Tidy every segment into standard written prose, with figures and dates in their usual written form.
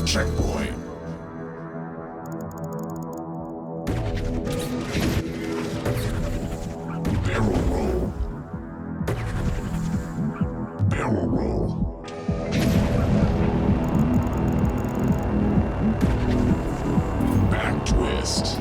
Checkpoint. Barrel roll. Barrel roll. Back twist.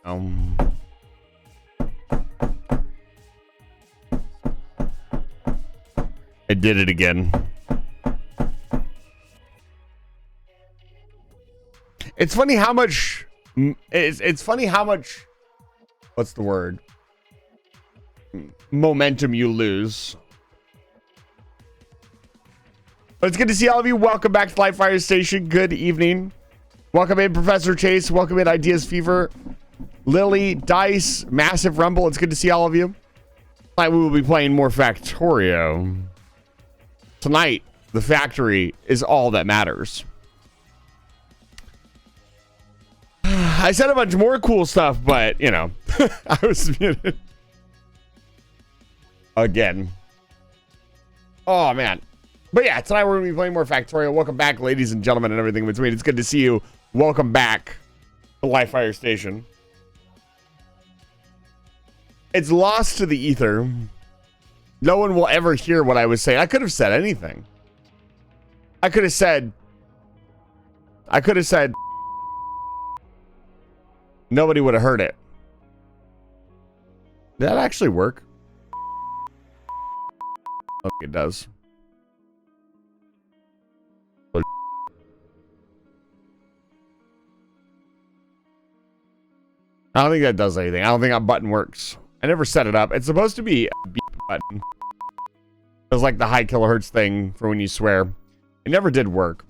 I did it again. It's funny how much. It's funny how much. What's the word? Momentum you lose. But it's good to see all of you. Welcome back to Live Fire Station. Good evening. Welcome in, Professor Chase. Welcome in, Ideas Fever. Lily, Dice, Massive Rumble. It's good to see all of you. Tonight we will be playing more Factorio. Tonight, the factory is all that matters. I said a bunch more cool stuff, but, you know, I was muted. Again. Oh, man. But yeah, tonight we're going to be playing more Factorio. Welcome back, ladies and gentlemen, and everything in between. It's good to see you. Welcome back to Live Fire Station. It's lost to the ether. No one will ever hear what I was saying. I could have said anything. I could have said... Nobody would have heard it. Did that actually work? Okay, it does. I don't think that does anything. I don't think that button works. I never set it up. It's supposed to be a beep button. It was like the high kilohertz thing for when you swear. It never did work.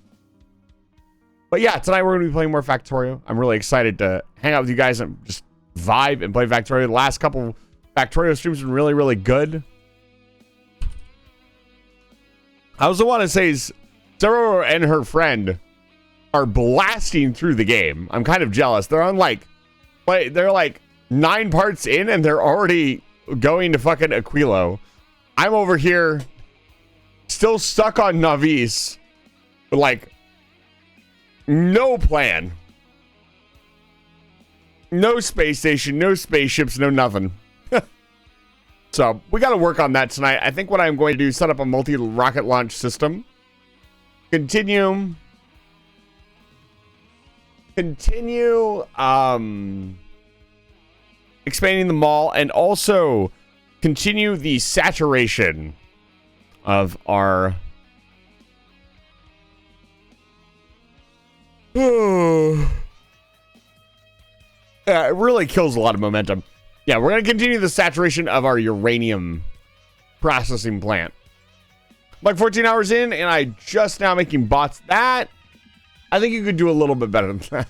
But yeah, tonight we're going to be playing more Factorio. I'm really excited to hang out with you guys and just vibe and play Factorio. The last couple Factorio streams have been really, really good. I also want to say Sarah and her friend are blasting through the game. I'm kind of jealous. They're on they're like 9 parts in and they're already going to fucking Aquilo. I'm over here still stuck on Navis with like no plan. No space station, no spaceships, no nothing. So we got to work on that tonight. I think what I'm going to do is set up a multi-rocket launch system. Continue expanding the mall and also continue the saturation of our yeah, it really kills a lot of momentum. Yeah, we're going to continue the saturation of our uranium processing plant. Like 14 hours in, and I just now making bots. That, I think you could do a little bit better than that.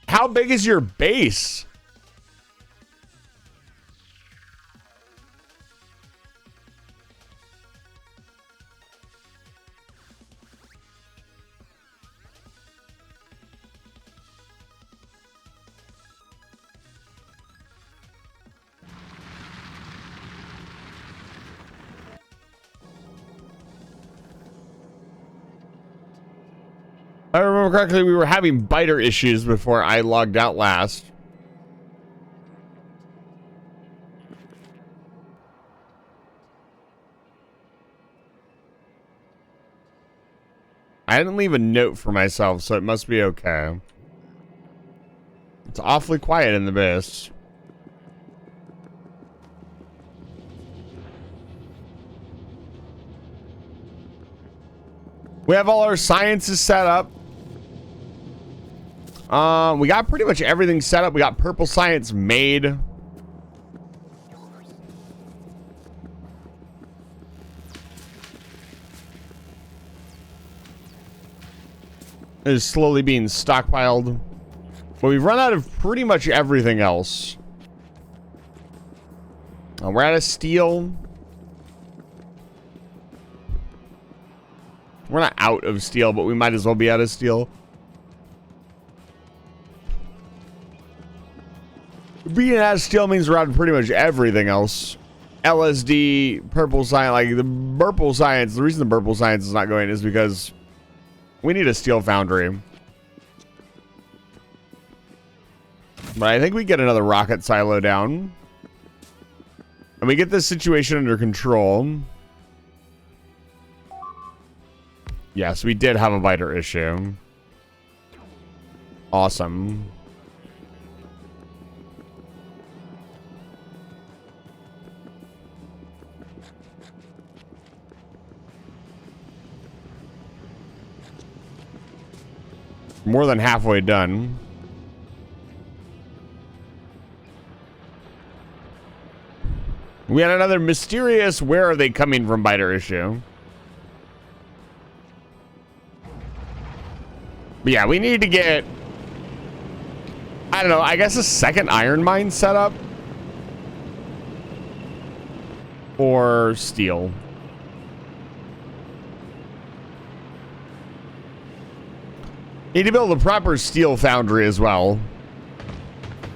How big is your base? If I remember correctly, we were having biter issues before I logged out last. I didn't leave a note for myself, so it must be okay. It's awfully quiet in the base. We have all our sciences set up. We got pretty much everything set up. We got purple science made. It is slowly being stockpiled. But we've run out of pretty much everything else. We're out of steel. We're not out of steel, but we might as well be out of steel. Being out of steel means we're out of pretty much everything else. LSD, purple science, like the purple science. The reason the purple science is not going is because we need a steel foundry. But I think we get another rocket silo down. And we get this situation under control. Yes, we did have a biter issue. Awesome. More than halfway done. We had another mysterious where are they coming from biter issue. But yeah, we need to get, I don't know, I guess a second iron mine set up. Or steel. Need to build a proper steel foundry as well.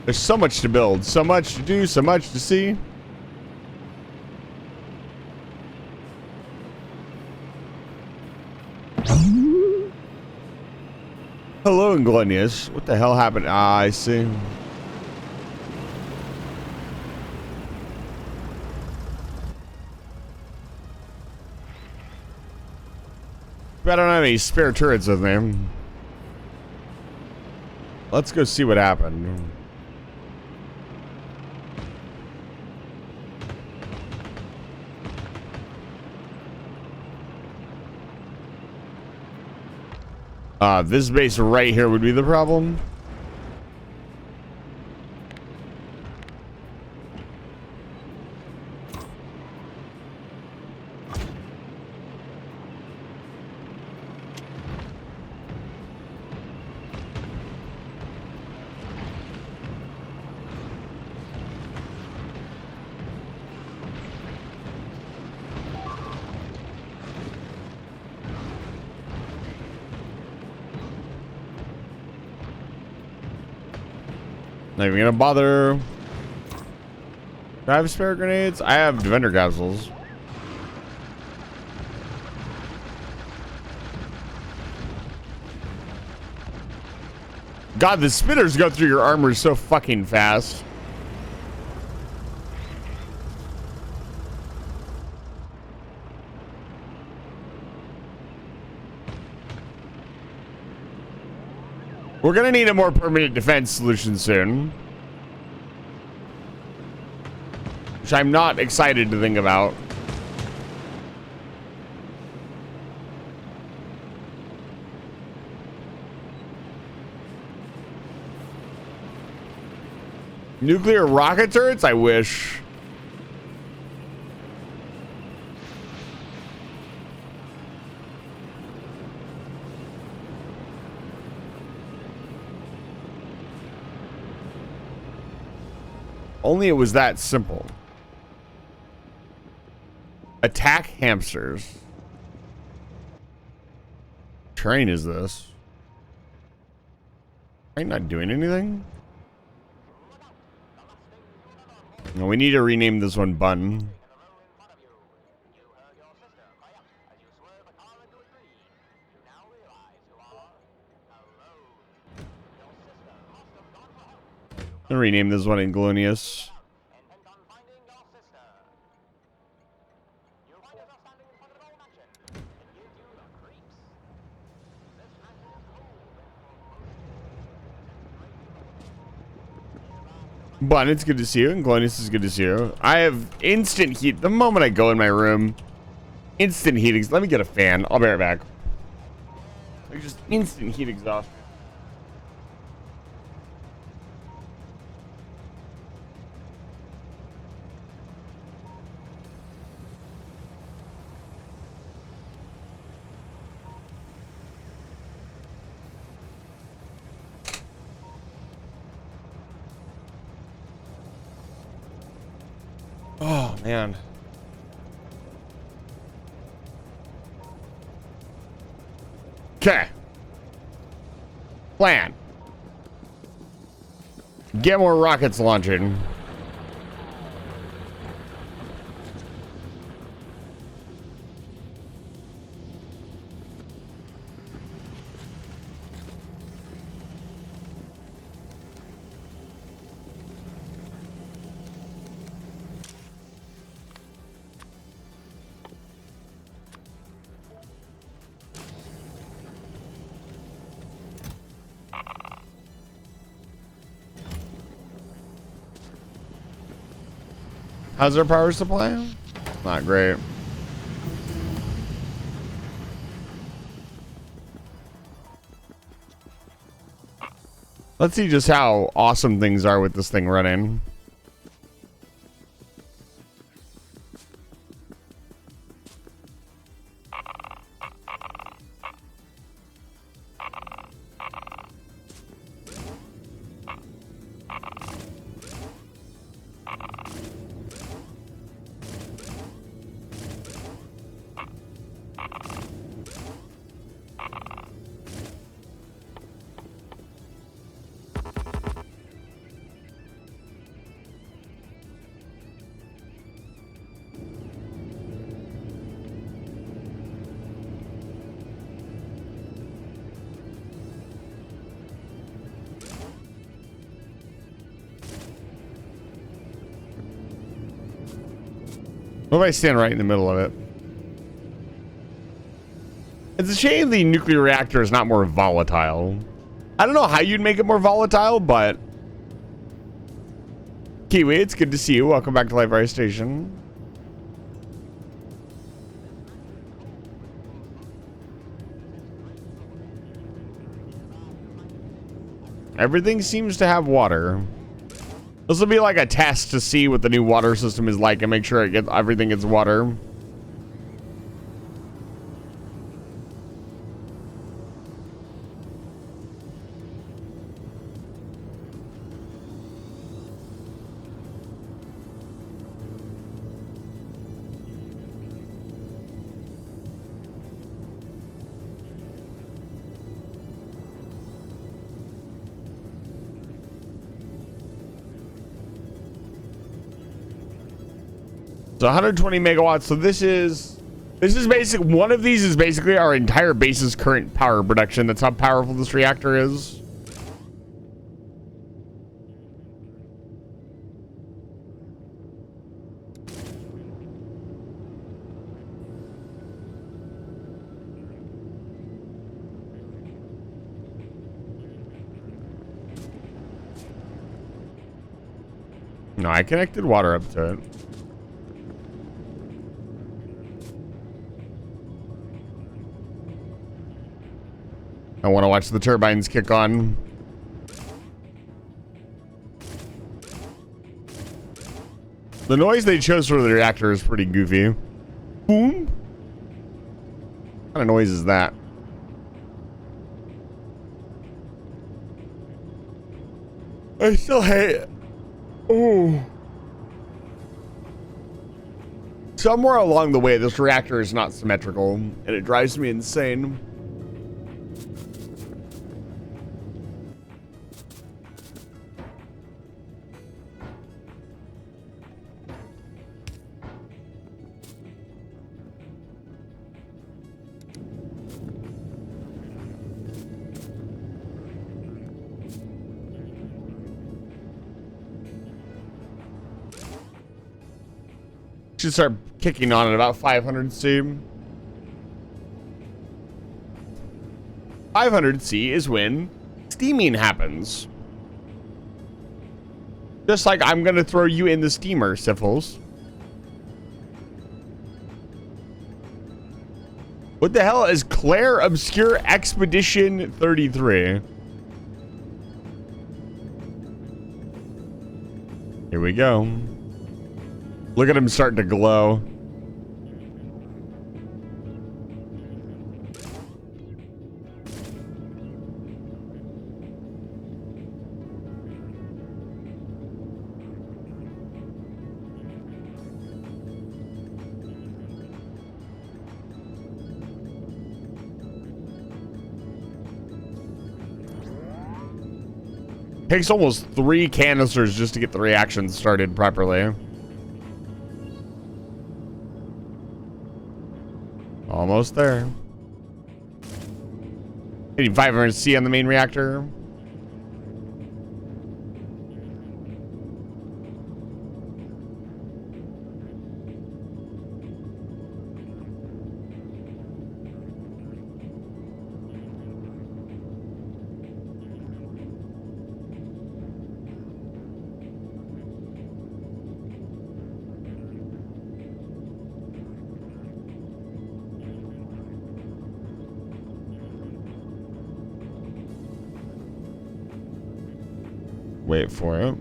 There's so much to build, so much to do, so much to see. Hello, Inglenius. What the hell happened? Ah, I see. I don't have any spare turrets with me. Let's go see what happened. This base right here would be the problem. Not even gonna bother. Do I have spare grenades? I have defender capsules. God, the spitters go through your armor so fucking fast. We're gonna need a more permanent defense solution soon. Which I'm not excited to think about. Nuclear rocket turrets? I wish. Only it was that simple. Attack hamsters. Train is this? Train not doing anything? No, we need to rename this one Bun. I'll rename this one Inglenius. Bun, it's good to see you. Inglenius is good to see you. I have instant heat. The moment I go in my room, instant heat. Let me get a fan. I'll be right back. Like just instant heat exhaustion. Oh, man. Okay. Plan. Get more rockets launching. How's our power supply? Not great. Let's see just how awesome things are with this thing running. What if I stand right in the middle of it? It's a shame the nuclear reactor is not more volatile. I don't know how you'd make it more volatile, but... Kiwi, it's good to see you. Welcome back to Live Fire Station. Everything seems to have water. This will be like a test to see what the new water system is like and make sure everything gets water. So 120 megawatts. So this is basic. One of these is basically our entire base's current power production. That's how powerful this reactor is. No, I connected water up to it. I want to watch the turbines kick on. The noise they chose for the reactor is pretty goofy. Boom. What kind of noise is that? I still hate it. Oh. Somewhere along the way, this reactor is not symmetrical, and it drives me insane. Should start kicking on at about 500 C. 500 C is when steaming happens. Just like I'm gonna throw you in the steamer, Syphils. What the hell is Claire Obscure Expedition 33? Here we go. Look at him starting to glow. Takes almost 3 canisters just to get the reaction started properly. Almost there. Hitting 500 C on the main reactor. Wait for it.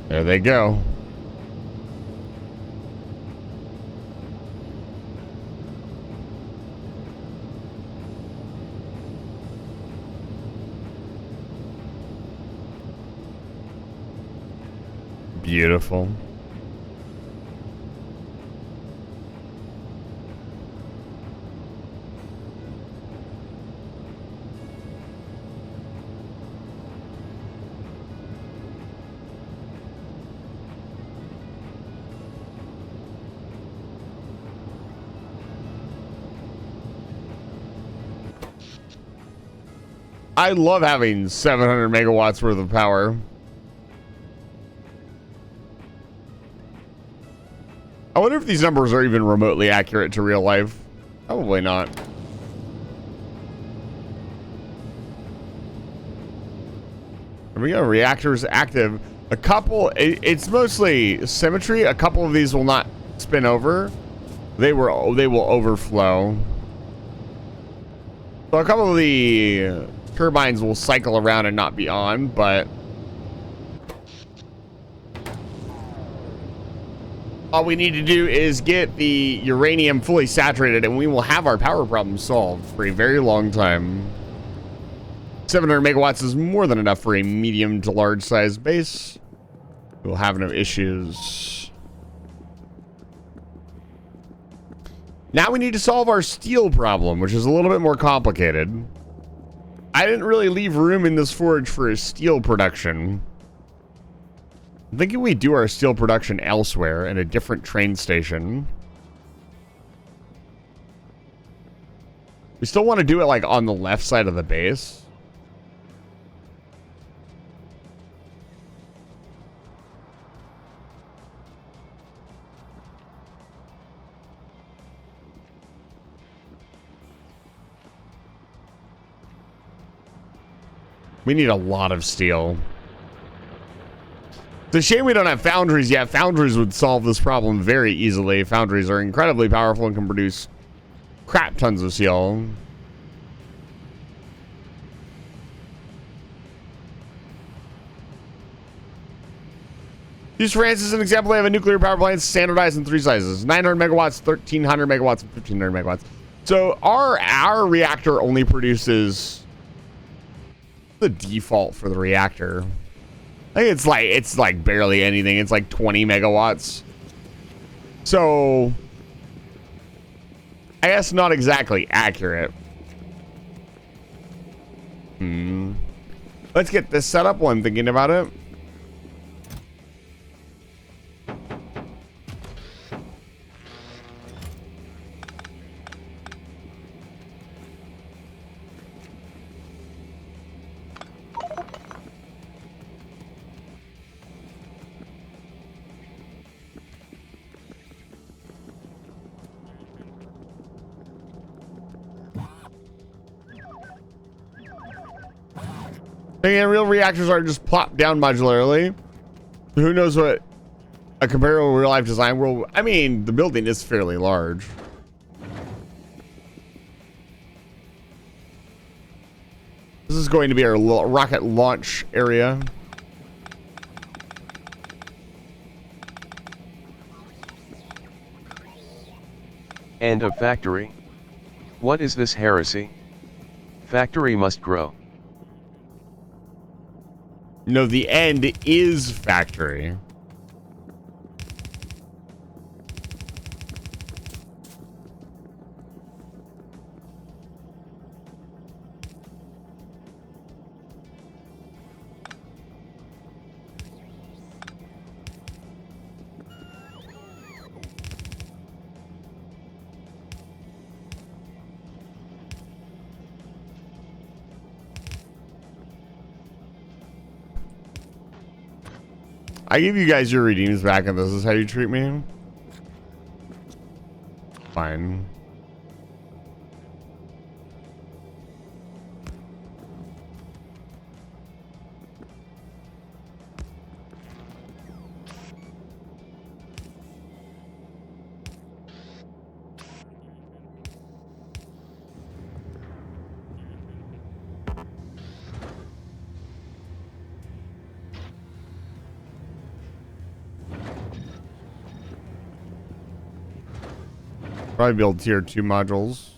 There they go. Beautiful. I love having 700 megawatts worth of power. I wonder if these numbers are even remotely accurate to real life. Probably not. There we go. Reactors active. A couple, it's mostly symmetry. A couple of these will not spin over. They will overflow. So a couple of the turbines will cycle around and not be on, but all we need to do is get the uranium fully saturated and we will have our power problem solved for a very long time. 700 megawatts is more than enough for a medium to large size base. We'll have no issues. Now we need to solve our steel problem, which is a little bit more complicated. I didn't really leave room in this forge for a steel production. I'm thinking we do our steel production elsewhere in a different train station. We still want to do it like on the left side of the base. We need a lot of steel. It's a shame we don't have foundries yet. Foundries would solve this problem very easily. Foundries are incredibly powerful and can produce crap tons of steel. Use France as an example. They have a nuclear power plant standardized in 3 sizes: 900 megawatts, 1300 megawatts, and 1500 megawatts. So our reactor only produces the default for the reactor. I think it's like barely anything. It's like 20 megawatts. So I guess not exactly accurate. Let's get this set up while I'm thinking about it. And real reactors are just plopped down modularly. Who knows what a comparable real-life design will... I mean, the building is fairly large. This is going to be our rocket launch area. End of factory. What is this heresy? Factory must grow. No, the end is factory. I give you guys your redeems back and this is how you treat me? Fine. Probably build tier 2 modules.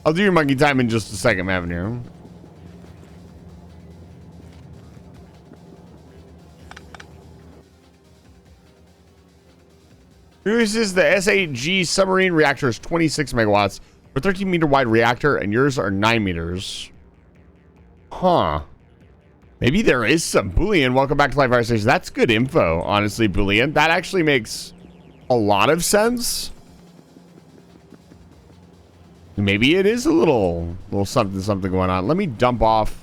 I'll do your monkey time in just a second, Mavenir. This is the SAG submarine reactor is 26 megawatts for 13 meter wide reactor, and yours are 9 meters. Huh. Maybe there is some Boolean. Welcome back to Live Fire Station. That's good info, honestly, Boolean. That actually makes a lot of sense. Maybe it is a little something going on. Let me dump off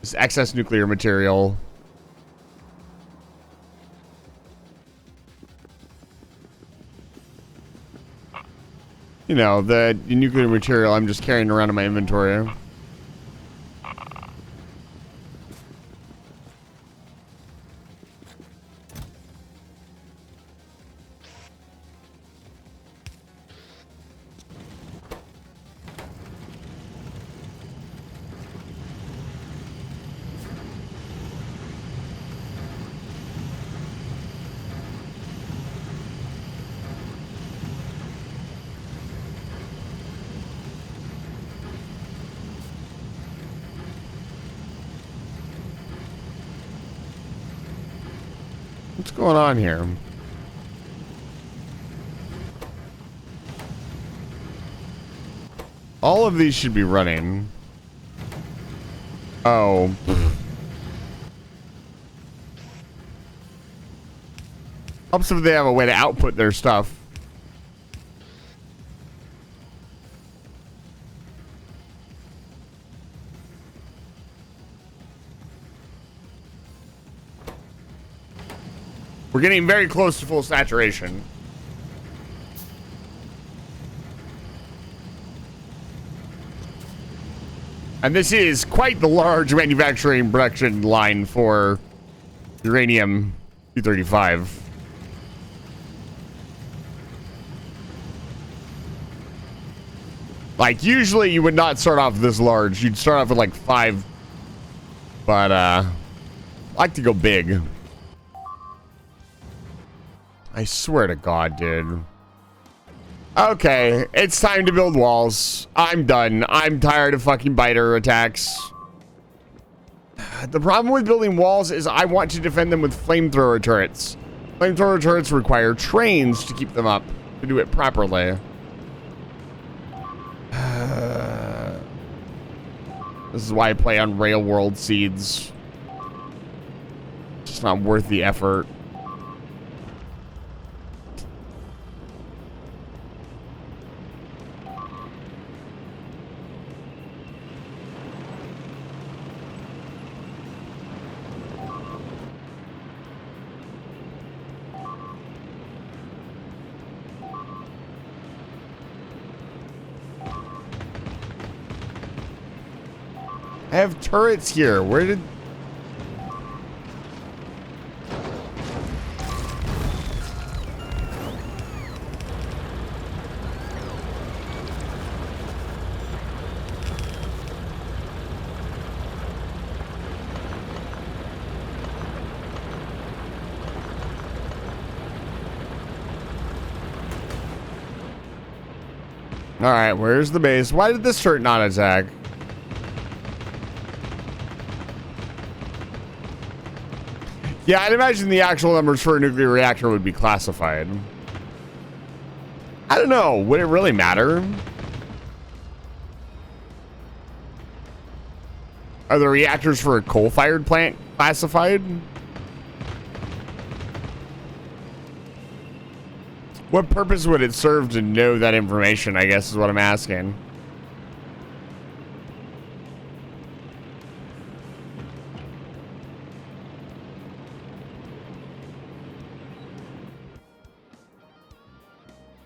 this excess nuclear material. You know, the nuclear material I'm just carrying around in my inventory. What's going on here? All of these should be running. Oh. Helps if they have a way to output their stuff. We're getting very close to full saturation. And this is quite the large manufacturing production line for uranium-235. Like, usually you would not start off this large. You'd start off with like 5. But, I like to go big. I swear to God, dude. Okay, it's time to build walls. I'm done. I'm tired of fucking biter attacks. The problem with building walls is I want to defend them with flamethrower turrets. Flamethrower turrets require trains to keep them up, to do it properly. This is why I play on Rail World Seeds. It's just not worth the effort. I have turrets here. Where did... All right, where's the base? Why did this turret not attack? Yeah, I'd imagine the actual numbers for a nuclear reactor would be classified. I don't know. Would it really matter? Are the reactors for a coal-fired plant classified? What purpose would it serve to know that information, I guess is what I'm asking.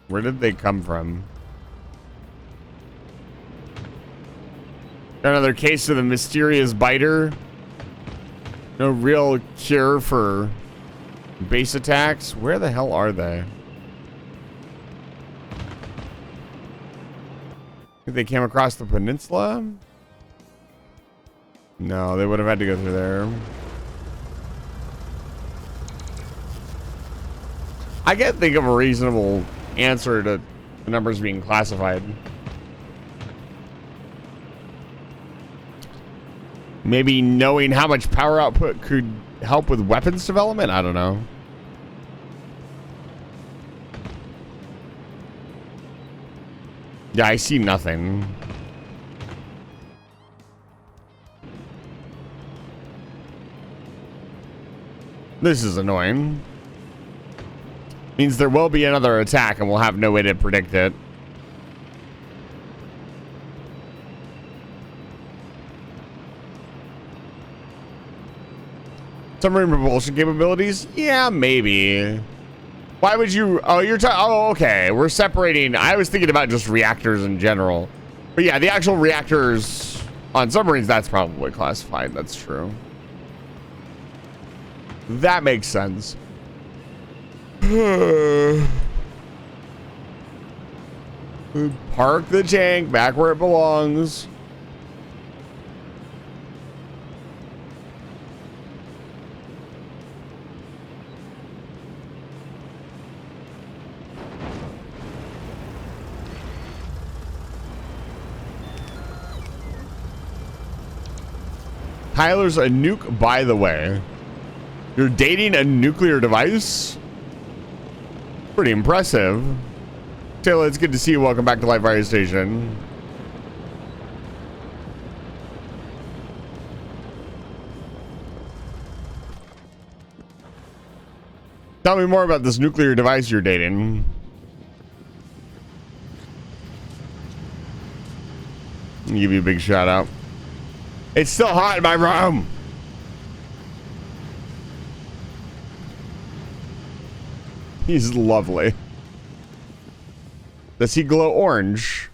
Where did they come from? Another case of the mysterious biter. No real cure for base attacks. Where the hell are they? Think they came across the peninsula? No, they would have had to go through there. I can't think of a reasonable answer to the numbers being classified. Maybe knowing how much power output could help with weapons development? I don't know. Yeah, I see nothing. This is annoying. Means there will be another attack and we'll have no way to predict it. Submarine propulsion capabilities? Yeah, maybe. Why would you... Oh, you're talking... Oh, okay. We're separating... I was thinking about just reactors in general. But yeah, the actual reactors on submarines, that's probably classified. That's true. That makes sense. Park the tank back where it belongs. Tyler's a nuke, by the way. You're dating a nuclear device? Pretty impressive. Taylor, it's good to see you. Welcome back to Live Fire Station. Tell me more about this nuclear device you're dating. I'll give you a big shout out. It's still hot in my room. He's lovely. Does he glow orange?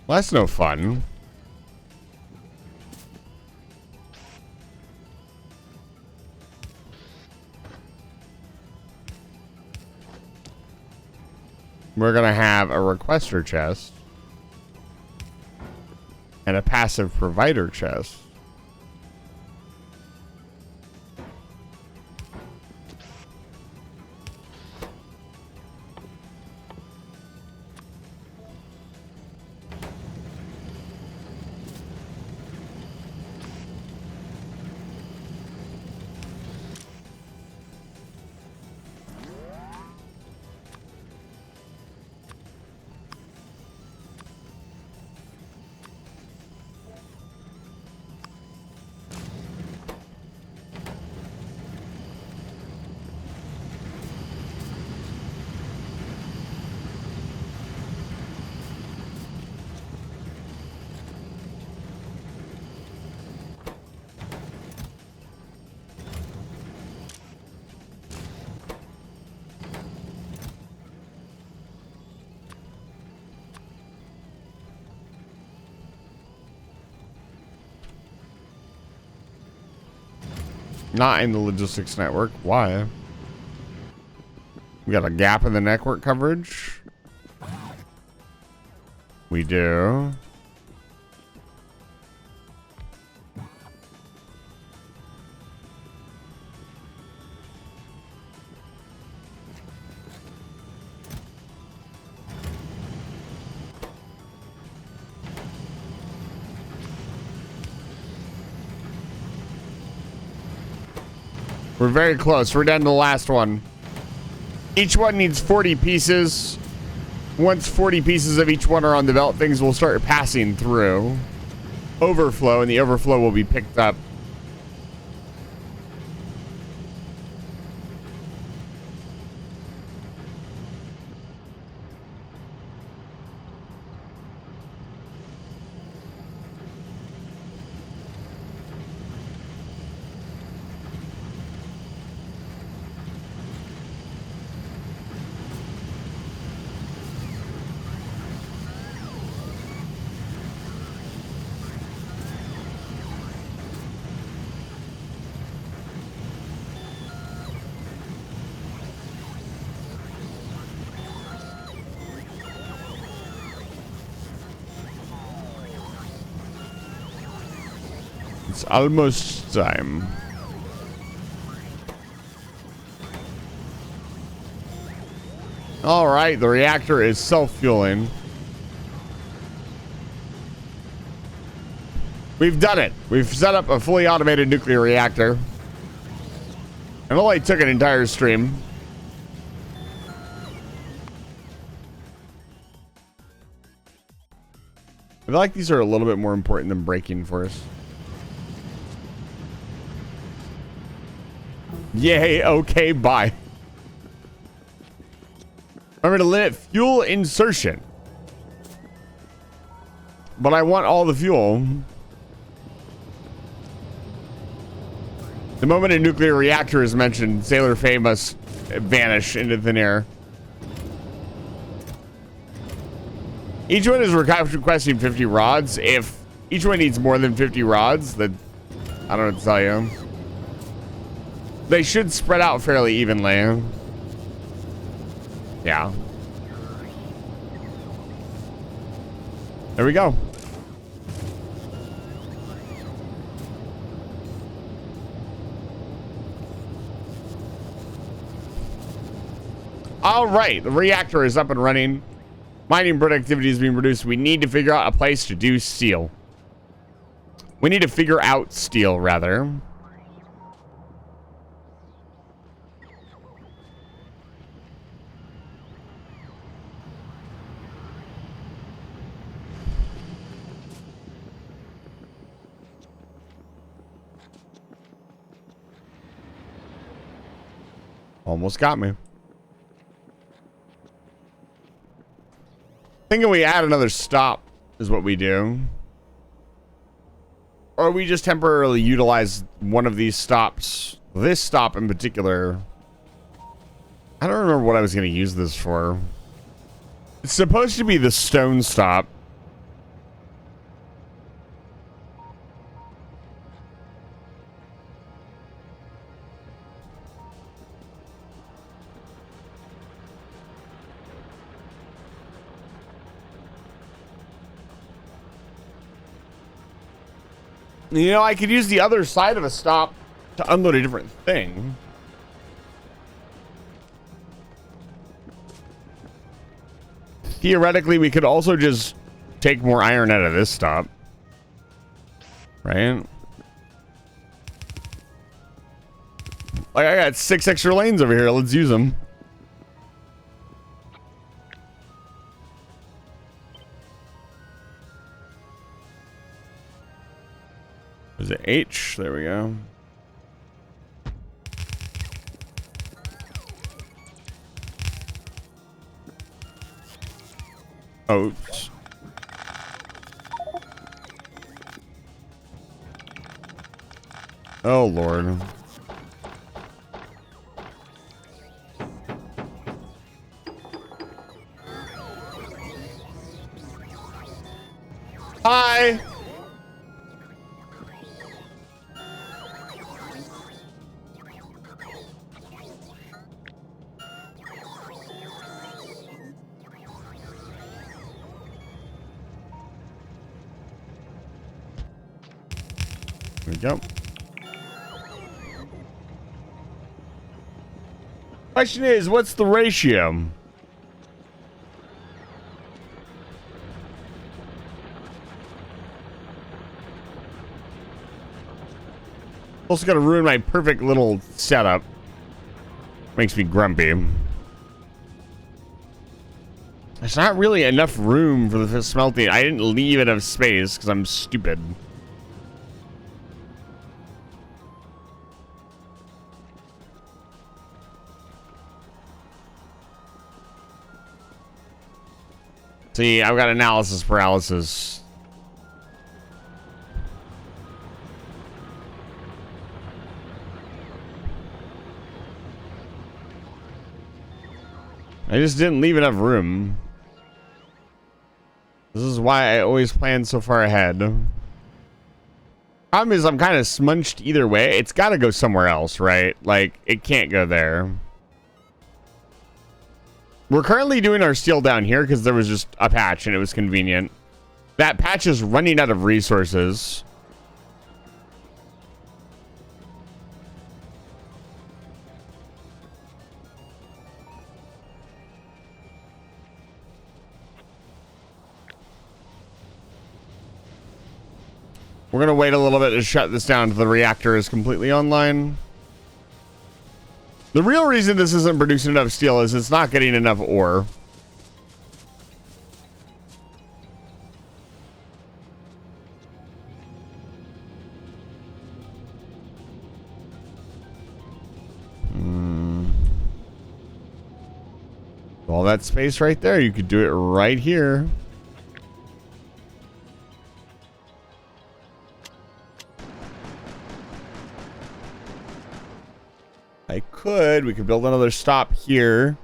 Well, that's no fun. We're gonna have a requester chest and a passive provider chest. Not in the logistics network. Why? We got a gap in the network coverage. We do. We're very close. We're down to the last one. Each one needs 40 pieces. Once 40 pieces of each one are on the belt, things will start passing through. Overflow, and the overflow will be picked up. It's almost time. All right, the reactor is self-fueling. We've done it. We've set up a fully automated nuclear reactor. It only took an entire stream. I feel like these are a little bit more important than braking for us. Yay, okay, bye. Remember to limit fuel insertion. But I want all the fuel. The moment a nuclear reactor is mentioned, Sailor Faye must vanish into thin air. Each one is requesting 50 rods. If each one needs more than 50 rods, then I don't know what to tell you. They should spread out fairly evenly. Yeah. There we go. All right, the reactor is up and running. Mining productivity is being reduced. We need to figure out a place to do steel. We need to figure out steel, rather. Almost got me. Thinking we add another stop is what we do. Or we just temporarily utilize one of these stops. This stop in particular. I don't remember what I was going to use this for. It's supposed to be the stone stop. You know, I could use the other side of a stop to unload a different thing. Theoretically, we could also just take more iron out of this stop. Right? Like, I got 6 extra lanes over here. Let's use them. Is it H? There we go. Oops. Oh, Lord. Hi. There we go. Question is, what's the ratio? Also got to ruin my perfect little setup. Makes me grumpy. There's not really enough room for the smelting. I didn't leave enough space because I'm stupid. See, I've got analysis paralysis. I just didn't leave enough room. This is why I always plan so far ahead. Problem is, I'm kind of smunched either way. It's got to go somewhere else, right? Like, it can't go there. We're currently doing our steel down here because there was just a patch and it was convenient. That patch is running out of resources. We're going to wait a little bit to shut this down until the reactor is completely online. The real reason this isn't producing enough steel is it's not getting enough ore. All that space right there, you could do it right here. We could build another stop here.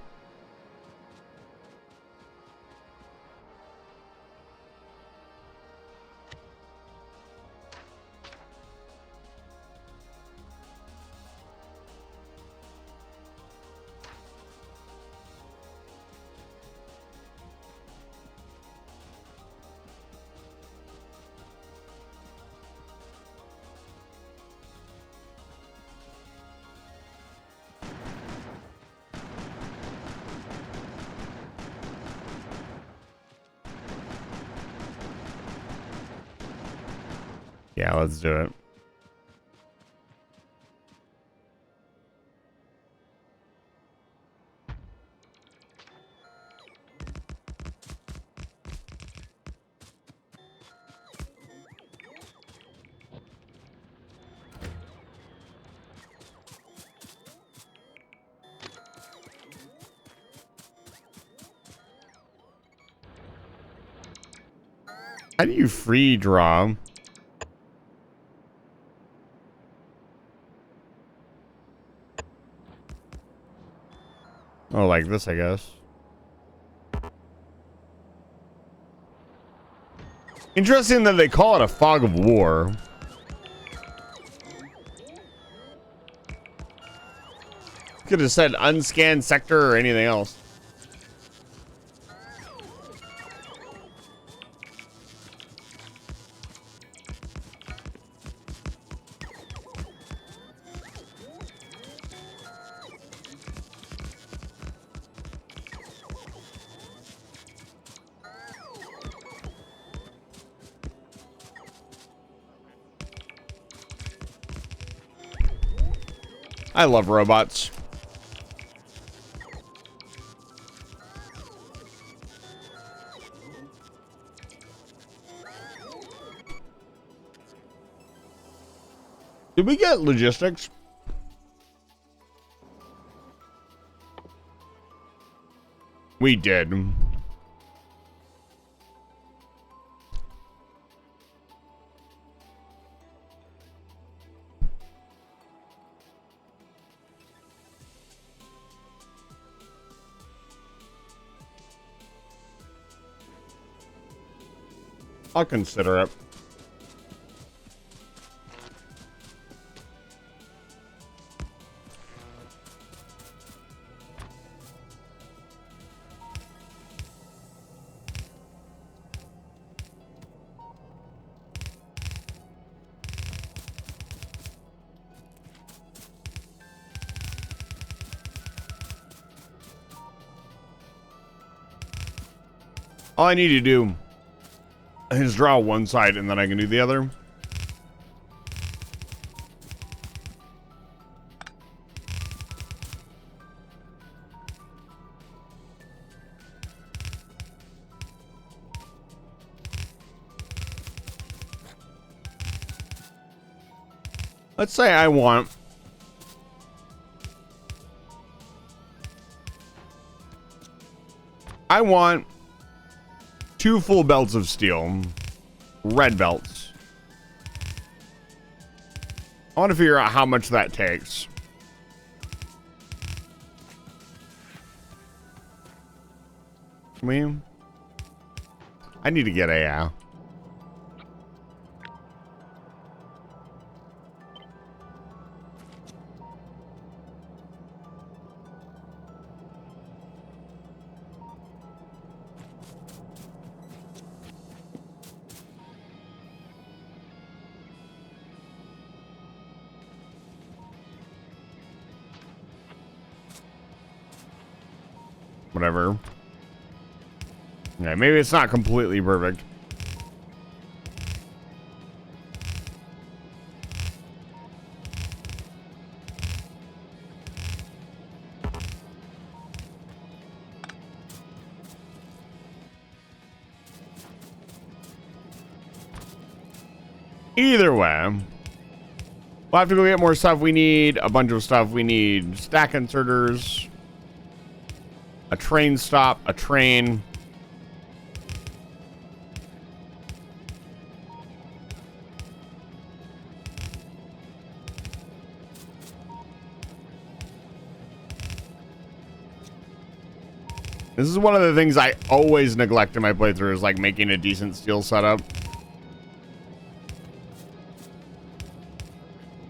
Yeah, let's do it. How do you free draw? Oh, like this, I guess. Interesting that they call it a fog of war. Could have said unscanned sector or anything else. I love robots. Did we get logistics? We did. I'll consider it. All I need to do is draw one side and then I can do the other. Let's say I want two full belts of steel, red belts. I want to figure out how much that takes. I need to get a whatever. Yeah, maybe it's not completely perfect. Either way, we'll have to go get more stuff. We need a bunch of stuff. We need stack inserters, a train stop, a train. This is one of the things I always neglect in my playthrough, is like making a decent steel setup.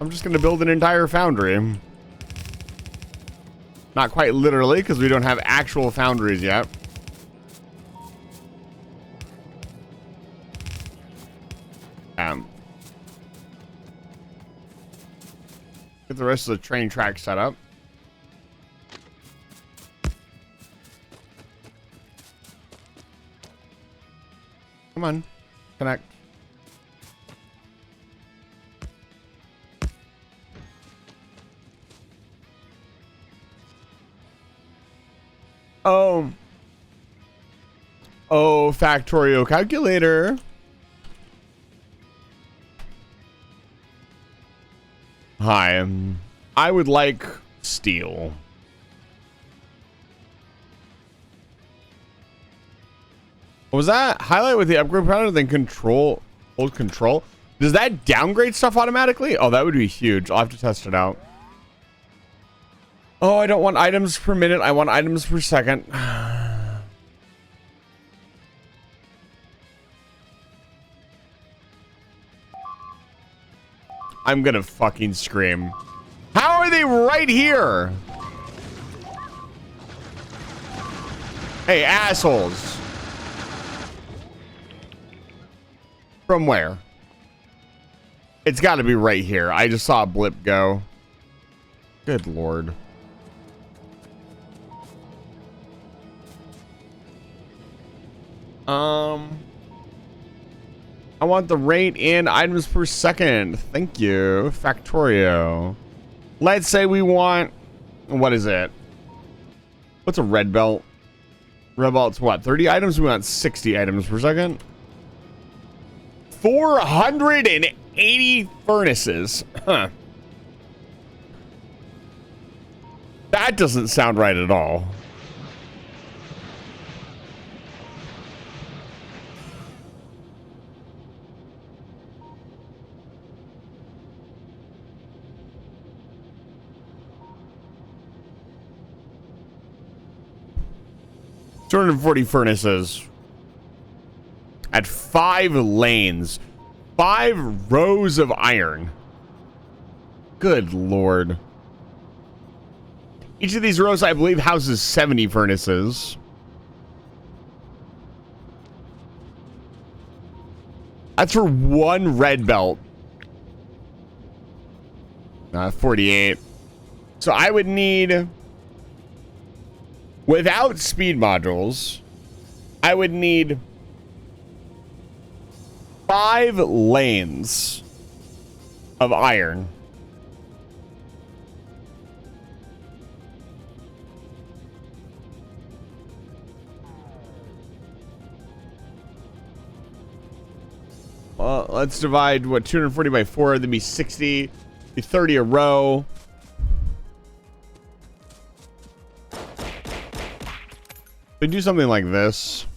I'm just going to build an entire foundry. Not quite literally, because we don't have actual foundries yet. Get the rest of the train track set up. Come on, connect. Oh, Factorio calculator. Hi, I would like steel. What was that? Highlight with the upgrade panel, then hold control. Does that downgrade stuff automatically? Oh, that would be huge. I'll have to test it out. Oh, I don't want items per minute. I want items per second. I'm gonna fucking scream. How are they right here? Hey, assholes. From where? It's got to be right here. I just saw a blip go. Good lord. I want the rate in items per second. Thank you, Factorio. Let's say we want, what is it? What's a red belt? Red belt's what? 30 items? We want 60 items per second. 480 furnaces. Huh. That doesn't sound right at all. $240 furnaces at 5 lanes, 5 rows of iron. Good lord. Each of these rows, I believe, houses 70 furnaces. That's for one red belt. 48. So I would need, without speed modules, I would need 5 lanes of iron. Well, let's divide, what, 240 by 4, that'd be 60, be 30 a row. We do something like this.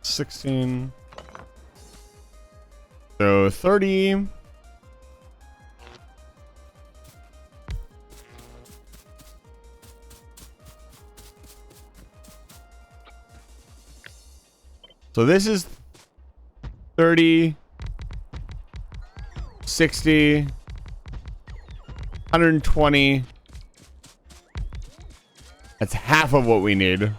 $16. So 30. So this is 30, 60, 120. That's half of what we need.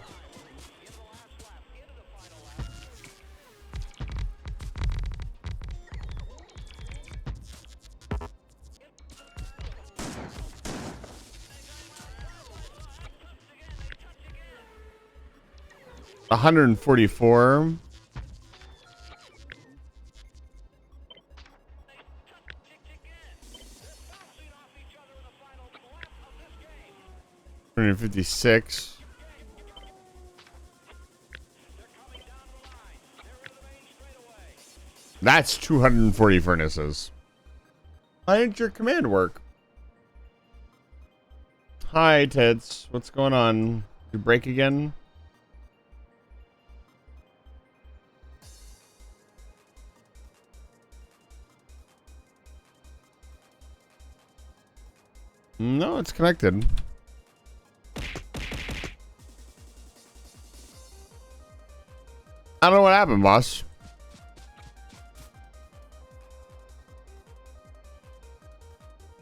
$144. 256. That's 240 furnaces. How did your command work? Hi, Tits. What's going on? Did you break again? No, it's connected. I don't know what happened, boss.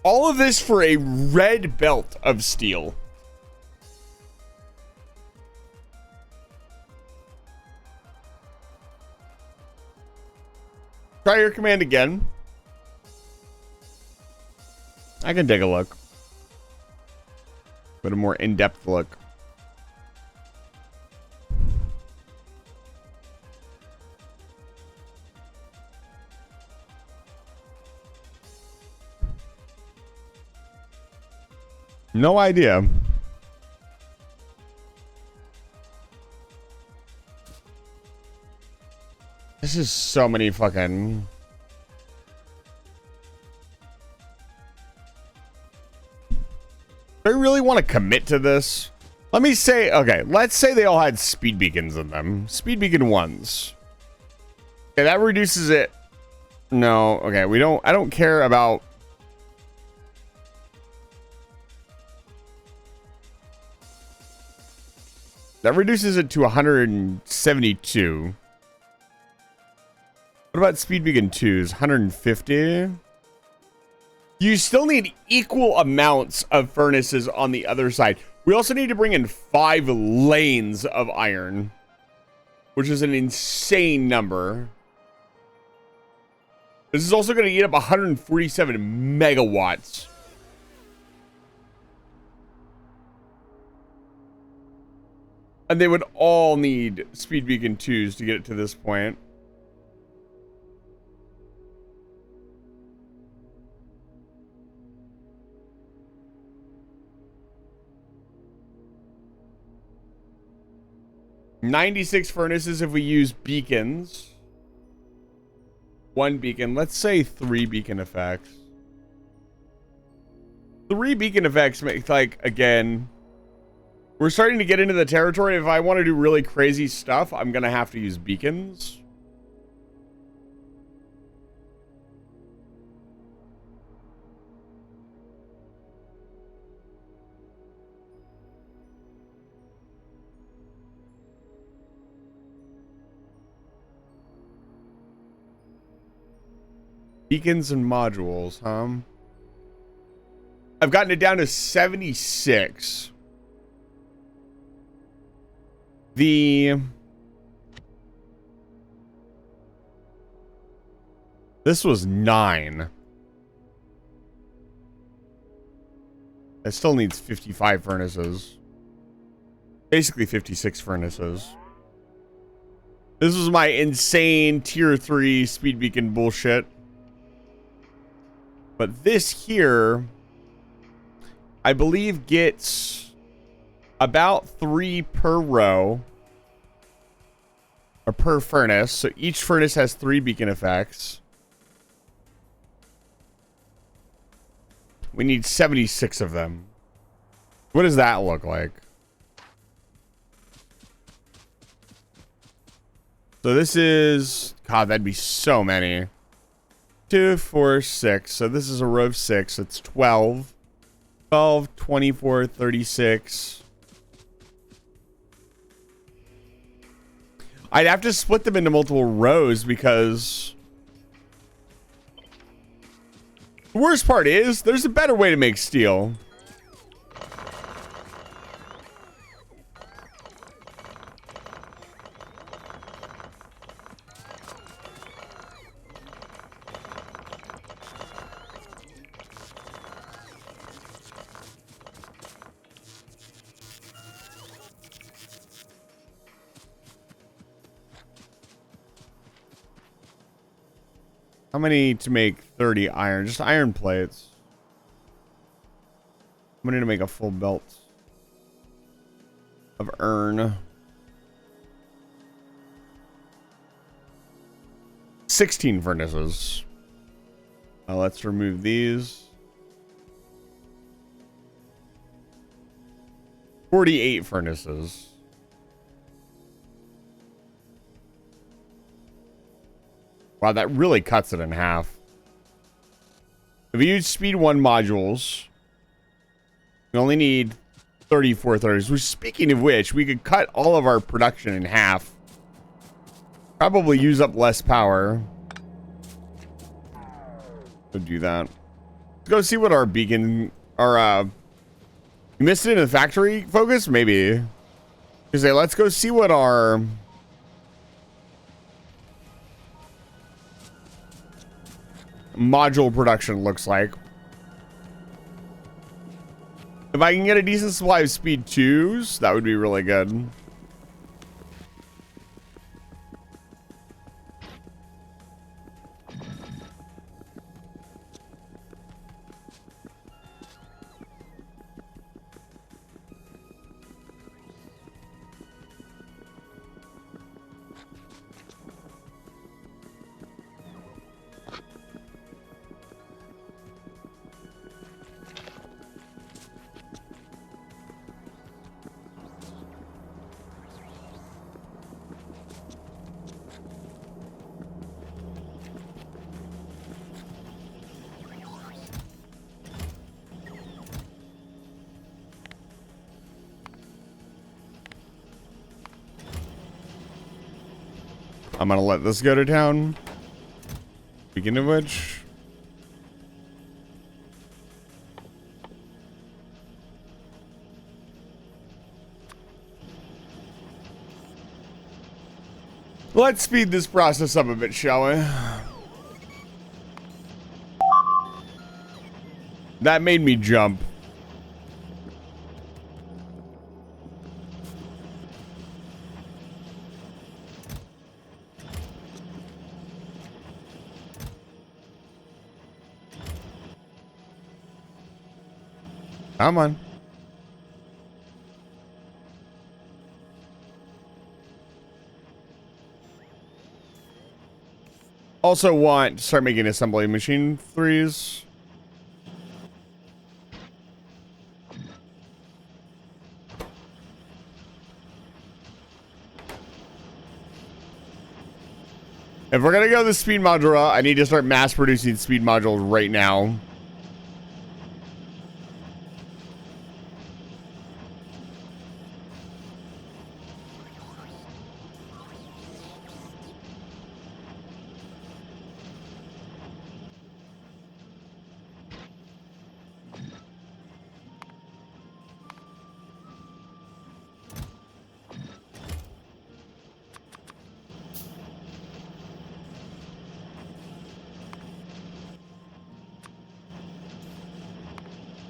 All of this for a red belt of steel. Try your command again. I can take a look. But a more in-depth look. No idea. This is so many fucking... Do I really want to commit to this? Let me say, okay, let's say they all had speed beacons in them. Speed beacon 1s. Okay, that reduces it. No, okay, I don't care about... That reduces it to 172. What about speed beacon 2s? 150? You still need equal amounts of furnaces on the other side. We also need to bring in 5 lanes of iron, which is an insane number. This is also going to eat up 147 megawatts. And they would all need speed beacon 2s to get it to this point. $96 furnaces if we use beacons. 1 beacon. Let's say 3 beacon effects. 3 beacon effects make, like, again... We're starting to get into the territory. If I want to do really crazy stuff, I'm going to have to use beacons. Beacons and modules, huh? I've gotten it down to 76. This was 9. It still needs 55 furnaces. Basically 56 furnaces. This was my insane tier 3 speed beacon bullshit. But this here, I believe, gets about 3 per row. Or per furnace. So each furnace has 3 beacon effects. We need 76 of them. What does that look like? So this is... God, that'd be so many. 2, 4, 6. So this is a row of 6. It's 12. 12, 24, 36. I'd have to split them into multiple rows because... The worst part is, there's a better way to make steel. How many to make 30 iron? Just iron plates. How many to make a full belt? of urn. 16 furnaces. Let's remove these. 48 furnaces. Wow, that really cuts it in half. If we use speed 1 modules, we only need 34 30s. Which, speaking of which, we could cut all of our production in half. Probably use up less power. So do that. Let's go see what our beacon, you missed it in the factory focus? Maybe. Say, let's go see what our module production looks like. If I can get a decent supply of speed 2s, that would be really good. I'm gonna let this go to town. Speaking of which, let's speed this process up a bit, shall we? That made me jump. Come on. Also want to start making assembly machine 3s. If we're gonna go the speed module route, I need to start mass producing speed modules right now.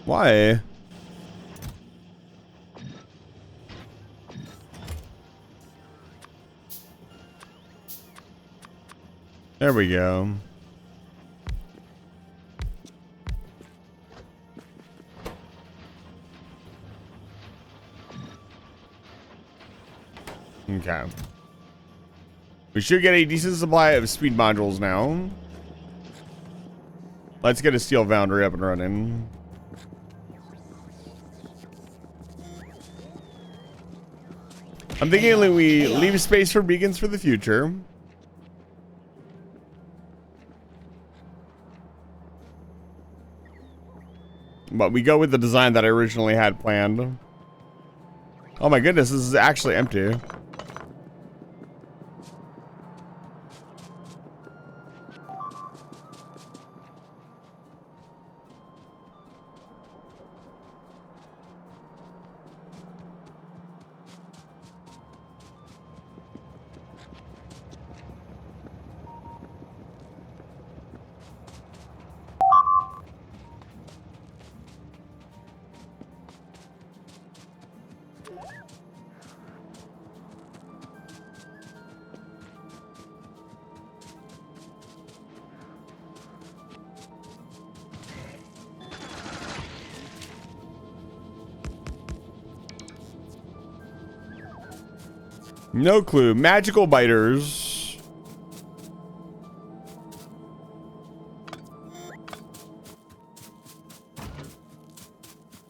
Why? There we go. Okay. We should get a decent supply of speed modules now. Let's get a steel foundry up and running. I'm thinking that we leave space for beacons for the future. But we go with the design that I originally had planned. Oh my goodness, this is actually empty. No clue. Magical biters.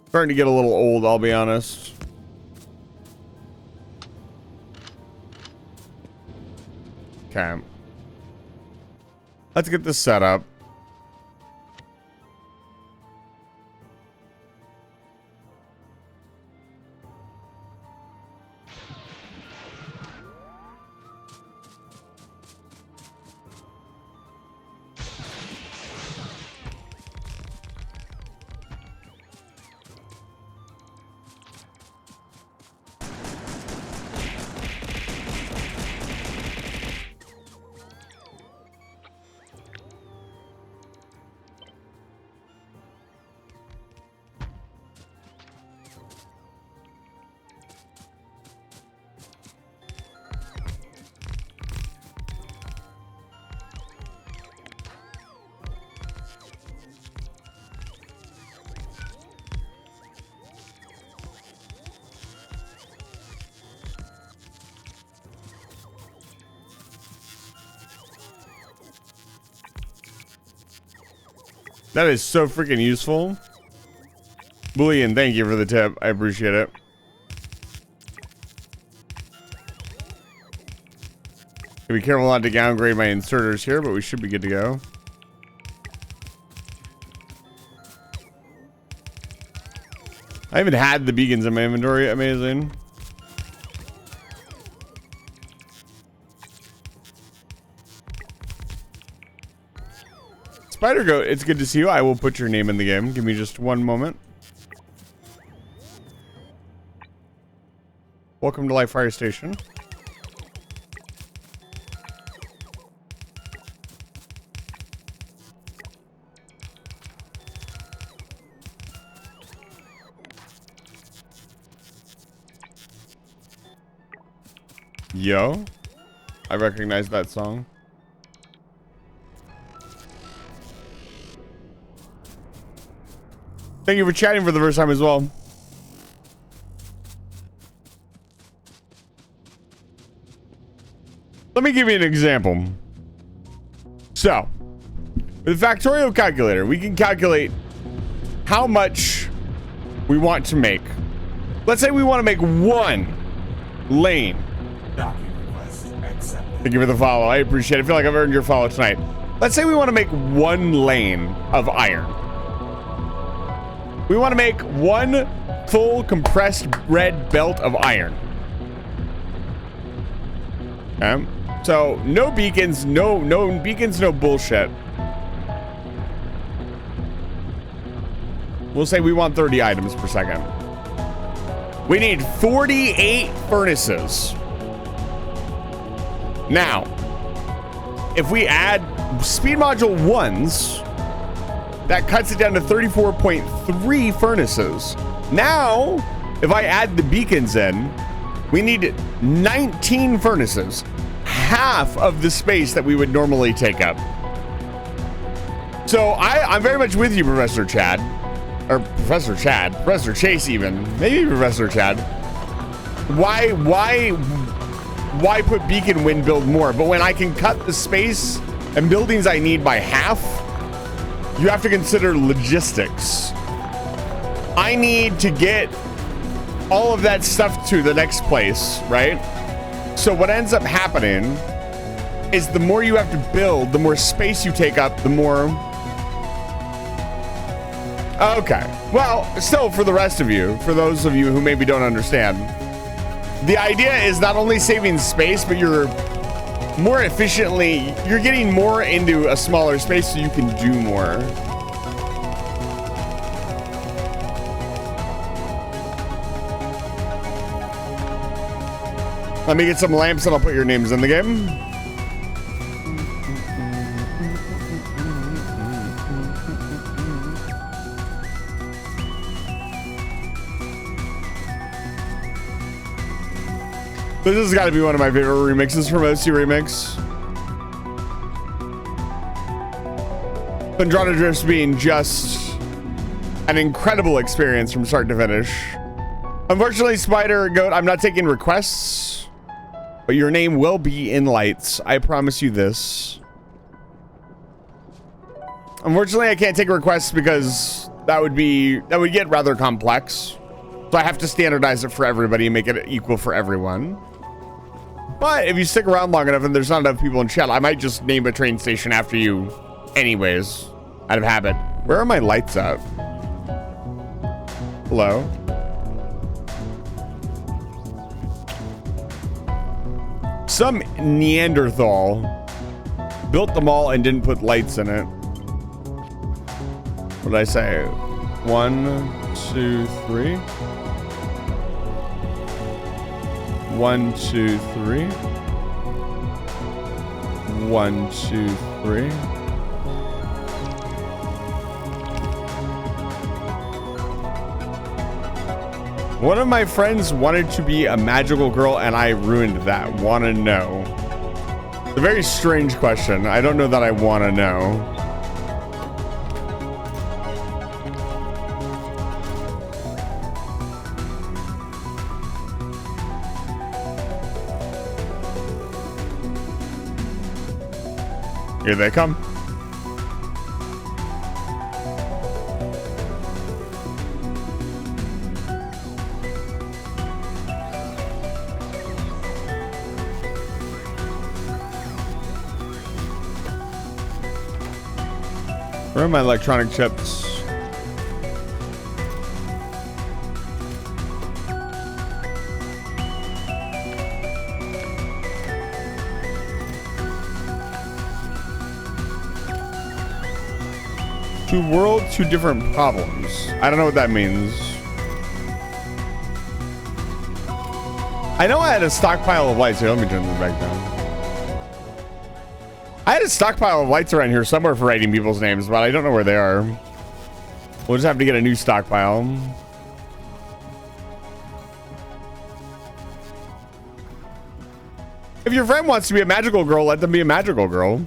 Starting to get a little old, I'll be honest. Okay. Let's get this set up. That is so freaking useful. Bullion, thank you for the tip. I appreciate it. Be careful not to downgrade my inserters here, but we should be good to go. I haven't had the beacons in my inventory. Amazing. Spider Goat, it's good to see you. I will put your name in the game. Give me just one moment. Welcome to Live Fire Station. Yo, I recognize that song. Thank you for chatting for the first time as well. Let me give you an example. So, with a factorial calculator, we can calculate how much we want to make. Let's say we want to make one lane. Thank you for the follow. I appreciate it. I feel like I've earned your follow tonight. Let's say we want to make one lane of iron. We want to make one full compressed red belt of iron. Okay. So no beacons, no beacons, no bullshit. We'll say we want 30 items per second. We need 48 furnaces. Now, if we add speed module 1s, that cuts it down to 34.3 furnaces. Now, if I add the beacons in, we need 19 furnaces. Half of the space that we would normally take up. So I'm very much with you, Professor Chad. Or Professor Chad. Professor Chase even. Maybe Professor Chad. Why put beacon wind build more? But when I can cut the space and buildings I need by half, you have to consider logistics. I need to get all of that stuff to the next place, right? So what ends up happening is the more you have to build, the more space you take up, the more... Okay. Well, still for the rest of you, for those of you who maybe don't understand, the idea is not only saving space, but you're more efficiently, you're getting more into a smaller space so you can do more. Let me get some lamps and I'll put your names in the game. This has got to be one of my favorite remixes from OC Remix. Pendrana Drifts being just an incredible experience from start to finish. Unfortunately, Spider Goat, I'm not taking requests. But your name will be in lights. I promise you this. Unfortunately, I can't take requests because that would get rather complex. So I have to standardize it for everybody and make it equal for everyone. But if you stick around long enough and there's not enough people in chat, I might just name a train station after you anyways, out of habit. Where are my lights at? Hello? Some Neanderthal built the mall and didn't put lights in it. What did I say? 1, 2, 3. 1, 2, 3. 1, 2, 3. One of my friends wanted to be a magical girl and I ruined that. Wanna know? It's a very strange question. I don't know that I wanna know. Here they come. Where are my electronic chips? Two worlds, two different problems. I don't know what that means. I know I had a stockpile of lights here. Let me turn this back down. I had a stockpile of lights around here somewhere for writing people's names, but I don't know where they are. We'll just have to get a new stockpile. If your friend wants to be a magical girl, let them be a magical girl.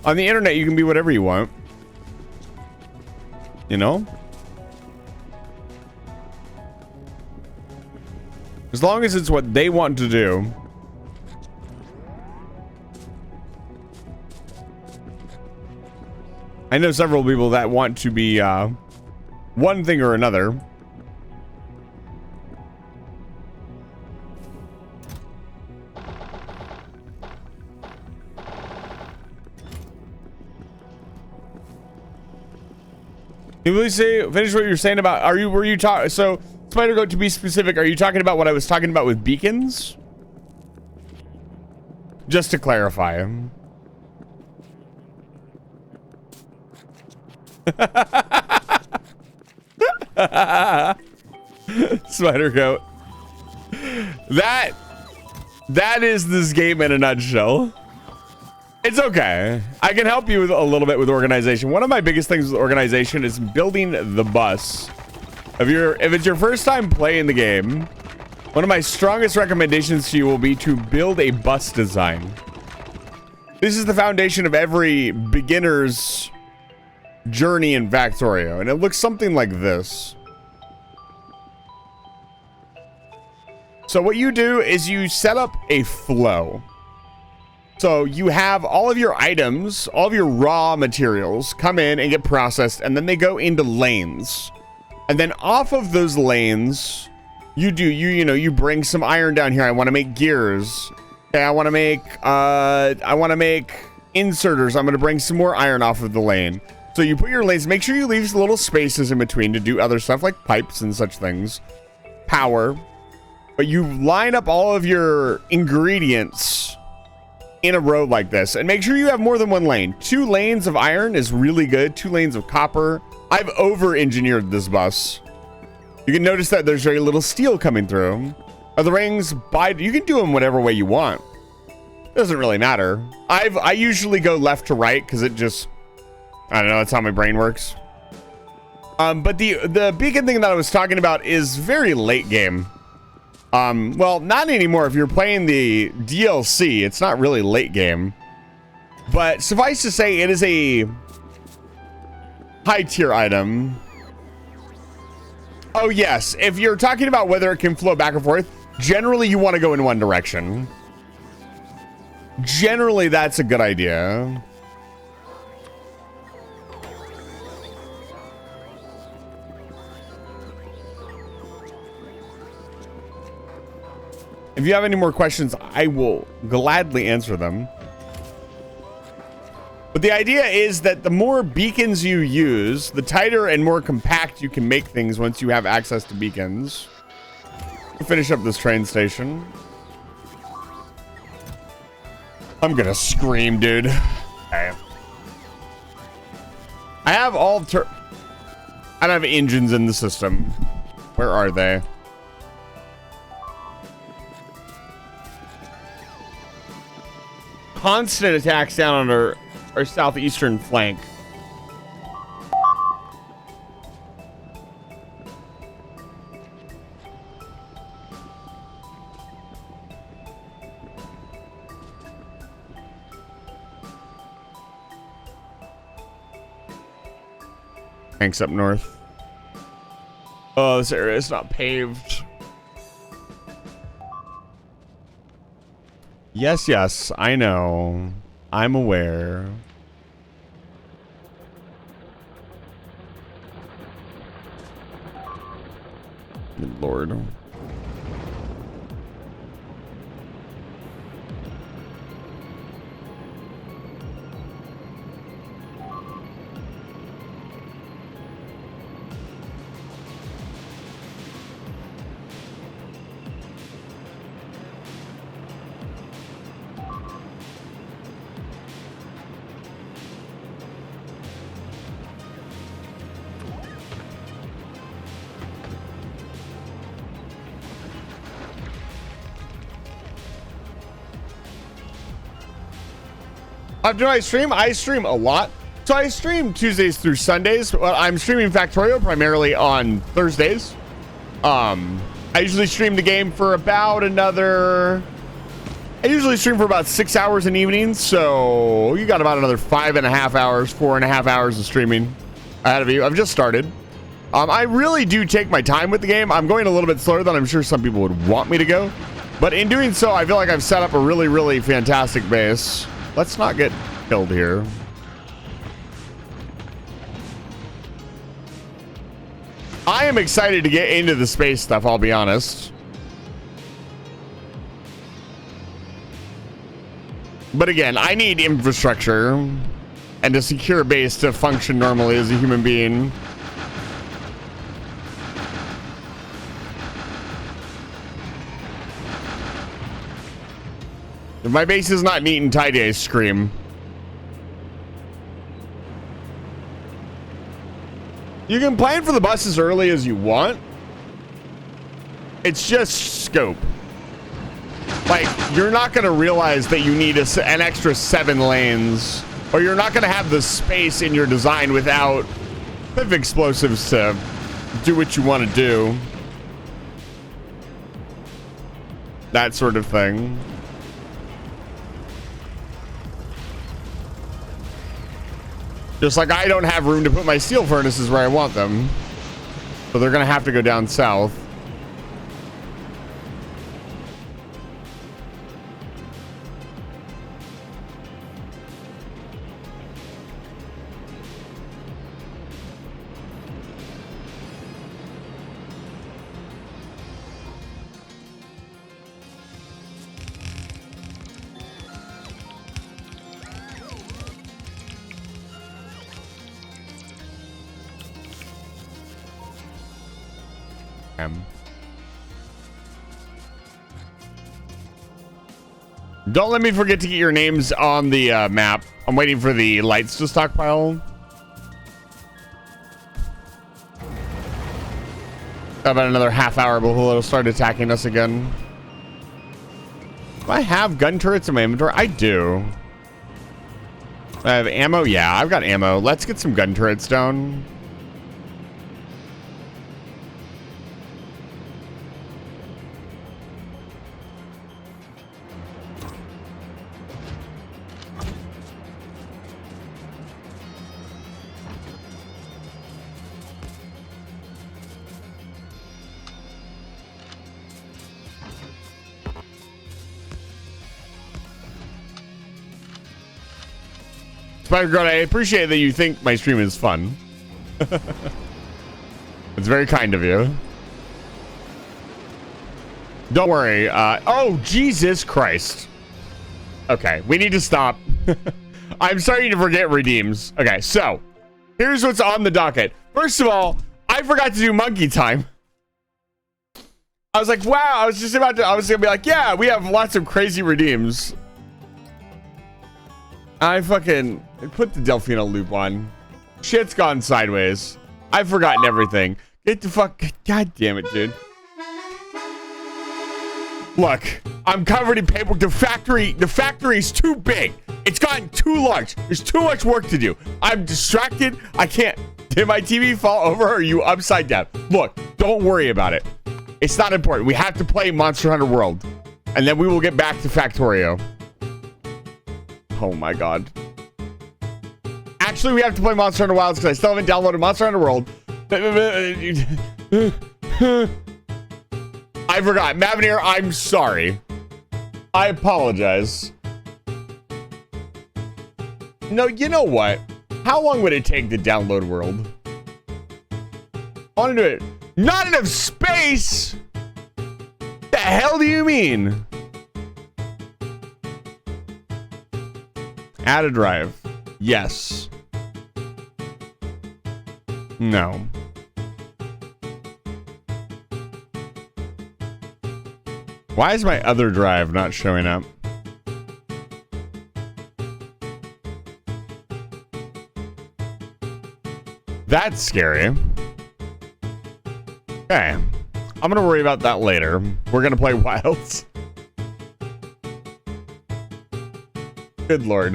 On the internet, you can be whatever you want. You know? As long as it's what they want to do. I know several people that want to be one thing or another. Can you please finish what you're saying about, were you talking, so Spider Goat, to be specific, are you talking about what I was talking about with beacons? Just to clarify. Spider Goat. That is this game in a nutshell. It's okay. I can help you with a little bit with organization. One of my biggest things with organization is building the bus. If it's your first time playing the game, one of my strongest recommendations to you will be to build a bus design. This is the foundation of every beginner's journey in Factorio, and it looks something like this. So what you do is you set up a flow. So you have all of your items, all of your raw materials come in and get processed, and then they go into lanes. And then off of those lanes, you bring some iron down here. I want to make gears. Okay, I want to make inserters. I'm going to bring some more iron off of the lane. So you put your lanes, make sure you leave little spaces in between to do other stuff like pipes and such things. Power. But you line up all of your ingredients in a row like this, and make sure you have more than one lane. 2 lanes of iron is really good. 2 lanes of copper. I've over-engineered this bus. You can notice that there's very little steel coming through. Are the rings you can do them whatever way you want. It doesn't really matter. I usually go left to right because it just, I don't know, that's how my brain works. But the beacon thing that I was talking about is very late game. Well, not anymore. If you're playing the DLC, it's not really late game. But suffice to say, it is a high tier item. Oh, yes. If you're talking about whether it can flow back and forth, generally you want to go in one direction. Generally, that's a good idea. If you have any more questions, I will gladly answer them. But the idea is that the more beacons you use, the tighter and more compact you can make things once you have access to beacons. We'll finish up this train station. I'm gonna scream, dude. Okay. I have all I don't have engines in the system. Where are they? Constant attacks down on our southeastern flank. Tanks up north. Oh, this area is not paved. Yes, yes, I know. I'm aware. Good Lord. Do I stream? I stream a lot. So I stream Tuesdays through Sundays. Well, I'm streaming Factorio primarily on Thursdays. I usually stream the game for about I usually stream for about 6 hours in evenings. So you got about another 5.5 hours, 4.5 hours of streaming ahead of you. I've just started. I really do take my time with the game. I'm going a little bit slower than I'm sure some people would want me to go. But in doing so, I feel like I've set up a really, really fantastic base. Let's not get killed here. I am excited to get into the space stuff, I'll be honest. But again, I need infrastructure and a secure base to function normally as a human being. If my base is not neat and tidy, I scream. You can plan for the bus as early as you want. It's just scope. Like, you're not going to realize that you need an extra 7 lanes, or you're not going to have the space in your design without piff explosives to do what you want to do. That sort of thing. Just like I don't have room to put my steel furnaces where I want them. So they're going to have to go down south. Don't let me forget to get your names on the map. I'm waiting for the lights to stockpile. About another half hour before it'll start attacking us again. Do I have gun turrets in my inventory? I do. I have ammo? Yeah, I've got ammo. Let's get some gun turrets down. Spider Girl, I appreciate that you think my stream is fun. It's very kind of you. Don't worry. Oh, Jesus Christ. Okay, we need to stop. I'm starting to forget redeems. Okay, so here's what's on the docket. First of all, I forgot to do monkey time. I was like, wow, I was gonna be like, yeah, we have lots of crazy redeems. I fucking put the Delfino loop on. Shit's gone sideways. I've forgotten everything. Get the fuck, god damn it, dude. Look, I'm covered in paperwork. The factory's too big. It's gotten too large. There's too much work to do. I'm distracted. I can't. Did my TV fall over or are you upside down? Look, don't worry about it. It's not important. We have to play Monster Hunter World. And then we will get back to Factorio. Oh my god. Actually, we have to play Monster Hunter Wilds because I still haven't downloaded Monster Hunter World. I forgot. Mavenir, I'm sorry. I apologize. No, you know what? How long would it take to download World? I want to do it. Not enough space? The hell do you mean? Add a drive. Yes. No. Why is my other drive not showing up? That's scary. Okay. I'm gonna worry about that later. We're gonna play Wilds. Good lord.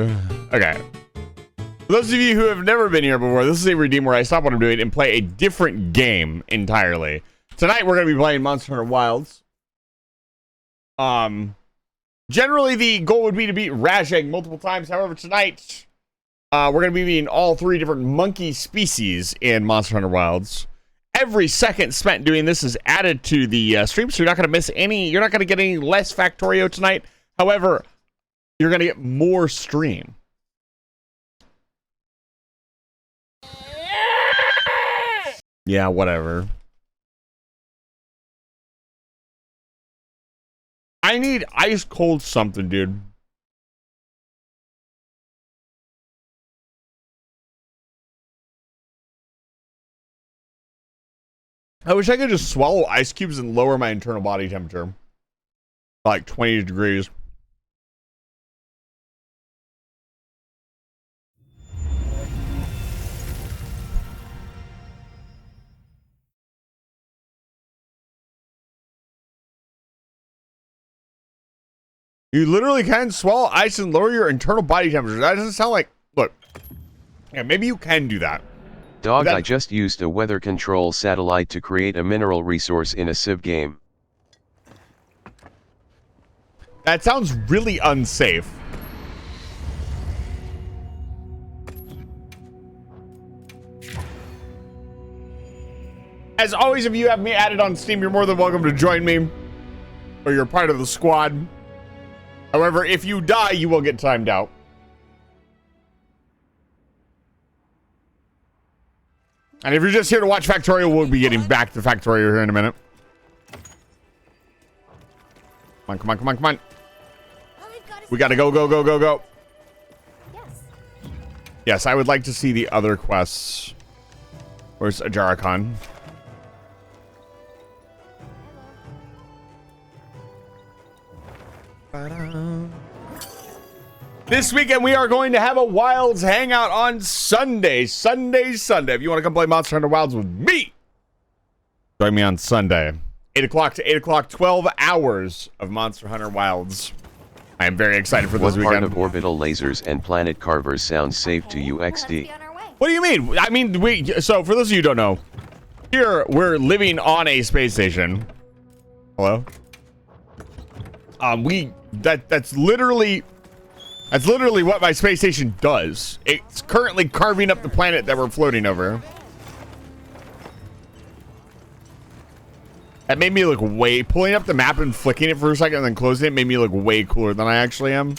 Okay. For those of you who have never been here before, this is a redeem where I stop what I'm doing and play a different game entirely. Tonight we're gonna be playing Monster Hunter Wilds. Generally the goal would be to beat Rajang multiple times. However, tonight we're going to be beating all 3 different monkey species in Monster Hunter Wilds. Every second spent doing this is added to the stream, so you're not going to miss any. You're not going to get any less Factorio tonight. However, you're going to get more stream. Yeah, whatever. I need ice cold something, dude. I wish I could just swallow ice cubes and lower my internal body temperature. Like 20 degrees. You literally can swallow ice and lower your internal body temperature. That doesn't sound like... Look. Yeah, maybe you can do that. Dog, I just used a weather control satellite to create a mineral resource in a Civ game. That sounds really unsafe. As always, if you have me added on Steam, you're more than welcome to join me. Or you're part of the squad. However, if you die, you will get timed out. And if you're just here to watch Factorio, we'll be getting back to Factorio here in a minute. Come on, come on, come on, come on. We gotta go, go, go, go, go. Yes, I would like to see the other quests. Where's Ajarakan? This weekend we are going to have a Wilds hangout on Sunday. Sunday. If you want to come play Monster Hunter Wilds with me, join me on Sunday. 8 o'clock to 8 o'clock, 12 hours of Monster Hunter Wilds. I am very excited for this weekend. What part of orbital lasers and planet carvers sounds safe to you, XD? What do you mean? I mean, so for those of you who don't know, here we're living on a space station. Hello? That's literally what my space station does. It's currently carving up the planet that we're floating over. That made me look pulling up the map and flicking it for a second and then closing it made me look way cooler than I actually am.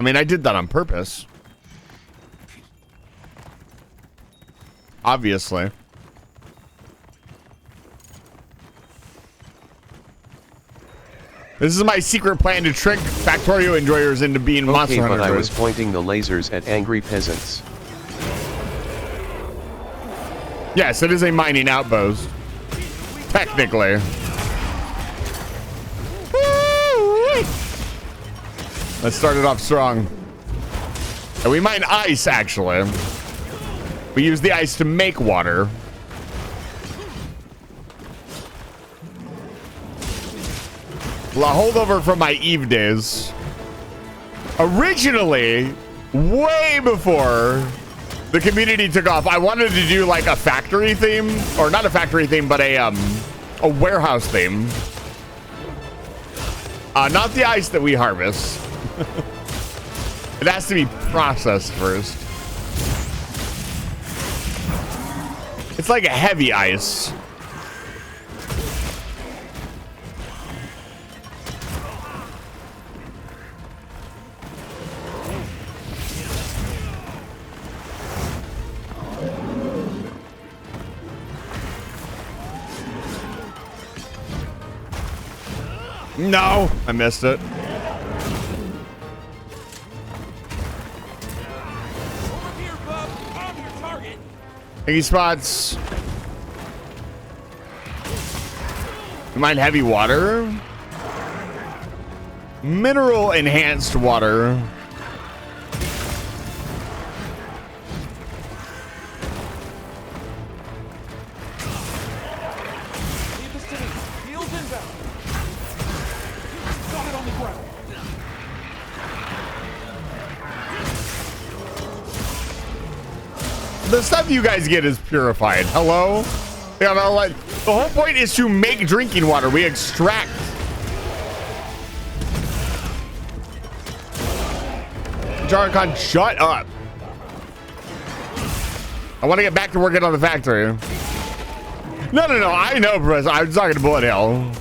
mean, I did that on purpose. Obviously. This is my secret plan to trick Factorio enjoyers into being Monster Okay, Hunter. but I was pointing the lasers at angry peasants. Yes, it is a mining outpost. Technically. Let's start it off strong. And we mine ice, actually. We use the ice to make water. A holdover from my Eve days. Originally, way before the community took off, I wanted to do like a factory theme, or not a factory theme, but a warehouse theme. Not the ice that we harvest. It has to be processed first. It's like a heavy ice. No, I missed it. Thank you, Spots. You mind heavy water? Mineral enhanced water. The stuff you guys get is purified. Hello? Yeah, like, the whole point is to make drinking water. We extract. Jarkon, shut up. I want to get back to working on the factory. No. I know, Professor. I was talking to Bullet Hell.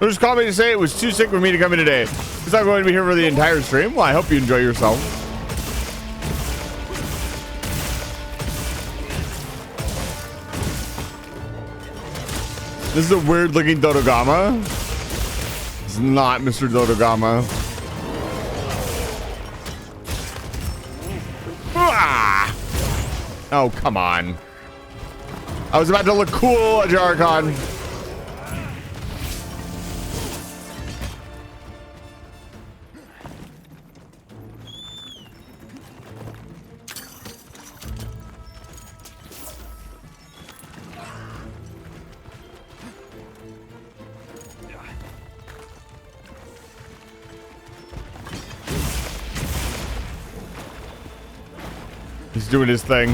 Just called me to say it was too sick for me to come in today. Because I'm going to be here for the entire stream. Well, I hope you enjoy yourself. This is a weird looking Dodogama. It's not Mr. Dodogama. Ah! Oh, come on. I was about to look cool at Jarkon. He's doing his thing.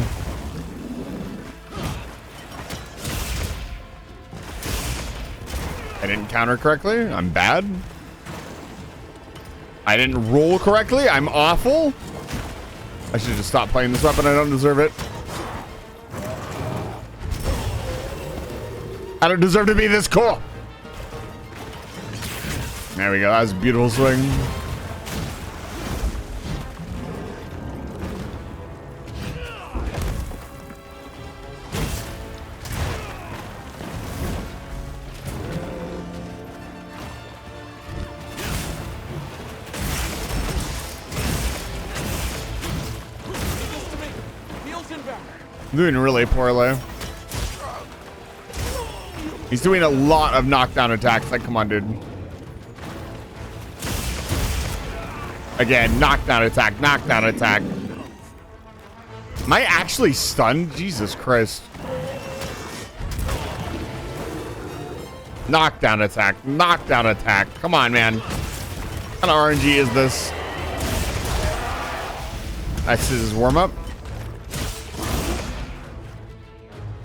I didn't counter correctly. I'm bad. I didn't roll correctly. I'm awful. I should just stop playing this weapon. I don't deserve it. I don't deserve to be this cool. There we go. That was a beautiful swing. Doing really poorly. He's doing a lot of knockdown attacks. Like, come on, dude. Again, knockdown attack, knockdown attack. Am I actually stunned? Jesus Christ. Knockdown attack, knockdown attack. Come on, man. What kind of RNG is this? That's his warm-up.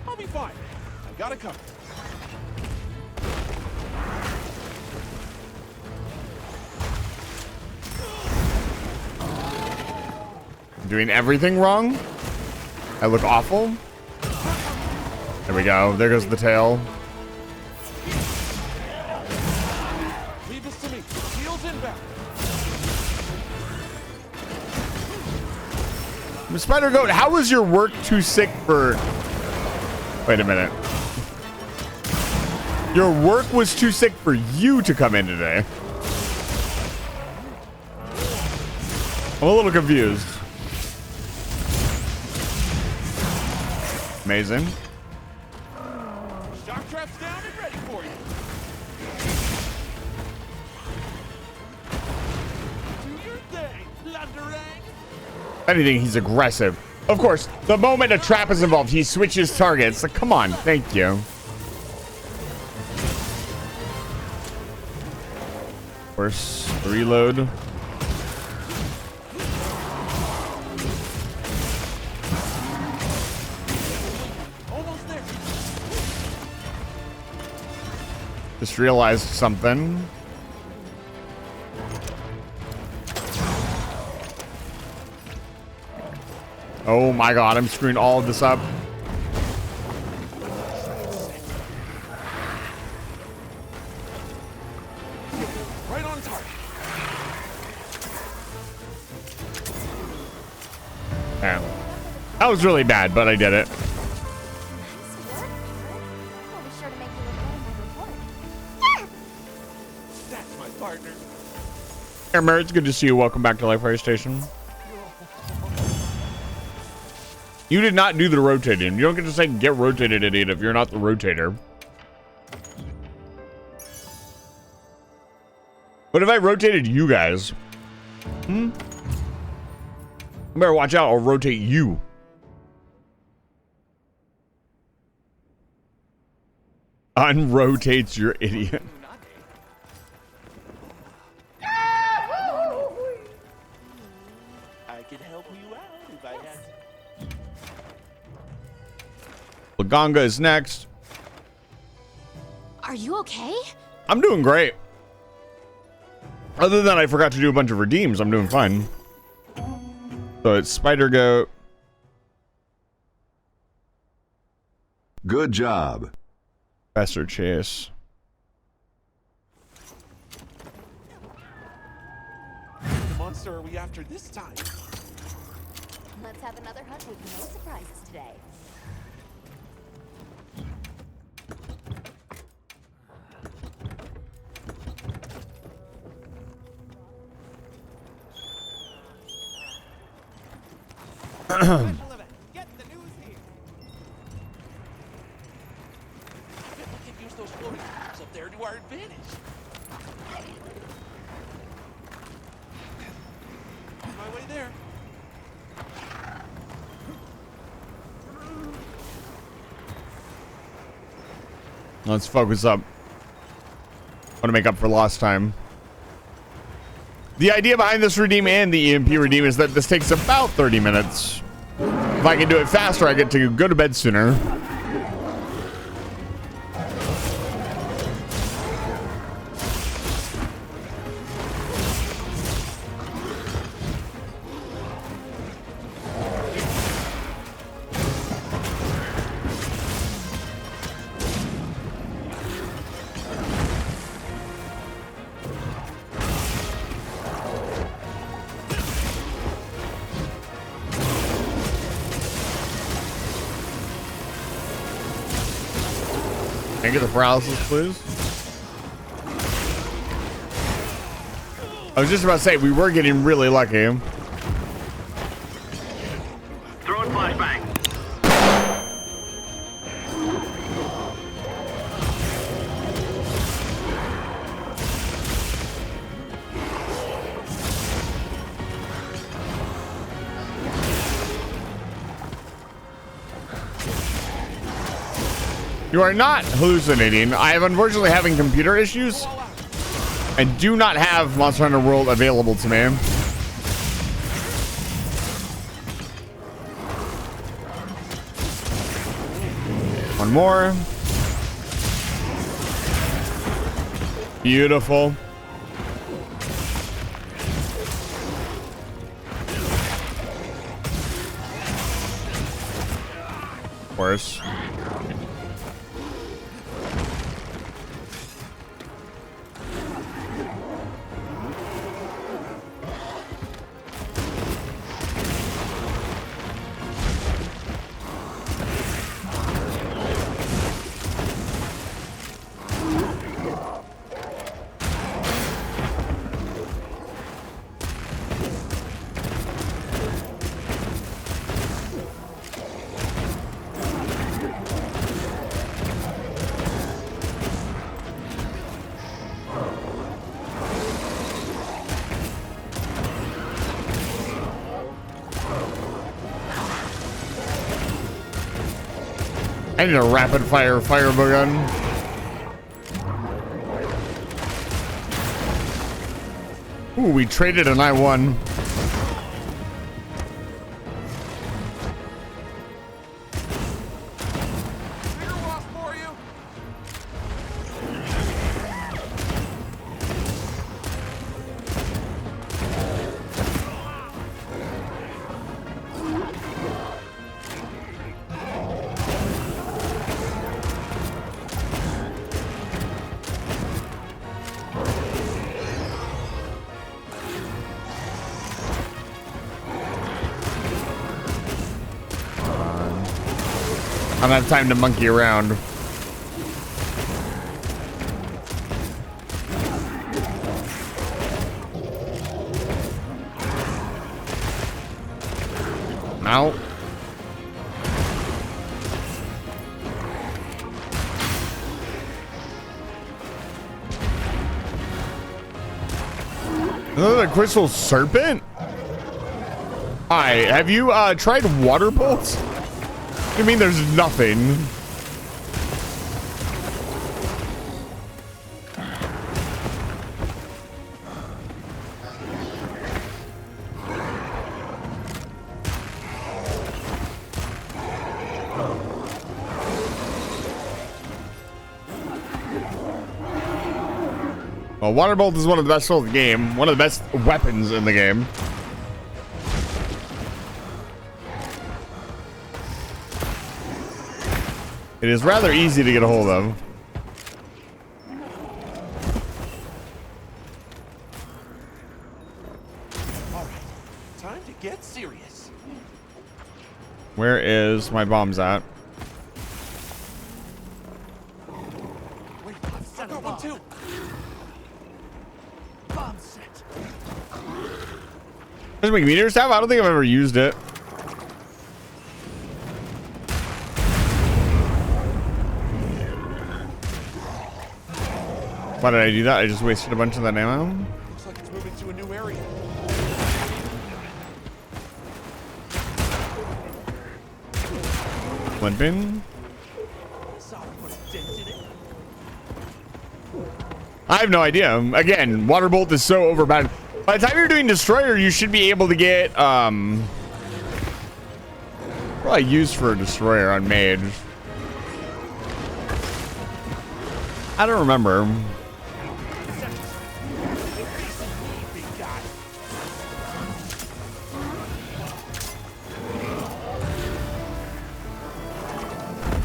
I'll be fine. I got it covered. Doing everything wrong. I look awful. There we go. There goes the tail. Leave this to me. Heels inbound. Spider Goat, how was your work too sick for... Wait a minute. Your work was too sick for you to come in today. I'm a little confused. Amazing. Shock trap's down and ready for you. Do your thing, Lunderang. If anything, he's aggressive. Of course, the moment a trap is involved, he switches targets. Like, come on, thank you. Of course, reload. Almost there. Just realized something. Oh my god, I'm screwing all of this up. Right on target. Yeah. That was really bad, but I did it. Nice work, Aaron. We'll be sure to make you look good in my report. That's my partner. Hey, Mer, it's good to see you. Welcome back to Life Fire Station. You did not do the rotating. You don't get to say get rotated, idiot, if you're not the rotator. What if I rotated you guys? You better watch out, I'll rotate you. Unrotates your idiot. I can help you out if I had to. Laganga is next. Are you okay? I'm doing great. Other than I forgot to do a bunch of redeems, I'm doing fine. So it's Spider Goat. Good job. Professor Chase. What monster are we after this time? Let's have another hunt with no surprises today. Get the news here. I bet we can use those floating cubes up there to our advantage. On my way there. Let's focus up. I want to make up for lost time. The idea behind this redeem and the EMP redeem is that this takes about 30 minutes. If I can do it faster, I get to go to bed sooner. Can I get the paralysis, please? I was just about to say, we were getting really lucky. Throwing flashbang. You are not hallucinating. I am unfortunately having computer issues and do not have Monster Hunter World available to me. One more. Beautiful. Worse. I need a rapid fire gun. Ooh, we traded and I won. I don't have time to monkey around. Out. Another crystal serpent? Hi, have you tried water bolts? You mean there's nothing? Well, water bolt is one of the best tools in the game. One of the best weapons in the game. It is rather easy to get a hold of. All right, time to get serious. Where is my bombs at? Wait, I've got one too. Bomb set. Does my meteor staff? I don't think I've ever used it. Why did I do that? I just wasted a bunch of that ammo. Looks like it's moving to a new area. Limping. Sorry, put a dent in it. I have no idea. Again, water bolt is so overpowered. By the time you're doing destroyer, you should be able to get probably used for a destroyer on mage. I don't remember.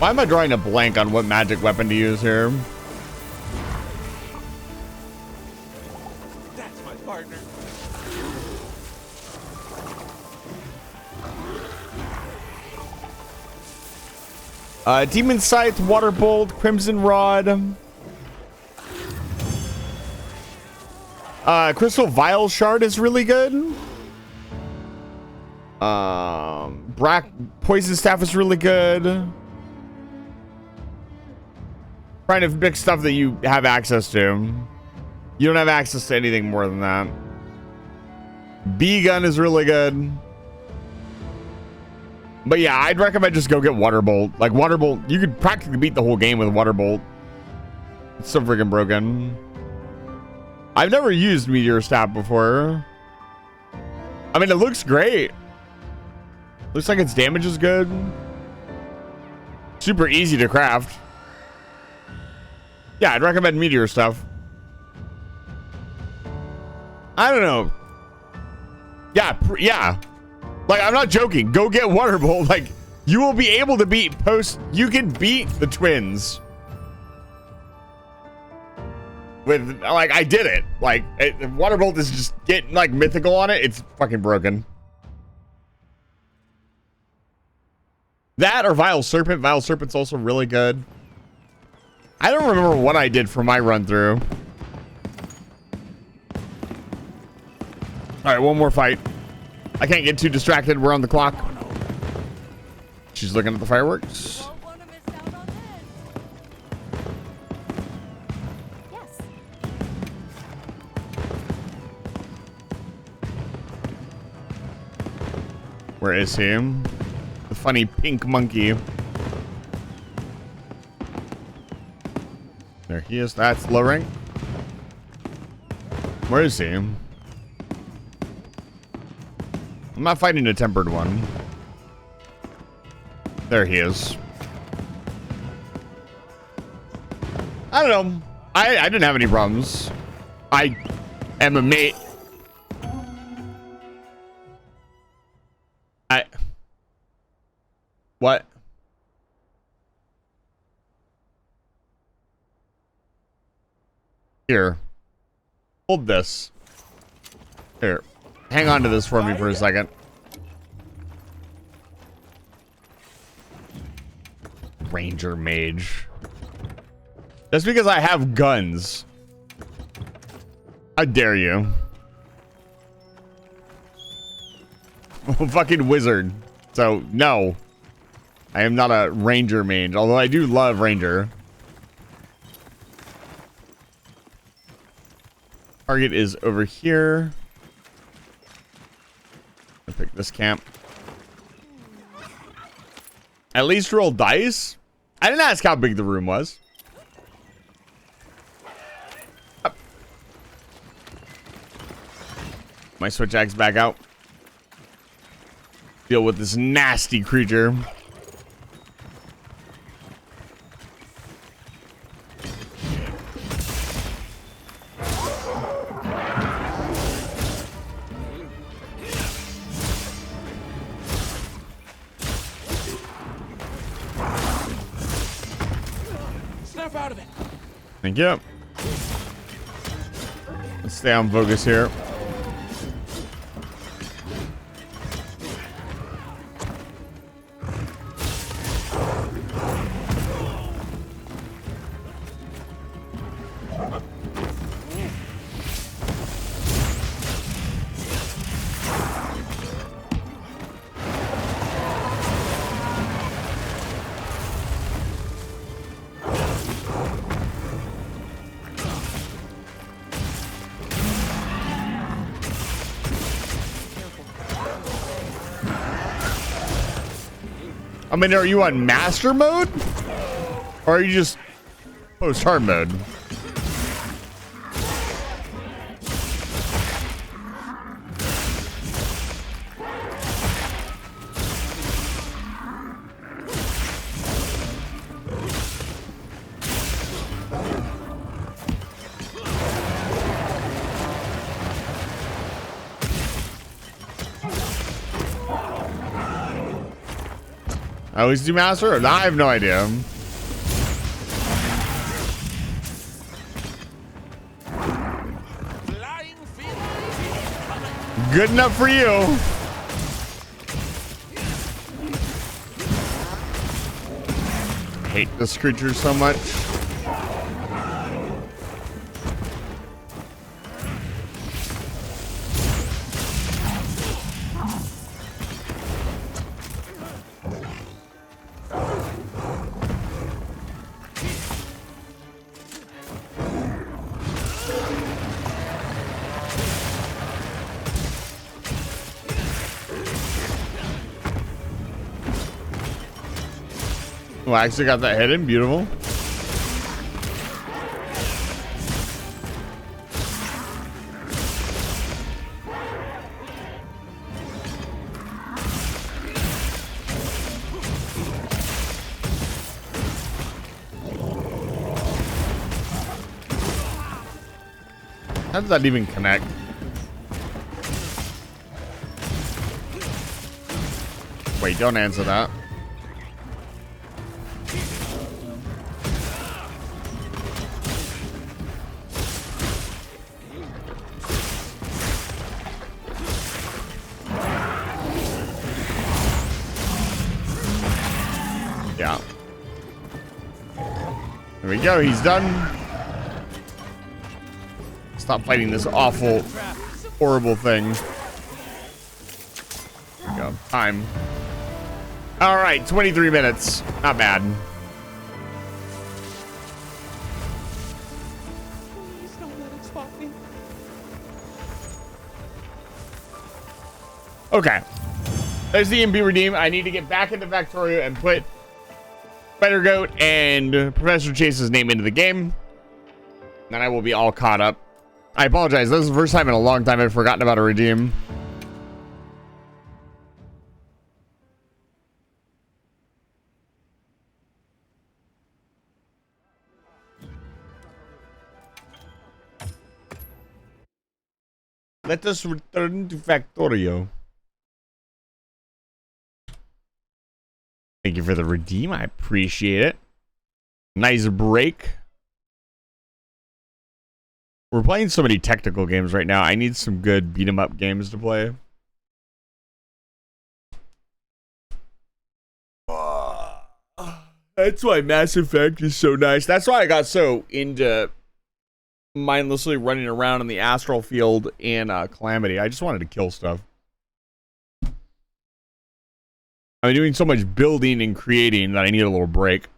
Why am I drawing a blank on what magic weapon to use here? That's my partner. Demon Scythe, Water Bolt, Crimson Rod. Crystal Vial Shard is really good. Poison Staff is really good. Trying to pick stuff that you have access to. You don't have access to anything more than that. B gun is really good. But yeah, I'd recommend just go get Water Bolt. Like Water Bolt, you could practically beat the whole game with Water Bolt. It's so freaking broken. I've never used Meteor Staff before. I mean, it looks great. Looks like its damage is good. Super easy to craft. Yeah, I'd recommend Meteor Stuff. I don't know. Yeah, yeah. Like, I'm not joking. Go get Water Bolt. Like, you will be able to beat you can beat the twins. With, like, I did it. Like, Water Bolt is just getting, like, mythical on it. It's fucking broken. That or Vile Serpent. Vile Serpent's also really good. I don't remember what I did for my run through. All right, one more fight. I can't get too distracted. We're on the clock. She's looking at the fireworks. Won't want to miss out on this. Yes. Where is he? The funny pink monkey. There he is. That's low rank. Where is he? I'm not fighting a tempered one. There he is. I don't know. I didn't have any problems. I am a mate. What? Here. Hold this. Here. Hang on to this for me for a second. Ranger mage. Just because I have guns. How dare you? I'm a fucking wizard. So, no. I am not a ranger mage, although I do love ranger. Target is over here. I'll pick this camp. At least roll dice. I didn't ask how big the room was. Up. My switch axe back out. Deal with this nasty creature. Snap out of it. Thank you. Let's stay on focus here. I mean, are you on master mode? Or are you just post hard mode? I always do master? I have no idea. Flying field. Good enough for you. Hate this creature so much. Well, I actually got that hidden. Beautiful. How does that even connect? Wait, don't answer that. Yeah. There we go. He's done. Stop fighting this awful, horrible thing. There we go. Time. All right, 23 minutes. Not bad. Please don't let it spot me. Okay. There's the EMP redeem. I need to get back into Factorio and put Spider Goat and Professor Chase's name into the game. Then I will be all caught up. I apologize. This is the first time in a long time I've forgotten about a redeem. Let us return to Factorio. Thank you for the redeem. I appreciate it. Nice break. We're playing so many technical games right now. I need some good beat 'em up games to play. That's why Mass Effect is so nice. That's why I got so into mindlessly running around in the astral field in Calamity. I just wanted to kill stuff. I'm doing so much building and creating that I need a little break.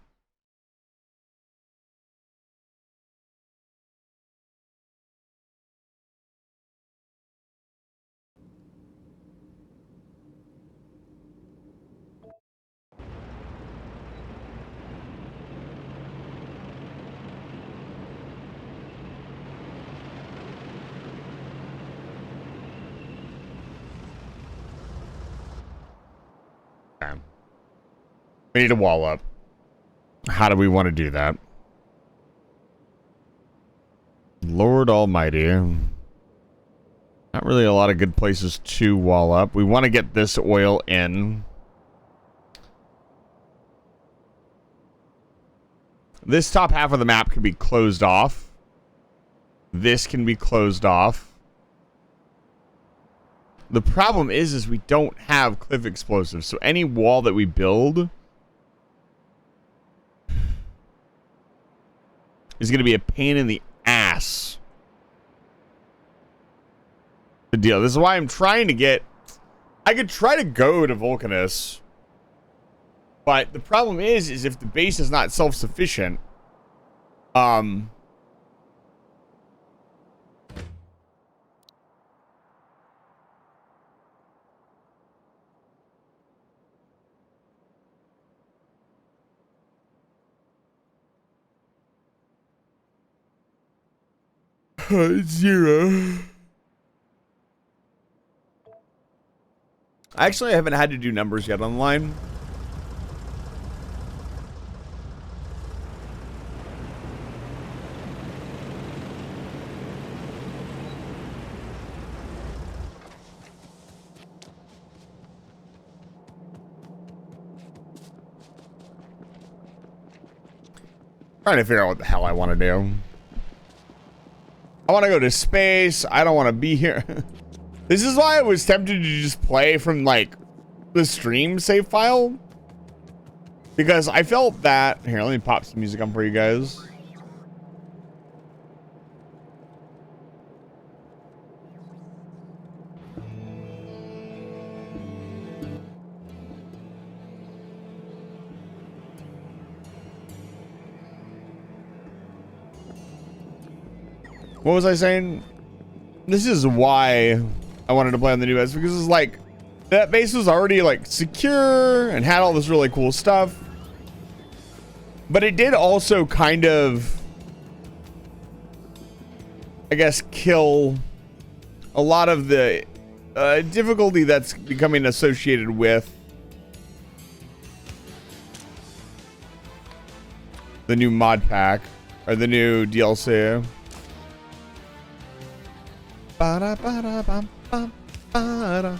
We need a wall up. How do we want to do that? Lord Almighty. Not really a lot of good places to wall up. We want to get this oil in. This top half of the map can be closed off. This can be closed off. The problem is we don't have cliff explosives. So any wall that we build is going to be a pain in the ass. The deal. This is why I'm trying to get... I could try to go to Vulcanus. But the problem is if the base is not self-sufficient... Zero. Actually, I haven't had to do numbers yet online. Trying to figure out what the hell I want to do. I want to go to space. I don't want to be here. This is why I was tempted to just play from, like, the stream save file. Because I felt that... Here, let me pop some music on for you guys. What was I saying? This is why I wanted to play on the new base, because it's like that base was already like secure and had all this really cool stuff. But it did also kind of, I guess, kill a lot of the difficulty that's becoming associated with the new mod pack or the new DLC. Ba-da-ba-da-bum-bum-ba-da.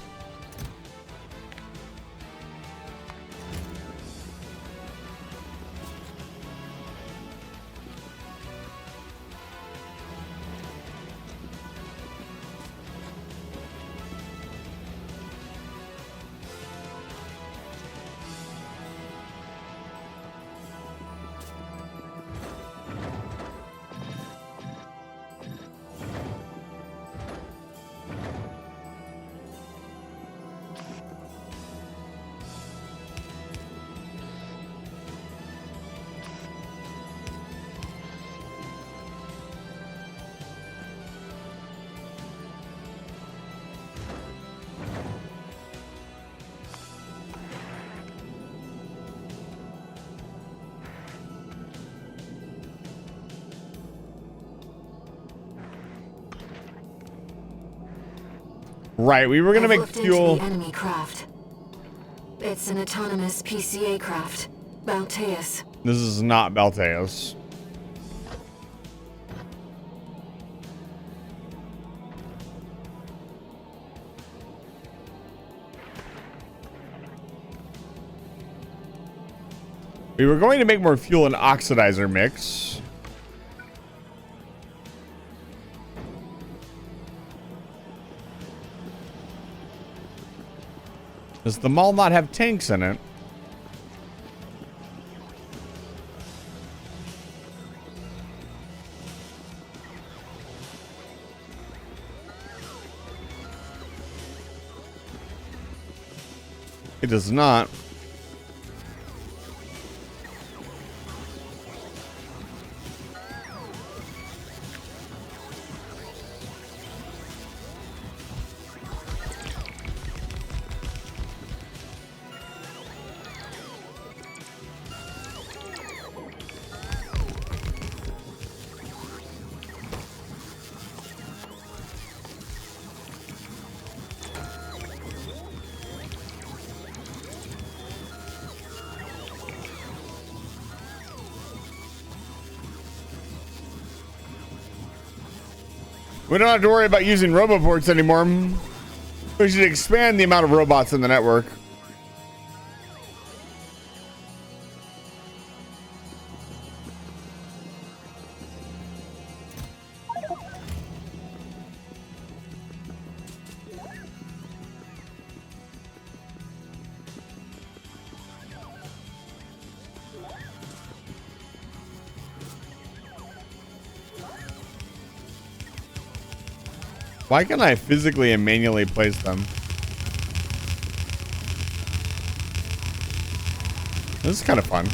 Right, we were gonna make Looked fuel. into the enemy craft. It's an autonomous PCA craft, Balteus. This is not Balteus. We were going to make more fuel and oxidizer mix. Does the mall not have tanks in it? It does not. We don't have to worry about using roboports anymore. We should expand the amount of robots in the network. Why can't I physically and manually place them? This is kind of fun.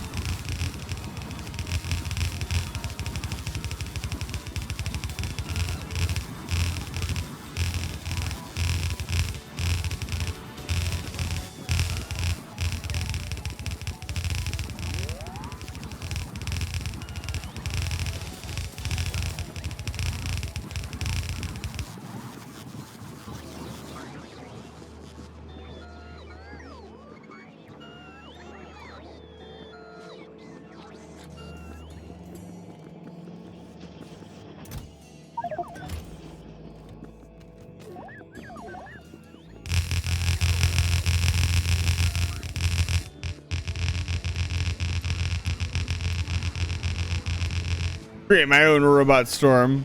Create my own robot storm.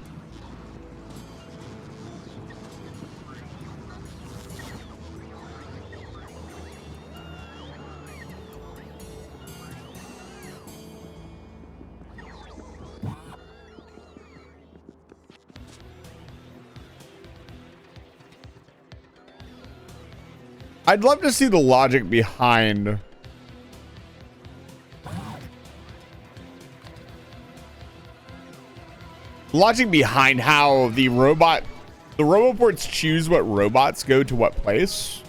I'd love to see the logic behind how the roboports choose what robots go to what place.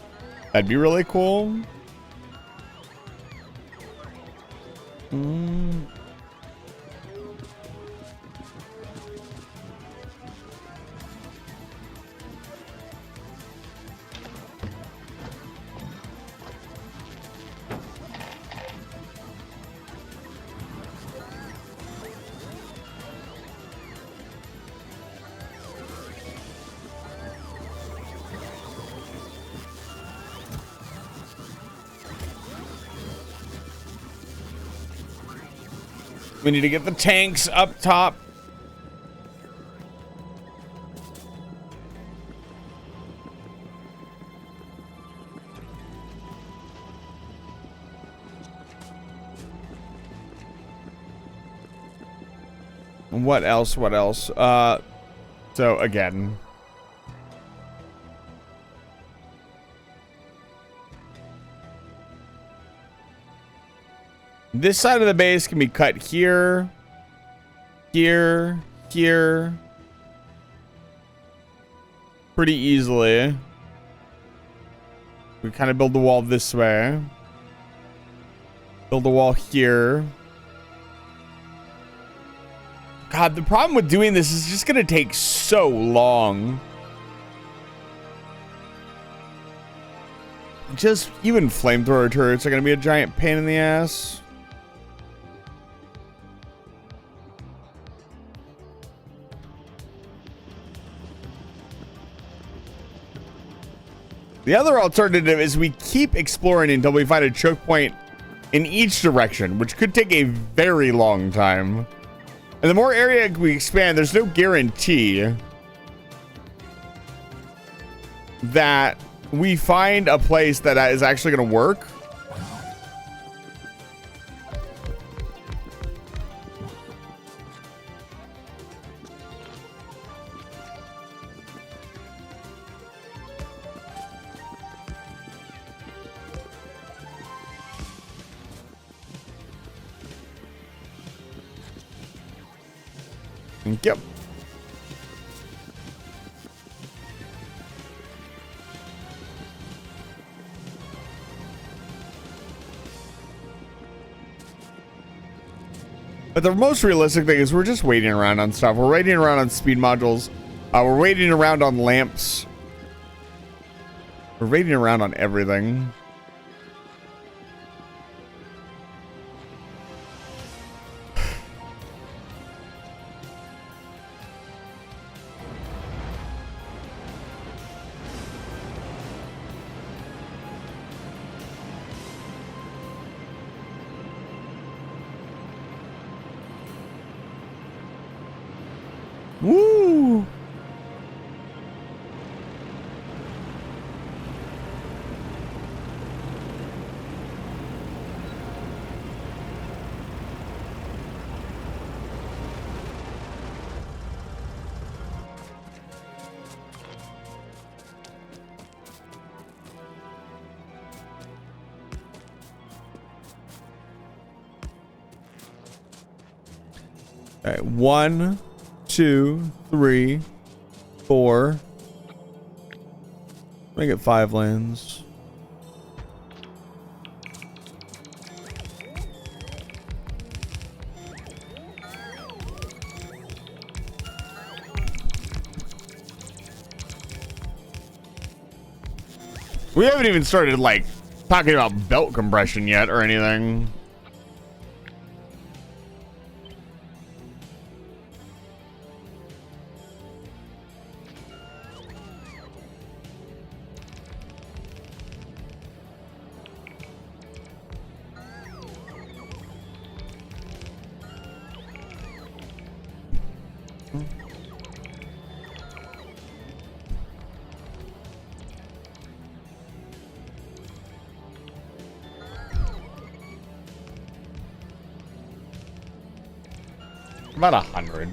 That'd be really cool. We need to get the tanks up top. What else? What else? So again. This side of the base can be cut here, here, here. Pretty easily. We kind of build the wall this way. Build a wall here. God, the problem with doing this is just gonna take so long. Just even flamethrower turrets are gonna be a giant pain in the ass. The other alternative is we keep exploring until we find a choke point in each direction, which could take a very long time. And the more area we expand, there's no guarantee that we find a place that is actually going to work. Yep. But the most realistic thing is we're just waiting around on stuff. We're waiting around on speed modules. We're waiting around on lamps. We're waiting around on everything. Woo! All right, 1, 2, 3, 4. Make it 5 lanes. We haven't even started like talking about belt compression yet or anything. About 100.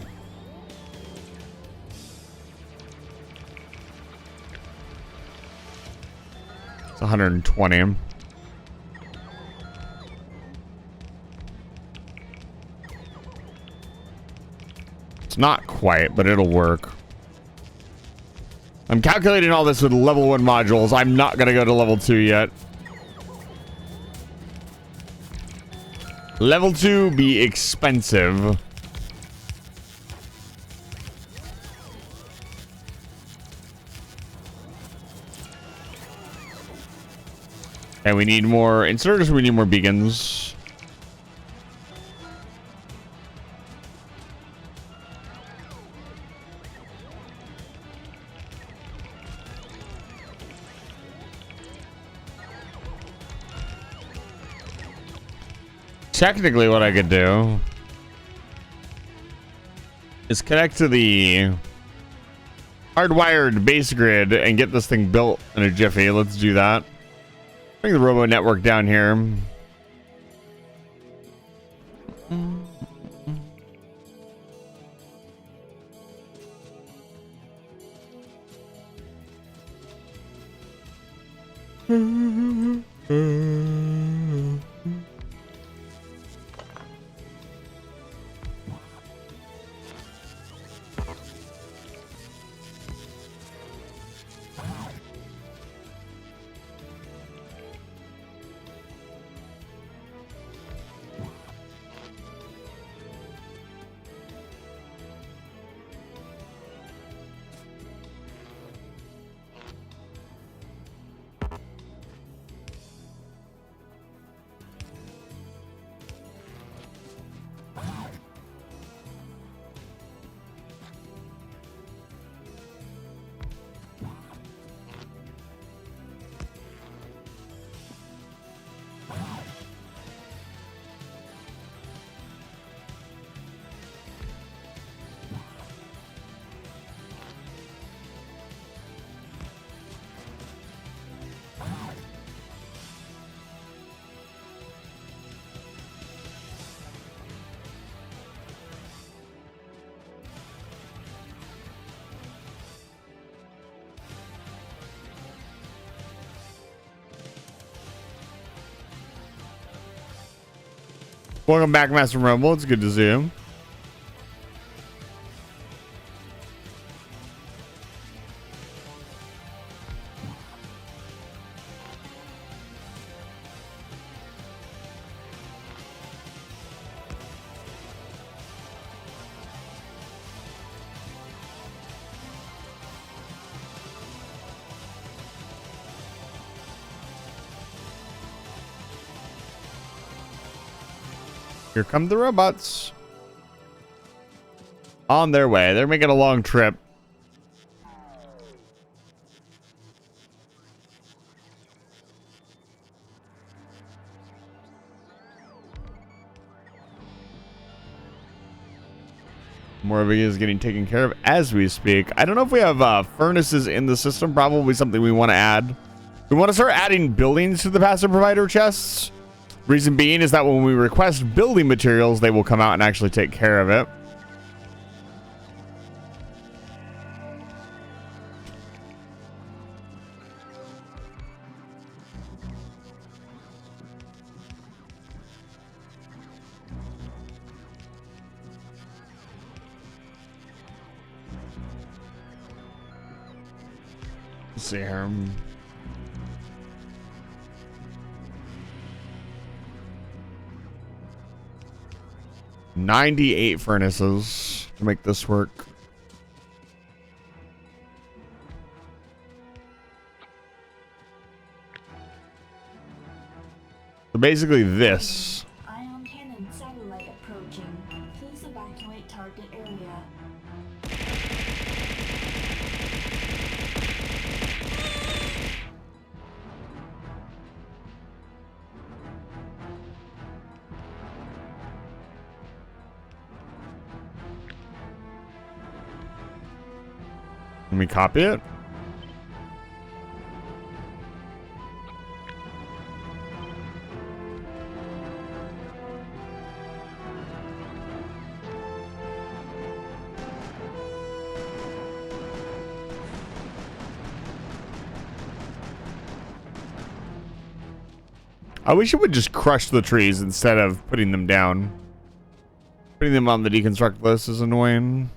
It's 120. It's not quite, but it'll work. I'm calculating all this with level 1 modules. I'm not gonna go to level 2 yet. Level 2 be expensive. And we need more inserters, we need more beacons. Technically what I could do is connect to the hardwired base grid and get this thing built in a jiffy. Let's do that. Bring the robo network down here. Welcome back, Master Rumble. It's good to see you. Here come the robots. On their way. They're making a long trip. Morvig is getting taken care of as we speak. I don't know if we have furnaces in the system. Probably something we want to add. We want to start adding buildings to the passive provider chests. Reason being is that when we request building materials, they will come out and actually take care of it. Let's see here. 98 furnaces to make this work. So basically this. Ion cannon satellite approaching. Please evacuate target area. Let me copy it. I wish it would just crush the trees instead of putting them down. Putting them on the deconstruct list is annoying.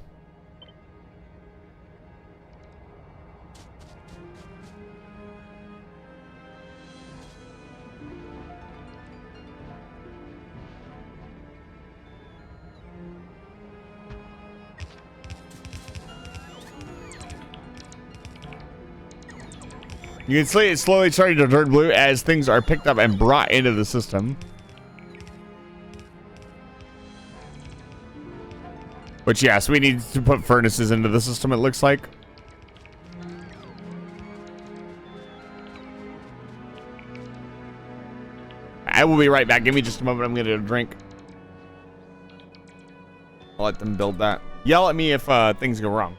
You can see it slowly starting to turn blue as things are picked up and brought into the system. Which, yes, we need to put furnaces into the system, it looks like. I will be right back. Give me just a moment. I'm going to drink. I'll let them build that. Yell at me if things go wrong.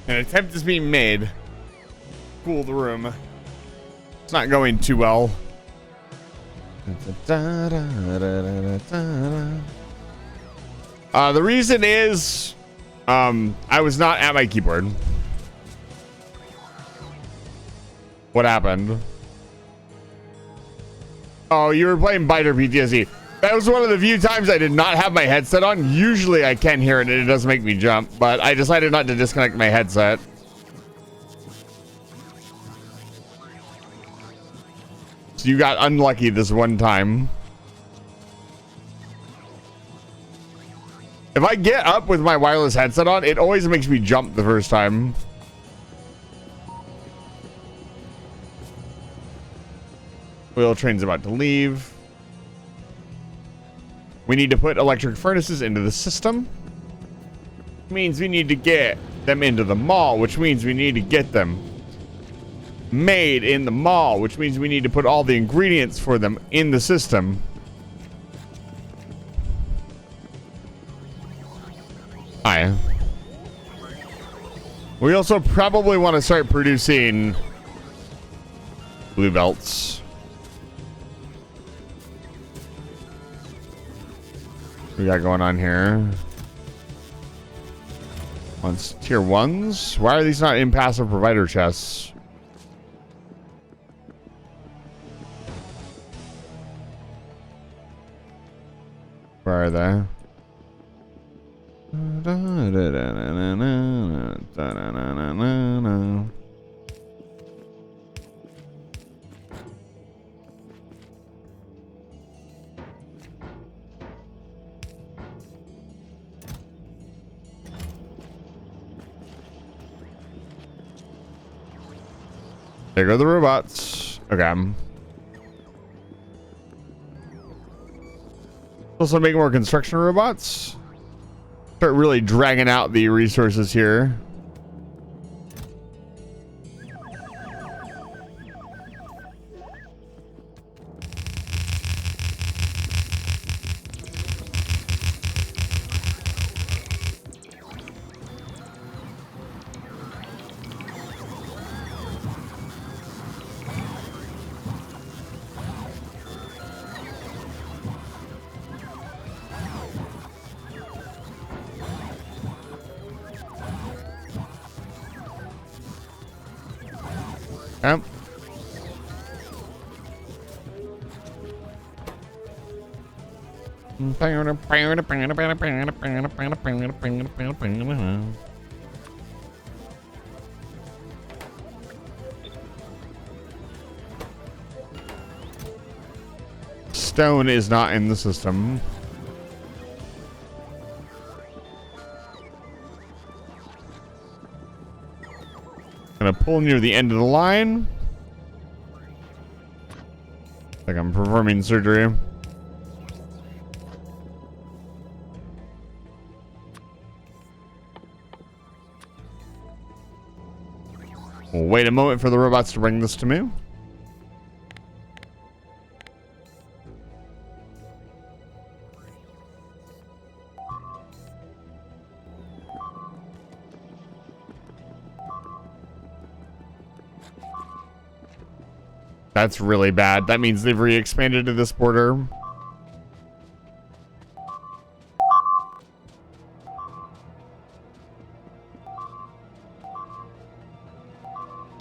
An attempt is being made. Cool the room. It's not going too well. The reason is, I was not at my keyboard. What happened? Oh, you were playing Biter PTSD. That was one of the few times I did not have my headset on. Usually I can hear it and it does make me jump, but I decided not to disconnect my headset. So you got unlucky this one time. If I get up with my wireless headset on, it always makes me jump the first time. Wheel train's about to leave. We need to put electric furnaces into the system. Means we need to get them into the mall, which means we need to get them made in the mall, which means we need to put all the ingredients for them in the system. die. We also probably want to start producing blue belts. What we got going on here? Once tier 1s. Why are these not in passive provider chests? Where are they? There go the robots. Okay. Also make more construction robots. Start really dragging out the resources here. Yep. Stone is not in the system. Gonna pull near the end of the line. Like I'm performing surgery. We'll wait a moment for the robots to bring this to me. That's really bad. That means they've re-expanded to this border.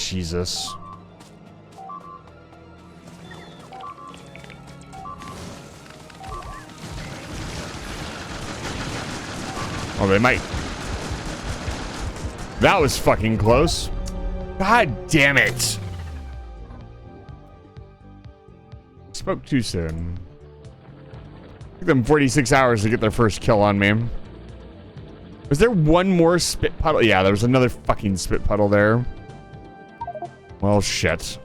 Jesus. Oh, they might. That was fucking close. God damn it. Spoke too soon. Took them 46 hours to get their first kill on me. Was there one more spit puddle? Yeah, there was another fucking spit puddle there. Well, shit.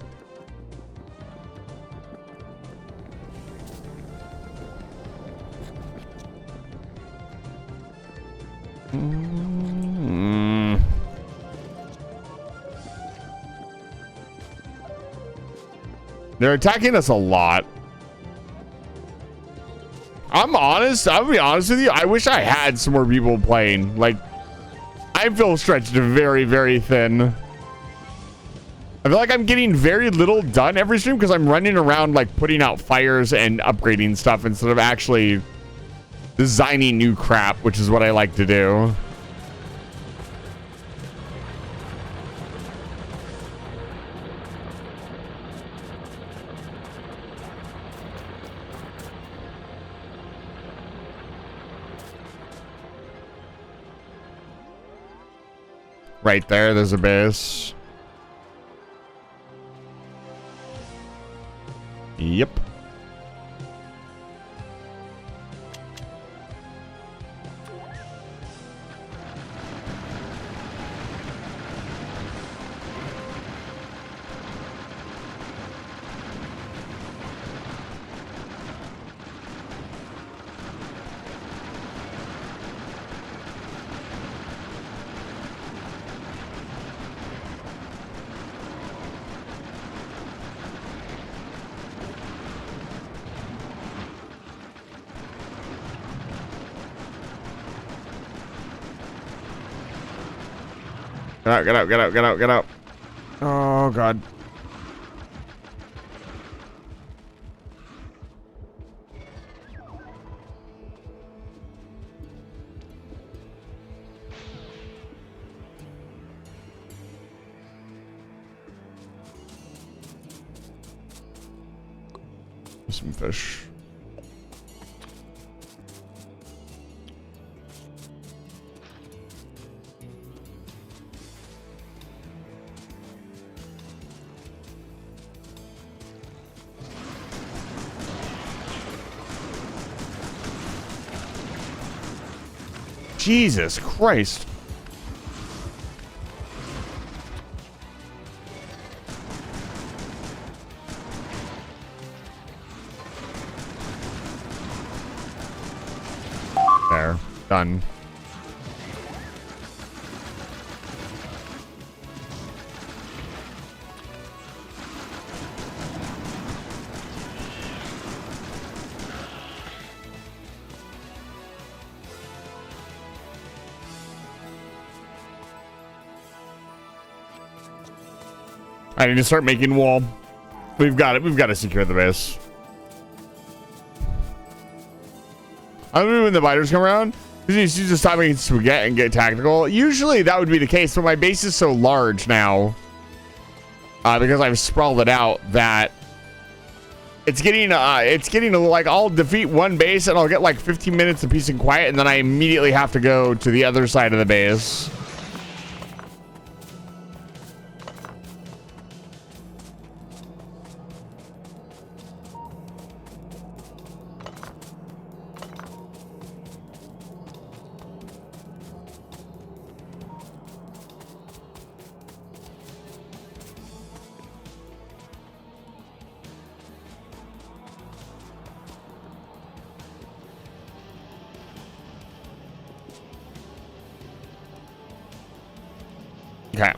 They're attacking us a lot. I'm honest. I'll be honest with you. I wish I had some more people playing. Like, I feel stretched very, very thin. I feel like I'm getting very little done every stream because I'm running around like putting out fires and upgrading stuff instead of actually designing new crap, which is what I like to do. Right there's a base. Yep. Get out, get out, get out, get out, get out. Oh, God. Some fish. Jesus Christ. There. Done. I need to start making wall. We've got it. We've got to secure the base. I'm moving when the biters come around. Because you just stop making spaghetti and get tactical. Usually that would be the case, but my base is so large now. Because I've sprawled it out that it's getting like I'll defeat one base and I'll get like 15 minutes of peace and quiet, and then I immediately have to go to the other side of the base. Okay.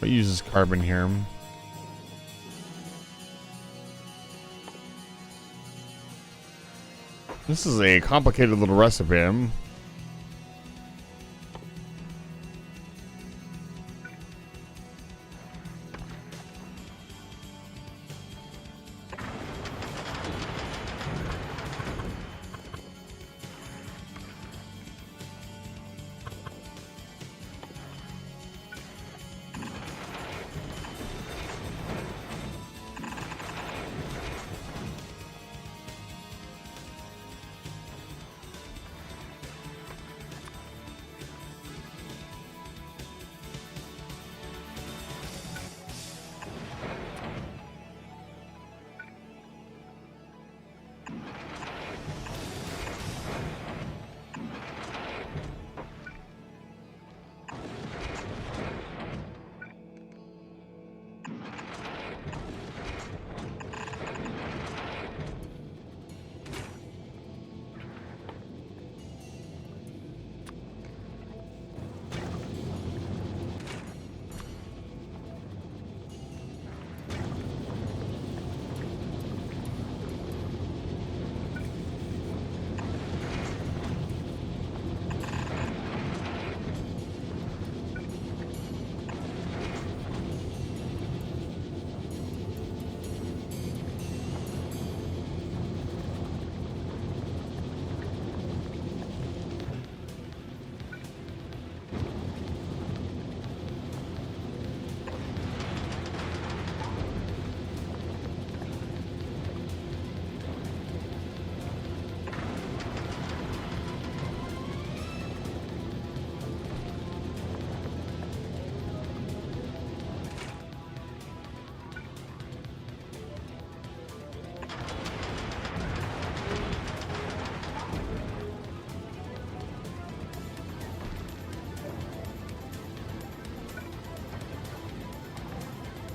What uses carbon here? This is a complicated little recipe.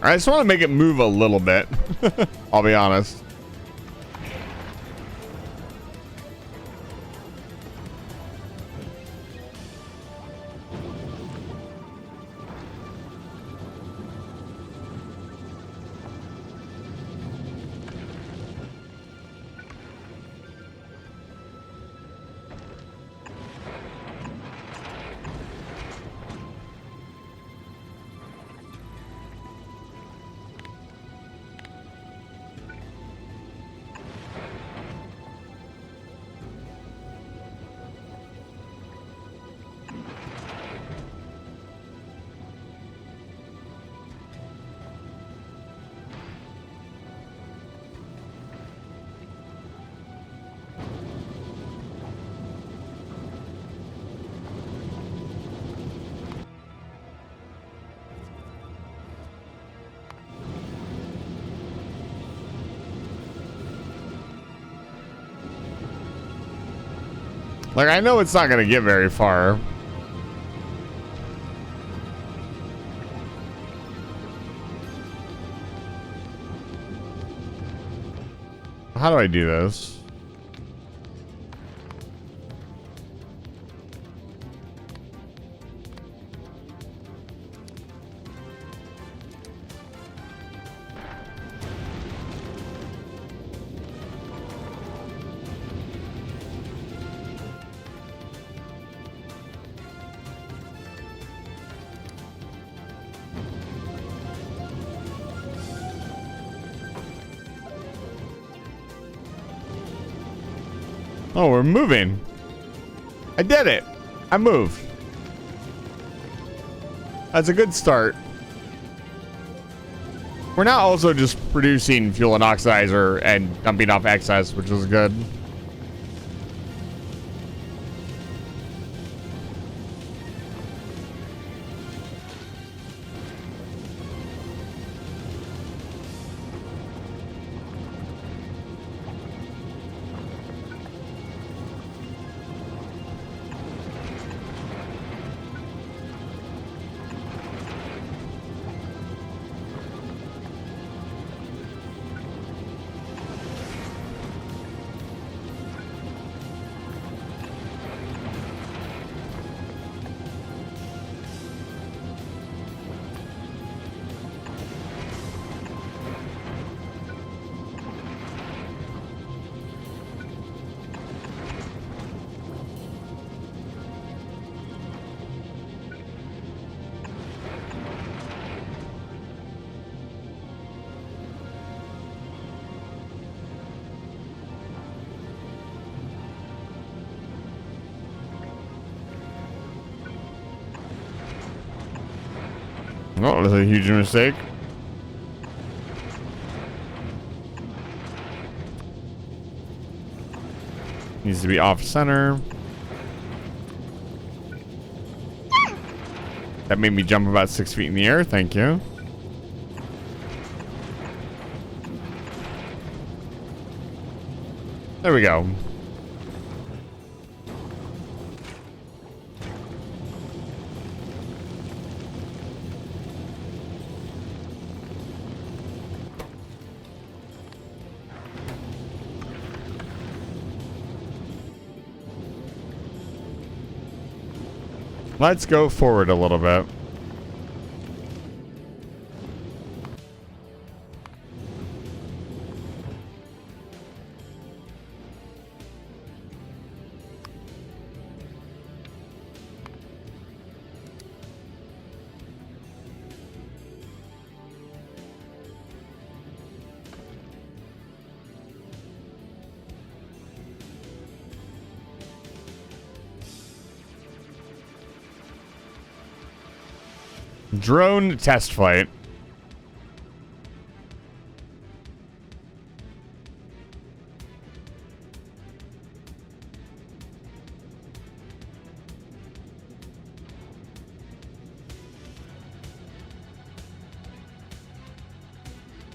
I just want to make it move a little bit. I'll be honest. Like, I know it's not going to get very far. How do I do this? Oh, we're moving. I did it. I moved. That's a good start. We're now also just producing fuel and oxidizer and dumping off excess, which is good. Oh, that's a huge mistake. Needs to be off center. That made me jump about 6 feet in the air. Thank you. There we go. Let's go forward a little bit. Drone test flight.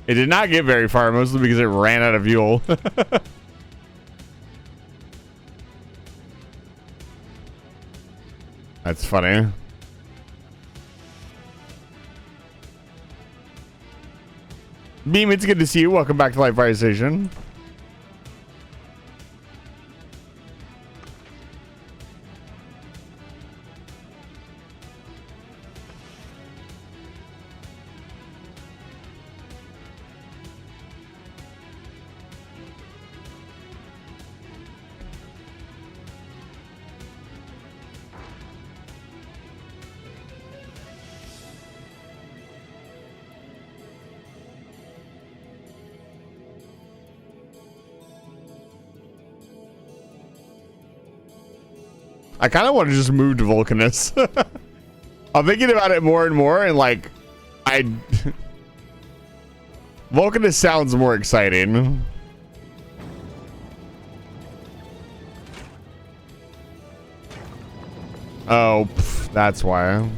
It did not get very far, mostly because it ran out of fuel. That's funny. Beam, it's good to see you. Welcome back to Live Fire Station. I kind of want to just move to Vulcanus. I'm thinking about it more and more, and like, Vulcanus sounds more exciting. Oh, that's why.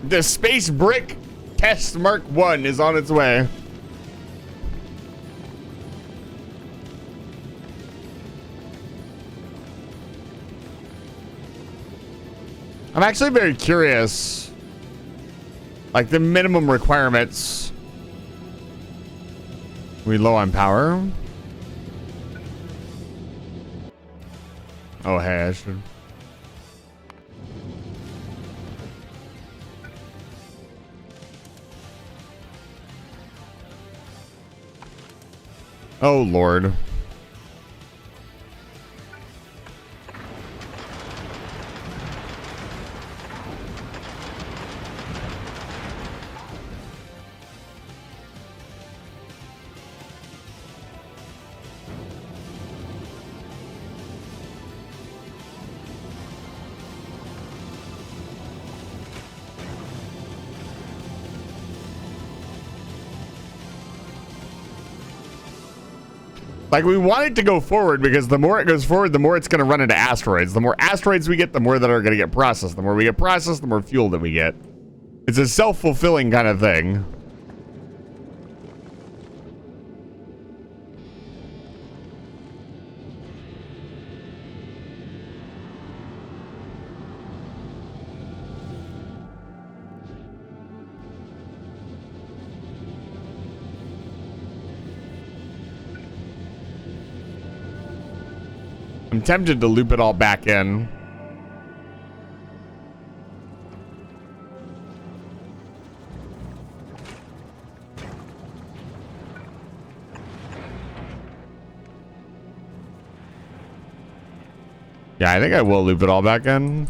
The Space Brick Test Mark 1 is on its way. I'm actually very curious. Like the minimum requirements. We low on power? Oh, hey, I should. Oh, Lord. Like, we want it to go forward because the more it goes forward, the more it's going to run into asteroids. The more asteroids we get, the more that are going to get processed. The more we get processed, the more fuel that we get. It's a self-fulfilling kind of thing. I'm tempted to loop it all back in. Yeah, I think I will loop it all back in.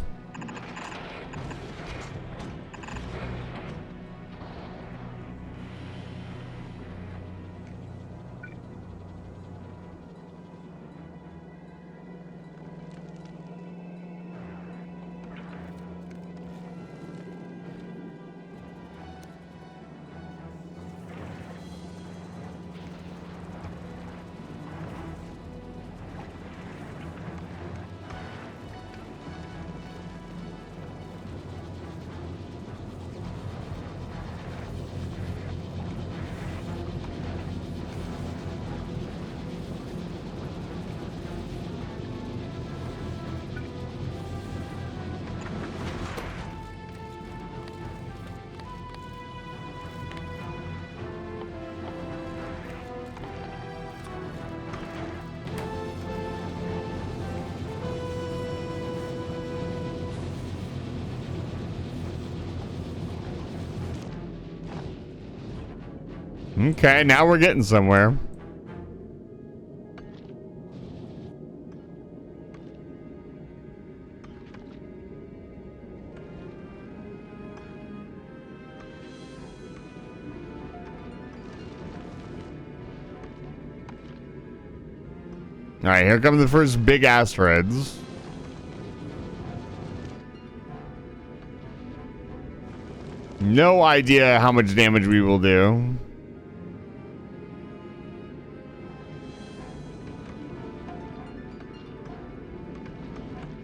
Okay, now we're getting somewhere. All right, here come the first big asteroids. No idea how much damage we will do.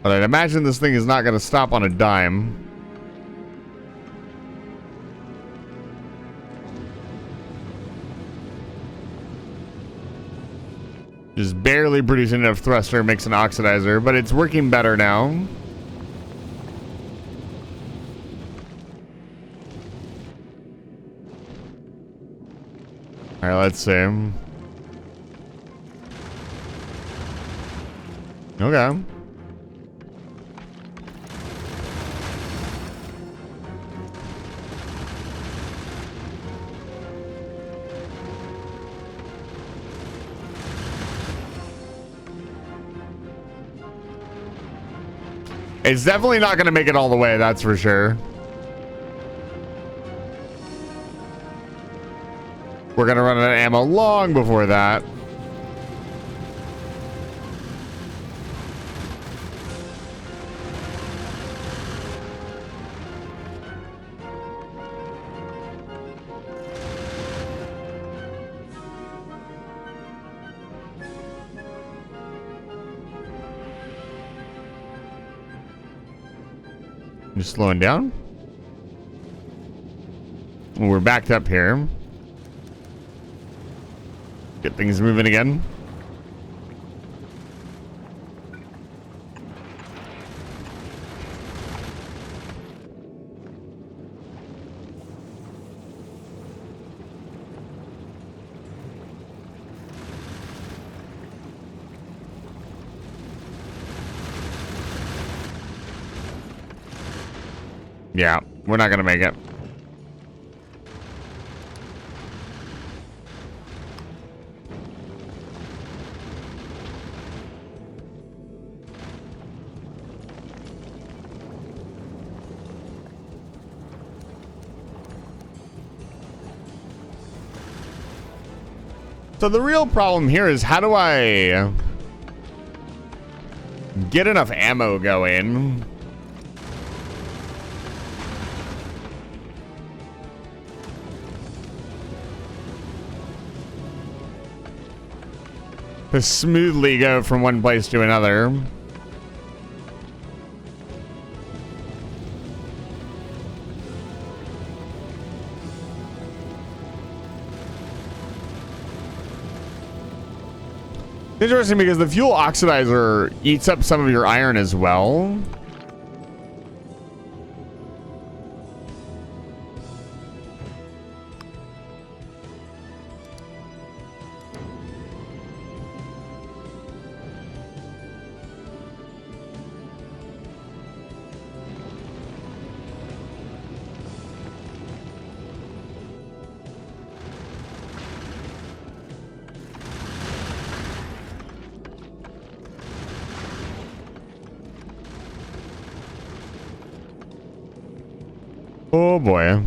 But I'd imagine this thing is not going to stop on a dime. Just barely producing enough thruster makes an oxidizer, but it's working better now. All right, let's see. Okay. It's definitely not going to make it all the way, that's for sure. We're going to run out of ammo long before that. Just slowing down. We're backed up here. Get things moving again. Yeah, we're not gonna make it. So the real problem here is, how do I get enough ammo going? To smoothly go from one place to another. Interesting, because the fuel oxidizer eats up some of your iron as well. Oh boy.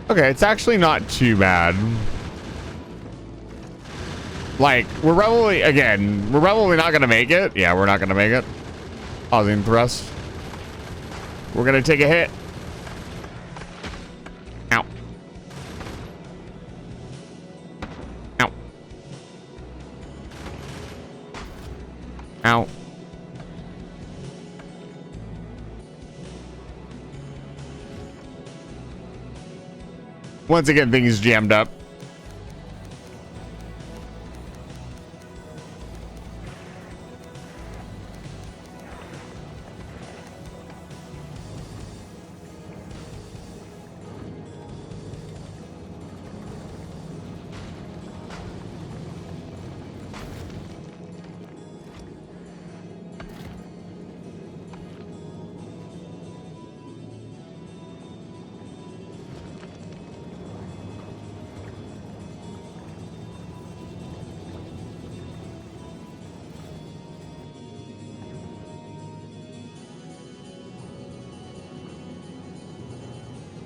Okay, it's actually not too bad. Like, we're probably not gonna make it. Yeah, we're not gonna make it. Pausing thrust. We're gonna take a hit. Ow. Ow. Ow. Once again, things jammed up.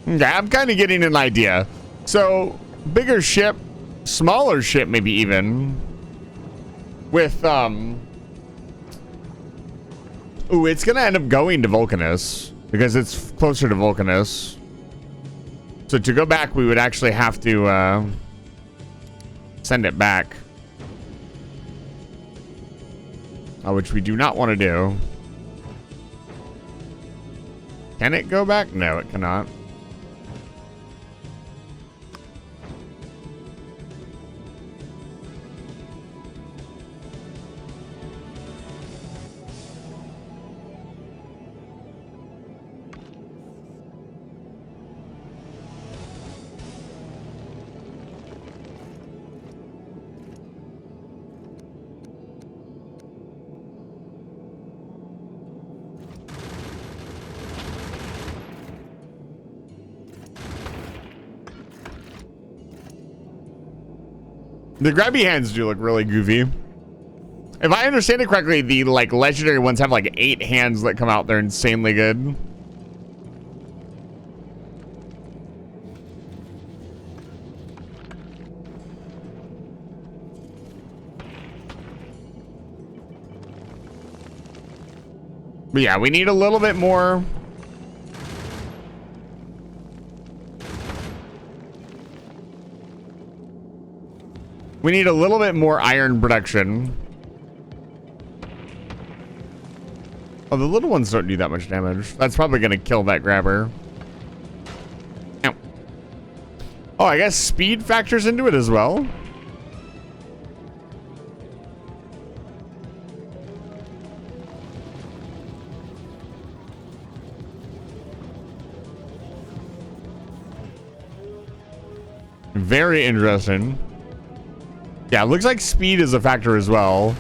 Okay, I'm kind of getting an idea. So, bigger ship, smaller ship, maybe even with ooh, it's gonna end up going to Vulcanus because it's closer to Vulcanus. So to go back, we would actually have to send it back, which we do not want to do. Can it go back? No, it cannot. The grabby hands do look really goofy. If I understand it correctly, the like legendary ones have like 8 hands that come out. They're insanely good. But yeah, we need a little bit more. We need a little bit more iron production. Oh, the little ones don't do that much damage. That's probably going to kill that grabber. Ow. Oh, I guess speed factors into it as well. Very interesting. Yeah, it looks like speed is a factor as well.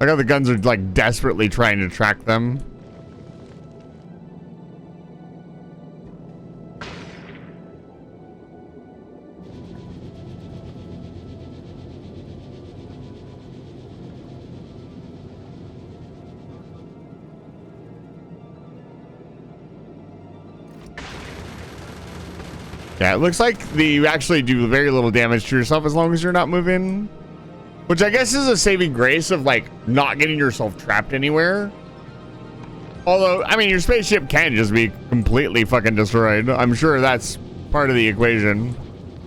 Like how the guns are like desperately trying to track them. Yeah, it looks like you actually do very little damage to yourself as long as you're not moving. Which I guess is a saving grace of like not getting yourself trapped anywhere. Although, I mean, your spaceship can just be completely fucking destroyed. I'm sure that's part of the equation.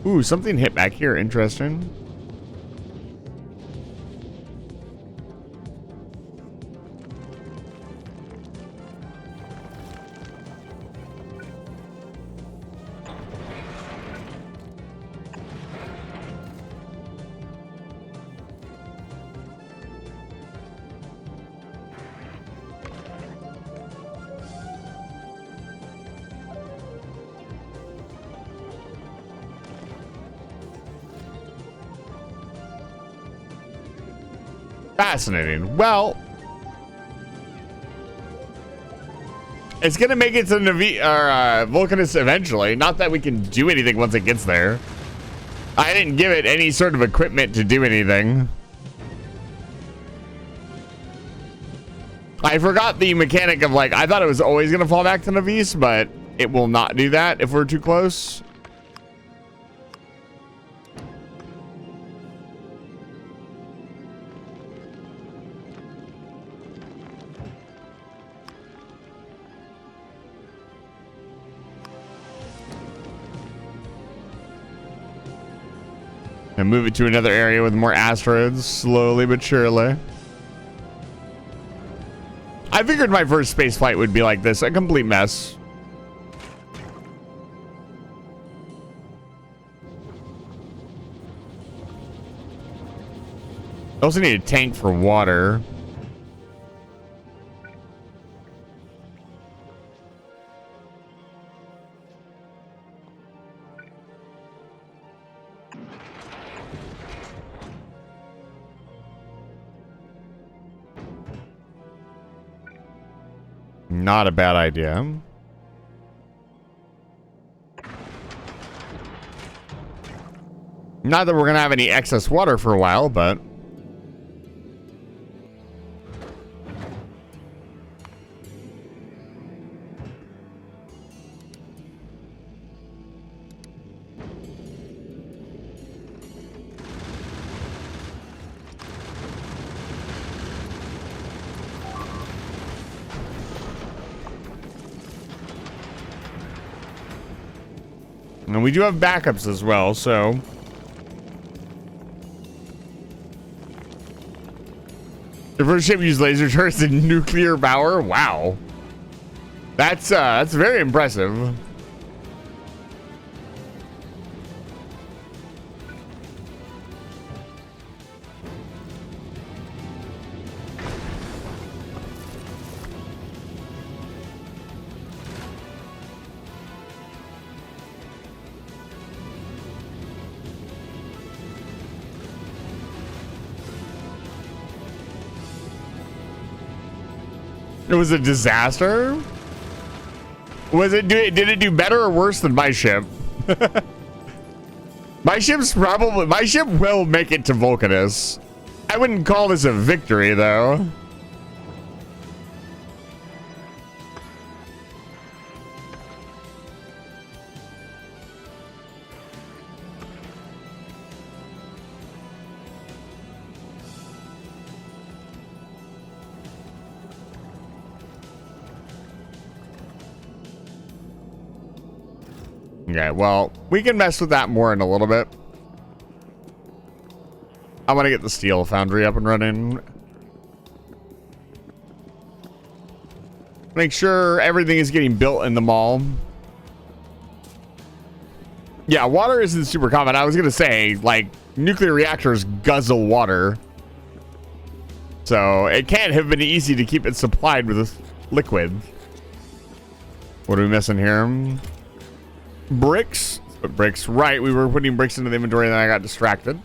Ooh, something hit back here. Interesting. Fascinating. Well, it's gonna make it to Vulcanus eventually. Not that we can do anything once it gets there. I didn't give it any sort of equipment to do anything. I forgot the mechanic of like, I thought it was always gonna fall back to Navis, but it will not do that if we're too close. And move it to another area with more asteroids, slowly but surely. I figured my first space flight would be like this, a complete mess. I also need a tank for water. Not a bad idea. Not that we're gonna have any excess water for a while, but and we do have backups as well, so the first ship used laser turrets and nuclear power. Wow, that's very impressive. It was a disaster. Was it did it do better or worse than my ship? My ship will make it to Vulcanus. I wouldn't call this a victory though. Okay, well, we can mess with that more in a little bit. I want to get the steel foundry up and running. Make sure everything is getting built in the mall. Yeah, water isn't super common. I was going to say, like, nuclear reactors guzzle water. So it can't have been easy to keep it supplied with liquid. What are we missing here? Bricks. Bricks. Right, we were putting bricks into the inventory and then I got distracted.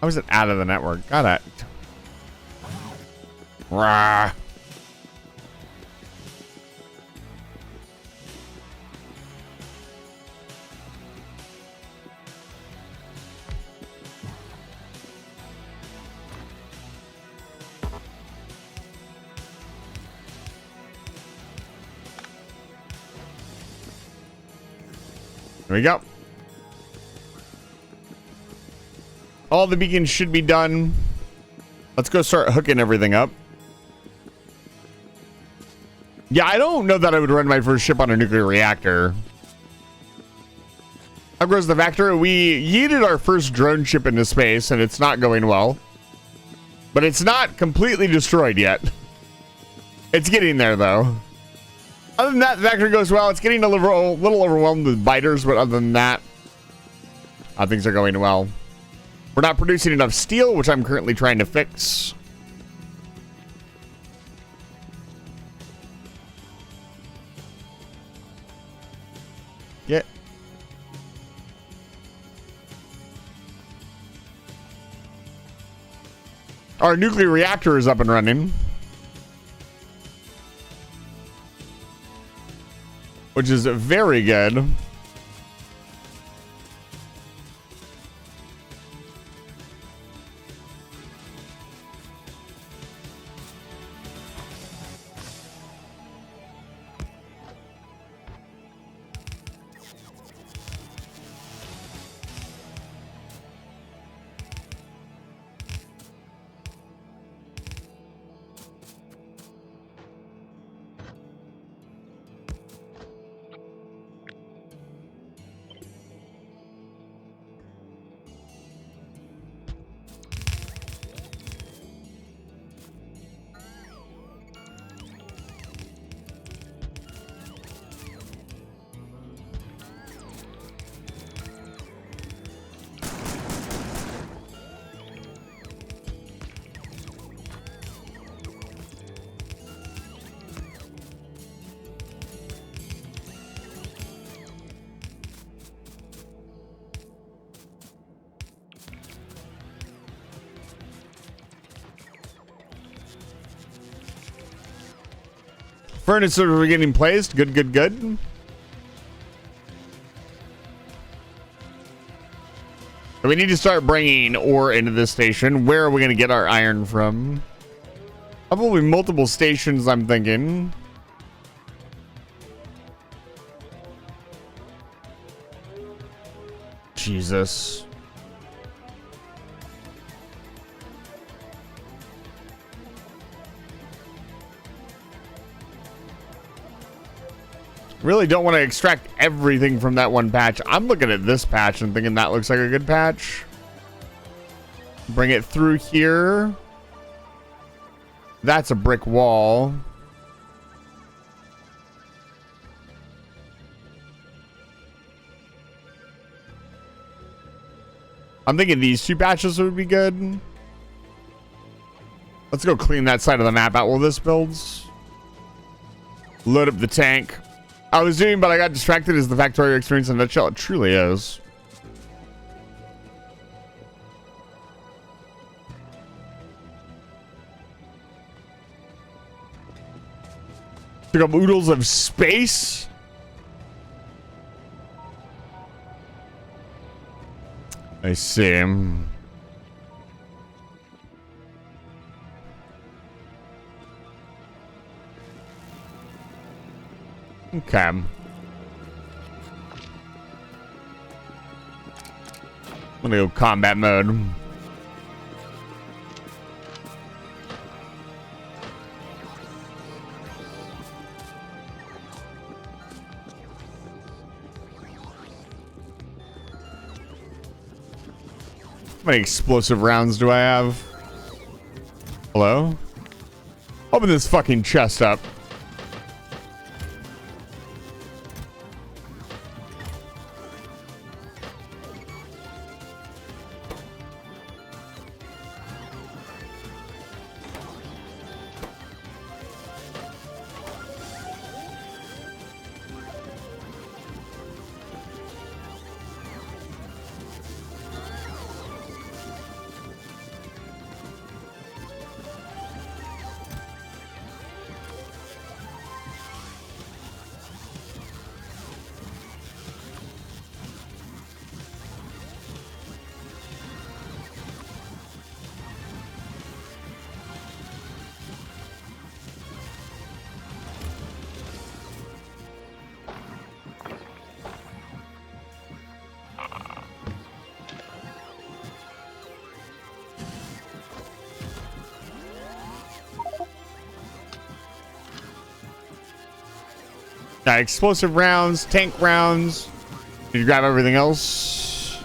How is it out of the network? Got it. Rah. There we go. All the beacons should be done. Let's go start hooking everything up. Yeah, I don't know that I would run my first ship on a nuclear reactor. How goes the Vector? We yeeted our first drone ship into space, and it's not going well. But it's not completely destroyed yet. It's getting there, though. Other than that, the Vector goes well. It's getting a little overwhelmed with biters, but other than that, things are going well. We're not producing enough steel, which I'm currently trying to fix. Yeah. Our nuclear reactor is up and running, which is very good. Furnaces are getting placed. Good, good, good. We need to start bringing ore into this station. Where are we going to get our iron from? Probably multiple stations, I'm thinking. Jesus. Really don't want to extract everything from that one patch. I'm looking at this patch and thinking that looks like a good patch. Bring it through here. That's a brick wall. I'm thinking these two patches would be good. Let's go clean that side of the map out while this builds. Load up the tank. I was doing, but I got distracted. Is the Factorio experience in a nutshell? It truly is. Took up oodles of space. I see. Okay. I'm gonna go combat mode. How many explosive rounds do I have? Hello? Open this fucking chest up. Explosive rounds, tank rounds. Did you grab everything else?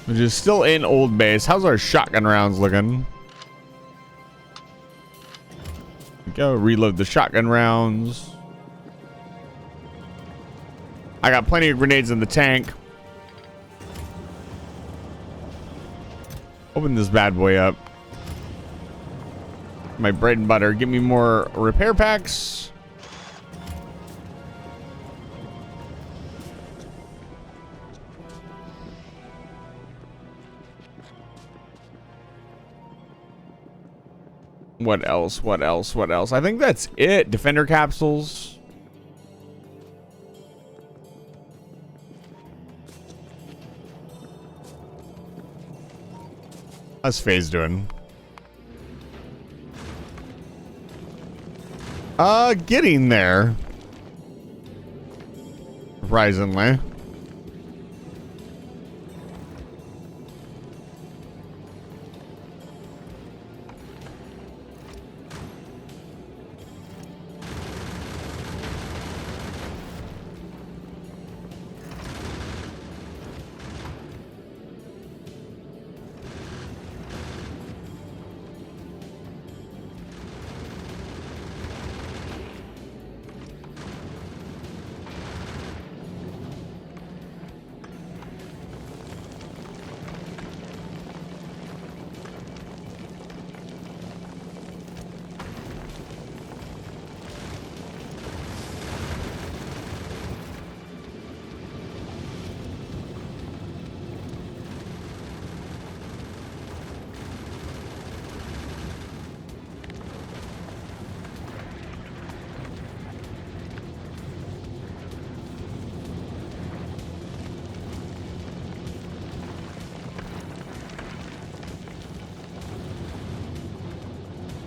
Which is still in old base. How's our shotgun rounds looking? Go reload the shotgun rounds. I got plenty of grenades in the tank. Open this bad boy up. My bread and butter. Give me more repair packs. What else? What else? What else? I think that's it. Defender capsules. How's FaZe doing? Getting there. Surprisingly.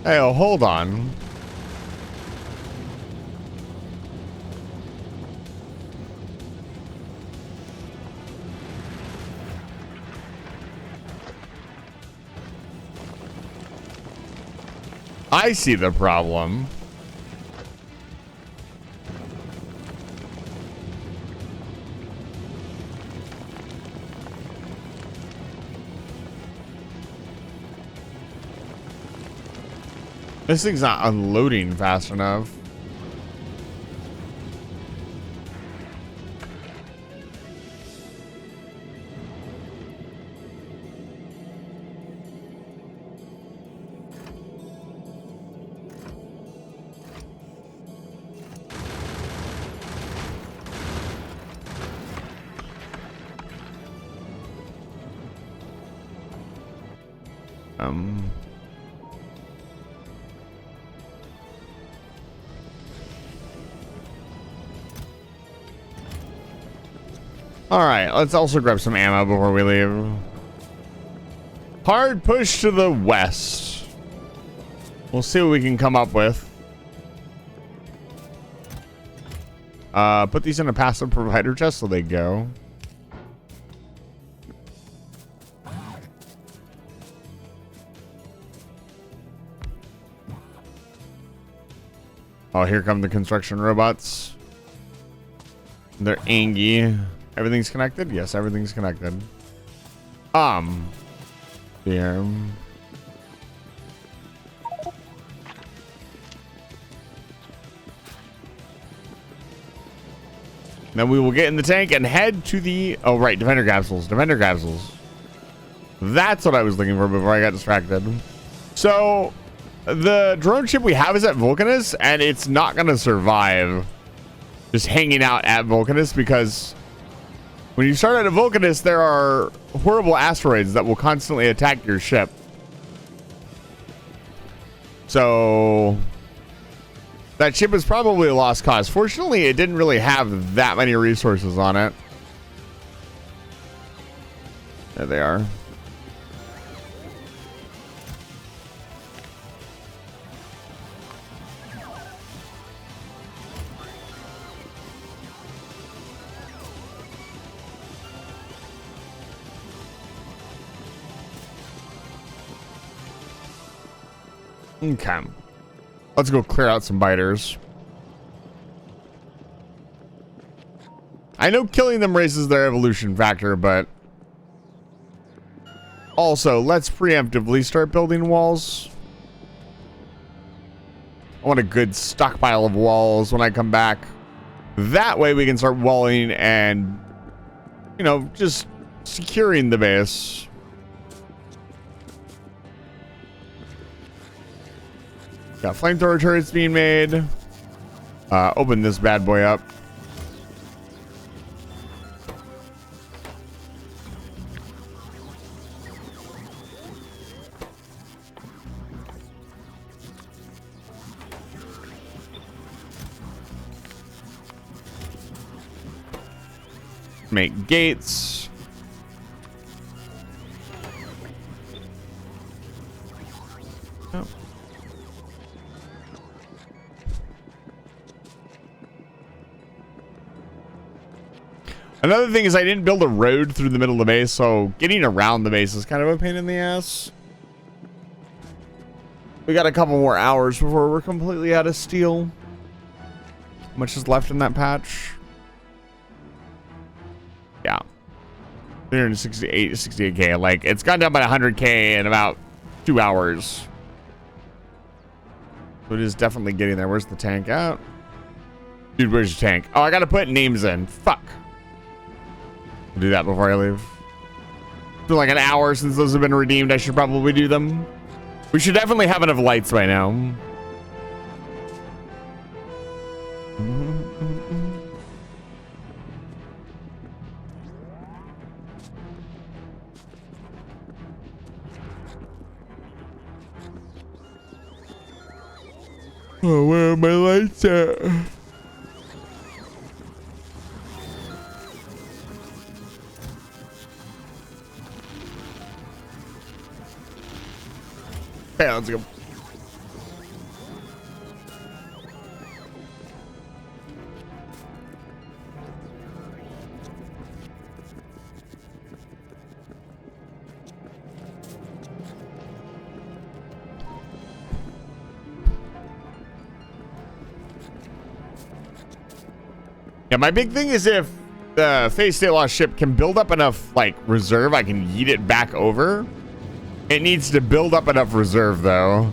Hey, oh, hold on. I see the problem. This thing's not unloading fast enough. All right, let's also grab some ammo before we leave. Hard push to the west. We'll see what we can come up with. Put these in a passive provider chest so they go. Oh, here come the construction robots. They're angry. Everything's connected? Yes, everything's connected. Here. Then we will get in the tank and head to the... Oh, right. Defender capsules. Defender capsules. That's what I was looking for before I got distracted. So, the drone ship we have is at Vulcanus, and it's not going to survive just hanging out at Vulcanus because when you start at a Vulcanus, there are horrible asteroids that will constantly attack your ship. So that ship is probably a lost cause. Fortunately, it didn't really have that many resources on it. There they are. Okay. Let's go clear out some biters. I know killing them raises their evolution factor, but also let's preemptively start building walls. I want a good stockpile of walls when I come back. That way we can start walling and, you know, just securing the base. Got flamethrower turrets being made. Open this bad boy up. Make gates. Oh. Another thing is I didn't build a road through the middle of the base, so getting around the base is kind of a pain in the ass. We got a couple more hours before we're completely out of steel. How much is left in that patch? Yeah. 368K. Like, it's gone down by 100K in about 2 hours. So it is definitely getting there. Where's the tank at? Dude, where's your tank? Oh, I gotta put names in. Fuck. I'll do that before I leave. It's been like an hour since those have been redeemed. I should probably do them. We should definitely have enough lights by now. Oh, where are my lights at? Okay, let's go. Yeah, my big thing is if the Phase State Lost ship can build up enough, like, reserve, I can yeet it back over. It needs to build up enough reserve, though.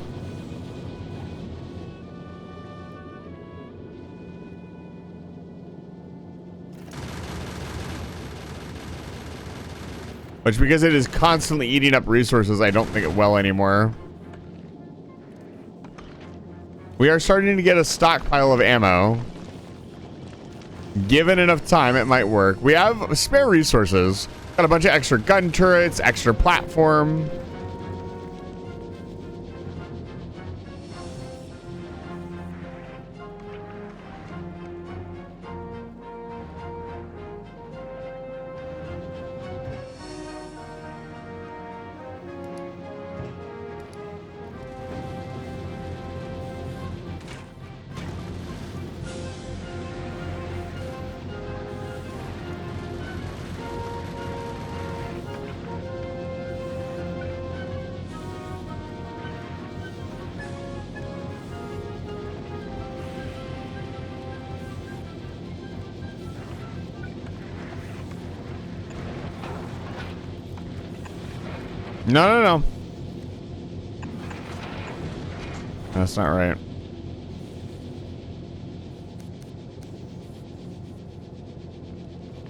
Which, because it is constantly eating up resources, I don't think it well anymore. We are starting to get a stockpile of ammo. Given enough time, it might work. We have spare resources. Got a bunch of extra gun turrets, extra platform. No. That's not right.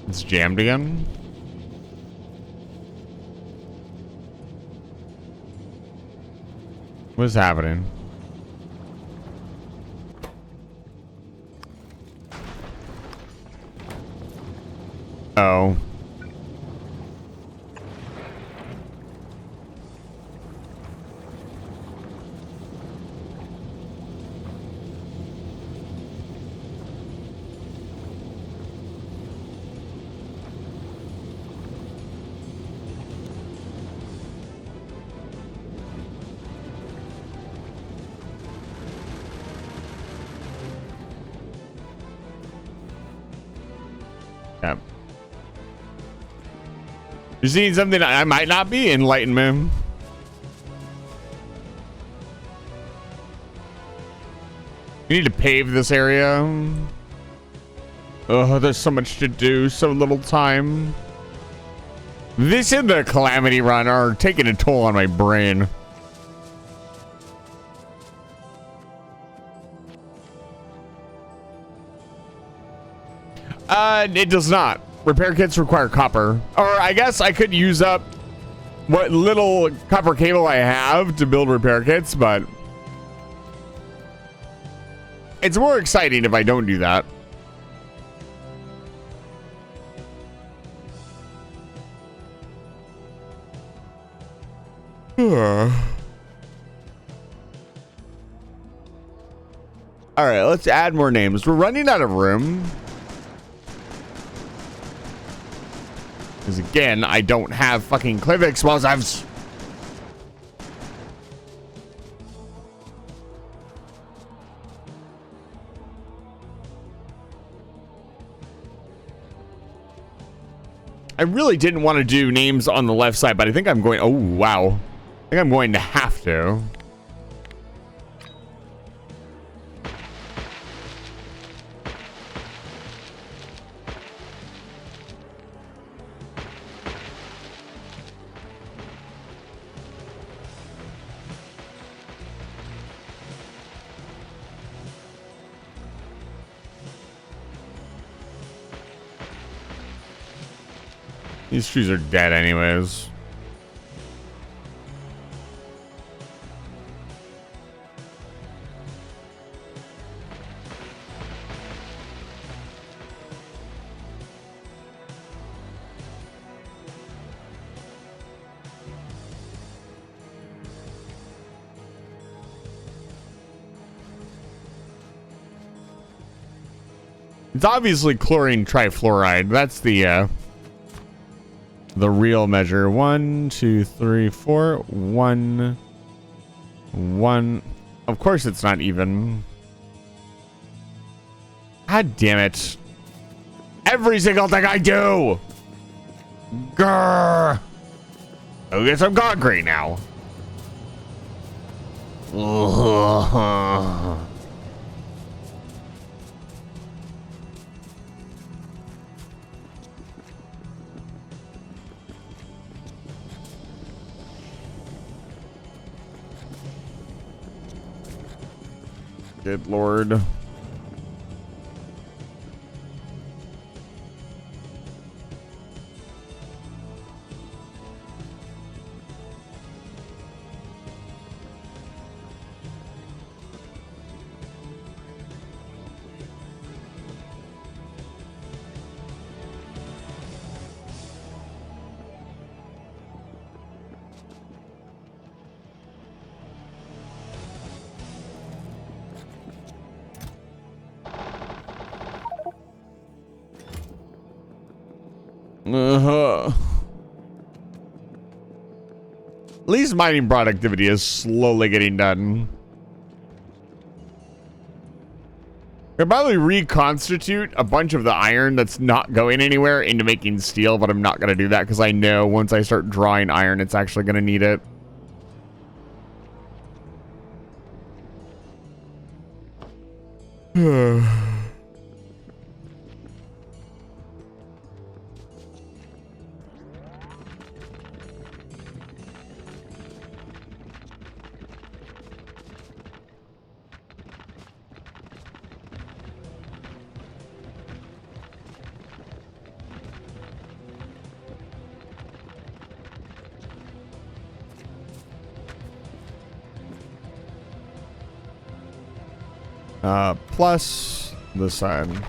It's jammed again. What's happening? Oh. Yep. You seeing something I might not be? Enlighten me. You need to pave this area. Oh, there's so much to do, so little time. This and the Calamity Run are taking a toll on my brain. It does not. Repair kits require copper. Or I guess I could use up what little copper cable I have to build repair kits, but it's more exciting if I don't do that. All right, let's add more names. We're running out of room. Because again, I don't have fucking cliff explosives. I really didn't want to do names on the left side, but I think I'm going... Oh, wow. I think I'm going to have to. These trees are dead anyways. It's obviously chlorine trifluoride. That's the real measure. 1, 2, 3, 4. 1, 1. Of course it's not even. God damn it. Every single thing I do. Grrr. Go get some concrete now. Good lord. At least mining productivity is slowly getting done. I'll probably reconstitute a bunch of the iron that's not going anywhere into making steel, but I'm not going to do that because I know once I start drawing iron, it's actually going to need it. Plus the sun.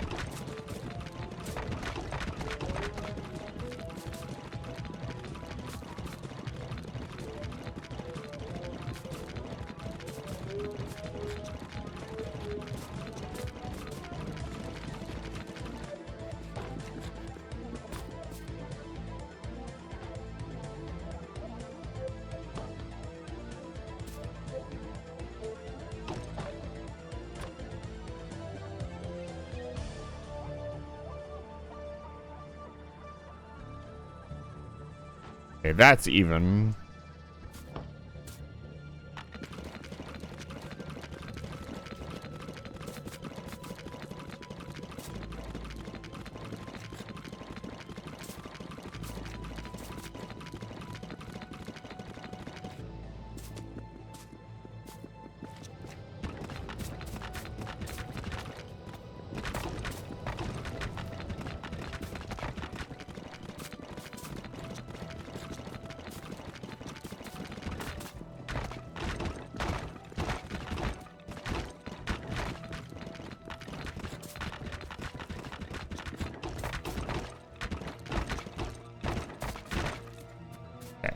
Okay, that's even.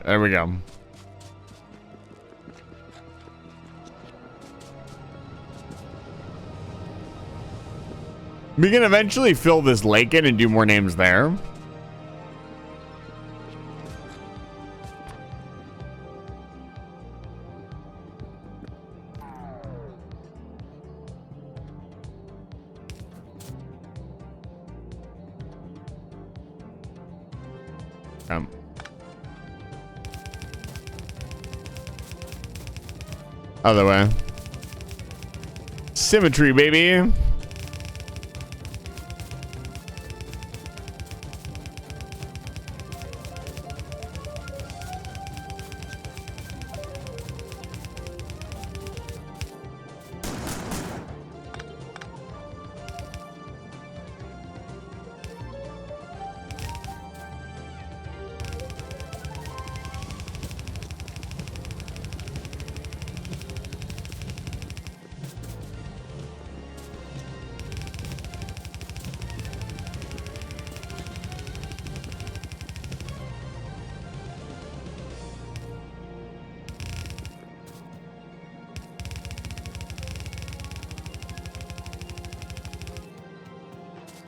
There we go. We can eventually fill this lake in and do more names there. Other way. Symmetry, baby.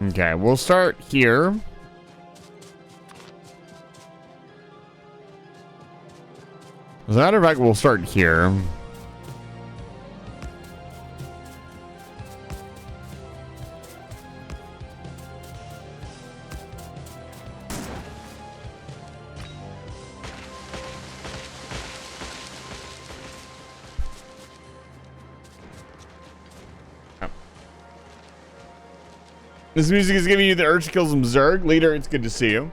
Okay, we'll start here. As a matter of fact, we'll start here. This music is giving you the urge to kill some Zerg. Leader, it's good to see you.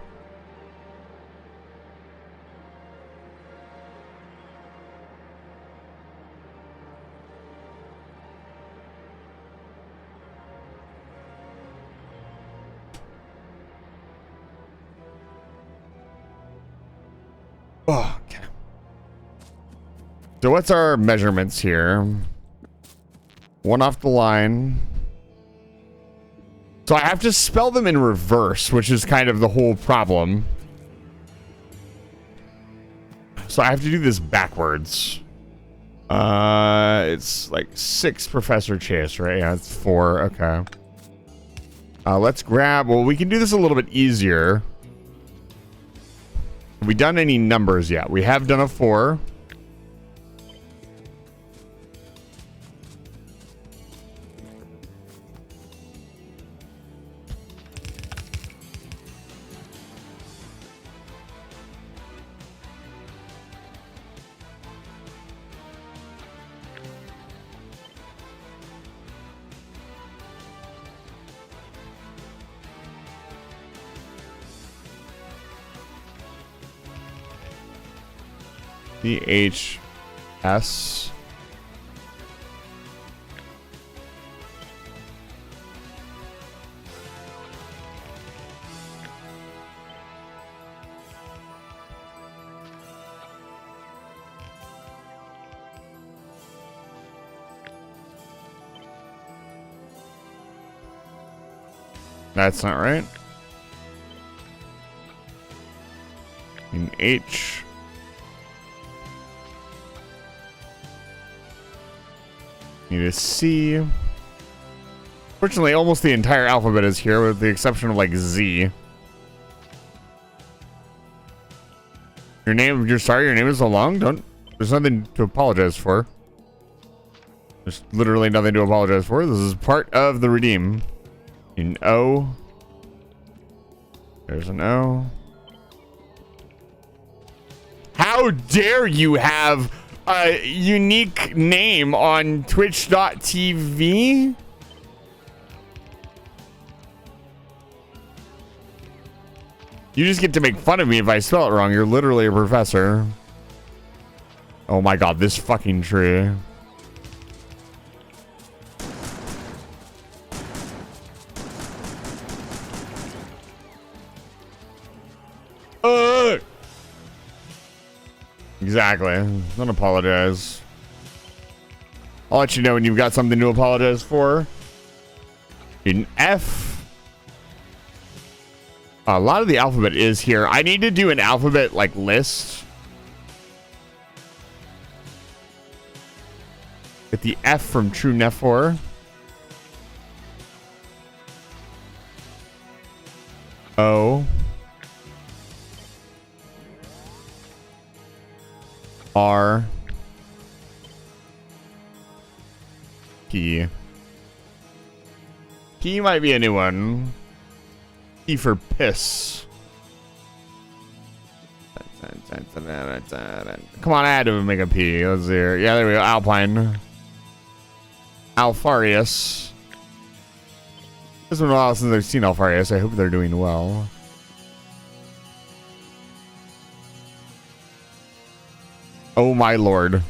Oh, okay. So what's our measurements here? One off the line. So I have to spell them in reverse, which is kind of the whole problem. So I have to do this backwards. It's like 6 Professor Chase, right? Yeah, it's 4. Okay. Let's grab... Well, we can do this a little bit easier. Have we done any numbers yet? We have done a 4. DHS. That's not right. In H. Need a C. Fortunately, almost the entire alphabet is here, with the exception of like Z. Your name, you're sorry, your name is so long. There's nothing to apologize for. There's literally nothing to apologize for. This is part of the redeem. In O. There's an O. How dare you have a unique name on Twitch.tv? You just get to make fun of me if I spell it wrong. You're literally a professor. Oh my god, this fucking tree. Exactly. Don't apologize. I'll let you know when you've got something to apologize for. In F. A lot of the alphabet is here. I need to do an alphabet like list. Get the F from True Nefor. O. R. P. P might be a new one. P for piss. Come on, I had to make a P. Let's see here. Yeah, there we go. Alpine. Alfarius. It's been a while since I've seen Alfarius. I hope they're doing well. Oh my lord.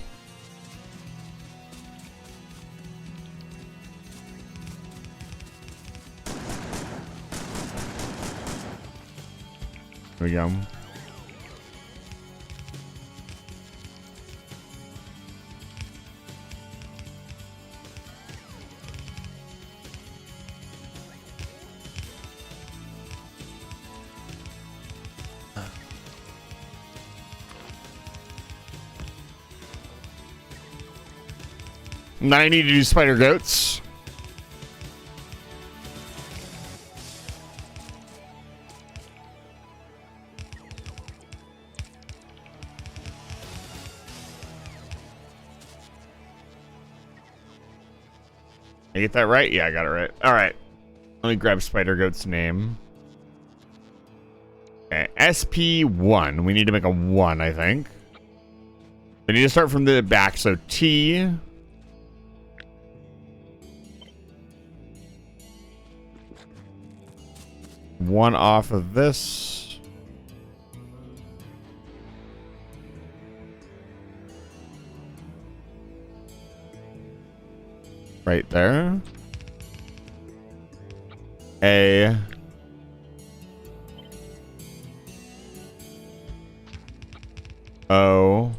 There we go. Now I need to do spider goats. I get that right? Yeah, I got it right. All right. Let me grab spider goat's name. Okay, SP1. We need to make a 1, I think. We need to start from the back. So T. One off of this. Right there. A. O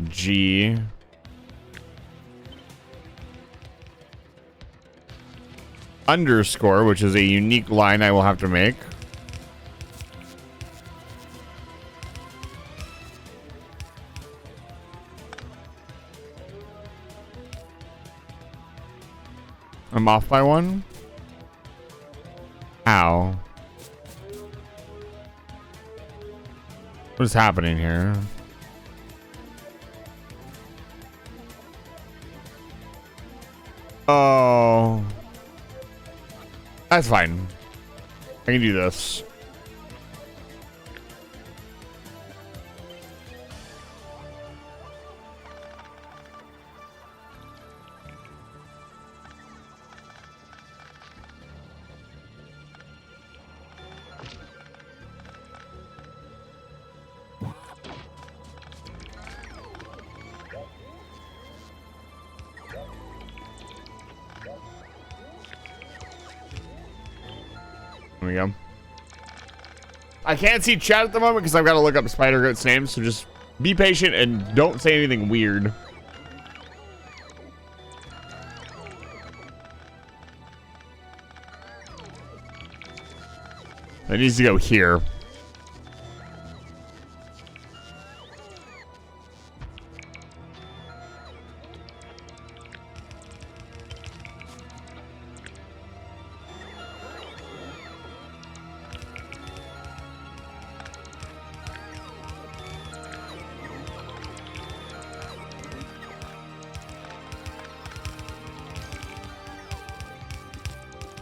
G underscore, which is a unique line I will have to make. I'm off by one. Ow. What is happening here? Oh. That's fine. I can do this. There we go. I can't see chat at the moment because I've got to look up Spider-Goat's name, so just be patient and don't say anything weird. That needs to go here.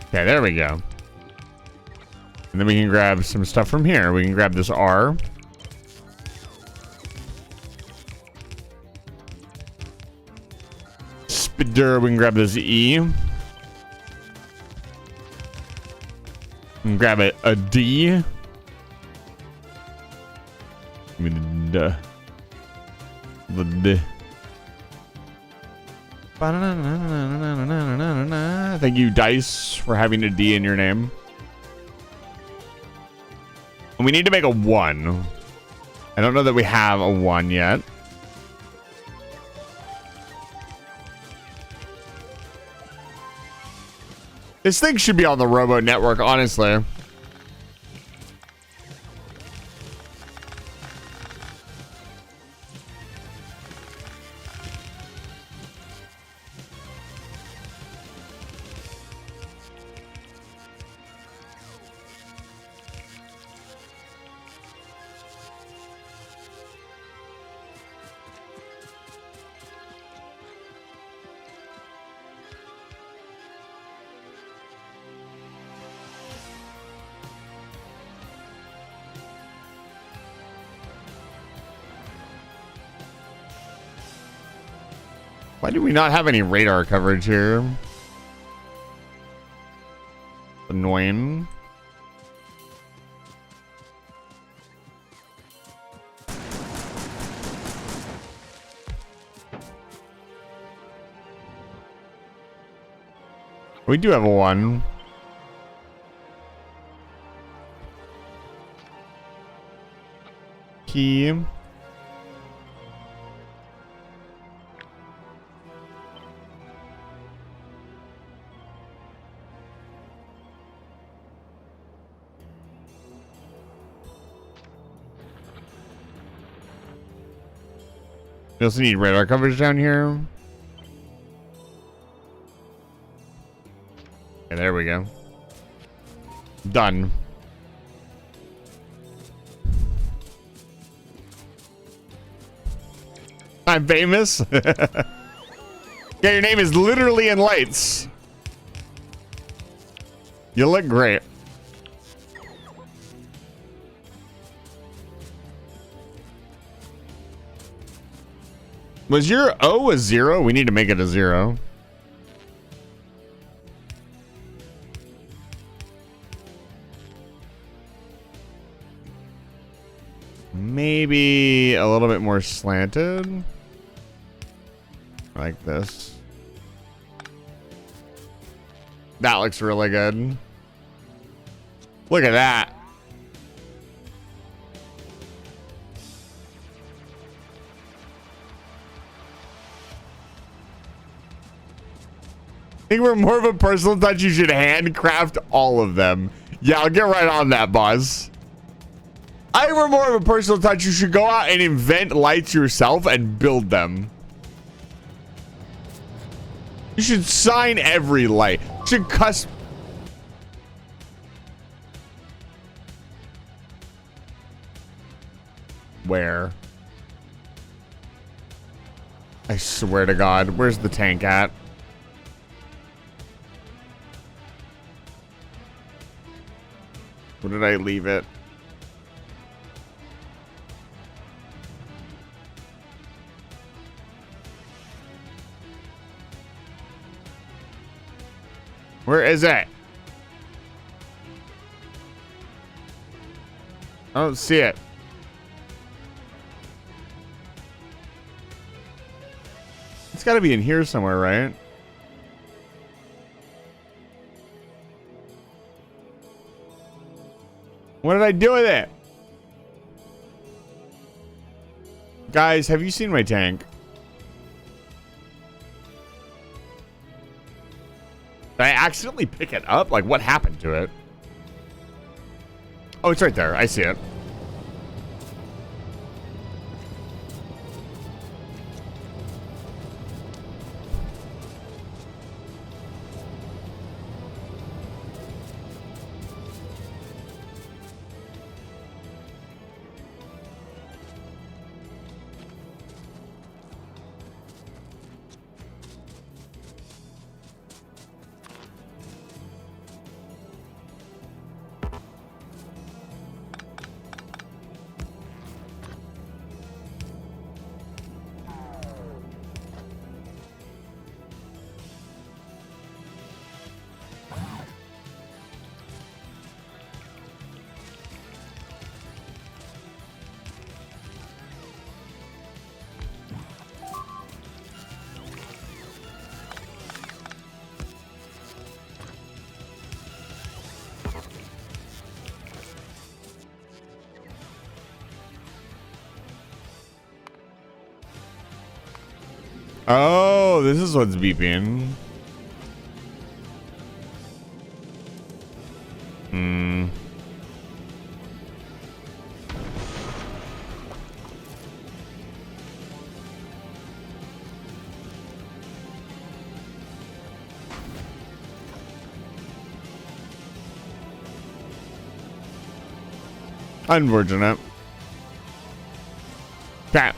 Okay, there we go. And then we can grab some stuff from here. We can grab this R. Spider, we can grab this E. We can grab a D. I mean, the D. Thank you, Dice, for having a D in your name. And we need to make a 1. I don't know that we have a 1 yet. This thing should be on the Robo Network, honestly. Why do we not have any radar coverage here? Annoying. We do have a 1. Key. We also need radar coverage down here. Okay, there we go. Done. I'm famous. Yeah, your name is literally in lights. You look great. Was your O a 0? We need to make it a 0. Maybe a little bit more slanted. Like this. That looks really good. Look at that. think for more of a personal touch, you should handcraft all of them. Yeah, I'll get right on that, boss. I think for more of a personal touch, you should go out and invent lights yourself and build them. You should sign every light. You should custom. Where? I swear to God, where's the tank at? Where did I leave it? Where is it? I don't see it. It's got to be in here somewhere, right? What did I do with it? Guys, have you seen my tank? Did I accidentally pick it up? Like, what happened to it? Oh, it's right there. I see it. Oh, this is what's beeping. Unfortunate. Okay.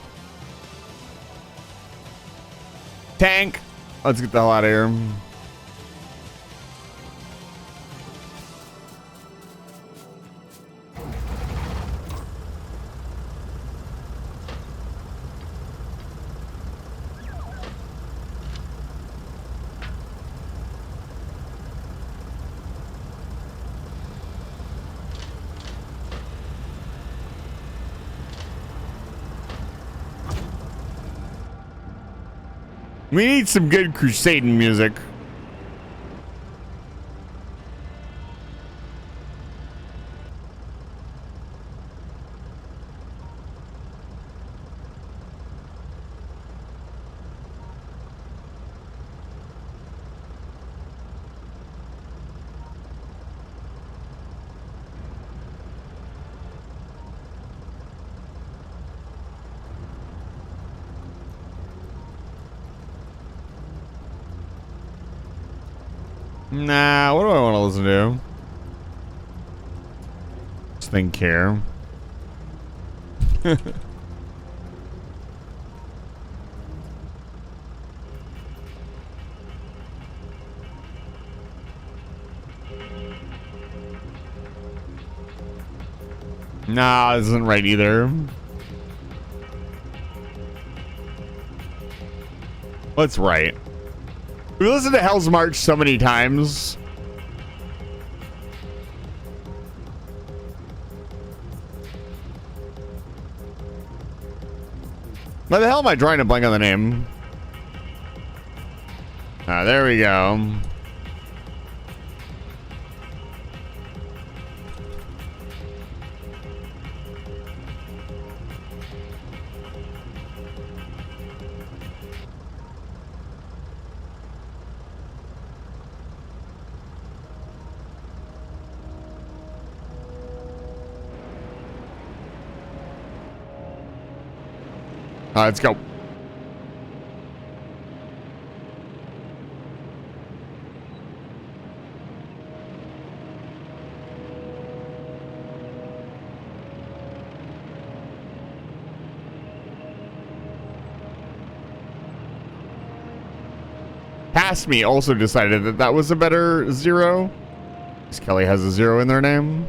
Tank. Let's get the hell out of here. We need some good crusading music. Nah, what do I want to listen to? Just think here. Nah, this isn't right either. What's right? We listened to Hell's March so many times. Why the hell am I drawing a blank on the name? Ah, there we go. Let's go. Past Me also decided that that was a better 0. Because Kelly has a 0 in their name.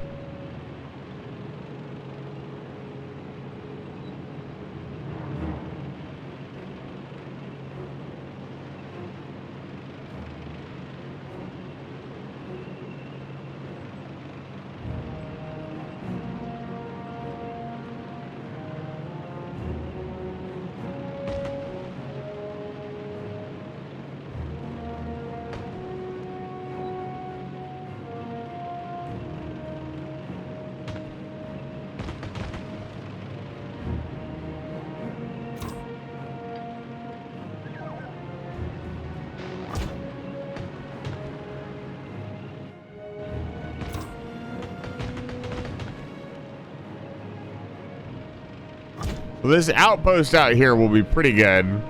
Well, this outpost out here will be pretty good. We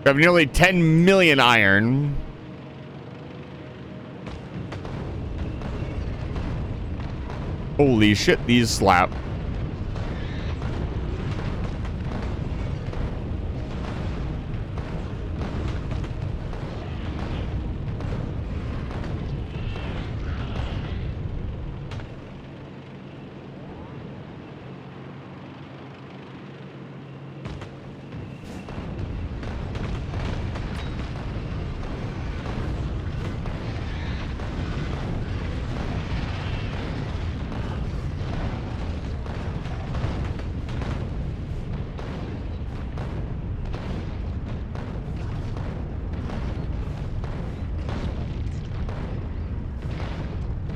have nearly 10 million iron. Holy shit, these slap.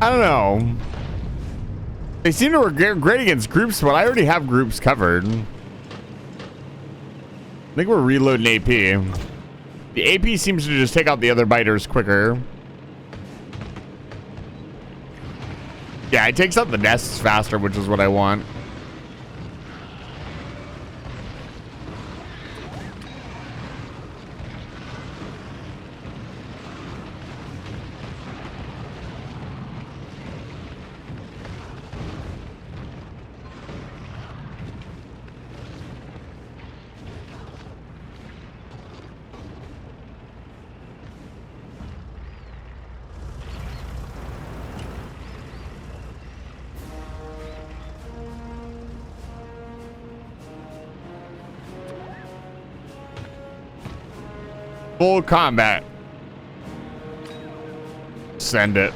I don't know. They seem to work great against groups, but I already have groups covered. I think we're reloading AP. The AP seems to just take out the other biters quicker. Yeah, it takes out the nests faster, which is what I want. Full combat. Send it.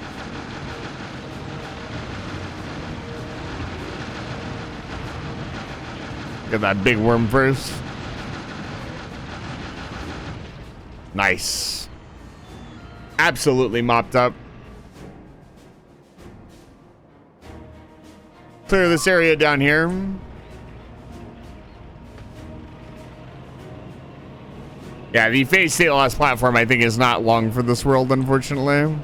Get that big worm first. Nice. Absolutely mopped up. Clear this area down here. Yeah, the Phase State Lost platform, I think, is not long for this world, unfortunately.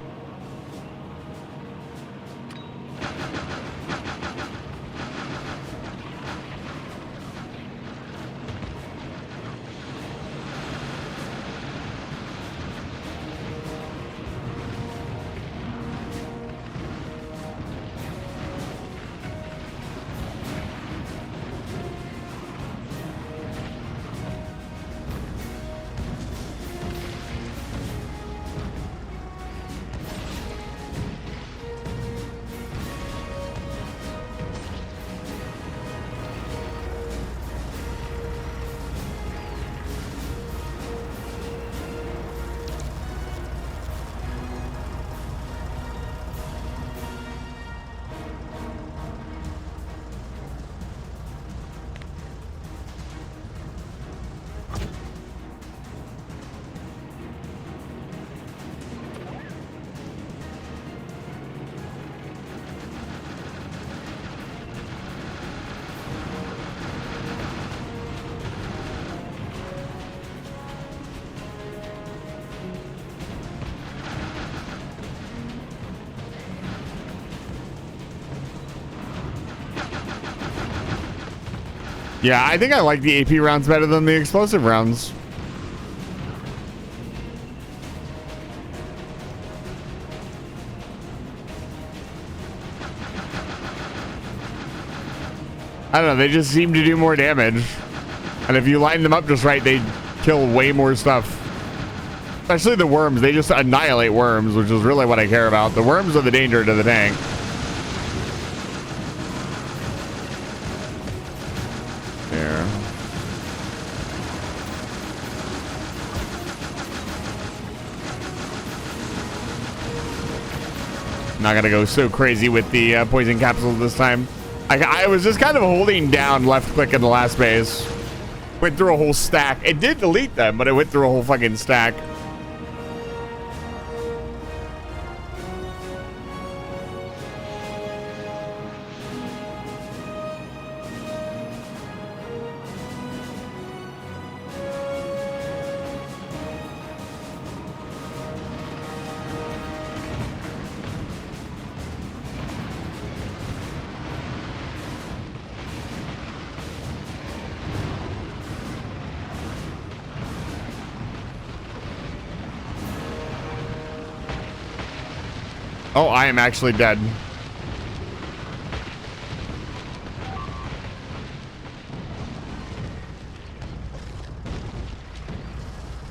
Yeah, I think I like the AP rounds better than the explosive rounds. I don't know, they just seem to do more damage. And if you line them up just right, they kill way more stuff. Especially the worms, they just annihilate worms, which is really what I care about. The worms are the danger to the tank. There. Not gonna go so crazy with the poison capsules this time. I was just kind of holding down left click in the last phase. Went through a whole stack. It did delete them, but it went through a whole fucking stack. Oh, I am actually dead.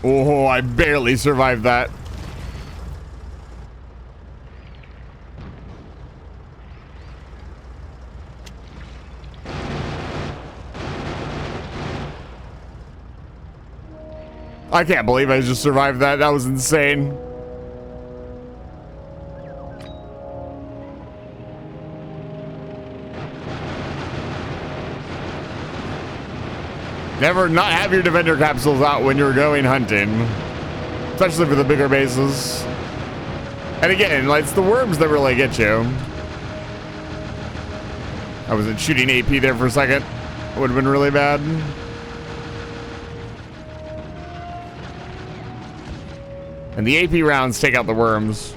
Oh, I barely survived that. I can't believe I just survived that. That was insane. Never not have your defender capsules out when you're going hunting, especially for the bigger bases. And again, like, it's the worms that really get you. I wasn't shooting AP there for a second. It would have been really bad. And the AP rounds take out the worms.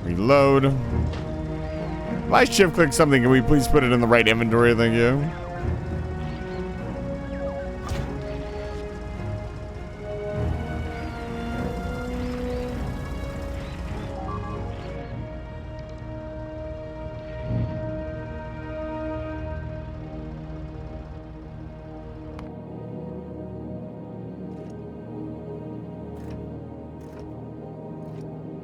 Reload. If I shift click something, can we please put it in the right inventory? Thank you.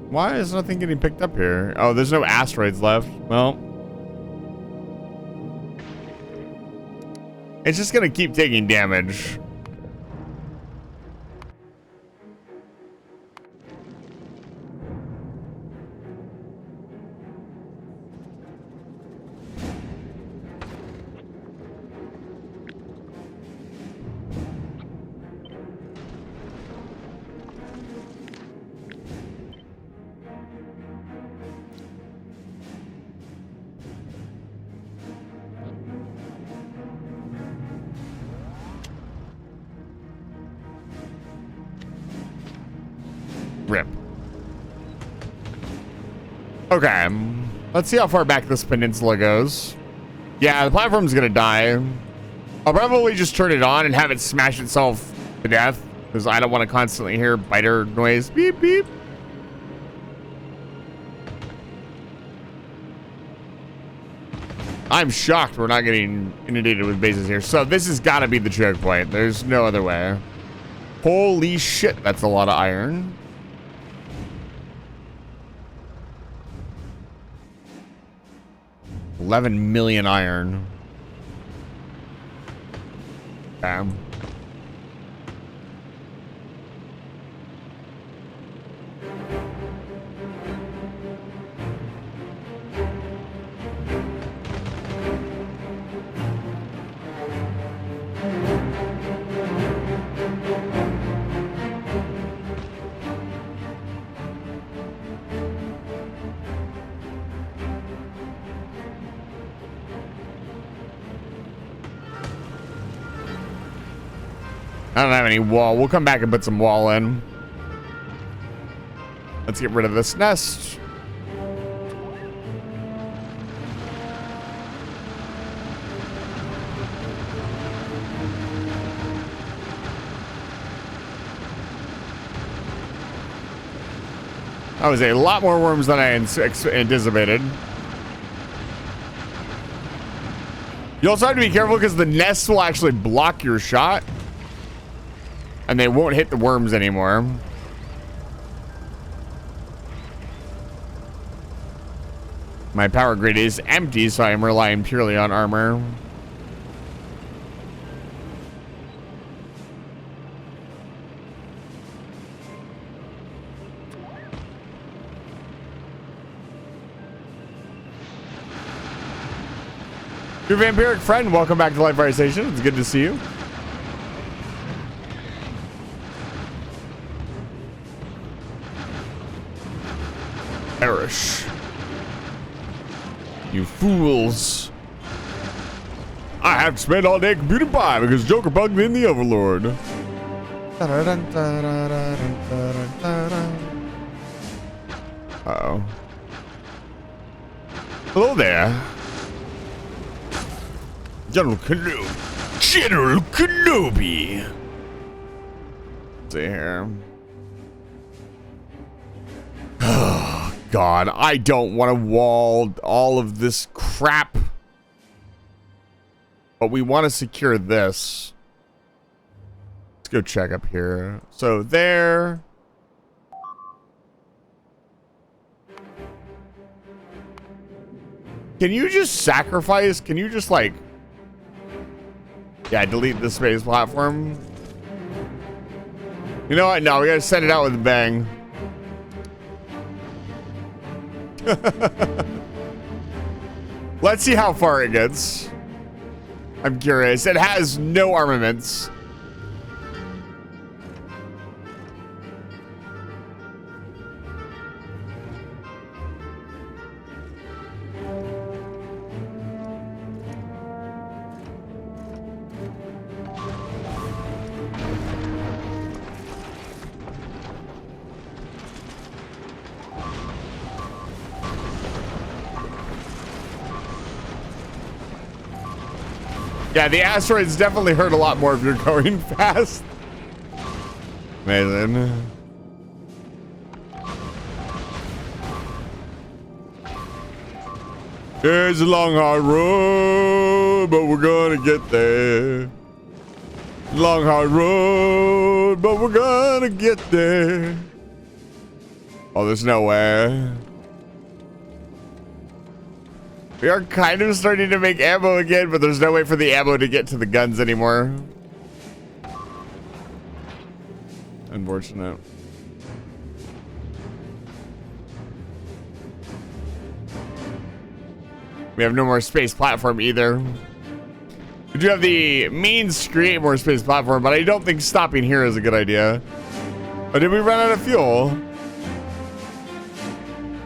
Why is nothing getting picked up here? Oh, there's no asteroids left. Well, it's just gonna keep taking damage. Rip. Okay, let's see how far back this peninsula goes. Yeah, the platform's gonna die. I'll probably just turn it on and have it smash itself to death, because I don't want to constantly hear biter noise. Beep, beep. I'm shocked we're not getting inundated with bases here. So this has got to be the choke point. There's no other way. Holy shit, that's a lot of iron. $11 million iron. Damn. I don't have any wall. We'll come back and put some wall in. Let's get rid of this nest. That was a lot more worms than I anticipated. You also have to be careful because the nests will actually block your shot. And they won't hit the worms anymore. My power grid is empty, so I am relying purely on armor. Your vampiric friend, welcome back to Live Fire Station. It's good to see you. Perish. You fools. I have to spend all day at computer pie because Joker bugged in the Overlord. Uh-oh. Hello there. General Kenobi. General Kenobi. Let's see here. Oh, God. I don't want to wall all of this crap. But we want to secure this. Let's go check up here. So there. Can you just sacrifice? Can you just like... Yeah, delete the space platform. You know what? No, we gotta send it out with a bang. Let's see how far it gets. I'm curious. It has no armaments. Yeah, the asteroids definitely hurt a lot more if you're going fast. Amazing. It's a long, hard road, but we're gonna get there. Long, hard road, but we're gonna get there. Oh, there's nowhere. We are kind of starting to make ammo again, but there's no way for the ammo to get to the guns anymore. Unfortunate. We have no more space platform either. We do have the means to create more space platform, but I don't think stopping here is a good idea. Or did we run out of fuel?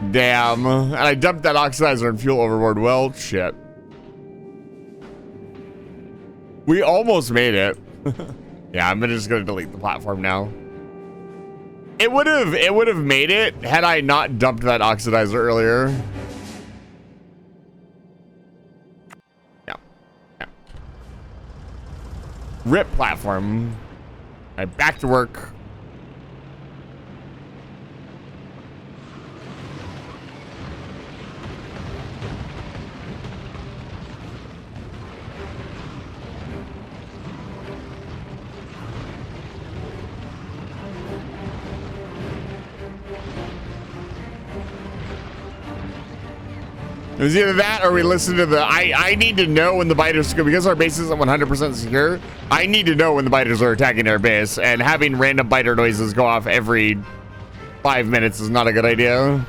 Damn. And I dumped that oxidizer and fuel overboard. Well, shit. We almost made it. Yeah, I'm just gonna delete the platform now. It would have made it had I not dumped that oxidizer earlier. Yeah. Yeah. RIP platform. All right, back to work. It was either that or we listened to the... I need to know when the biters... Because our base isn't 100% secure, I need to know when the biters are attacking our base. And having random biter noises go off every 5 minutes is not a good idea.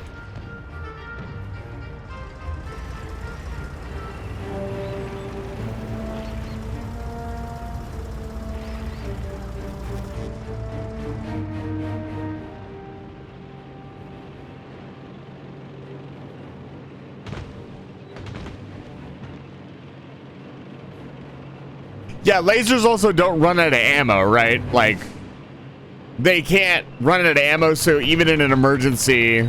Yeah, lasers also don't run out of ammo, right? Like, they can't run out of ammo, so even in an emergency...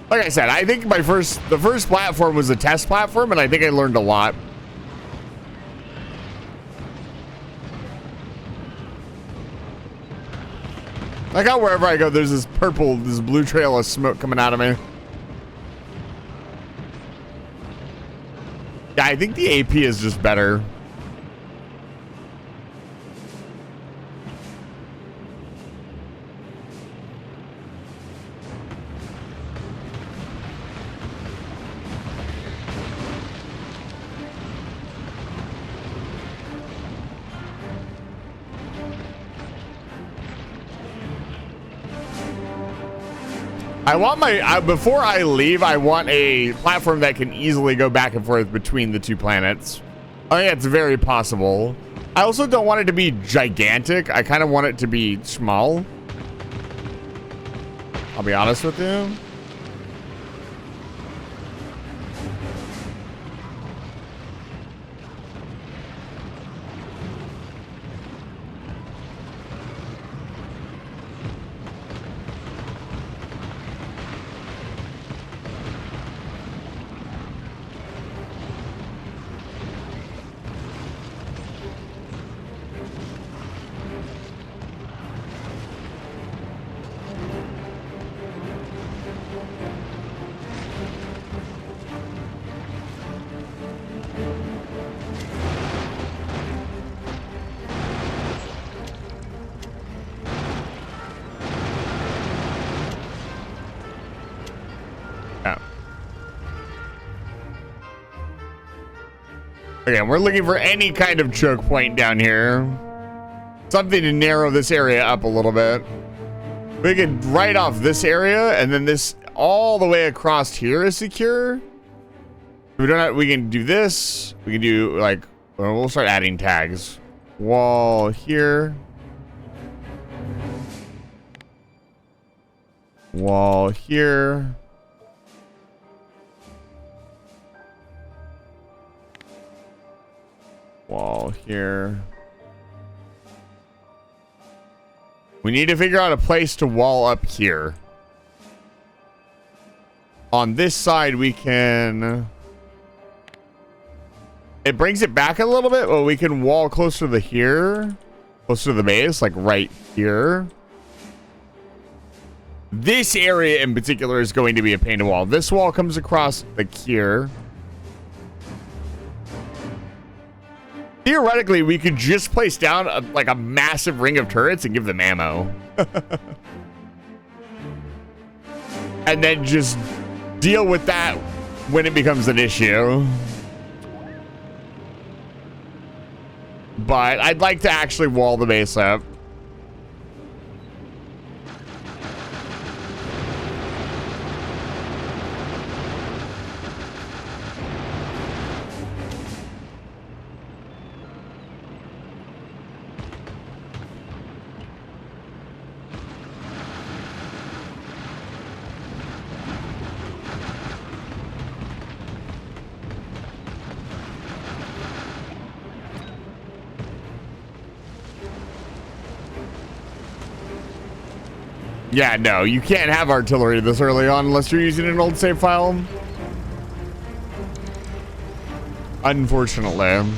Like I said, I think the first platform was a test platform, and I think I learned a lot. Like how wherever I go, there's this blue trail of smoke coming out of me. Yeah, I think the AP is just better. I want before I leave, I want a platform that can easily go back and forth between the two planets. I think it's very possible. I also don't want it to be gigantic. I kind of want it to be small. I'll be honest with you. Okay, we're looking for any kind of choke point down here. Something to narrow this area up a little bit. We could write off this area, and then this all the way across here is secure. We don't have, we can do this. We can do like, well, we'll start adding tags. Wall here. Wall here. Wall here. We need to figure out a place to wall up here. On this side, we can... It brings it back a little bit, but we can wall closer to here. Closer to the base, like right here. This area in particular is going to be a pain to wall. This wall comes across like here. Theoretically, we could just place down like a massive ring of turrets and give them ammo. And then just deal with that when it becomes an issue. But I'd like to actually wall the base up. Yeah, no, you can't have artillery this early on unless you're using an old save file. Unfortunately.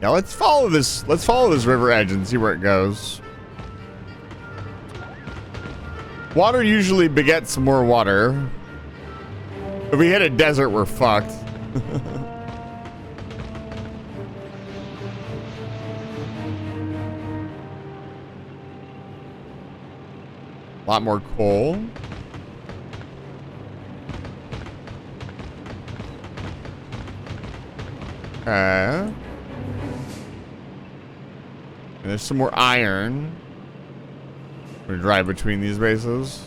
Yeah, let's follow this river edge and see where it goes. Water usually begets more water. If we hit a desert, we're fucked. A lot more coal. Okay. And there's some more iron. We drive between these bases.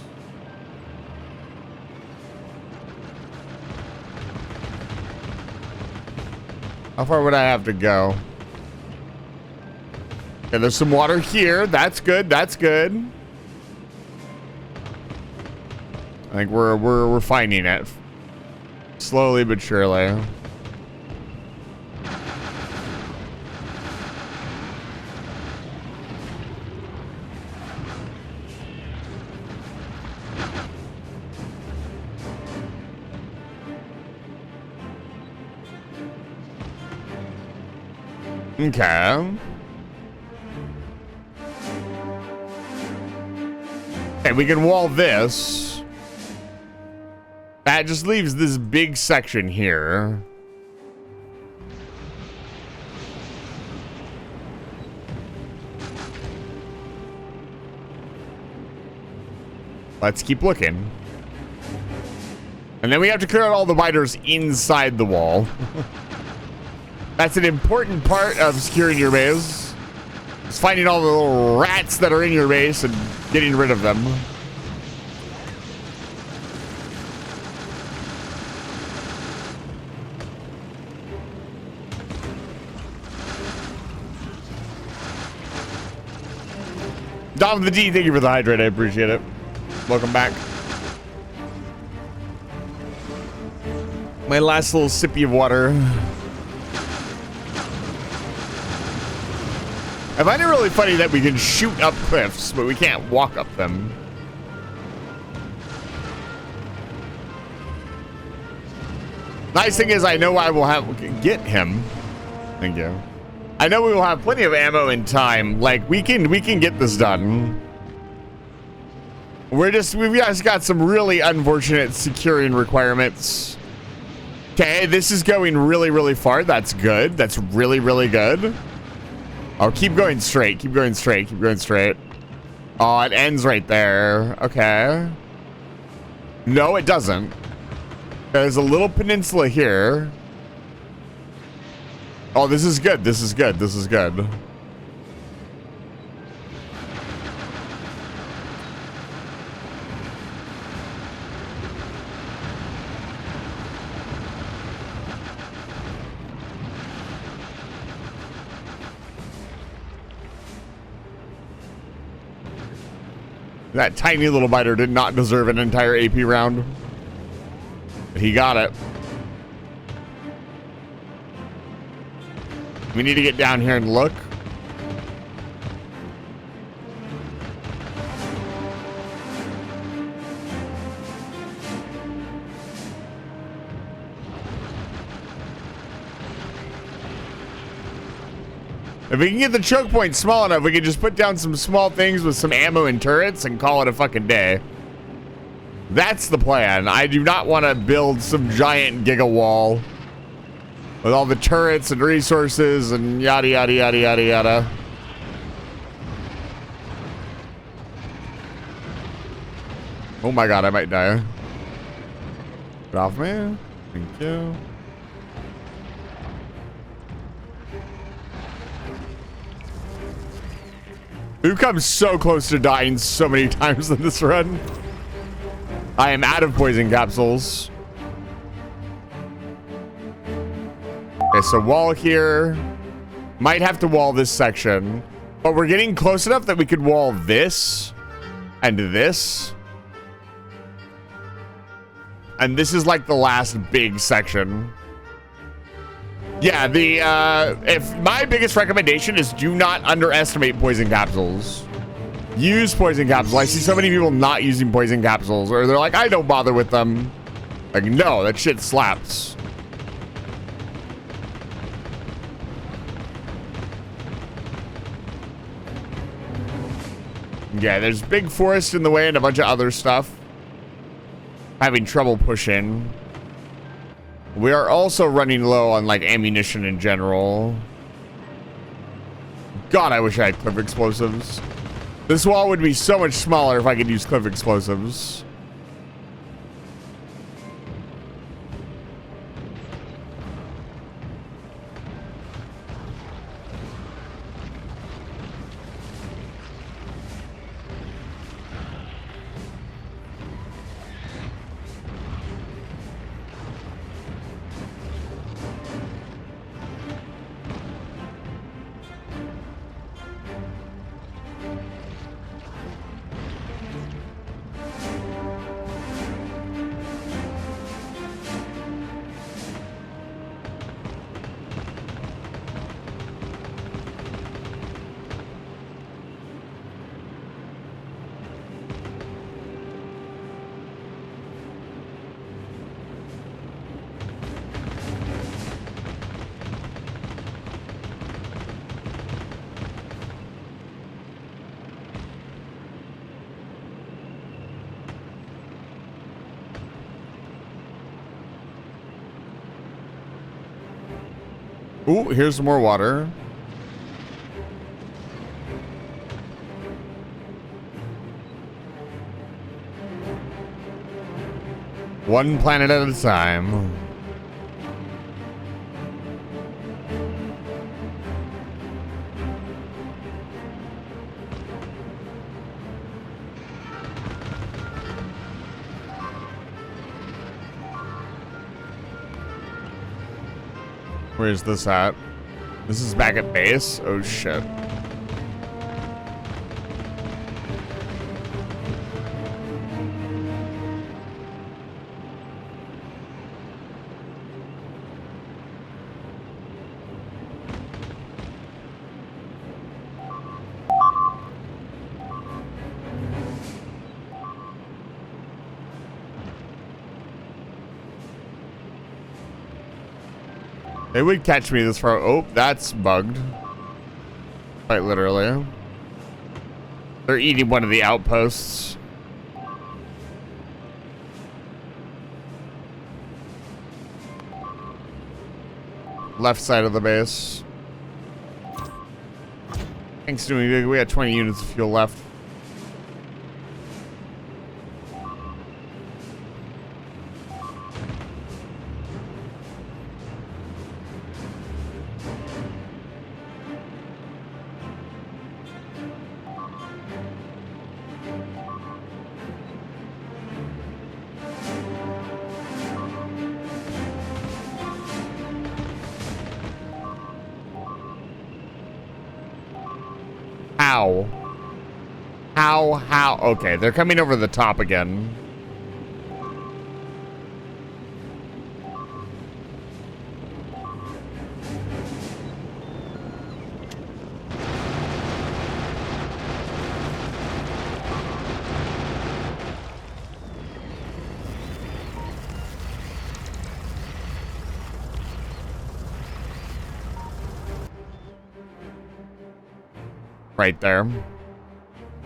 How far would I have to go? Okay, there's some water here. That's good. That's good. I think we're finding it. Slowly but surely. Okay. Okay, we can wall this. That just leaves this big section here. Let's keep looking. And then we have to clear out all the biters inside the wall. That's an important part of securing your base. It's finding all the little rats that are in your base and getting rid of them. Dom the D, thank you for the hydrate. I appreciate it. Welcome back. My last little sippy of water. I find it really funny that we can shoot up cliffs, but we can't walk up them. Nice thing is I know I will get him. Thank you. I know we will have plenty of ammo and time. Like we can get this done. We've just got some really unfortunate securing requirements. Okay, this is going really, really far. That's good. That's really, really good. Oh, keep going straight. Keep going straight. Keep going straight. Oh, it ends right there. Okay. No, it doesn't. There's a little peninsula here. Oh, this is good. This is good. This is good. That tiny little biter did not deserve an entire AP round. But he got it. We need to get down here and look. If we can get the choke point small enough, we can just put down some small things with some ammo and turrets and call it a fucking day. That's the plan. I do not want to build some giant giga wall with all the turrets and resources and yada, yada, yada, yada, yada. Oh my god, I might die. Get off me. Thank you. We've come so close to dying so many times in this run. I am out of poison capsules. Okay, so wall here. Might have to wall this section. But we're getting close enough that we could wall this. And this. And this is like the last big section. Yeah, if my biggest recommendation is do not underestimate poison capsules. Use poison capsules. I see so many people not using poison capsules, or they're like, I don't bother with them. Like, no, that shit slaps. Yeah, there's big forest in the way and a bunch of other stuff. Having trouble pushing. We are also running low on like ammunition in general. God, I wish I had cliff explosives. This wall would be so much smaller if I could use cliff explosives. Ooh, here's some more water. One planet at a time. Where's this at? This is back at base? Oh shit. They would catch me this far. Oh, that's bugged. Quite literally. They're eating one of the outposts. Left side of the base. Thanks to me, we got 20 units of fuel left. How? Okay, they're coming over the top again. Right there.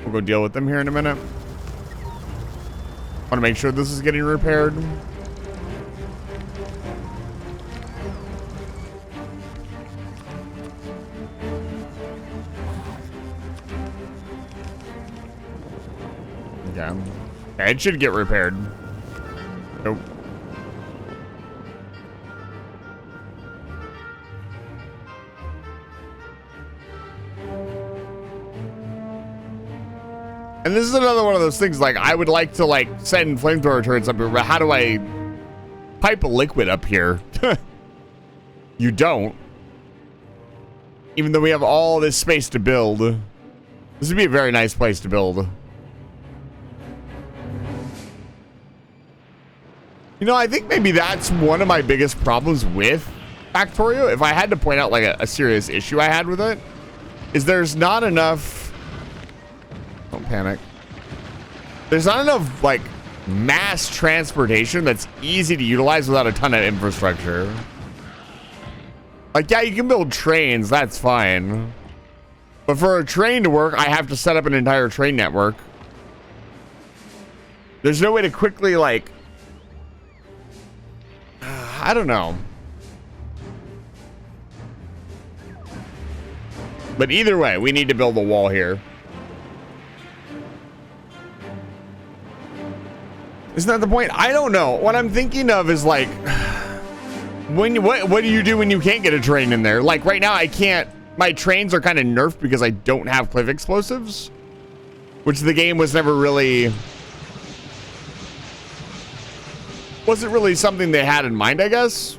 We'll go deal with them here in a minute. Want to make sure this is getting repaired. Yeah. It should get repaired. Nope. And this is another one of those things, like, I would like to, like, send flamethrower turrets up here, but how do I pipe a liquid up here? You don't. Even though we have all this space to build. This would be a very nice place to build. You know, I think maybe that's one of my biggest problems with Factorio. If I had to point out, like, a serious issue I had with it, is there's not enough... Don't panic. There's not enough, like, mass transportation that's easy to utilize without a ton of infrastructure. Like, yeah, you can build trains, that's fine. But for a train to work, I have to set up an entire train network. There's no way to quickly, like... I don't know. But either way, we need to build a wall here. Isn't that the point? I don't know. What I'm thinking of is like, what do you do when you can't get a train in there? Like right now, I can't. My trains are kind of nerfed because I don't have cliff explosives, which the game was never really, wasn't really something they had in mind, I guess.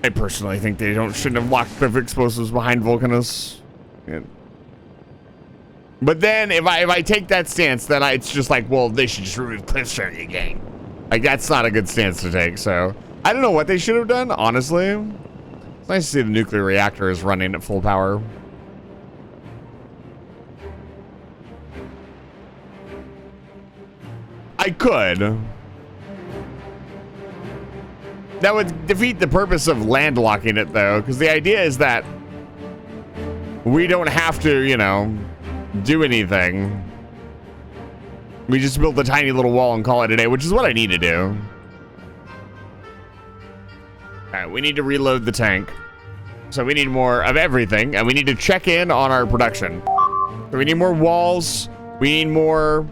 I personally think they shouldn't have locked cliff explosives behind Vulcanus. Yeah. But then if I take that stance, then it's just like, well, they should just remove cliff from the game. Like, that's not a good stance to take. So I don't know what they should have done, honestly. It's nice to see the nuclear reactor is running at full power. I could. That would defeat the purpose of landlocking it, though, because the idea is that we don't have to, you know, do anything. We just build a tiny little wall and call it a day, which is what I need to do. All right, we need to reload the tank. So we need more of everything, and we need to check in on our production. So we need more walls. We need more...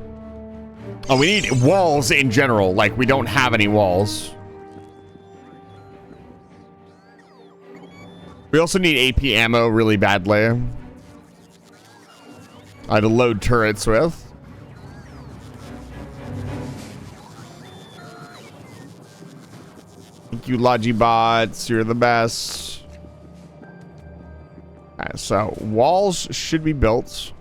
Oh, we need walls in general. Like, we don't have any walls. We also need AP ammo really badly. To load turrets with. Thank you, Logibots. You're the best. Alright, so walls should be built.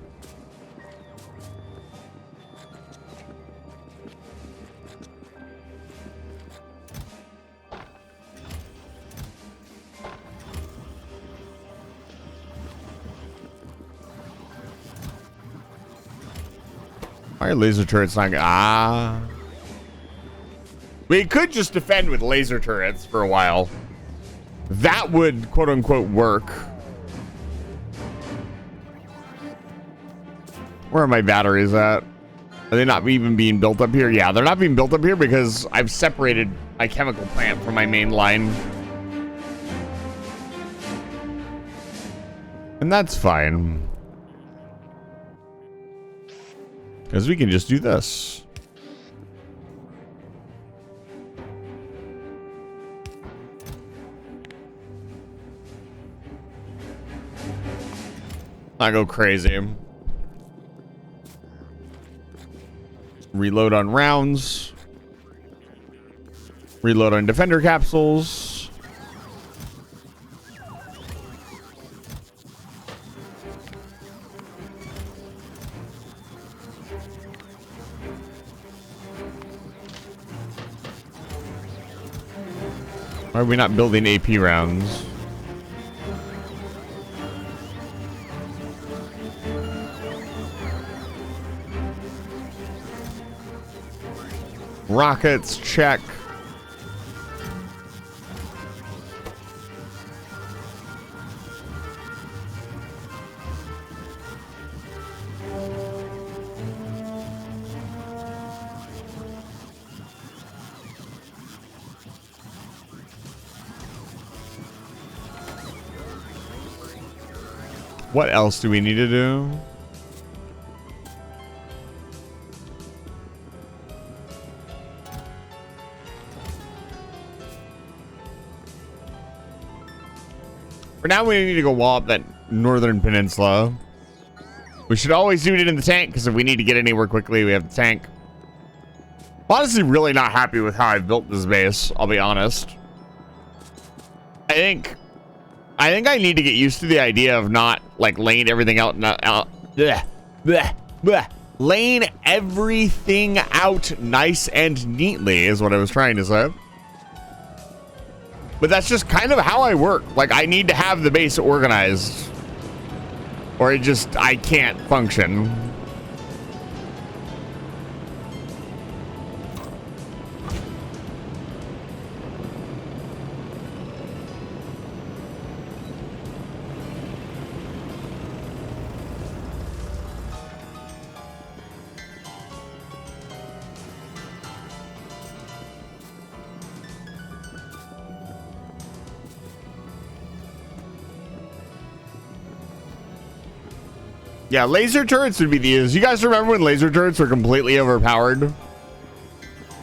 Why are laser turrets not? We could just defend with laser turrets for a while. That would, quote unquote, work. Where are my batteries at? Are they not even being built up here? Yeah, they're not being built up here because I've separated my chemical plant from my main line. And that's fine. Because we can just do this. Not go crazy. Reload on rounds. Reload on defender capsules. Why are we not building AP rounds? Rockets, check. What else do we need to do? For now, we need to go wall up that northern peninsula. We should always do it in the tank, because if we need to get anywhere quickly, we have the tank. Honestly, really not happy with how I've built this base, I'll be honest. I think I need to get used to the idea of not, like, laying everything out, laying everything out nice and neatly is what I was trying to say. But that's just kind of how I work. Like, I need to have the base organized, or I can't function. Yeah, laser turrets would be the easiest. You guys remember when laser turrets were completely overpowered?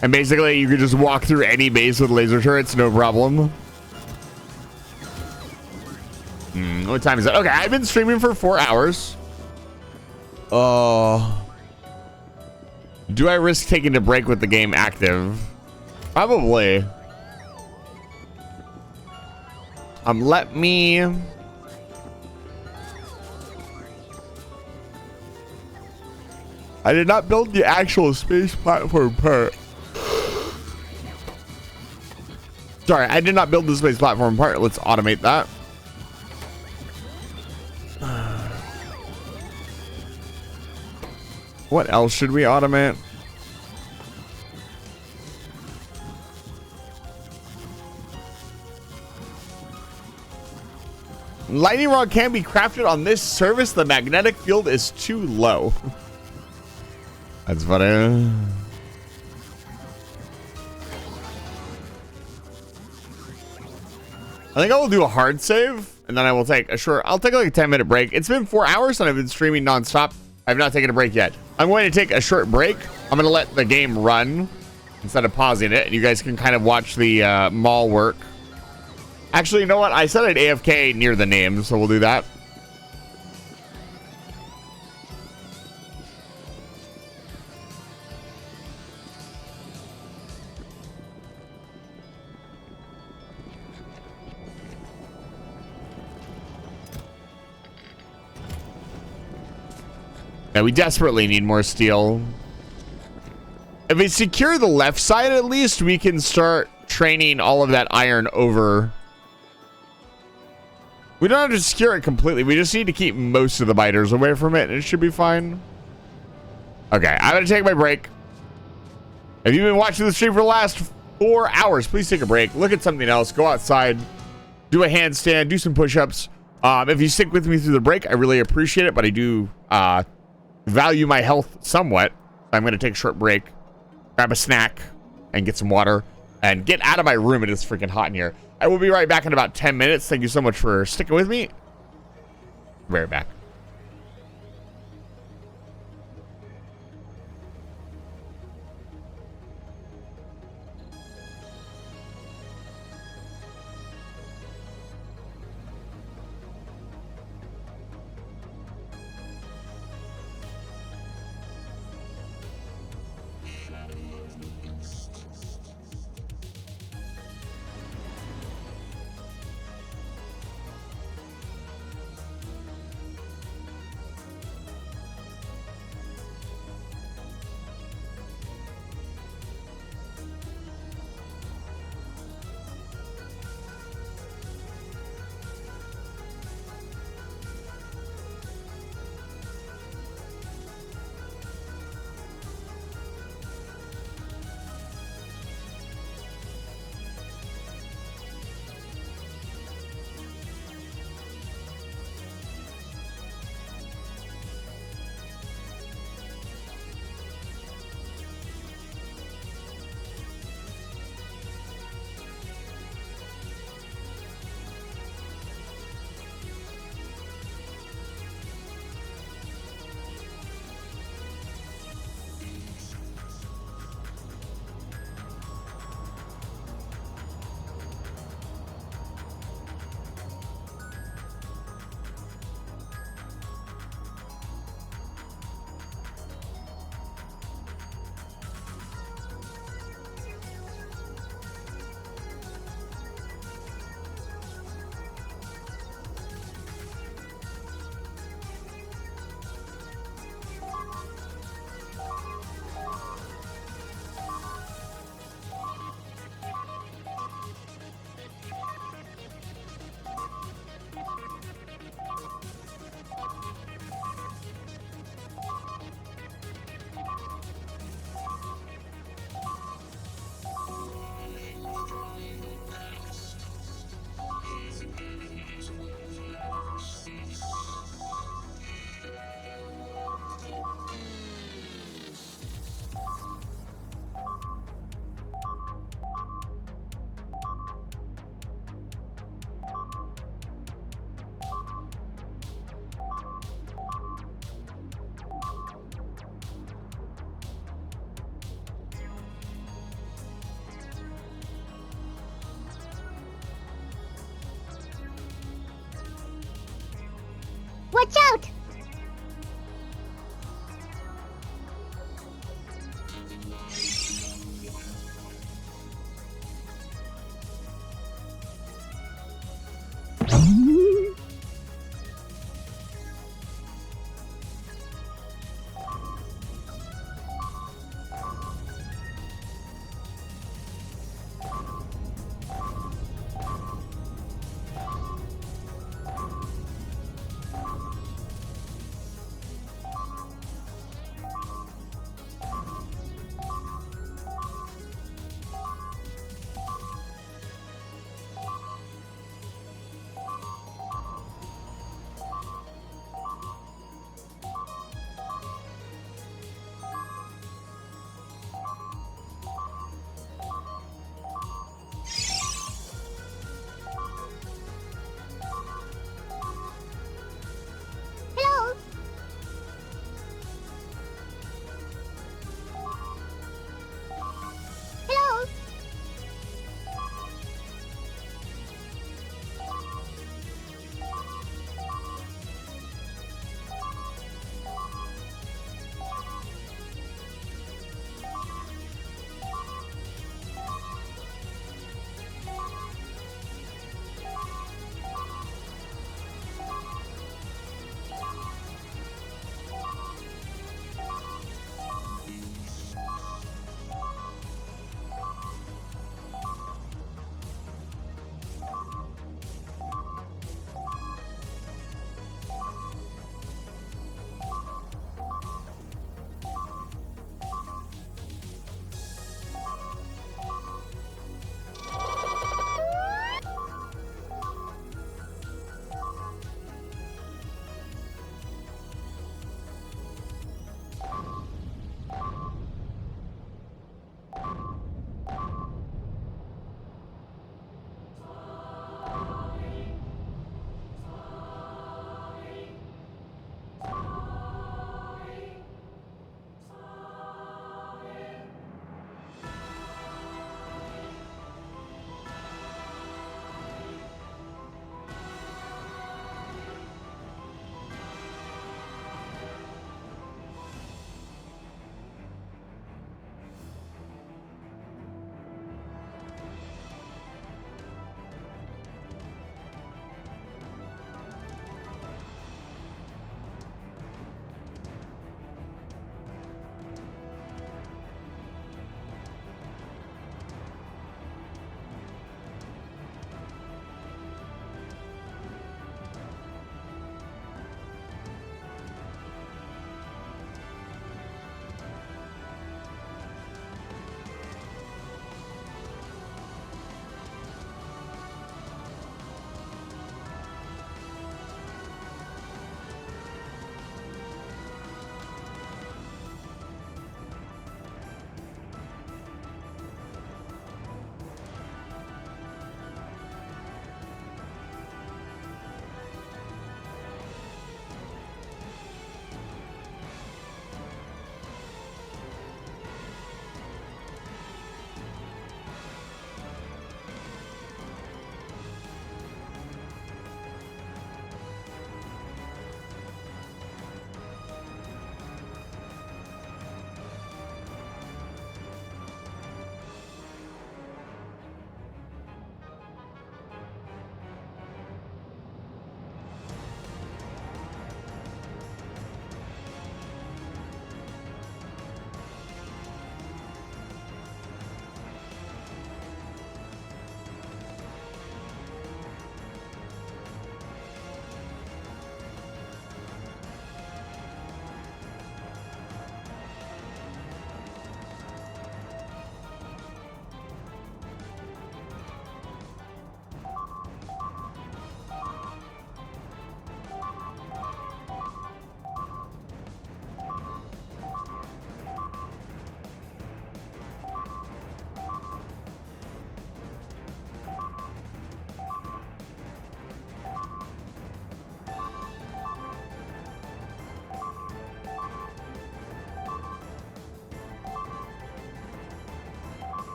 And basically, you could just walk through any base with laser turrets, no problem. What time is it? Okay, I've been streaming for 4 hours. Do I risk taking a break with the game active? Probably. Let me... I did not build the actual space platform part. Sorry, I did not build the space platform part. Let's automate that. What else should we automate? Lightning rod can be crafted on this surface. The magnetic field is too low. That's funny. I think I will do a hard save, and then I will take a short. I'll take like a 10-minute break. It's been 4 hours, and I've been streaming nonstop. I've not taken a break yet. I'm going to take a short break. I'm going to let the game run instead of pausing it, and you guys can kind of watch the mall work. Actually, you know what? I said I'd AFK near the name, so we'll do that. Yeah, we desperately need more steel. If we secure the left side, at least we can start training all of that iron over. We don't have to secure it completely. We just need to keep most of the biters away from it, and it should be fine. Okay, I'm going to take my break. If you've been watching the stream for the last 4 hours, please take a break. Look at something else. Go outside. Do a handstand. Do some push-ups. If you stick with me through the break, I really appreciate it, but I do value my health somewhat. I'm going to take a short break, grab a snack, and get some water, and get out of my room. It is freaking hot in here. I will be right back in about 10 minutes. Thank you so much for sticking with me. Be right back. Watch out!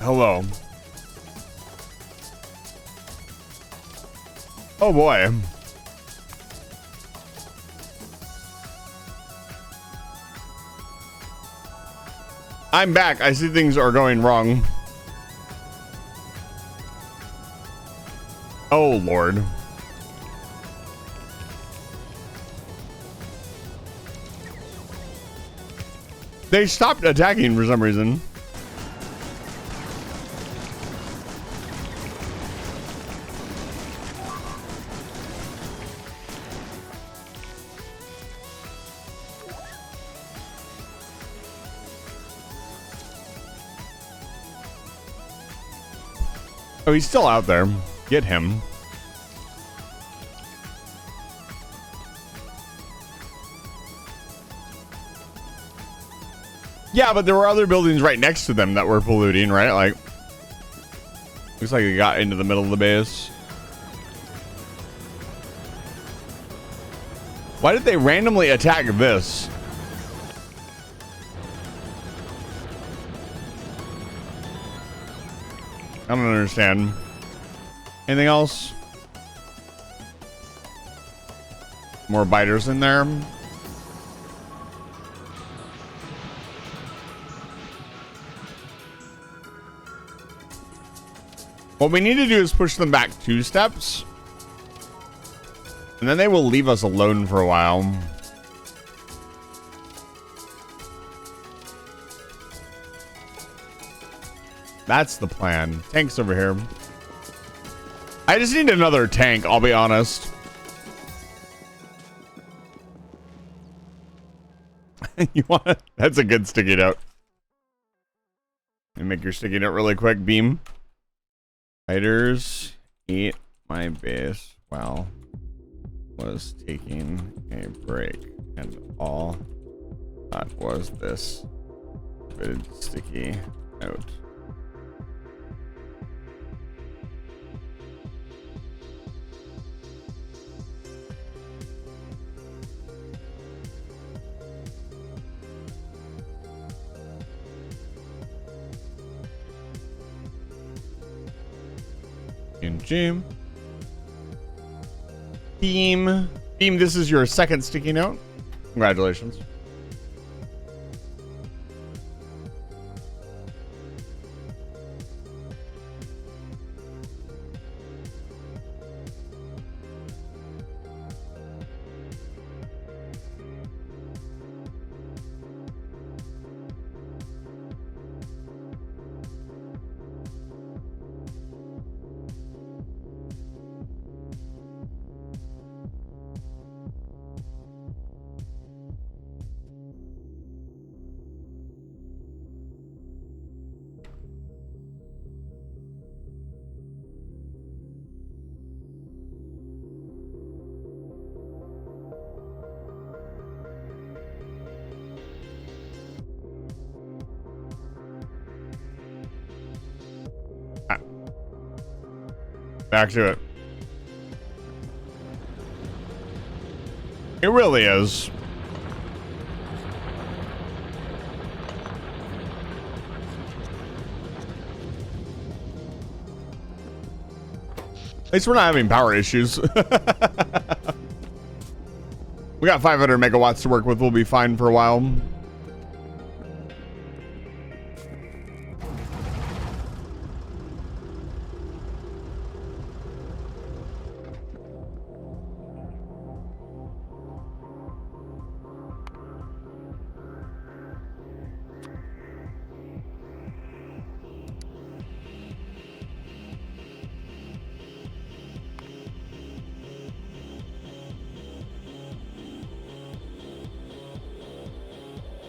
hello. Oh boy. I'm back. I see things are going wrong. Oh Lord. They stopped attacking for some reason. Oh, he's still out there. Get him. Yeah, but there were other buildings right next to them that were polluting, right? Like, looks like they got into the middle of the base. Why did they randomly attack this? I don't understand. Anything else? More biters in there. What we need to do is push them back 2 steps. And then they will leave us alone for a while. That's the plan. Tank's over here. I just need another tank, I'll be honest. You want it? That's a good sticky note. And make your sticky note really quick, Beam. Fighters eat my base while was taking a break, and all that was this good sticky note. And Jim. Beam, this is your second sticky note. Congratulations. Back to it. It really is. At least we're not having power issues. We got 500 megawatts to work with. We'll be fine for a while.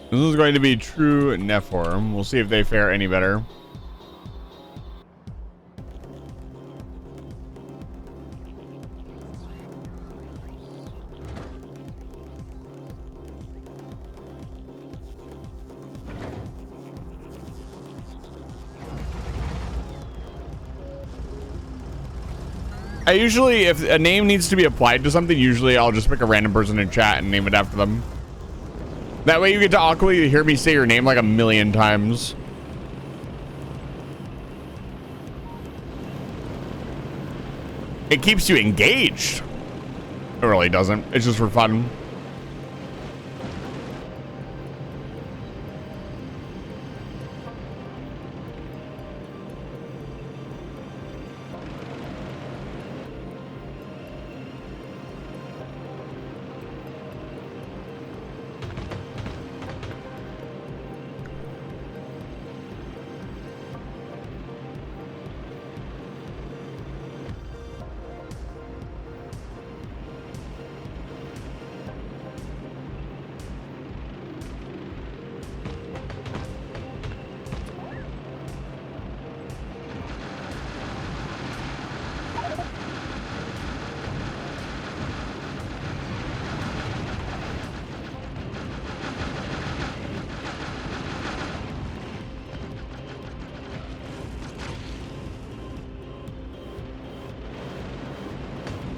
This is going to be true Neform. We'll see if they fare any better. I usually, if a name needs to be applied to something, usually I'll just pick a random person in chat and name it after them. That way you get to awkwardly hear me say your name like a million times. it keeps you engaged. It really doesn't. It's just for fun.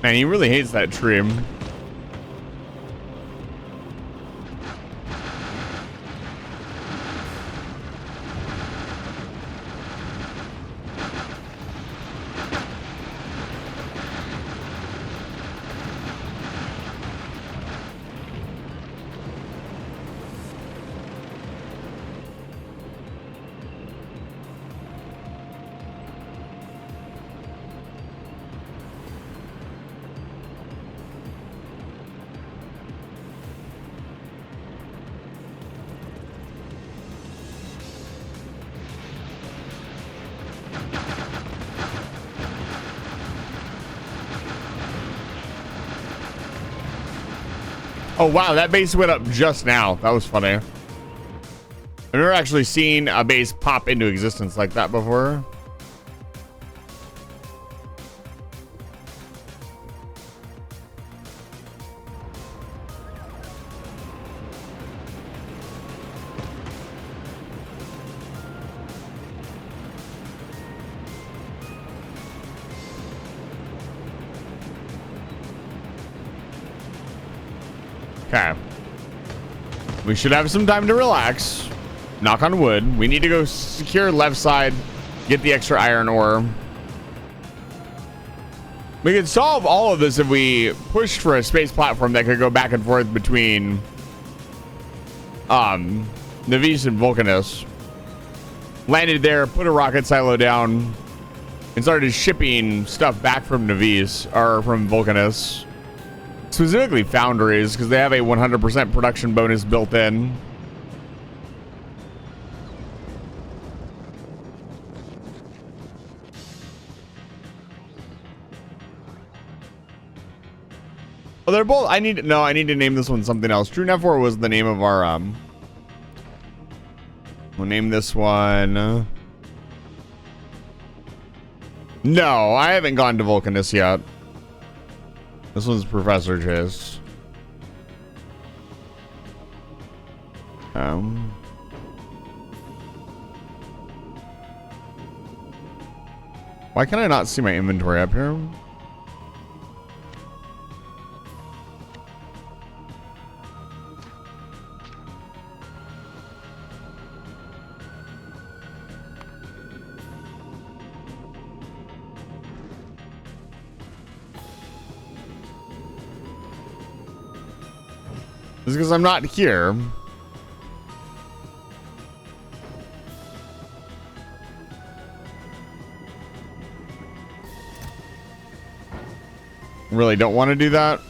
Man, he really hates that trim. Oh, wow, that base went up just now. That was funny. I've never actually seen a base pop into existence like that before. Okay. We should have some time to relax. Knock on wood. We need to go secure left side, get the extra iron ore. We could solve all of this if we pushed for a space platform that could go back and forth between Navis and Vulcanus. Landed there, put a rocket silo down, and started shipping stuff back from Navis or from Vulcanus. Specifically foundries, because they have a 100% production bonus built in. Oh, they're both. I need to name this one something else. True Nephor was the name of our we'll name this one. No, I haven't gone to Vulcanus yet. This one's Professor Chase. Why can I not see my inventory up here? This is because I'm not here. Really don't want to do that.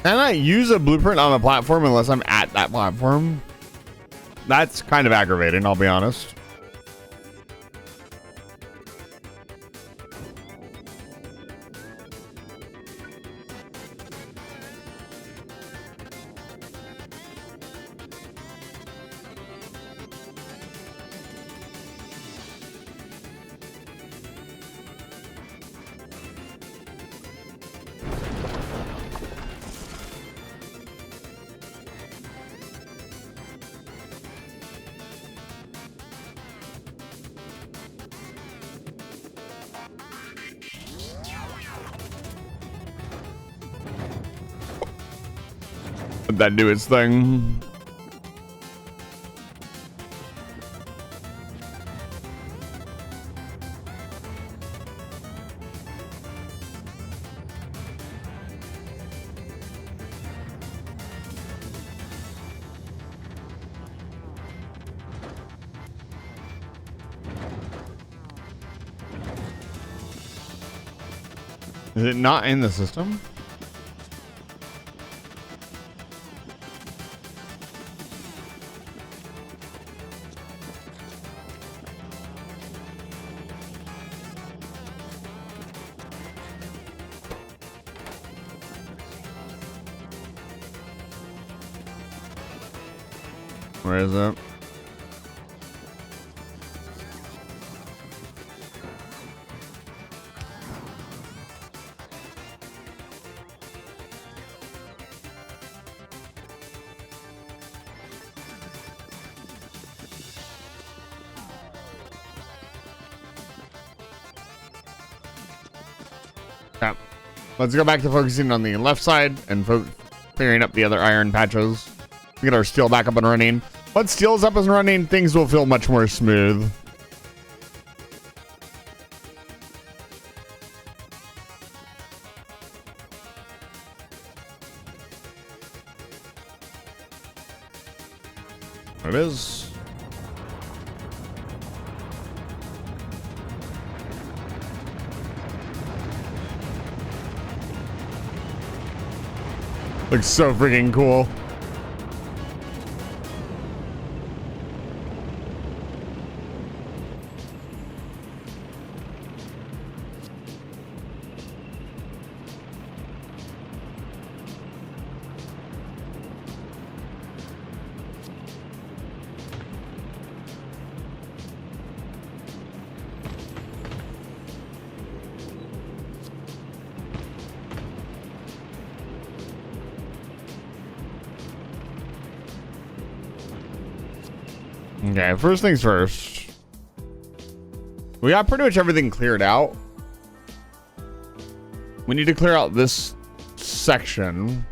Can I use a blueprint on a platform unless I'm at that platform? That's kind of aggravating, I'll be honest. Let that do its thing. Is it not in the system? Where is it? Yeah. Let's go back to focusing on the left side and clearing up the other iron patches. We get our steel back up and running. Once steel's up and running, things will feel much more smooth. There it is. Looks so freaking cool. Okay, first things first. We got pretty much everything cleared out. We need to clear out this section.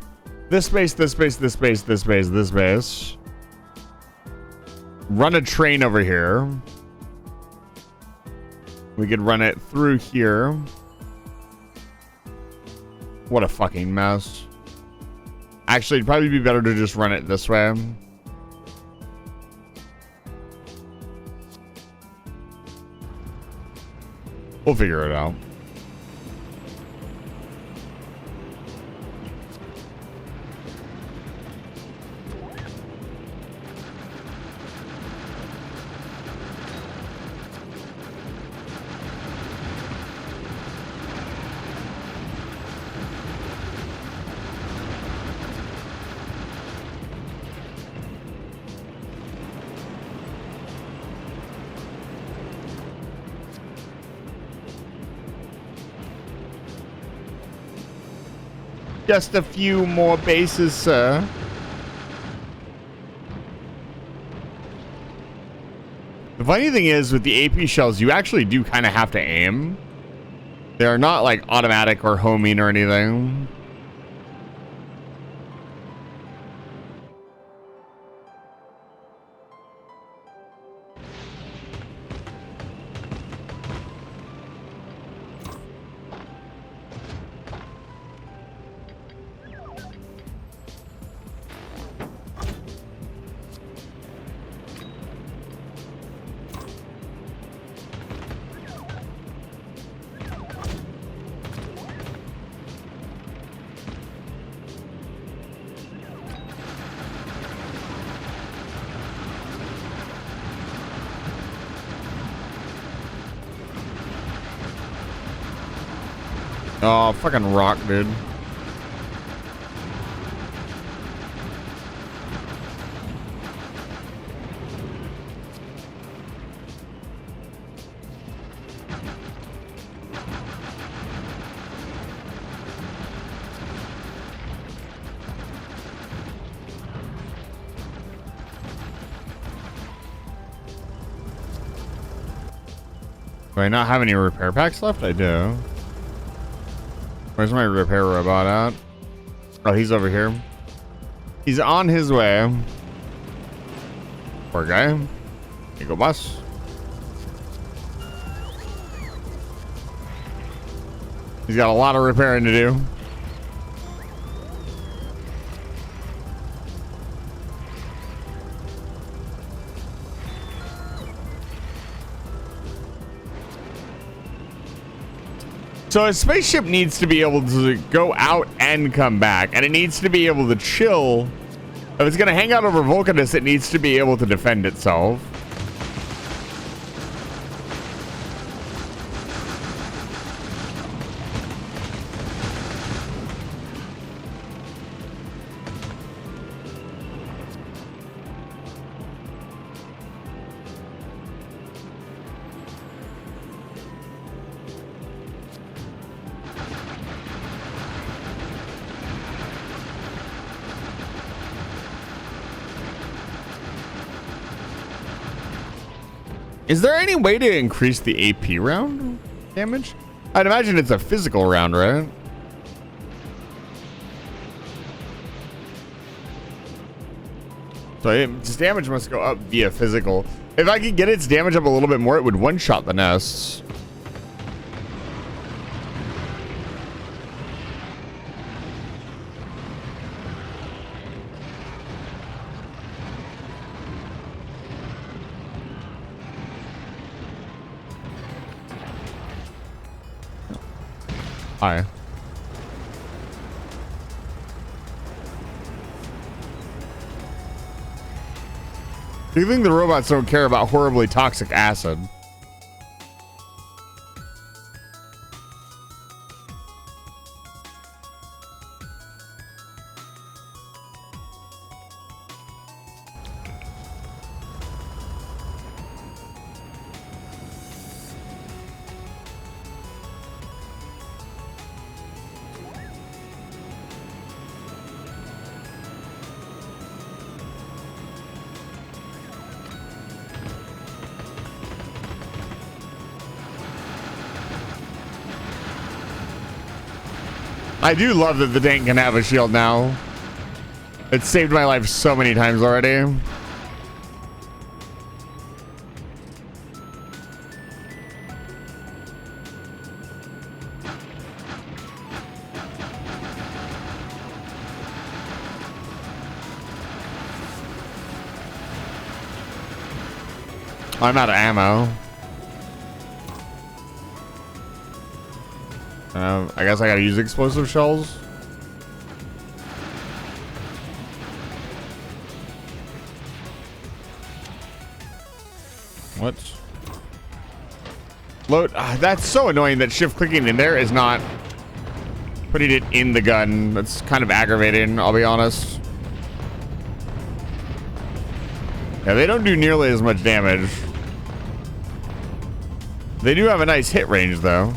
This space, this space, this space, this space, this space. Run a train over here. We could run it through here. What a fucking mess. Actually, it'd probably be better to just run it this way. We'll figure it out. Just a few more bases, sir. The funny thing is, with the AP shells, you actually do kind of have to aim. They are not like automatic or homing or anything. Oh, fucking rock, dude. Do I not have any repair packs left? I do. Where's my repair robot at? Oh, he's over here. He's on his way. Poor guy. Here you go, boss. He's got a lot of repairing to do. So a spaceship needs to be able to go out and come back, and it needs to be able to chill. If it's going to hang out over Vulcanus, it needs to be able to defend itself. Is there any way to increase the AP round damage? I'd imagine it's a physical round, right? So its damage must go up via physical. If I could get its damage up a little bit more, it would one-shot the nests. Hi. Do you think the robots don't care about horribly toxic acid? I do love that the tank can have a shield now. It's saved my life so many times already. I'm out of ammo. I guess I gotta use explosive shells. What? Load. That's so annoying that shift clicking in there is not putting it in the gun. That's kind of aggravating, I'll be honest. Yeah, they don't do nearly as much damage. They do have a nice hit range, though.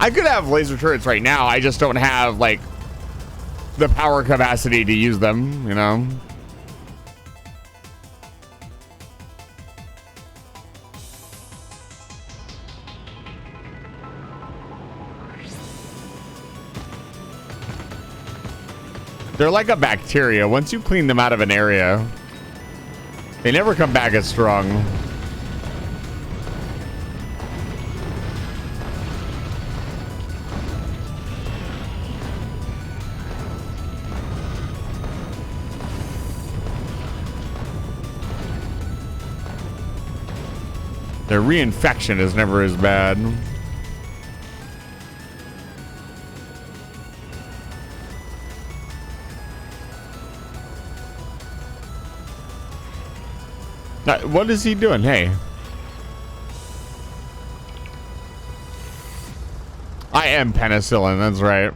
I could have laser turrets right now. I just don't have like the power capacity to use them, you know? They're like a bacteria. Once you clean them out of an area, they never come back as strong. Their reinfection is never as bad. What is he doing? Hey. I am penicillin, that's right.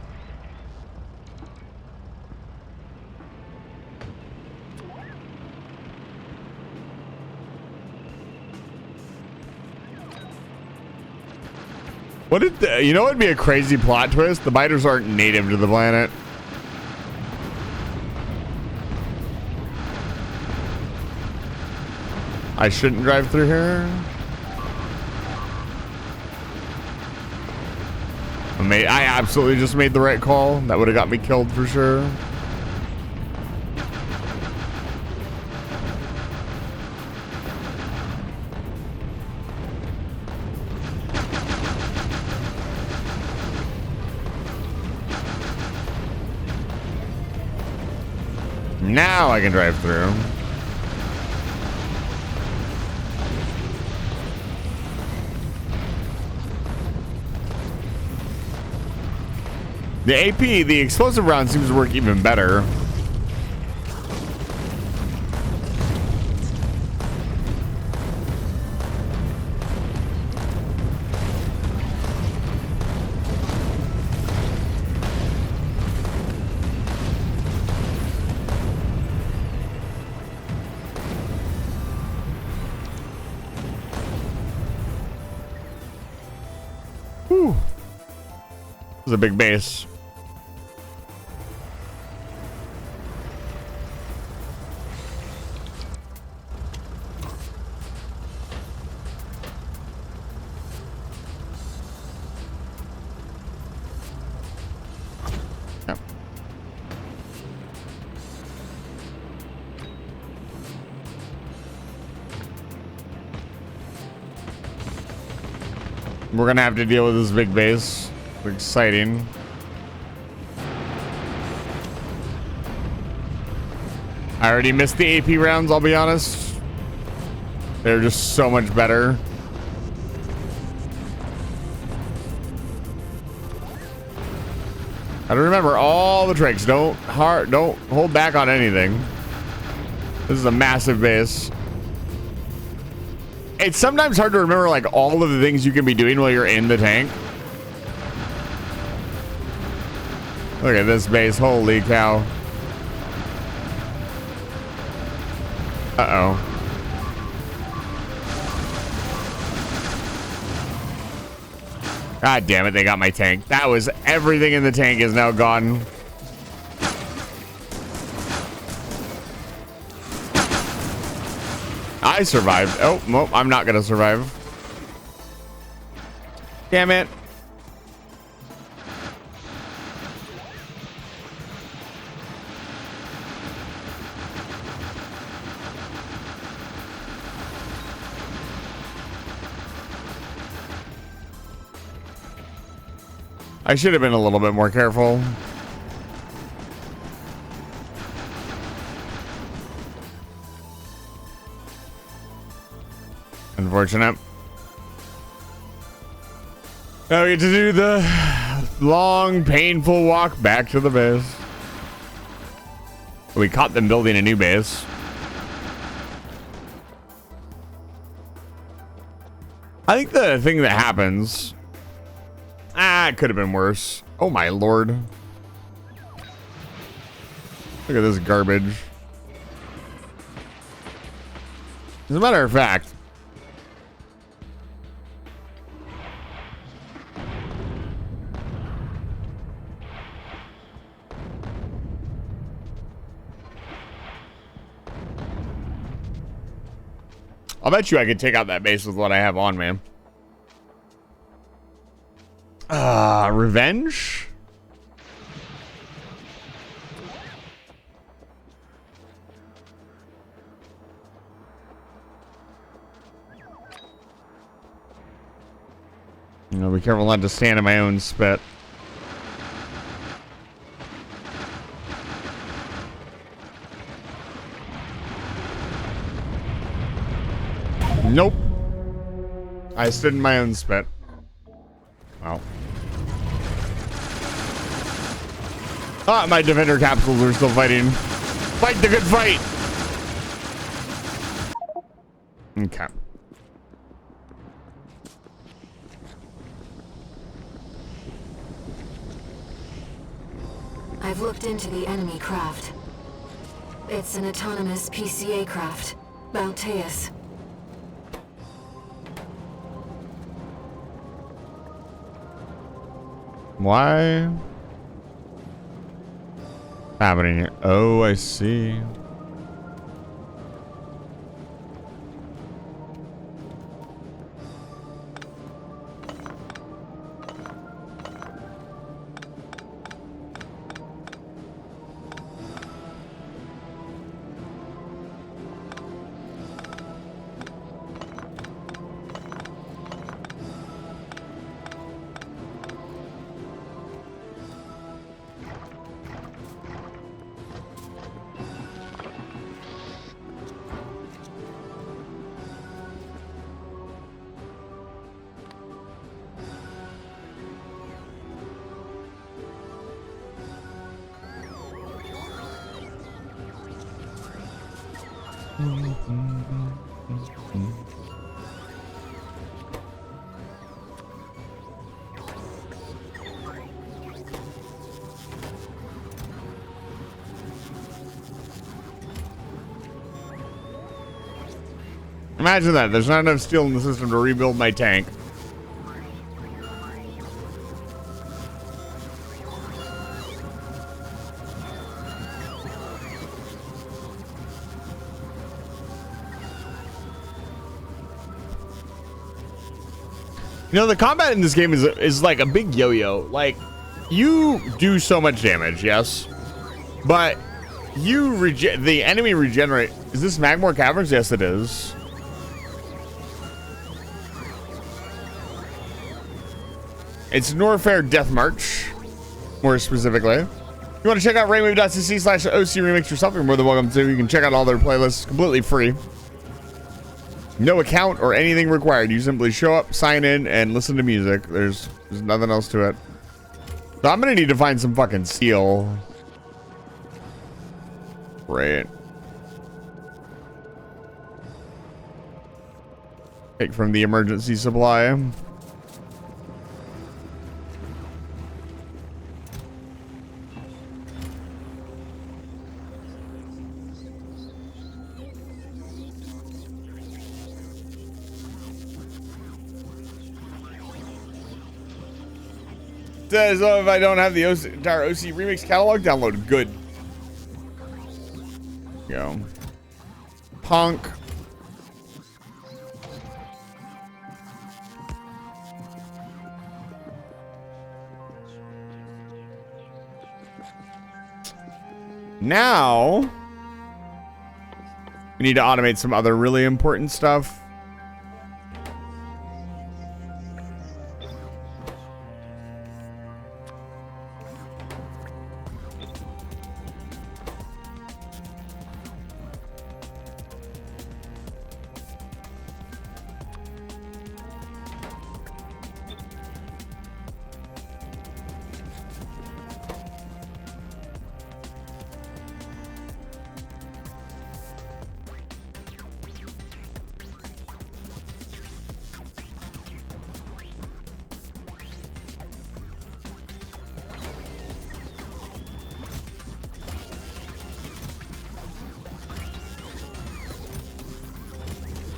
What did you know? It'd be a crazy plot twist. The biters aren't native to the planet. I shouldn't drive through here. I absolutely just made the right call. That would have got me killed for sure. Now I can drive through. The AP, the explosive round, seems to work even better. Whew. This is a big base. We're gonna have to deal with this big base. It's exciting. I already missed the AP rounds, I'll be honest. They're just so much better. I don't remember all the tricks. Don't hold back on anything. This is a massive base. It's sometimes hard to remember like all of the things you can be doing while you're in the tank. Look at this base, holy cow. Uh-oh. God damn it, they got my tank. That was everything in the tank is now gone. I survived. Oh, nope, I'm not gonna survive. Damn it. I should have been a little bit more careful. Unfortunate. Now we get to do the long, painful walk back to the base. We caught them building a new base. I think the thing that happens... it could have been worse. Oh my lord. Look at this garbage. As a matter of fact... I'll bet you I could take out that base with what I have on, man. Revenge? You know, be careful not to stand in my own spit. Nope. I stood in my own spit. Wow. Ah, my defender capsules are still fighting. Fight the good fight. Okay. I've looked into the enemy craft. It's an autonomous PCA craft, Balteus. Why? Happening here. Oh, I see. Imagine that. There's not enough steel in the system to rebuild my tank. You know, the combat in this game is like a big yo-yo. Like, you do so much damage, yes, but the enemy regenerate. Is this Magmore Caverns? Yes, it is. It's Norfair Death March, more specifically. If you want to check out rainwave.cc/OC Remix yourself, you're more than welcome to. You can check out all their playlists completely free. No account or anything required. You simply show up, sign in, and listen to music. There's nothing else to it. So I'm gonna need to find some fucking steel. Right. Take from the emergency supply. Says, oh, if I don't have the entire OC Remix catalog downloaded, good. Go. Punk. Now, we need to automate some other really important stuff.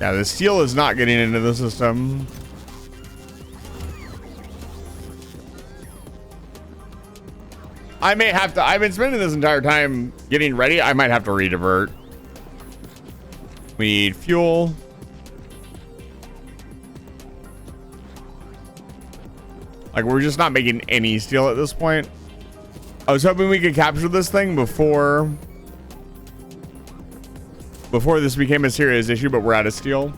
Yeah, the steel is not getting into the system. I may have to. I've been spending this entire time getting ready. I might have to redivert. We need fuel. Like, we're just not making any steel at this point. I was hoping we could capture this thing before this became a serious issue, but we're out of steel.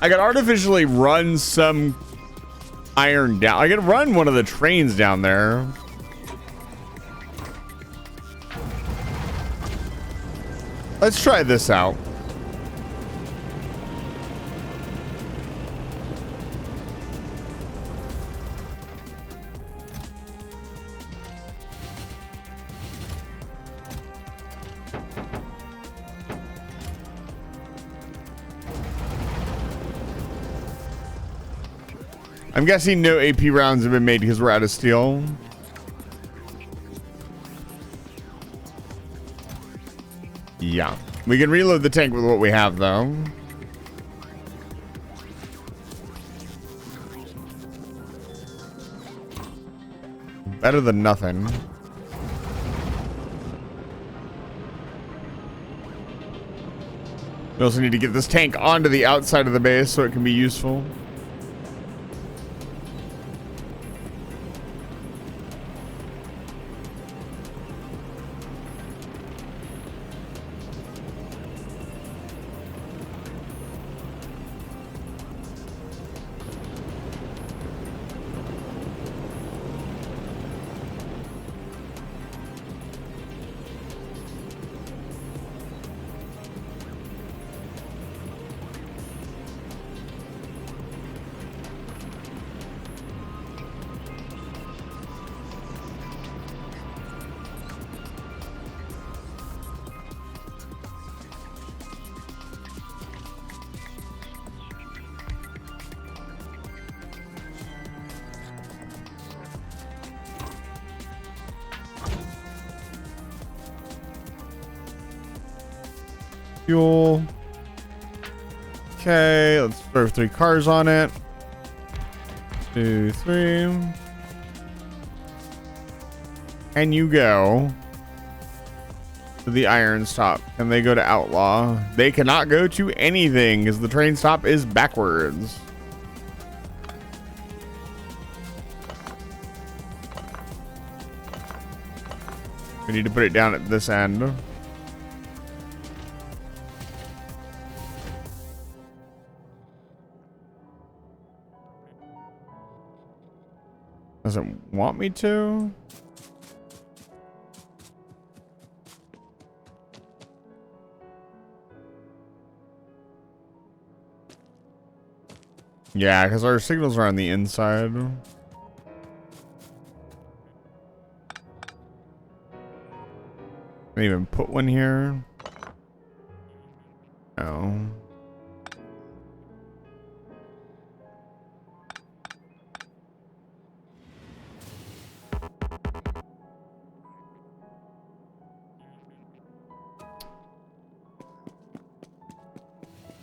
I could artificially run some iron down. I could run one of the trains down there. Let's try this out. I'm guessing no AP rounds have been made because we're out of steel. Yeah. We can reload the tank with what we have, though. Better than nothing. We also need to get this tank onto the outside of the base so it can be useful. Fuel. Okay, let's throw 3 cars on it. 2, 3. And you go to the iron stop. And they go to outlaw. They cannot go to anything because the train stop is backwards. We need to put it down at this end. Doesn't want me to. Yeah, because our signals are on the inside. Can I even put one here? No.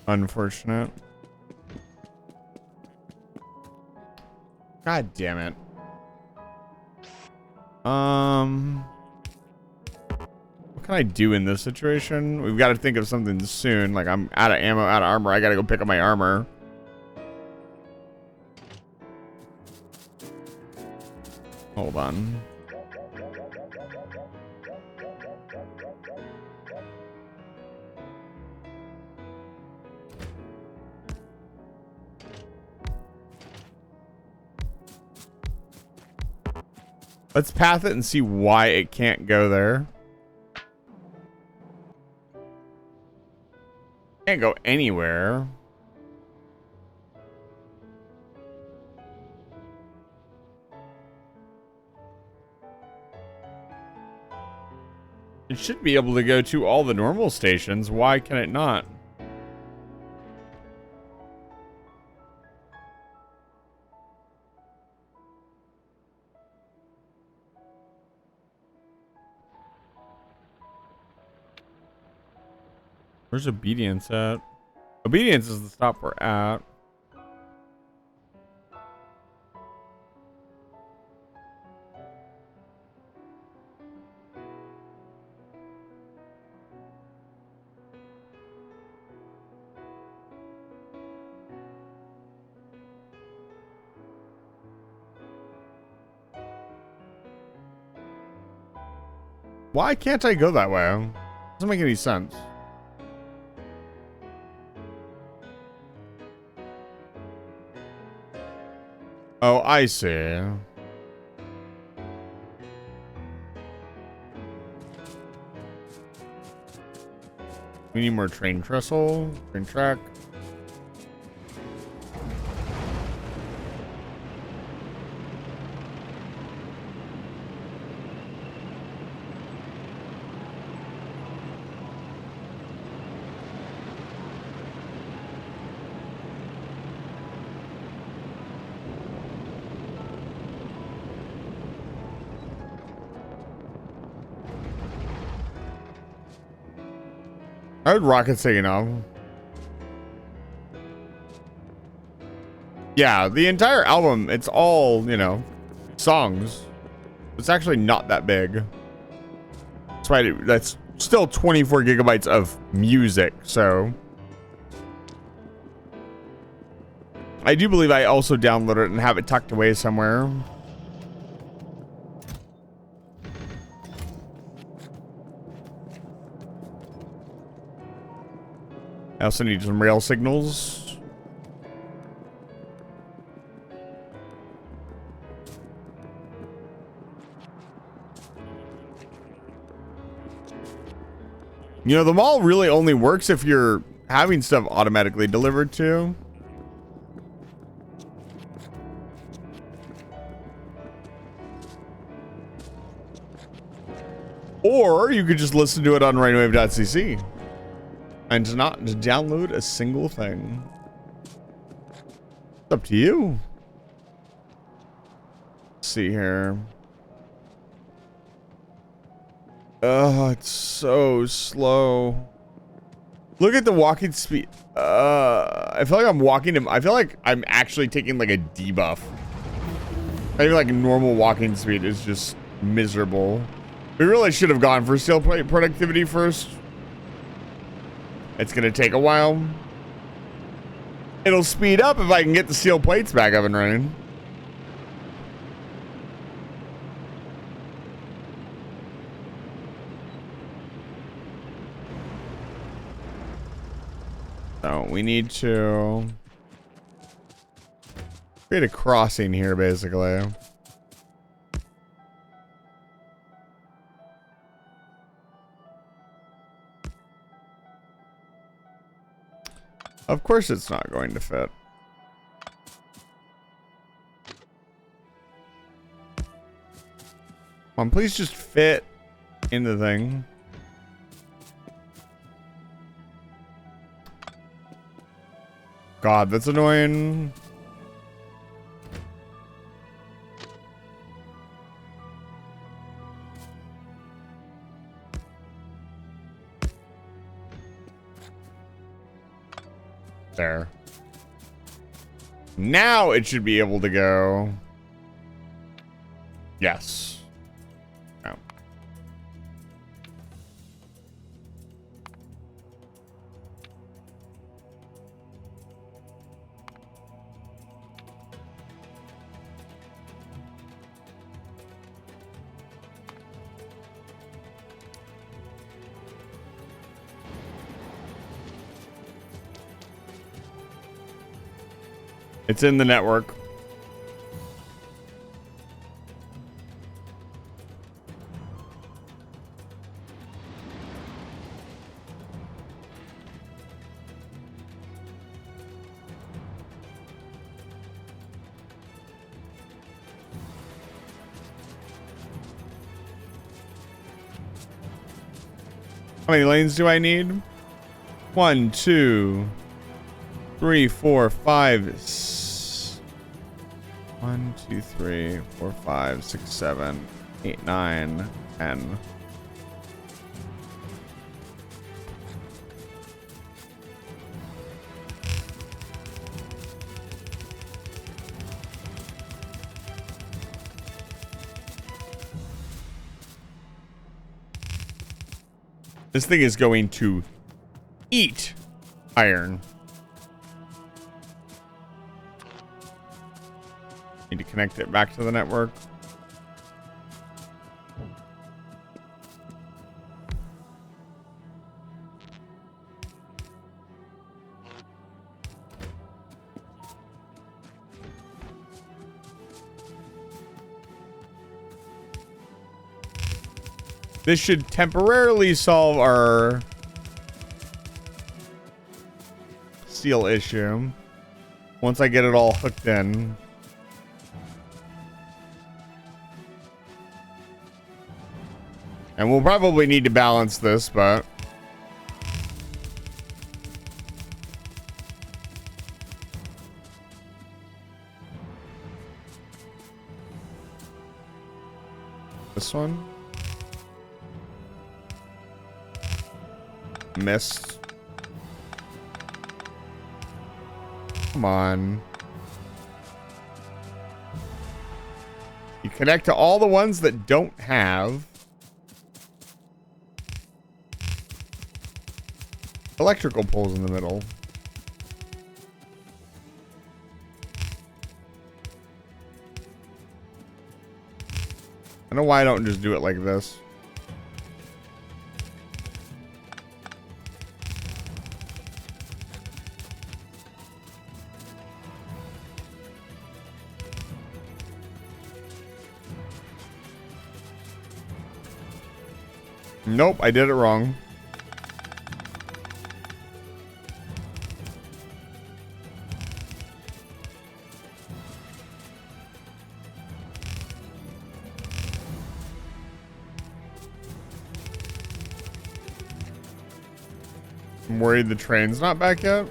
Unfortunate. God damn it. What can I do in this situation? We've got to think of something soon. Like, I'm out of ammo, out of armor. I gotta go pick up my armor. Hold on. Let's path it and see why it can't go there. Can't go anywhere. It should be able to go to all the normal stations. Why can it not? Where's obedience at? Obedience is the stop we're at. Why can't I go that way? Doesn't make any sense. Oh, I see. We need more train trestle, train track. I heard Rocket say, you know. Yeah, the entire album, it's all, you know, songs. It's actually not that big. That's why that's still 24 gigabytes of music, so. I do believe I also downloaded it and have it tucked away somewhere. I also need some rail signals. You know, the mall really only works if you're having stuff automatically delivered to. Or you could just listen to it on rainwave.cc. And to not to download a single thing. It's up to you. Let's see here. Oh, it's so slow. Look at the walking speed. I feel like I'm walking. I feel like I'm actually taking like a debuff. I feel like normal walking speed is just miserable. We really should have gone for steel plate productivity first. It's gonna take a while. It'll speed up if I can get the steel plates back up and running. So we need to create a crossing here, basically. Of course it's not going to fit. Come on, please just fit in the thing. God, that's annoying. There. Now it should be able to go. Yes. No. It's in the network. How many lanes do I need? 1, 2, 3, 4, 5. 1, 2, 3, 4, 5, 6, 7, 8, 9, 10. This thing is going to eat iron. Need to connect it back to the network. This should temporarily solve our steel issue once I get it all hooked in. And we'll probably need to balance this, but this one missed. Come on. You connect to all the ones that don't have electrical poles in the middle. I don't know why I don't just do it like this. Nope, I did it wrong. I'm worried the train's not back yet.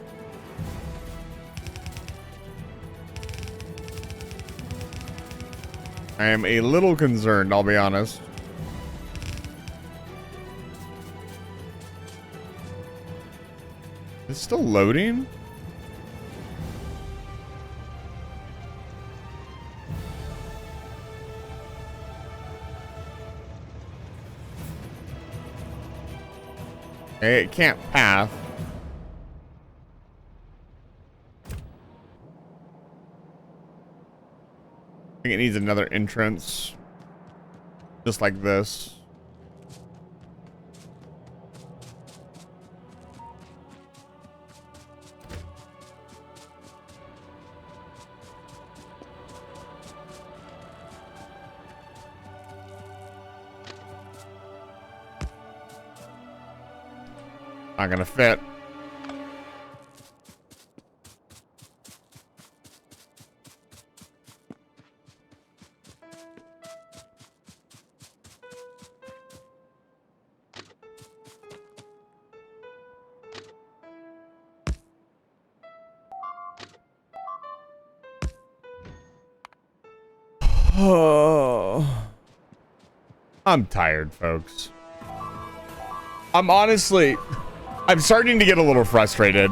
I am a little concerned, I'll be honest. It's still loading? Hey, it can't path. I think it needs another entrance. Just like this. Not gonna fit. Oh, I'm tired, folks. I'm starting to get a little frustrated.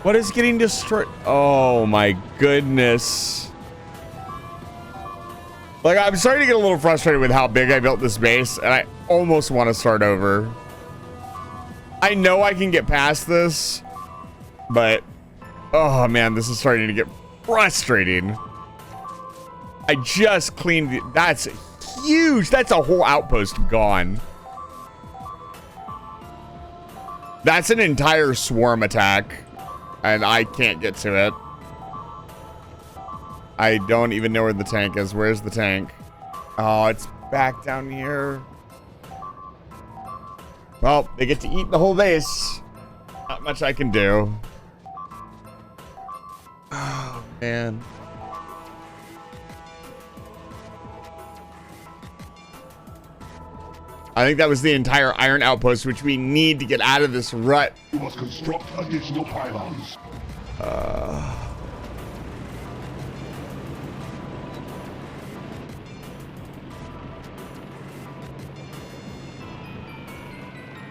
What is getting destroyed? Oh my goodness. Like, I'm starting to get a little frustrated with how big I built this base, and I almost want to start over. I know I can get past this, but oh man, this is starting to get frustrating. I just cleaned that's huge. That's a whole outpost gone. That's an entire swarm attack, and I can't get to it. I don't even know where the tank is. Where's the tank? Oh, it's back down here. Well, they get to eat the whole base. Not much I can do. Oh, man. I think that was the entire iron outpost, which we need to get out of this rut. You must construct additional pylons.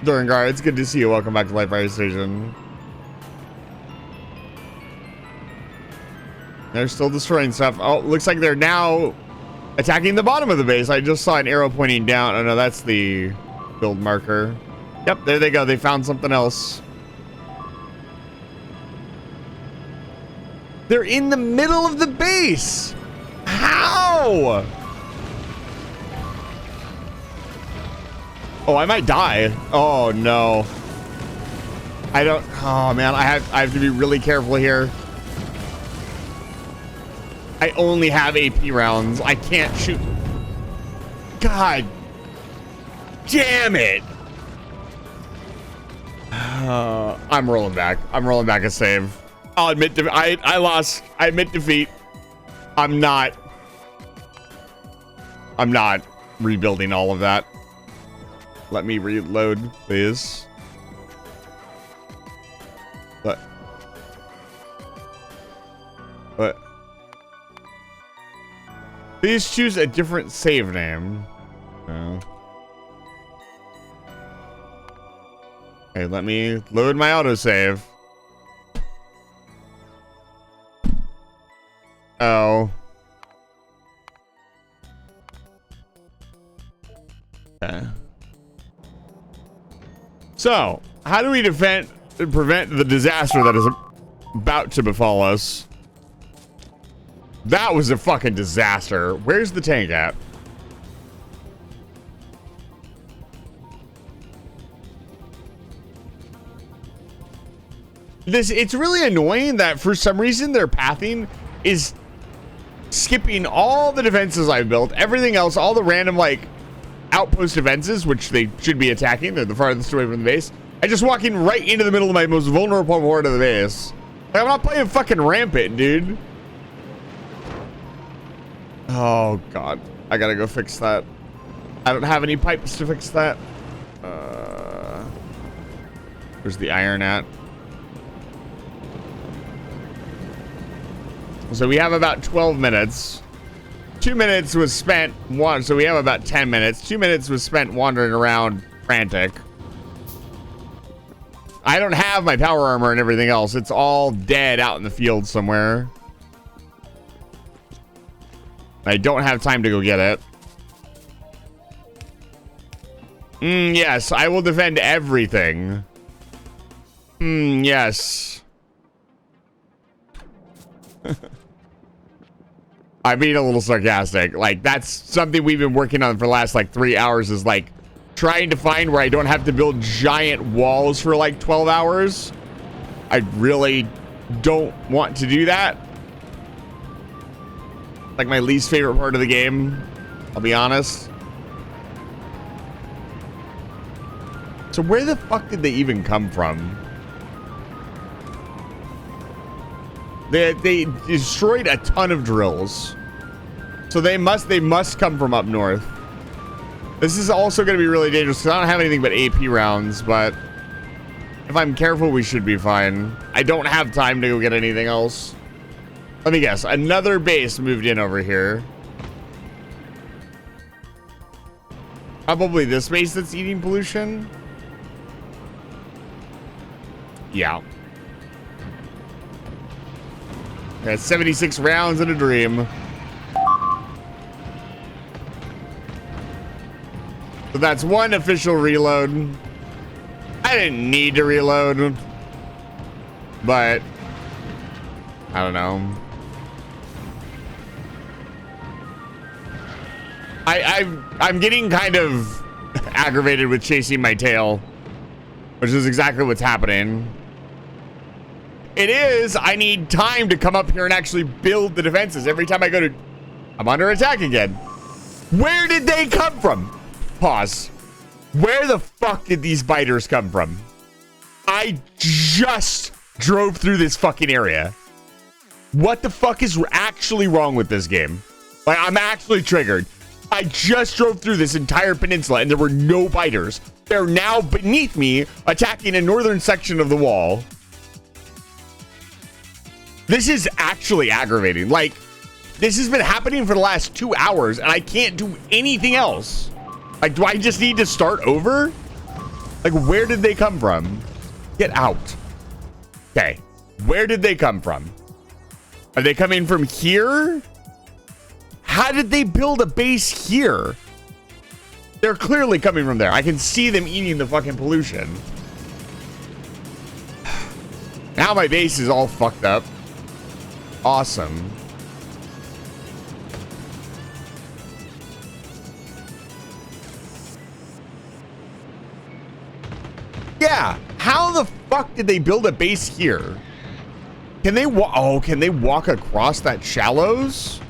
Durangar, it's good to see you. Welcome back to Life Fire Station. They're still destroying stuff. Oh, looks like they're now attacking the bottom of the base. I just saw an arrow pointing down. Oh no, that's the build marker. Yep, there they go. They found something else. They're in the middle of the base. How? Oh, I might die. Oh no. I don't. Oh man, I have to be really careful here. I only have AP rounds. I can't shoot. God. damn it. I'm rolling back. I'm rolling back a save. I'll admit I lost. I admit defeat. I'm not rebuilding all of that. Let me reload, please. What? Please choose a different save name. No. Okay, let me load my autosave. Oh. Okay. So, how do we prevent the disaster that is about to befall us? That was a fucking disaster. Where's the tank at? It's really annoying that for some reason their pathing is skipping all the defenses I've built, everything else, all the random like outpost defenses, which they should be attacking. They're the farthest away from the base. I'm just walking right into the middle of my most vulnerable part of the base. Like, I'm not playing fucking Rampant, dude. Oh god, I gotta go fix that. I don't have any pipes to fix that. Where's the iron at? So we have about 12 minutes. 2 minutes was spent so we have about 10 minutes. 2 minutes was spent wandering around frantic. I don't have my power armor and everything else. It's all dead out in the field somewhere. I don't have time to go get it. Yes, I will defend everything. Yes. I'm being a little sarcastic. Like, that's something we've been working on for the last, like, 3 hours is, like, trying to find where I don't have to build giant walls for, like, 12 hours. I really don't want to do that. Like, my least favorite part of the game, I'll be honest. So where the fuck did they even come from? They destroyed a ton of drills. So they must come from up north. This is also going to be really dangerous because I don't have anything but AP rounds, but if I'm careful, we should be fine. I don't have time to go get anything else. Let me guess. Another base moved in over here. Probably this base that's eating pollution. Yeah. Got 76 rounds in a dream. So that's one official reload. I didn't need to reload, but I don't know. I'm getting kind of aggravated with chasing my tail, which is exactly what's happening. It is. I need time to come up here and actually build the defenses. Every time I go to, I'm under attack again. Where did they come from? Pause. Where the fuck did these biters come from? I just drove through this fucking area. What the fuck is actually wrong with this game? Like, I'm actually triggered. I just drove through this entire peninsula and there were no biters. They're now beneath me, attacking a northern section of the wall. This is actually aggravating. Like, this has been happening for the last 2 hours and I can't do anything else. Like, do I just need to start over? Like, where did they come from? Get out. Okay. Where did they come from? Are they coming from here? How did they build a base here? They're clearly coming from there. I can see them eating the fucking pollution. Now my base is all fucked up. Awesome. Yeah. How the fuck did they build a base here? Can they can they walk across that shallows?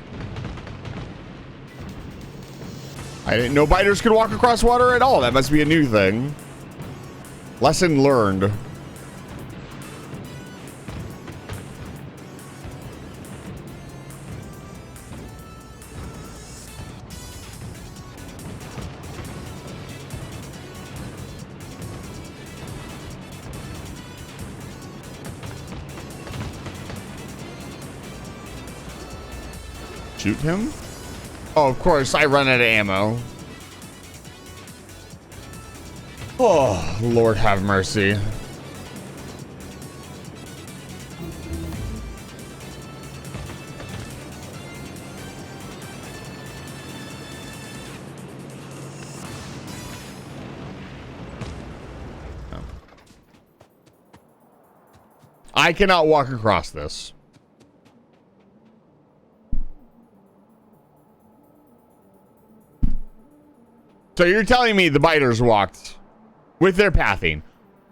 I didn't know biters could walk across water at all. That must be a new thing. Lesson learned. Shoot him? Oh, of course, I run out of ammo. Oh, Lord have mercy. I cannot walk across this. So you're telling me the biters walked with their pathing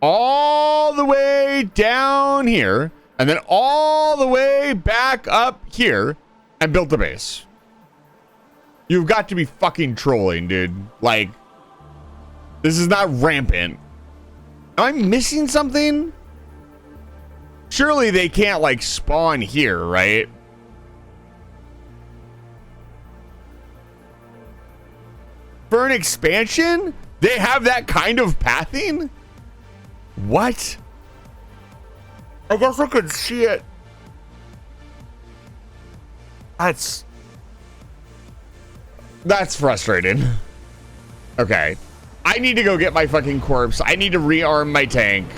all the way down here and then all the way back up here and built a base? You've got to be fucking trolling, dude. Like, this is not rampant. Am I missing something? Surely they can't, like, spawn here, right? For an expansion, they have that kind of pathing? What? I guess I could see it. That's frustrating. Okay. I need to go get my fucking corpse. I need to rearm my tank.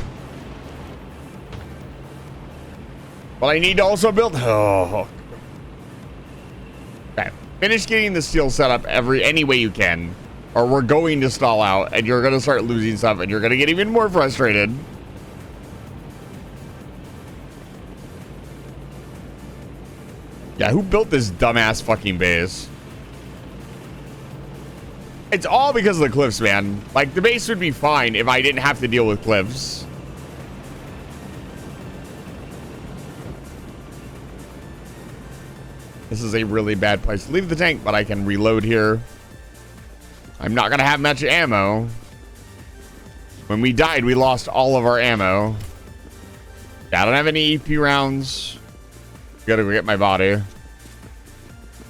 But I need to also build... Oh. Okay. Finish getting the steel set up any way you can. Or we're going to stall out, and you're going to start losing stuff, and you're going to get even more frustrated. Yeah, who built this dumbass fucking base? It's all because of the cliffs, man. Like, the base would be fine if I didn't have to deal with cliffs. This is a really bad place to leave the tank, but I can reload here. I'm not going to have much ammo. When we died, we lost all of our ammo. Yeah, I don't have any EP rounds. Gotta go get my body.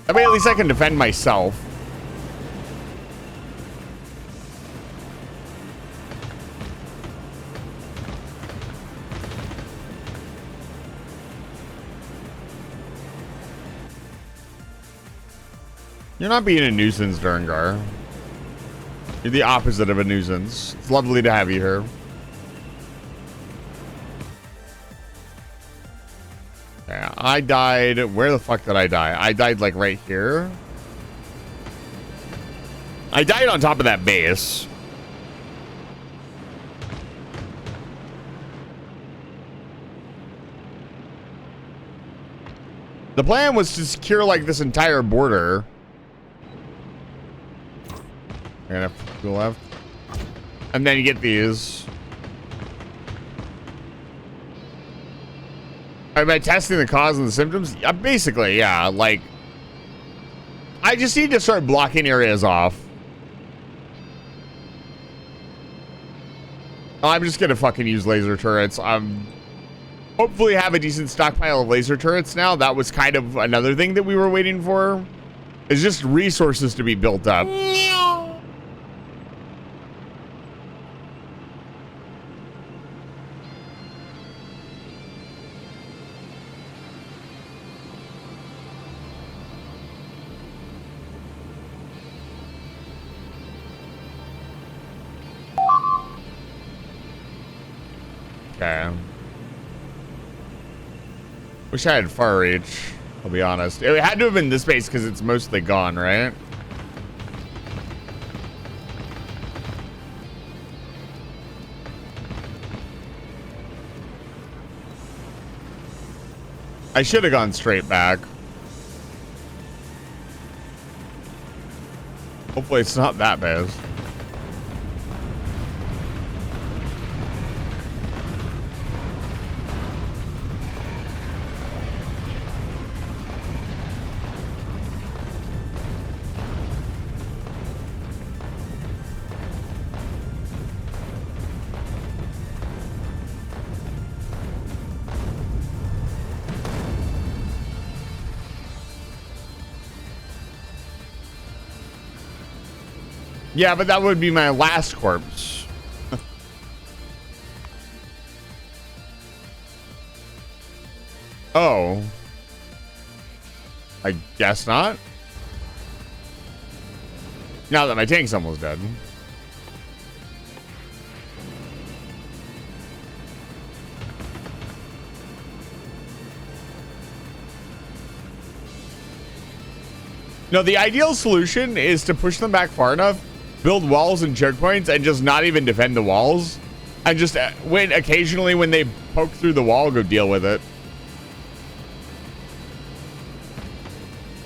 I mean, at least I can defend myself. You're not being a nuisance, Durngar. You're the opposite of a nuisance. It's lovely to have you here. Yeah, I died. Where the fuck did I die? I died like right here. I died on top of that base. The plan was to secure like this entire border. And have to go left. And then you get these. Am I testing the cause and the symptoms? Yeah, basically, yeah. Like, I just need to start blocking areas off. I'm just gonna fucking use laser turrets. Hopefully have a decent stockpile of laser turrets now. That was kind of another thing that we were waiting for. It's just resources to be built up. Okay. Wish I had far reach, I'll be honest. It had to have been this base because it's mostly gone, right? I should have gone straight back. Hopefully it's not that bad. Yeah, but that would be my last corpse. Oh. I guess not. Now that my tank's almost dead. No, the ideal solution is to push them back far enough, build walls and choke points, and just not even defend the walls. And just occasionally when they poke through the wall, go deal with it.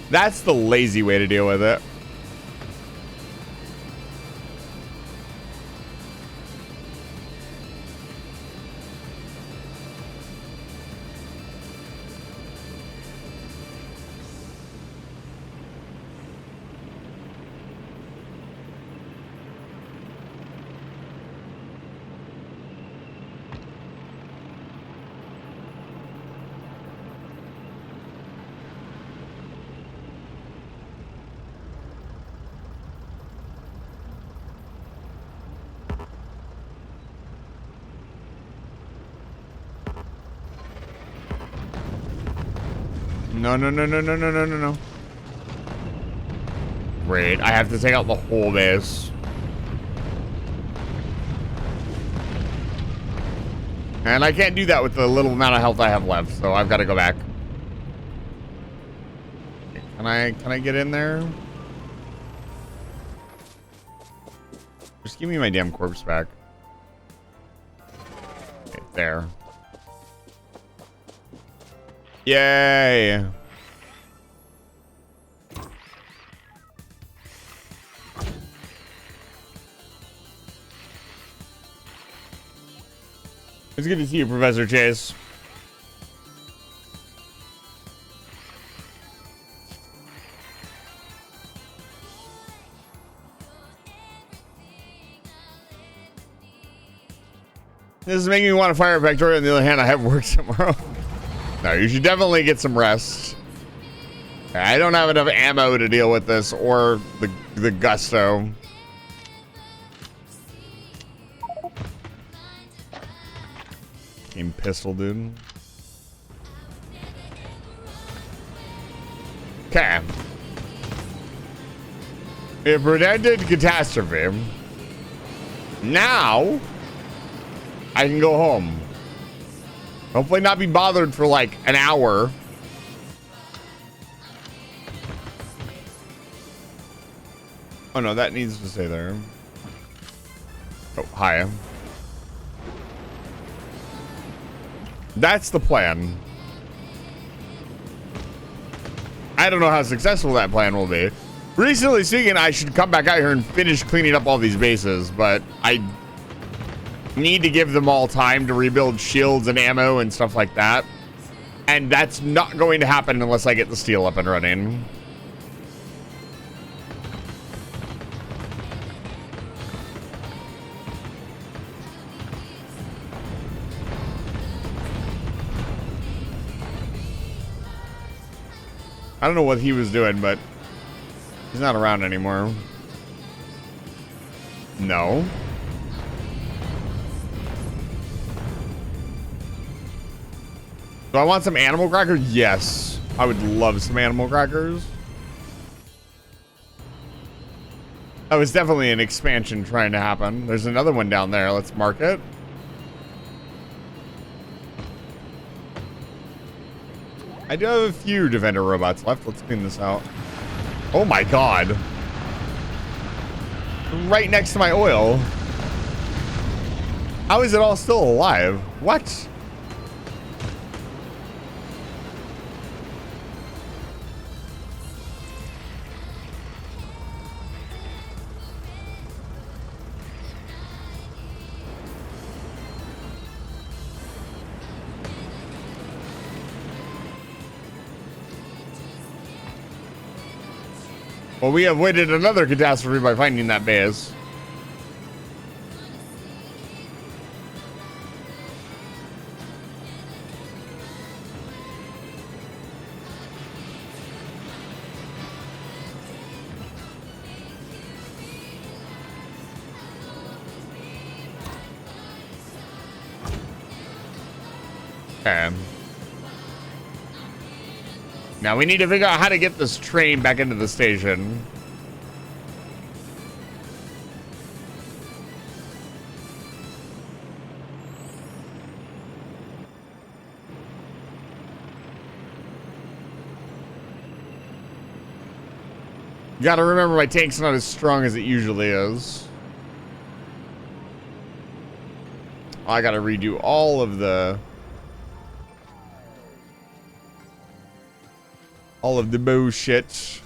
That's the lazy way to deal with it. No. Great. I have to take out the whole base. And I can't do that with the little amount of health I have left, so I've got to go back. Can I get in there? Just give me my damn corpse back. Okay, there. Yay! It's good to see you, Professor Chase. This is making me want to fire Victoria. On the other hand, I have work tomorrow. No, you should definitely get some rest. I don't have enough ammo to deal with this or the gusto. Game pistol, dude. Okay. It prevented catastrophe. Now I can go home. Hopefully not be bothered for like an hour. Oh no, that needs to stay there. Oh, hi. That's the plan. I don't know how successful that plan will be. Recently speaking, I should come back out here and finish cleaning up all these bases, but I need to give them all time to rebuild shields and ammo and stuff like that. And that's not going to happen unless I get the steel up and running. I don't know what he was doing, but he's not around anymore. No. Do I want some animal crackers? Yes. I would love some animal crackers. That was definitely an expansion trying to happen. There's another one down there. Let's mark it. I do have a few defender robots left. Let's clean this out. Oh my god. Right next to my oil. How is it all still alive? What? Well, we avoided another catastrophe by finding that base. Okay. Now we need to figure out how to get this train back into the station. Gotta remember my tank's not as strong as it usually is. I gotta redo all of the bullshit.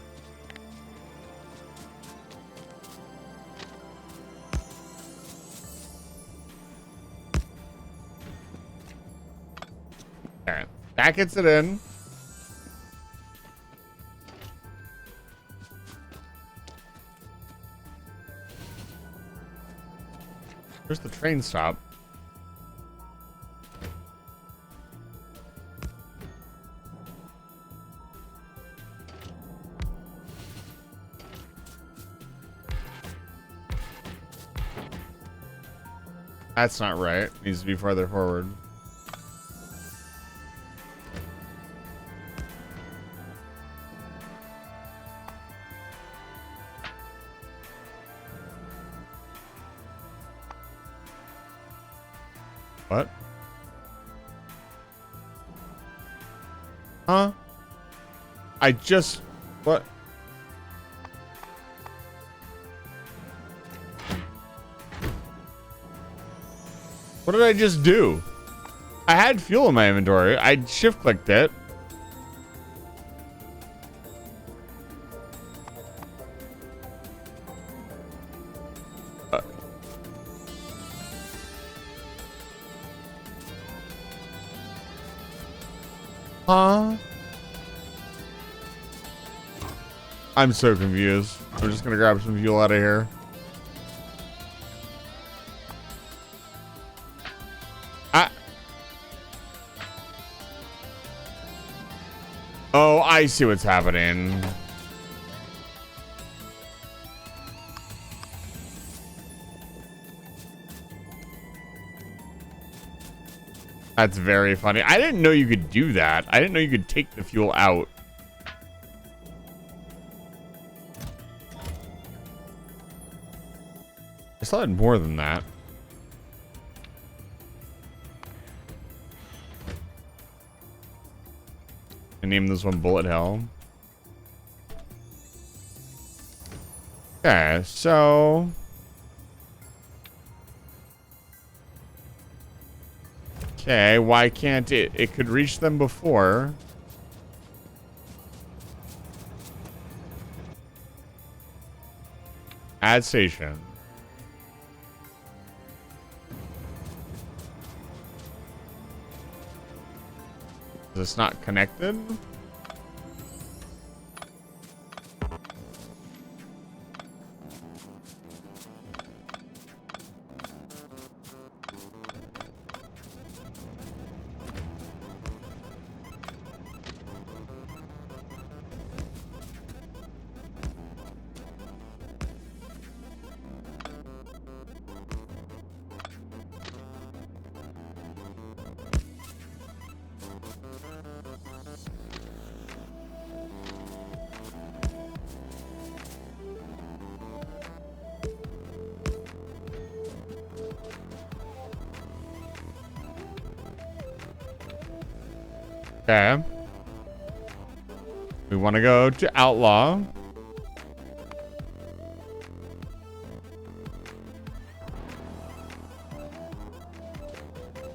Alright, that gets it in. Where's the train stop? That's not right. Needs to be farther forward. What? Huh? I just... What? What did I just do? I had fuel in my inventory. I shift-clicked it. Huh? I'm so confused. I'm just gonna grab some fuel out of here. Oh, I see what's happening. That's very funny. I didn't know you could do that. I didn't know you could take the fuel out. I still had more than that. I named this one Bullet Hell. Okay, so... Okay, why can't it? It could reach them before. Add station. Is this not connected? Okay. We want to go to Outlaw.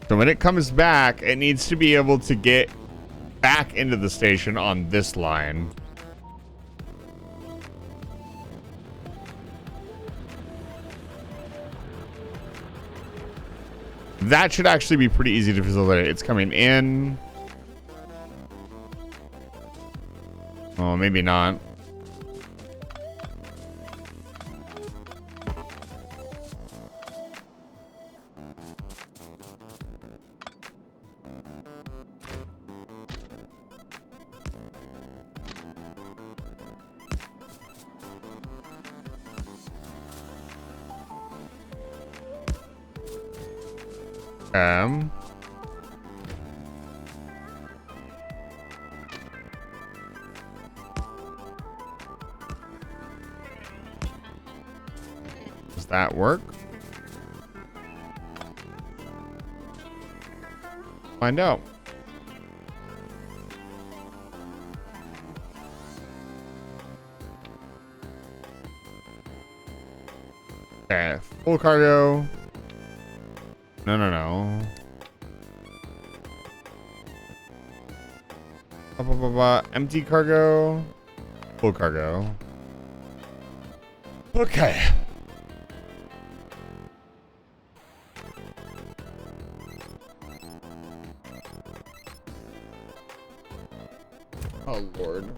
So when it comes back, it needs to be able to get back into the station on this line. That should actually be pretty easy to facilitate. It's coming in. Oh, maybe not. Does that work? Find out. Okay, full cargo. No. Empty cargo. Full cargo. Okay. Oh Lord.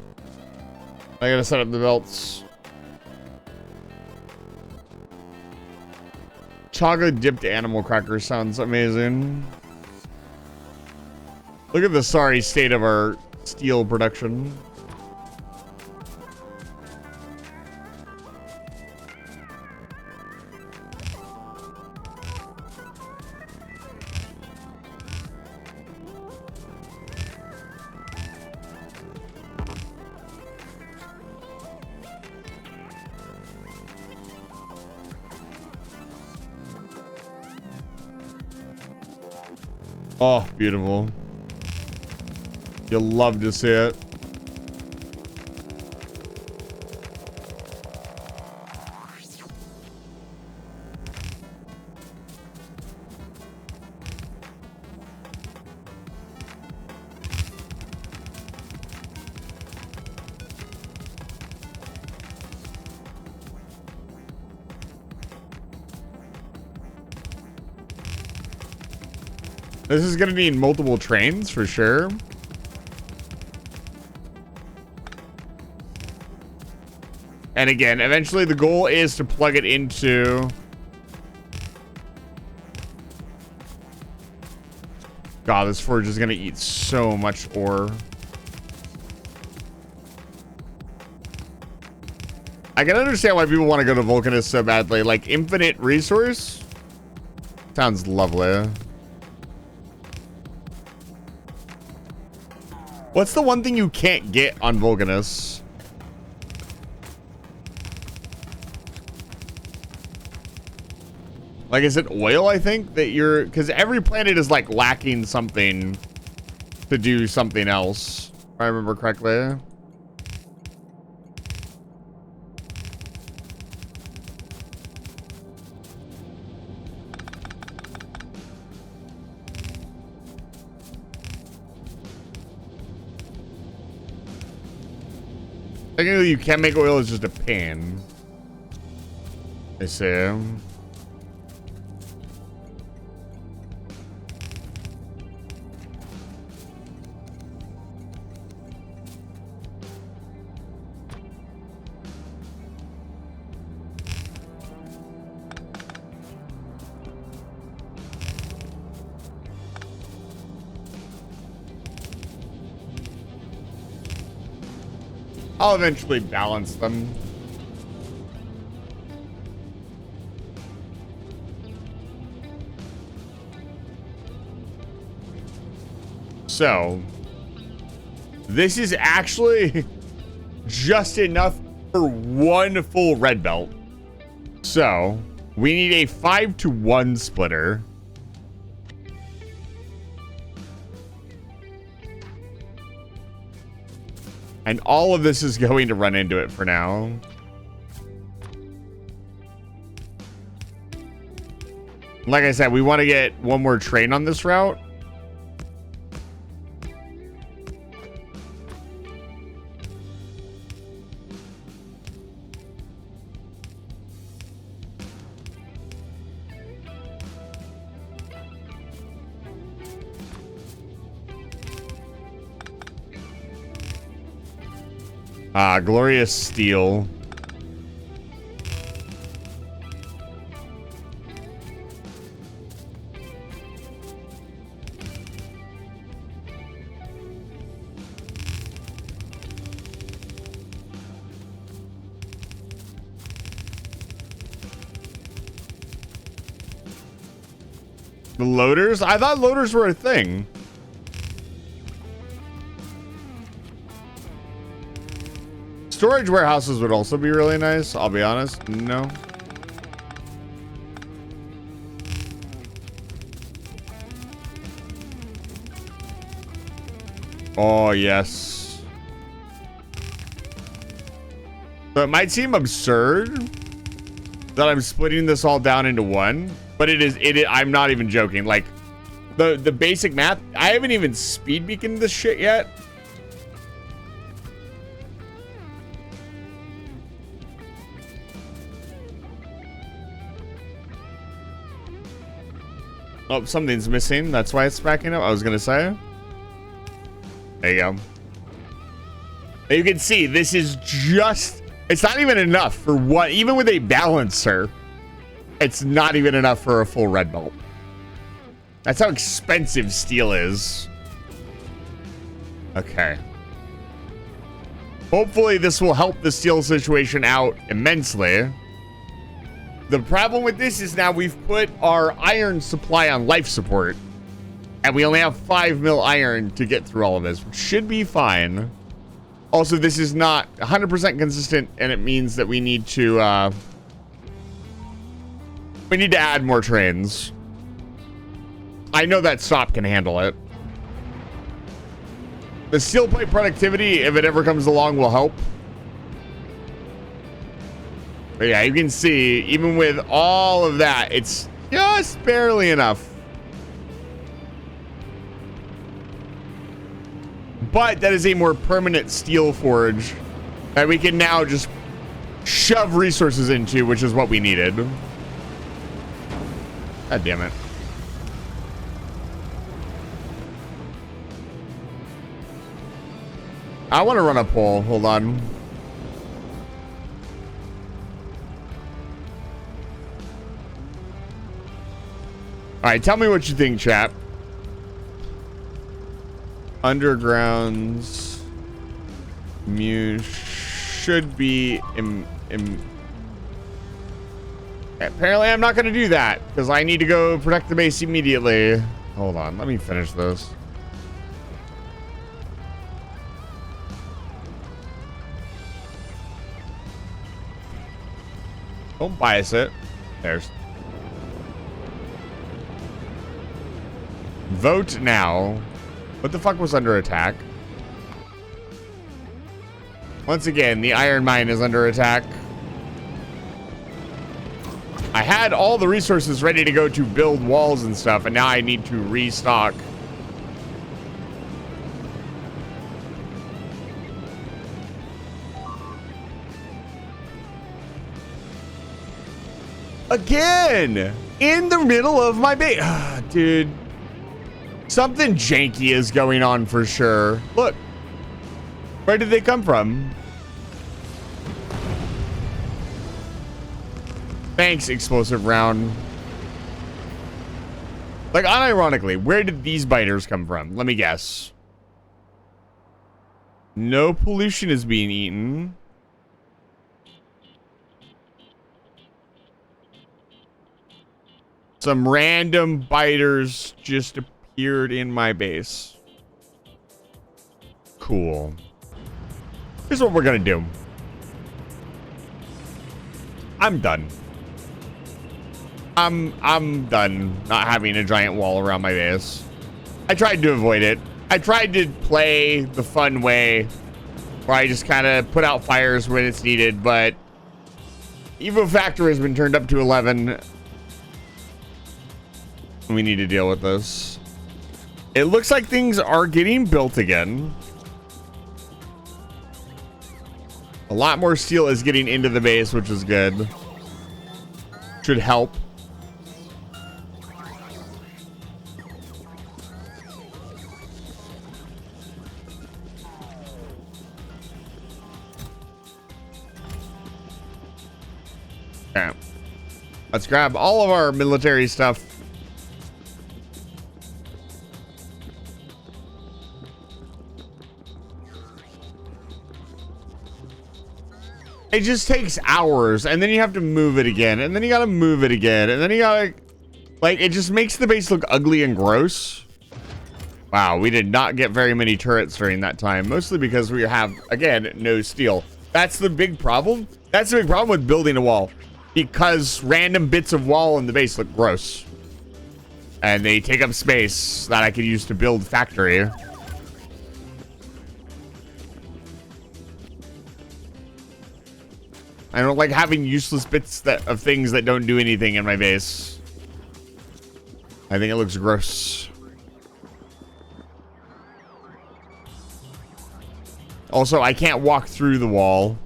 I gotta set up the belts. Chocolate dipped animal crackers sounds amazing. Look at the sorry state of our steel production. Oh, beautiful. You'll love to see it. This is gonna need multiple trains for sure. And again, eventually the goal is to plug it into... God, this forge is gonna eat so much ore. I can understand why people want to go to Vulcanus so badly. Like, infinite resource? Sounds lovely. What's the one thing you can't get on Vulcanus? Like, is it oil, I think, that you're... Because every planet is, like, lacking something to do something else, if I remember correctly. Technically, you can't make oil, it's just a pan. I see. I'll eventually balance them. So, this is actually just enough for one full red belt. So, we need a 5-to-1 splitter. And all of this is going to run into it for now. Like I said, we want to get one more train on this route. Glorious Steel. The loaders? I thought loaders were a thing. Storage warehouses would also be really nice, I'll be honest. No. Oh, yes. So it might seem absurd that I'm splitting this all down into one, but it is, I'm not even joking. Like, the basic math, I haven't even speed beaconed this shit yet. Oh, something's missing. That's why it's backing up. I was gonna say. There you go. You can see this is just, it's not even enough for what, even with a balancer, it's not even enough for a full red belt. That's how expensive steel is. Okay. Hopefully this will help the steel situation out immensely. The problem with this is now we've put our iron supply on life support, and we only have 5 mil iron to get through all of this, which should be fine. Also, this is not 100% consistent, and it means that we need to add more trains. I know that SOP can handle it. The steel plate productivity, if it ever comes along, will help. But yeah, you can see, even with all of that, it's just barely enough. But that is a more permanent steel forge that we can now just shove resources into, which is what we needed. God damn it. I want to run a poll. Hold on. All right, tell me what you think, chat. Undergrounds should be apparently I'm not going to do that because I need to go protect the base immediately. Hold on, let me finish this. Don't bias it. There's vote now. What the fuck was under attack? Once again, the iron mine is under attack. I had all the resources ready to go to build walls and stuff, and now I need to restock. Again! In the middle of my base. Dude. Something janky is going on for sure. Look. Where did they come from? Thanks, explosive round. Like, unironically, where did these biters come from? Let me guess. No pollution is being eaten. Some random biters just appeared in my base. Cool. Here's what we're gonna do. I'm done. I'm done not having a giant wall around my base. I tried to avoid it. I tried to play the fun way where I just kind of put out fires when it's needed, but Evo Factor has been turned up to 11. We need to deal with this. It looks like things are getting built again. A lot more steel is getting into the base, which is good. Should help. Okay. Let's grab all of our military stuff. It just takes hours, and then you have to move it again, and then you gotta move it again, and then you gotta, like, it just makes the base look ugly and gross. Wow, we did not get very many turrets during that time, mostly because we have, again, no steel. That's the big problem. That's the big problem with building a wall, because random bits of wall in the base look gross. And they take up space that I could use to build factory. I don't like having useless bits of things that don't do anything in my base. I think it looks gross. Also, I can't walk through the wall.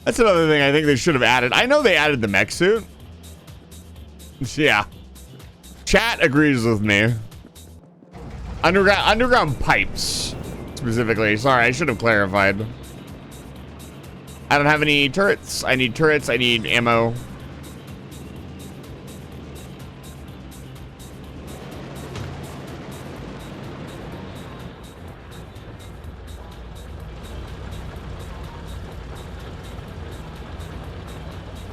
That's another thing I think they should have added. I know they added the mech suit. Yeah. Chat agrees with me. Underground pipes, specifically. Sorry, I should have clarified. I don't have any turrets. I need turrets. I need ammo.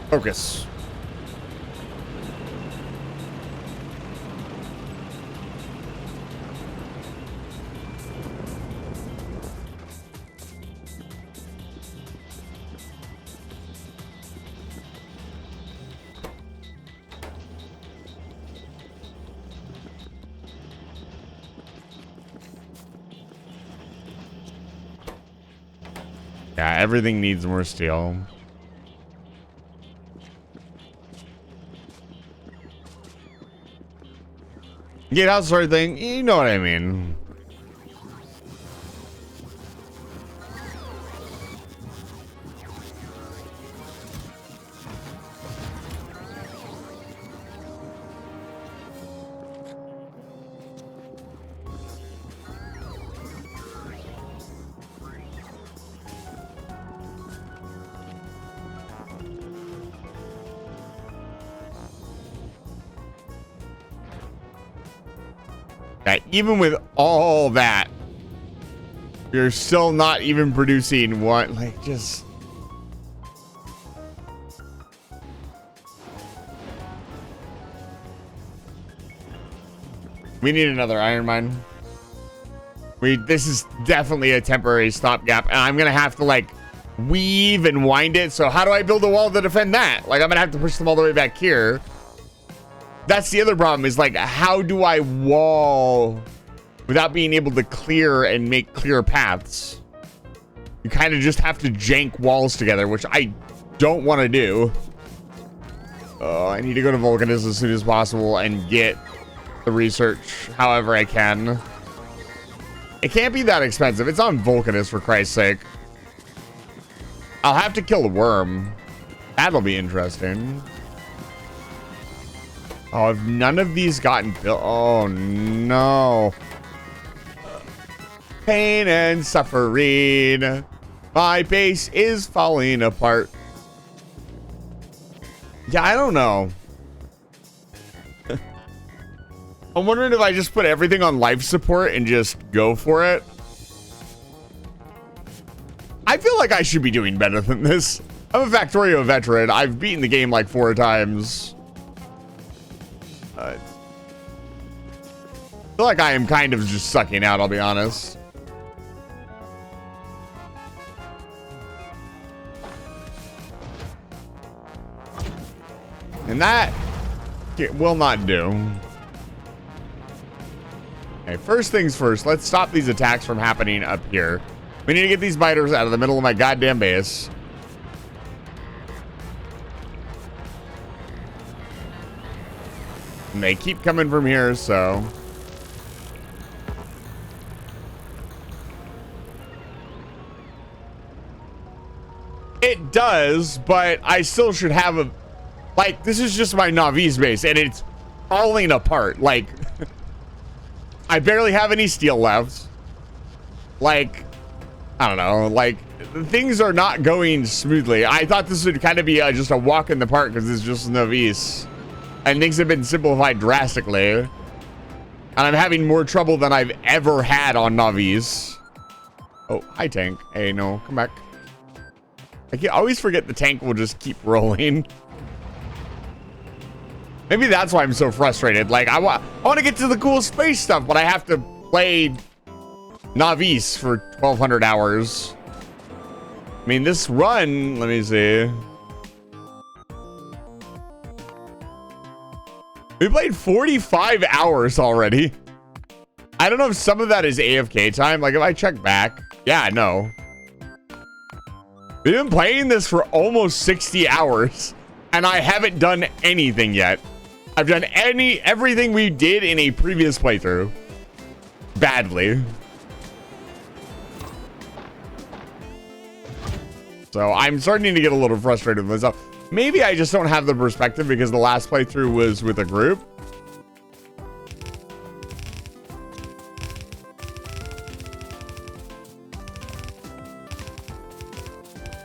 Focus. Yeah, everything needs more steel. Gatehouse sort of thing, you know what I mean. Even with all that, you're still not even producing one. Like, just we need another iron mine. This is definitely a temporary stopgap, and I'm gonna have to like weave and wind it. So how do I build a wall to defend that? Like, I'm gonna have to push them all the way back here. That's the other problem, is like, how do I wall without being able to clear and make clear paths? You kind of just have to jank walls together, which I don't want to do. I need to go to Vulcanus as soon as possible and get the research however I can. It can't be that expensive. It's on Vulcanus, for Christ's sake. I'll have to kill the worm. That'll be interesting. Oh, have none of these gotten built? Oh, no. Pain and suffering. My base is falling apart. Yeah, I don't know. I'm wondering if I just put everything on life support and just go for it. I feel like I should be doing better than this. I'm a Factorio veteran. I've beaten the game like 4 times. I feel like I am kind of just sucking out, I'll be honest. And that will not do. Okay, first things first, let's stop these attacks from happening up here. We need to get these biters out of the middle of my goddamn base. And they keep coming from here, so. It does, but I still should have a, like, this is just my Navi's base, and it's falling apart. Like, I barely have any steel left. Like, I don't know, like, things are not going smoothly. I thought this would kind of be just a walk in the park because it's just Navis. And things have been simplified drastically. And I'm having more trouble than I've ever had on Navis. Oh, hi, tank. Hey, no, come back. I always forget the tank will just keep rolling. Maybe that's why I'm so frustrated. Like, I want to get to the cool space stuff, but I have to play Navis for 1,200 hours. I mean, this run, let me see. We played 45 hours already. I don't know if some of that is AFK time. Like, if I check back. Yeah, no. We've been playing this for almost 60 hours, and I haven't done anything yet. I've done everything we did in a previous playthrough. Badly. So I'm starting to get a little frustrated with myself. Maybe I just don't have the perspective because the last playthrough was with a group.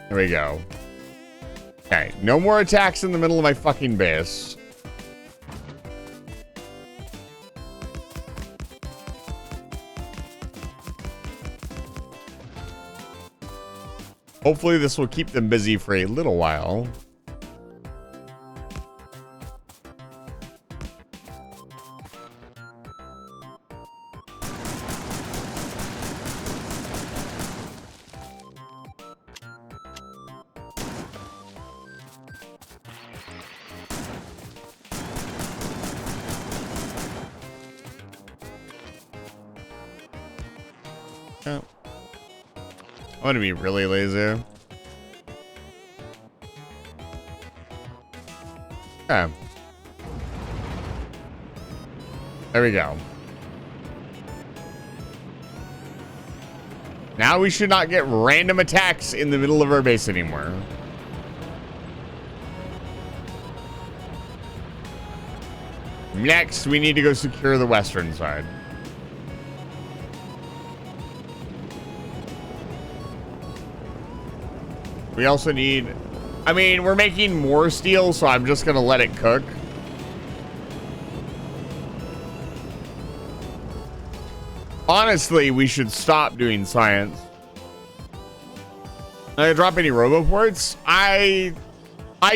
There we go. Okay, no more attacks in the middle of my fucking base. Hopefully this will keep them busy for a little while. Yeah. I'm gonna be really lazy. Okay. There we go. Now we should not get random attacks in the middle of our base anymore. Next, we need to go secure the western side. We also need... I mean, we're making more steel, so I'm just going to let it cook. Honestly, we should stop doing science. Did I drop any roboports? I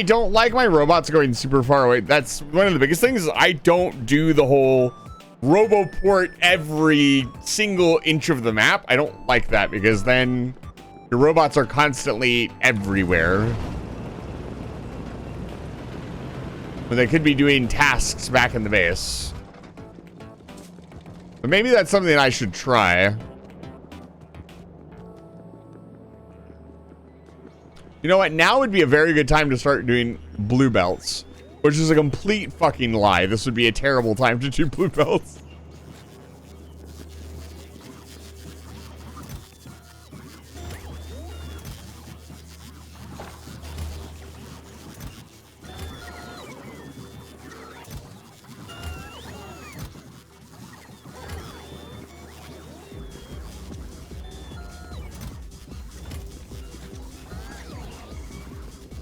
don't like my robots going super far away. That's one of the biggest things. Is I don't do the whole roboport every single inch of the map. I don't like that because then your robots are constantly everywhere. When they could be doing tasks back in the base. But maybe that's something I should try. You know what? Now would be a very good time to start doing blue belts, which is a complete fucking lie. This would be a terrible time to do blue belts.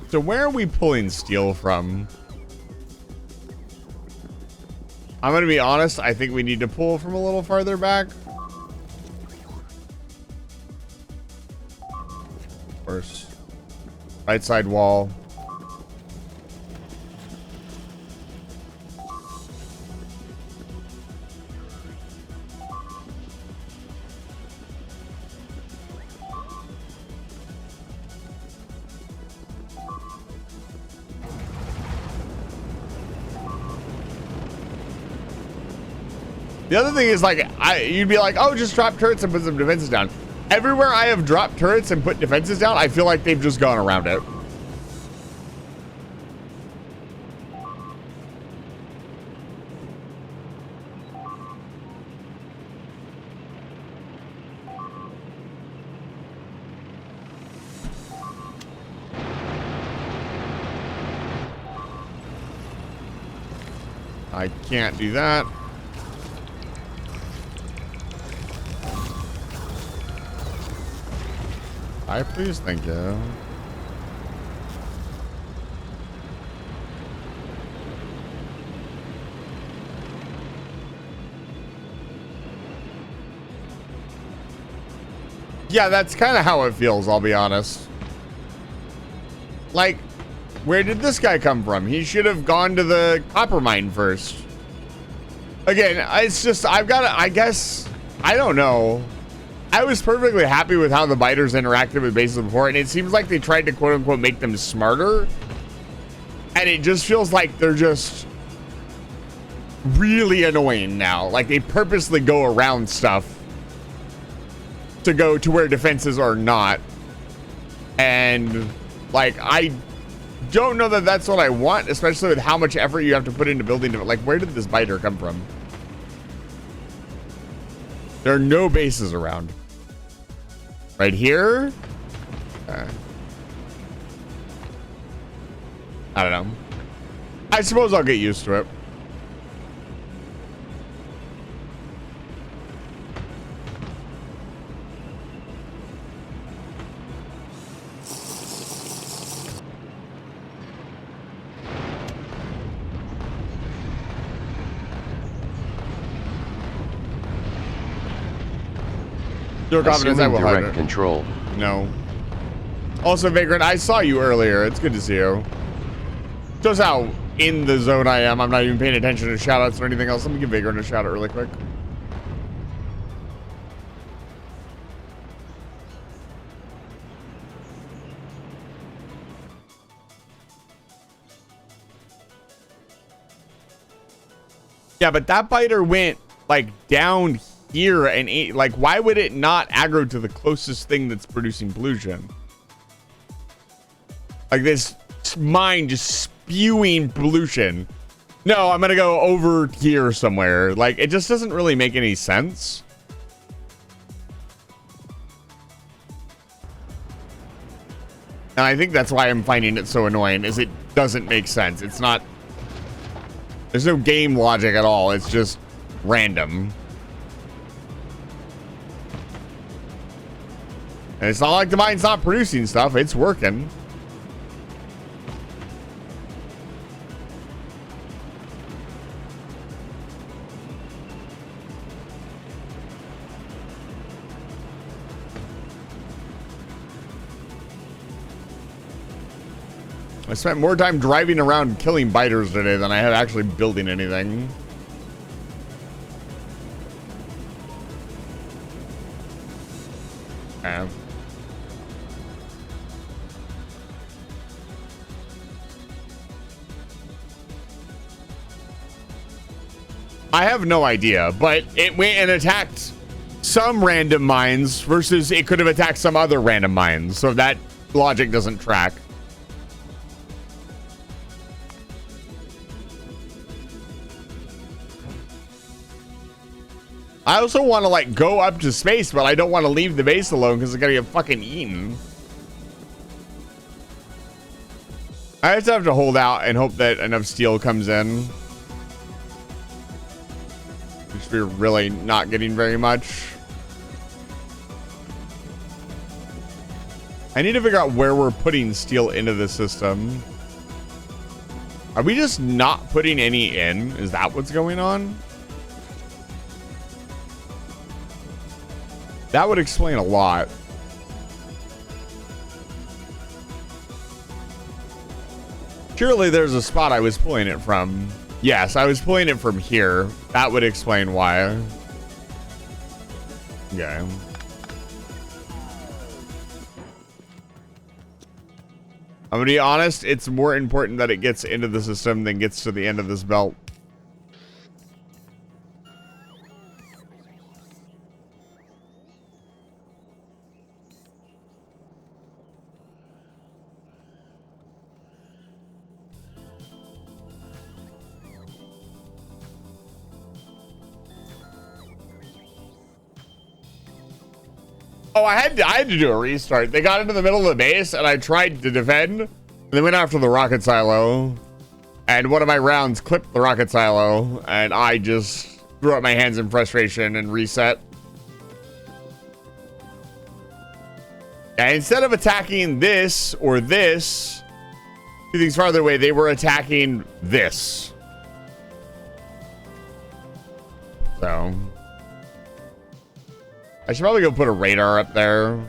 So where are we pulling steel from? I'm going to be honest. I think we need to pull from a little farther back. Of course. Right side wall. The other thing is, like, you'd be like, oh, just drop turrets and put some defenses down. Everywhere I have dropped turrets and put defenses down, I feel like they've just gone around it. I can't do that. Please, thank you. Yeah, that's kind of how it feels, I'll be honest. Like, where did this guy come from? He should have gone to the copper mine first. Again, it's just, I've got to, I guess, I don't know. I was perfectly happy with how the biters interacted with bases before, and it seems like they tried to quote-unquote make them smarter. And it just feels like they're just really annoying now. Like, they purposely go around stuff to go to where defenses are not. And like, I don't know that that's what I want, especially with how much effort you have to put into building it. Like, where did this biter come from? There are no bases around. Right here? I don't know. I suppose I'll get used to it. Your confidence, I Assuming will hide direct it. control. No. Also, Vagrant, I saw you earlier. It's good to see you. Shows how in the zone I am. I'm not even paying attention to shoutouts or anything else. Let me give Vagrant a shout out really quick. Yeah, but that biter went like down here and ate, like, why would it not aggro to the closest thing that's producing pollution? Like this mine just spewing pollution. No, I'm gonna go over here somewhere. Like, it just doesn't really make any sense. And I think that's why I'm finding it so annoying, is it doesn't make sense. It's not, there's no game logic at all. It's just random. And it's not like the mine's not producing stuff. It's working. I spent more time driving around killing biters today than I had actually building anything. Yeah. I have no idea, but it went and attacked some random mines versus it could have attacked some other random mines. So that logic doesn't track. I also want to like go up to space, but I don't want to leave the base alone because I'm gonna get fucking eaten. I just have to hold out and hope that enough steel comes in. Which we're really not getting very much. I need to figure out where we're putting steel into the system. Are we just not putting any in? Is that what's going on? That would explain a lot. Surely there's a spot I was pulling it from. Yes, I was pulling it from here. That would explain why. Okay. I'm gonna be honest, it's more important that it gets into the system than gets to the end of this belt. Oh, I had to do a restart. They got into the middle of the base, and I tried to defend. And they went after the rocket silo, and one of my rounds clipped the rocket silo, and I just threw up my hands in frustration and reset. And instead of attacking this or this, 2 things farther away, they were attacking this. So I should probably go put a radar up there.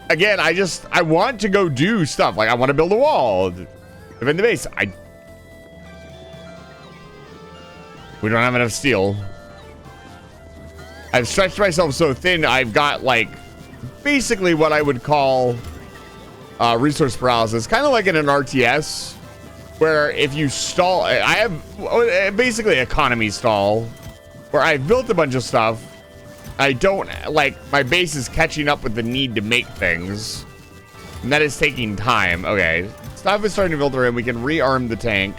Again, I want to go do stuff. Like, I want to build a wall. Defend the base. We don't have enough steel. I've stretched myself so thin, I've got, like, basically what I would call resource paralysis. Kind of like in an RTS. Where if you stall, I have basically economy stall, where I've built a bunch of stuff, I don't, like, my base is catching up with the need to make things. And that is taking time. Okay. Stuff is starting to filter in. We can rearm the tank.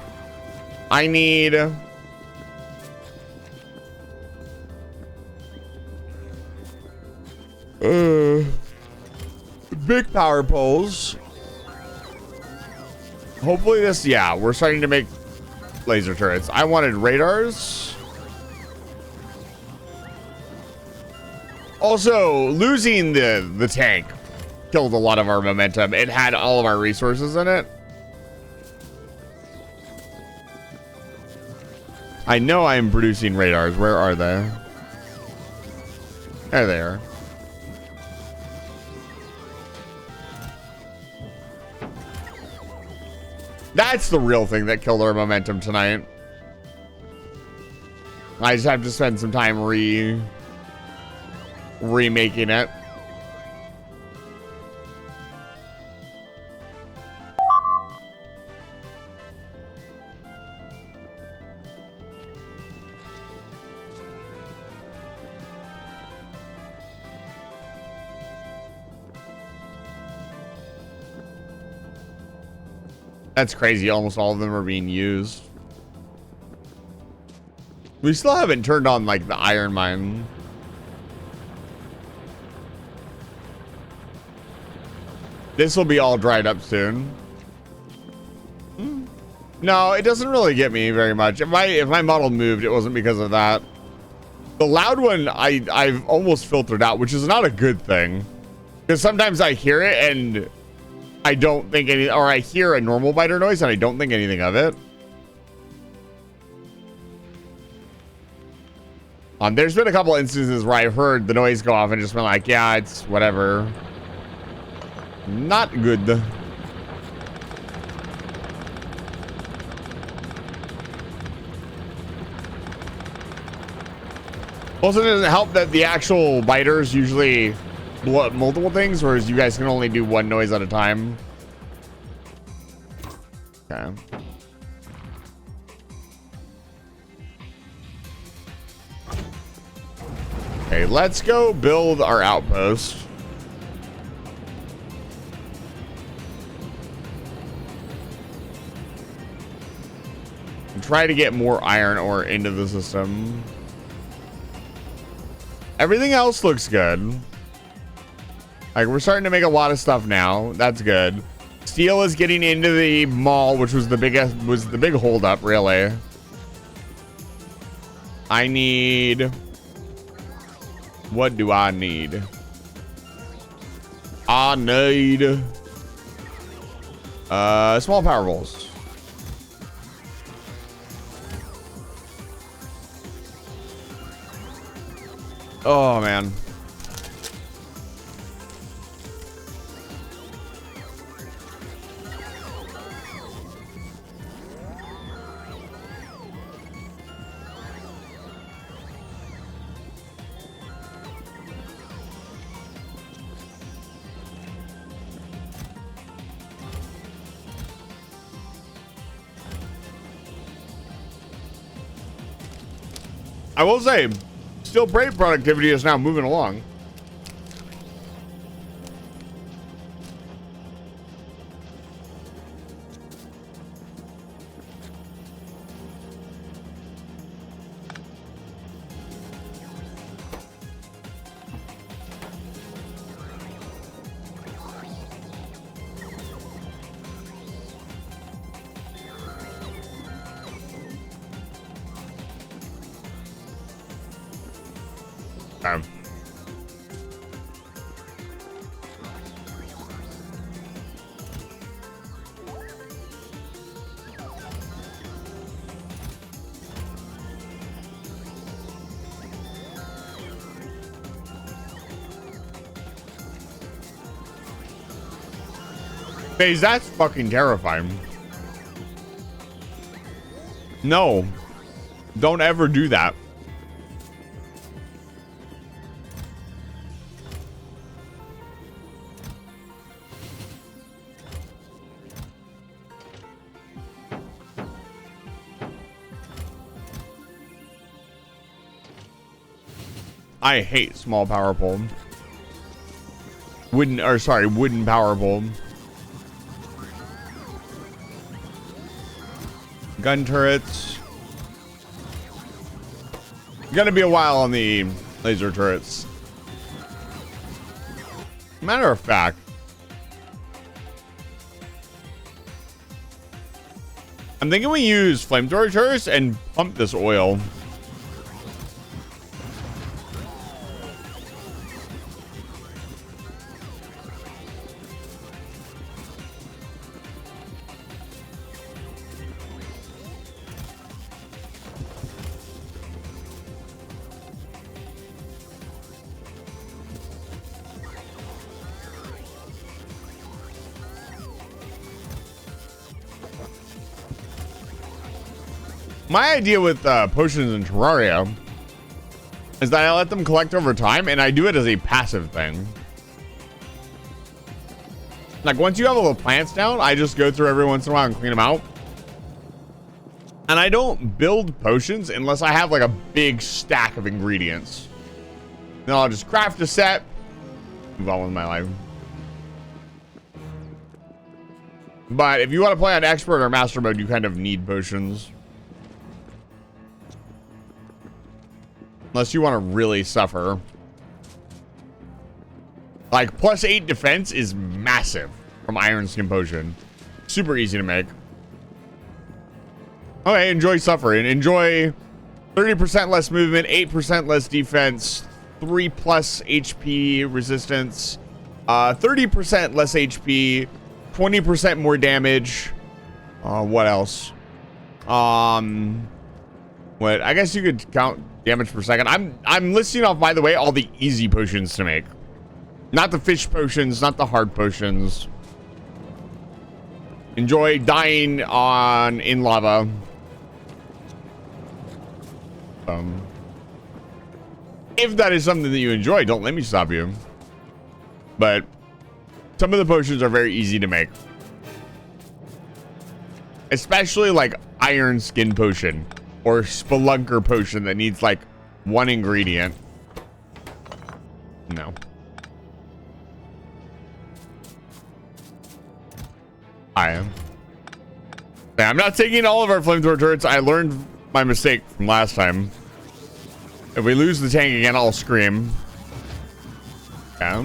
I need... big power poles. Hopefully this... Yeah, we're starting to make laser turrets. I wanted radars. Also, losing the tank killed a lot of our momentum. It had all of our resources in it. I know I am producing radars. Where are they? There they are. That's the real thing that killed our momentum tonight. I just have to spend some time remaking it. That's crazy. Almost all of them are being used. We still haven't turned on, like, the iron mine. This will be all dried up soon. No, it doesn't really get me very much. If my model moved, it wasn't because of that. The loud one, I've almost filtered out, which is not a good thing. Because sometimes I hear it and I don't think any, or I hear a normal biter noise and I don't think anything of it. There's been a couple instances where I've heard the noise go off and just been like, yeah, it's whatever. Not good. Also, it doesn't help that the actual biters usually blow up multiple things, whereas you guys can only do one noise at a time. Okay. Okay, let's go build our outpost. And try to get more iron ore into the system. Everything else looks good. Like, we're starting to make a lot of stuff now. That's good. Steel is getting into the mall, which was the big holdup, really. I need... What do I need? I need... small power poles. Oh, man. I will say, still brave productivity is now moving along. Phase, that's fucking terrifying. No. Don't ever do that. I hate small power pole. Wooden power pole. Gun turrets. Gonna be a while on the laser turrets. Matter of fact, I'm thinking we use flamethrower turrets and pump this oil. My idea with potions in Terraria is that I let them collect over time, and I do it as a passive thing. Like, once you have all the plants down, I just go through every once in a while and clean them out. And I don't build potions unless I have, like, a big stack of ingredients. Then I'll just craft a set, move on with my life. But if you want to play on expert or master mode, you kind of need potions. Unless you want to really suffer. Like, +8 defense is massive from Iron Skin Potion. Super easy to make. Okay, enjoy suffering. Enjoy 30% less movement, 8% less defense, 3+ HP resistance, 30% less HP, 20% more damage. What else? What? I guess you could count damage per second. I'm listing off, by the way, all the easy potions to make. Not the fish potions, not the hard potions. Enjoy dying in lava. If that is something that you enjoy, don't let me stop you. But some of the potions are very easy to make. Especially like Iron Skin Potion or Spelunker Potion that needs like one ingredient. No. I'm not taking all of our flamethrower turrets. I learned my mistake from last time. If we lose the tank again, I'll scream. Yeah.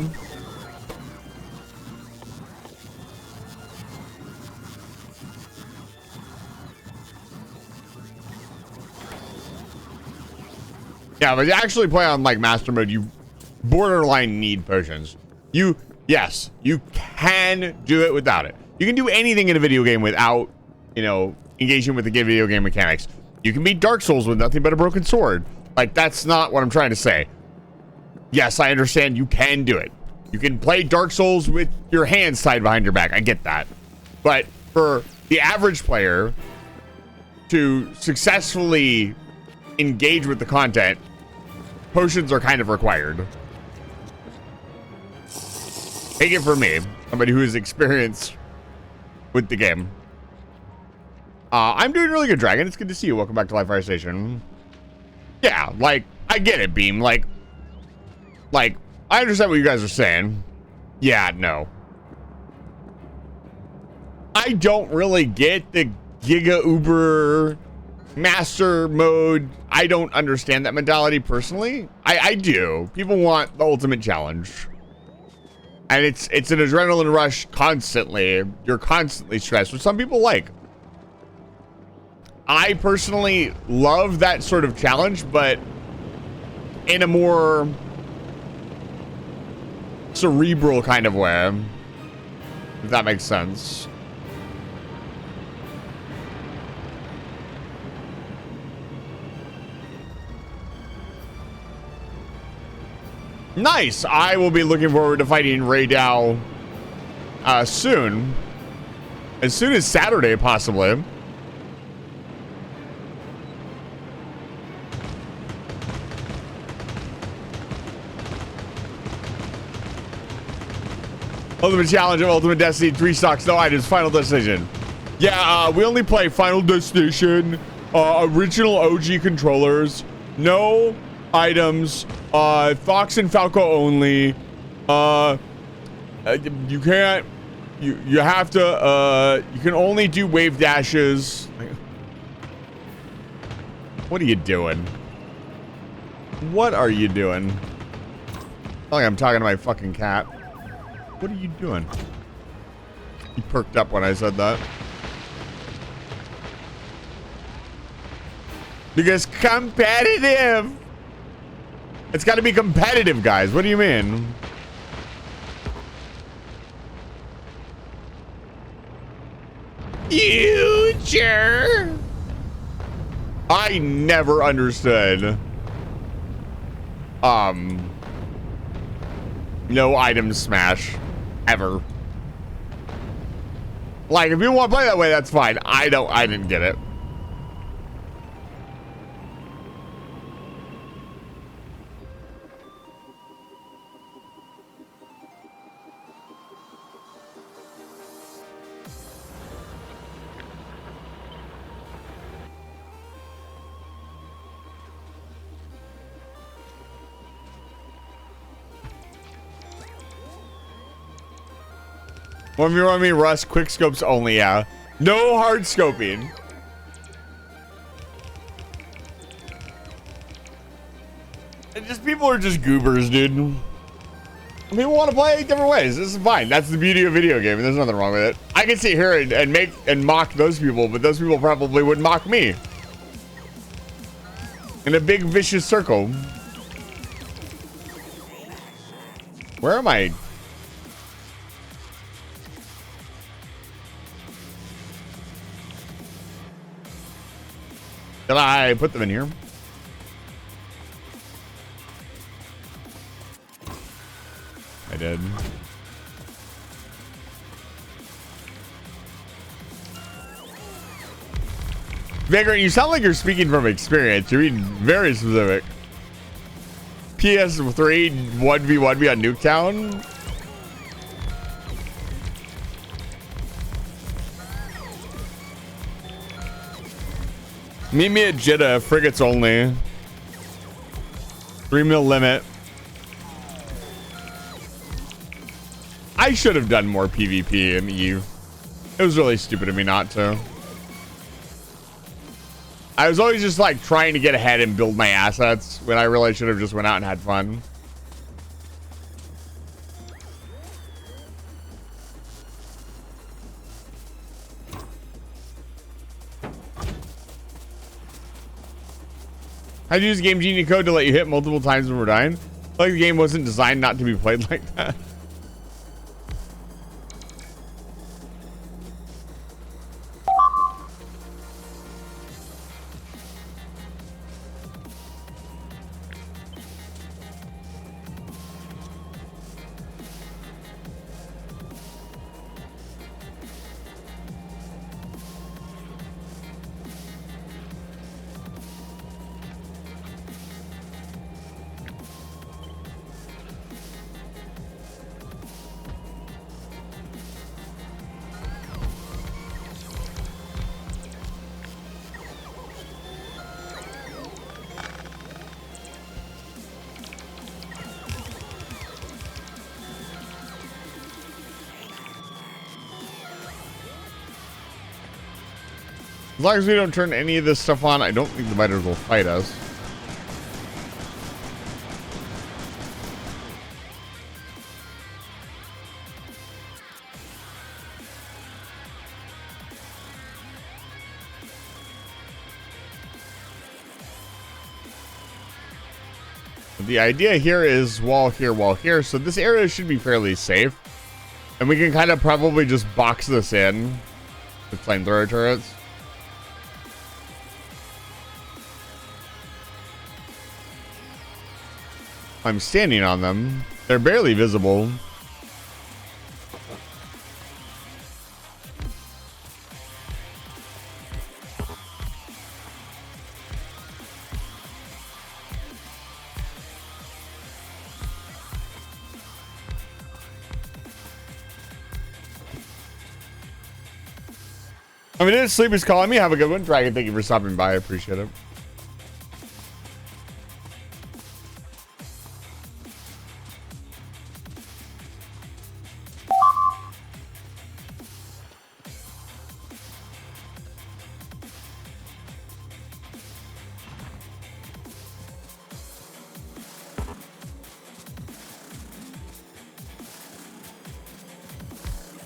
Yeah, but actually play on like master mode, you borderline need potions. Yes, you can do it without it. You can do anything in a video game without, engaging with the video game mechanics. You can beat Dark Souls with nothing but a broken sword. Like, that's not what I'm trying to say. Yes, I understand you can do it. You can play Dark Souls with your hands tied behind your back. I get that. But for the average player to successfully engage with the content, potions are kind of required. Take it from me, somebody who is experienced with the game. I'm doing really good, Dragon. It's good to see you. Welcome back to Live Fire Station. Yeah, like, I get it, Beam. Like, I understand what you guys are saying. Yeah, no. I don't really get the Giga Uber master mode. I don't understand that mentality personally. I do. People want the ultimate challenge. And it's an adrenaline rush constantly. You're constantly stressed, which some people like. I personally love that sort of challenge, but in a more cerebral kind of way, if that makes sense. Nice. I will be looking forward to fighting Ray Dow soon. As soon as Saturday, possibly. Ultimate Challenge of Ultimate Destiny 3 stocks, no items, Final Destination. Yeah, we only play Final Destination, original OG controllers, no items, Fox and Falco only. You can't. You have to. You can only do wave dashes. What are you doing? What are you doing? I feel like I'm talking to my fucking cat. What are you doing? He perked up when I said that. Because competitive. It's got to be competitive, guys. What do you mean? Future. I never understood. No item smash. Ever. Like, if you want to play that way, that's fine. I didn't get it. When you want me, Russ, quick scopes only, yeah. No hard scoping. And just people are just goobers, dude. People want to play it different ways. This is fine. That's the beauty of video game. There's nothing wrong with it. I can sit here and make and mock those people, but those people probably would mock me. In a big vicious circle. Where am I? Did I put them in here? I did. Vagrant, you sound like you're speaking from experience. You're being very specific. PS3 1v1v on Nuketown. Meet me at Jeddah, frigates only. 3 mil limit. I should have done more PvP in Eve. It was really stupid of me not to. I was always just like trying to get ahead and build my assets when I really should have just went out and had fun. How'd you use Game Genie code to let you hit multiple times when we're dying? Like the game wasn't designed not to be played like that. As long as we don't turn any of this stuff on, I don't think the biters will fight us. The idea here is wall here, so this area should be fairly safe. And we can kind of probably just box this in with flamethrower turrets. I'm standing on them. They're barely visible. I mean, Sleepy's calling me. Have a good one. Dragon, thank you for stopping by. I appreciate it.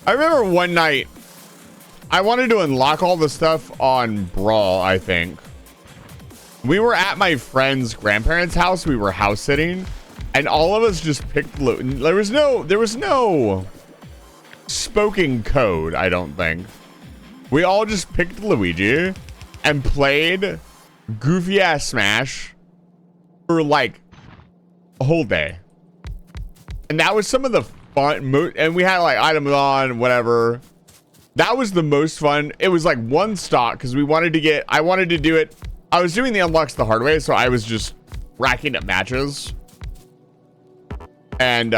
I remember one night I wanted to unlock all the stuff on Brawl, I think. We were at my friend's grandparents' house. We were house sitting, and all of us just picked there was no spoken code, I don't think. We all just picked Luigi and played goofy ass Smash for like a whole day. And that was some of the fun, and we had like items on, whatever. That was the most fun. It was like one stock because I wanted to do it. I was doing the unlocks the hard way, so I was just racking up matches. And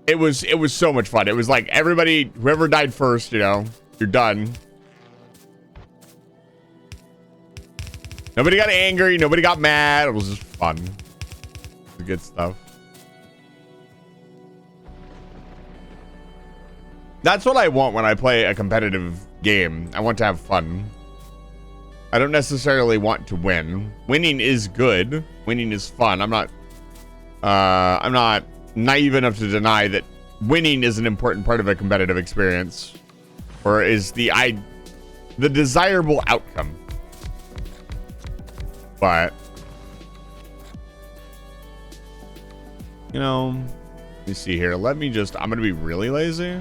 it was so much fun. It was like everybody, whoever died first, you know, you're done. Nobody got angry, nobody got mad. It was just fun. Good stuff. That's what I want when I play a competitive game. I want to have fun. I don't necessarily want to win. Winning is good. Winning is fun. I'm not naive enough to deny that winning is an important part of a competitive experience, or is the desirable outcome. But you know, let me see here. I'm gonna be really lazy.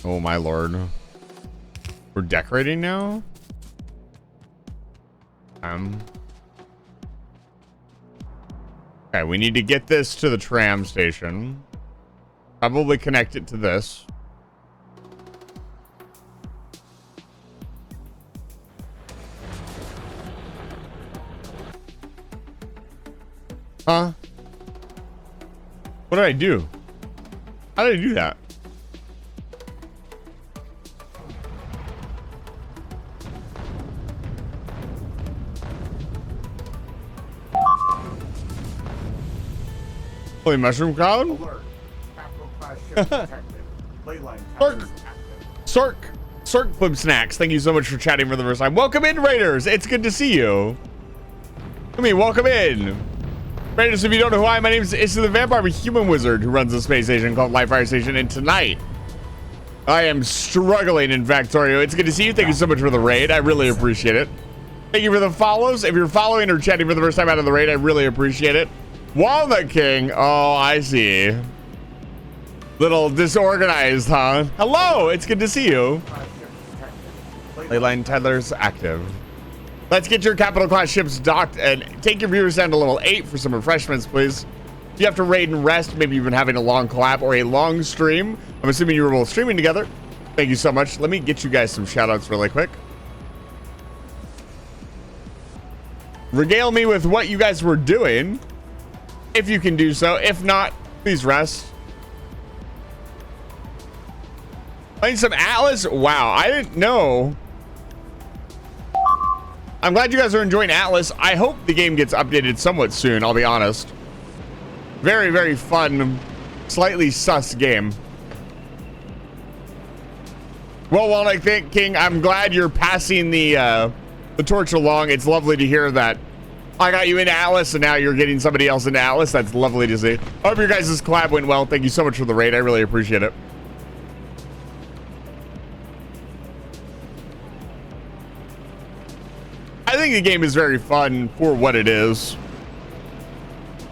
Oh my lord. We're decorating now? Okay, we need to get this to the tram station. Probably connect it to this. Huh? What did I do? How did I do that? Holy mushroom cloud? Sork Flip Snacks, thank you so much for chatting for the first time. Welcome in, Raiders. It's good to see you. Welcome in. Raiders, if you don't know who I am, my name is Issa the Vampire. I'm a human wizard who runs a space station called Life Fire Station. And tonight, I am struggling in Factorio. It's good to see you. Thank you so much for the raid. I really appreciate it. Thank you for the follows. If you're following or chatting for the first time out of the raid, I really appreciate it. Walnut King. Oh, I see. Little disorganized, huh? Hello, it's good to see you. Leyline Tether's active. Let's get your capital class ships docked and take your viewers down to level 8 for some refreshments, please. If you have to raid and rest, maybe you've been having a long collab or a long stream. I'm assuming you were both streaming together. Thank you so much. Let me get you guys some shout outs really quick. Regale me with what you guys were doing, if you can do so. If not, please rest. Playing some Atlas? Wow, I didn't know. I'm glad you guys are enjoying Atlas. I hope the game gets updated somewhat soon, I'll be honest. Very, very fun, slightly sus game. Well, Walnut King, I'm glad you're passing the torch along. It's lovely to hear that. I got you into Atlas, and now you're getting somebody else into Atlas. That's lovely to see. I hope your guys' collab went well. Thank you so much for the raid. I really appreciate it. I think the game is very fun for what it is.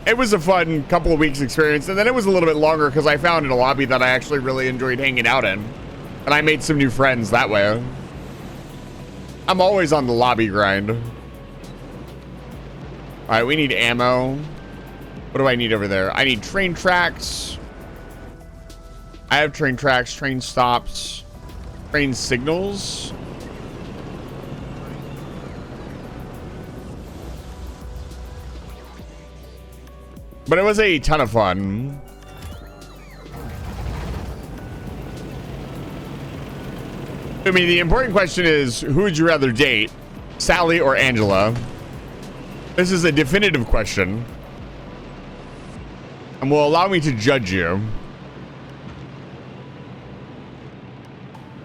It was a fun couple of weeks experience, and then it was a little bit longer because I found in a lobby that I actually really enjoyed hanging out in. And I made some new friends that way. I'm always on the lobby grind. All right, we need ammo. What do I need over there? I need train tracks. I have train tracks, train stops, train signals. But it was a ton of fun. I mean, the important question is, who would you rather date, Sally or Angela? This is a definitive question and will allow me to judge you,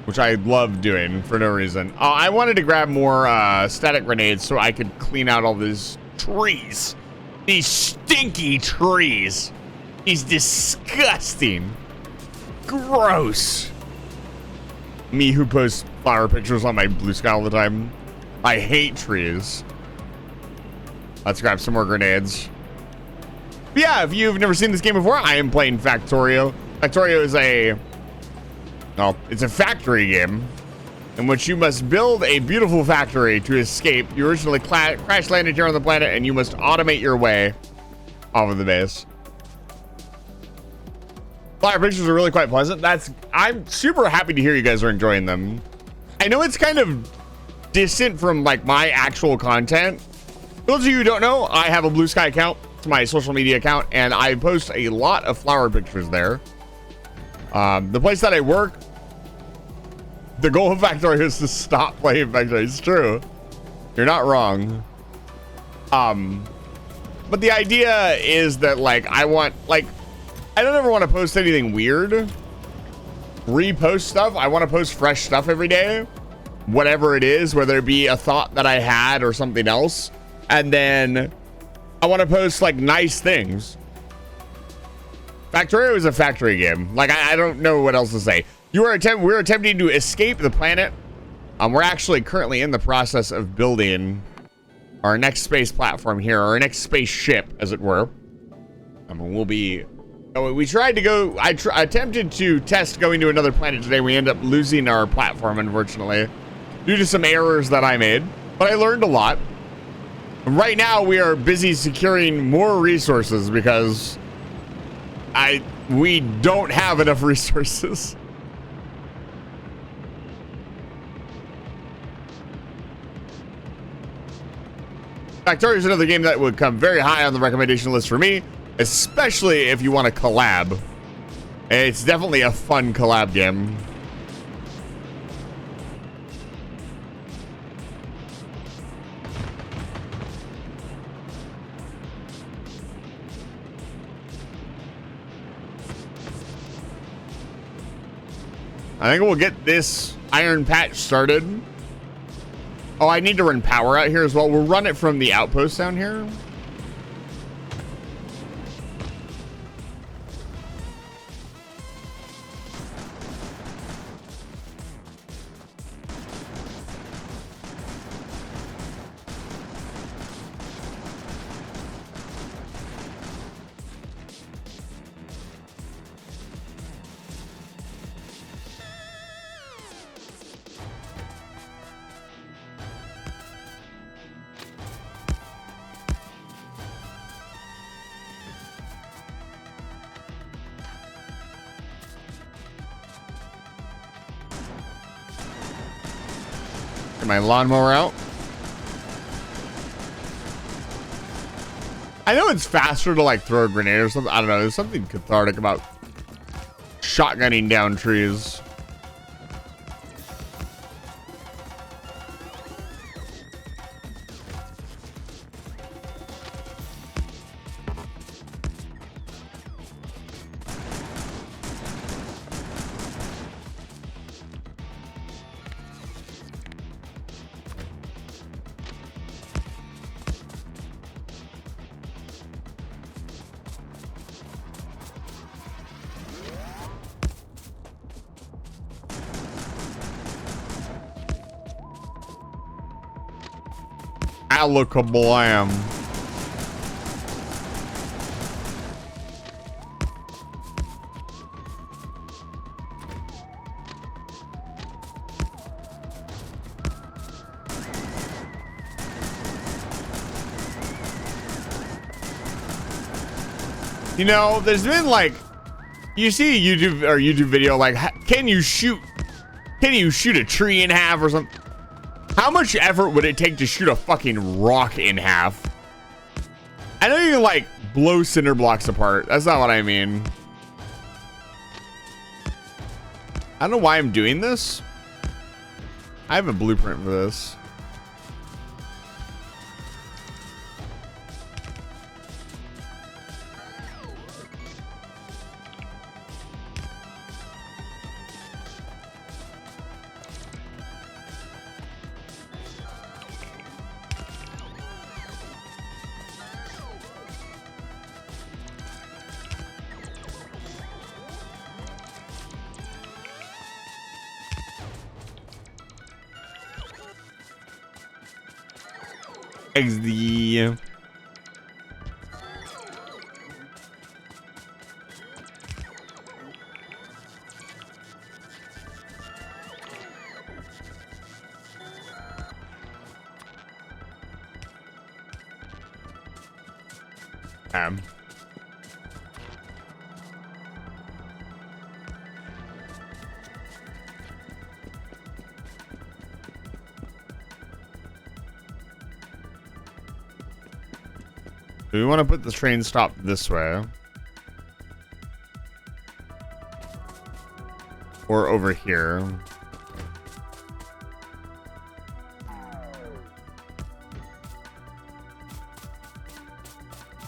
which I love doing for no reason. I wanted to grab more static grenades so I could clean out all these trees. These stinky trees. These disgusting, gross. Me who posts flower pictures on my blue sky all the time. I hate trees. Let's grab some more grenades. But yeah, if you've never seen this game before, I am playing Factorio. Factorio is it's a factory game in which you must build a beautiful factory to escape. You originally crash landed here on the planet and you must automate your way off of the base. Flower pictures are really quite pleasant. I'm super happy to hear you guys are enjoying them. I know it's kind of distant from like my actual content. For those of you who don't know, I have a Blue Sky account. It's my social media account, and I post a lot of flower pictures there. The place that I work, the goal of Factorio is to stop playing Factorio. It's true. You're not wrong. But the idea is that like I don't ever want to post anything weird. Repost stuff. I want to post fresh stuff every day. Whatever it is, whether it be a thought that I had or something else. And then I want to post like nice things. Factorio is a factory game. Like I don't know what else to say. We're attempting to escape the planet. We're actually currently in the process of building our next space platform here, our next spaceship, as it were. We tried to go. I attempted to test going to another planet today. We end up losing our platform, unfortunately, due to some errors that I made. But I learned a lot. Right now, we are busy securing more resources because we don't have enough resources. Factorio is another game that would come very high on the recommendation list for me, especially if you want to collab. It's definitely a fun collab game. I think we'll get this iron patch started. Oh, I need to run power out here as well. We'll run it from the outpost down here. Get my lawnmower out. I know it's faster to like throw a grenade or something. I don't know. There's something cathartic about shotgunning down trees. Alakablam. You know, there's been like, you see a YouTube video like, can you shoot a tree in half or something? How much effort would it take to shoot a fucking rock in half? I know you can like blow cinder blocks apart. That's not what I mean. I don't know why I'm doing this. I have a blueprint for this. XD. Do we want to put the train stop this way? Or over here?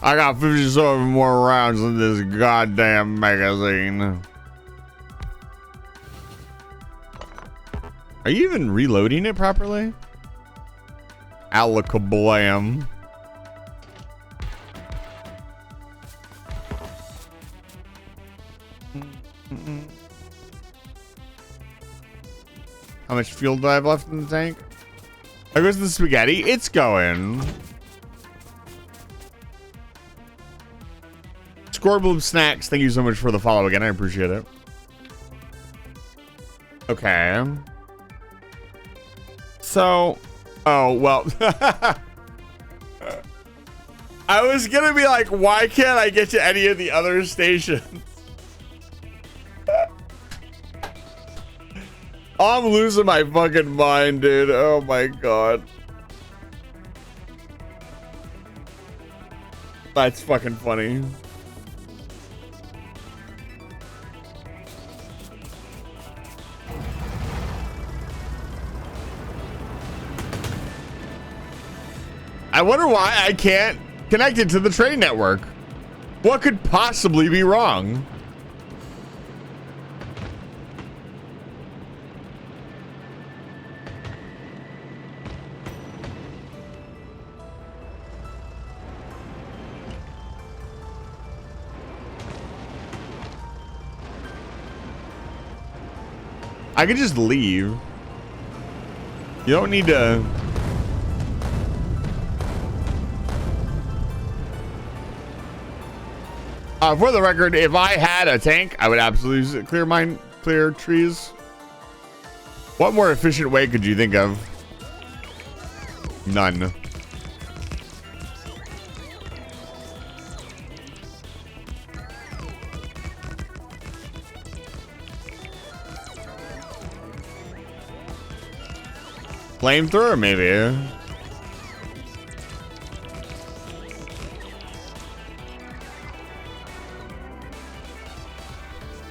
I got 57 more rounds in this goddamn magazine. Are you even reloading it properly? Alakablam. How much fuel do I have left in the tank? There goes the spaghetti. It's going. Scorebloom Snacks, thank you so much for the follow again. I appreciate it. Okay. So, oh, well. I was going to be like, why can't I get to any of the other stations? I'm losing my fucking mind, dude. Oh my god. That's fucking funny. I wonder why I can't connect it to the train network. What could possibly be wrong? I could just leave. You don't need to. For the record, if I had a tank, I would absolutely clear trees. What more efficient way could you think of? None. Flamethrower, maybe.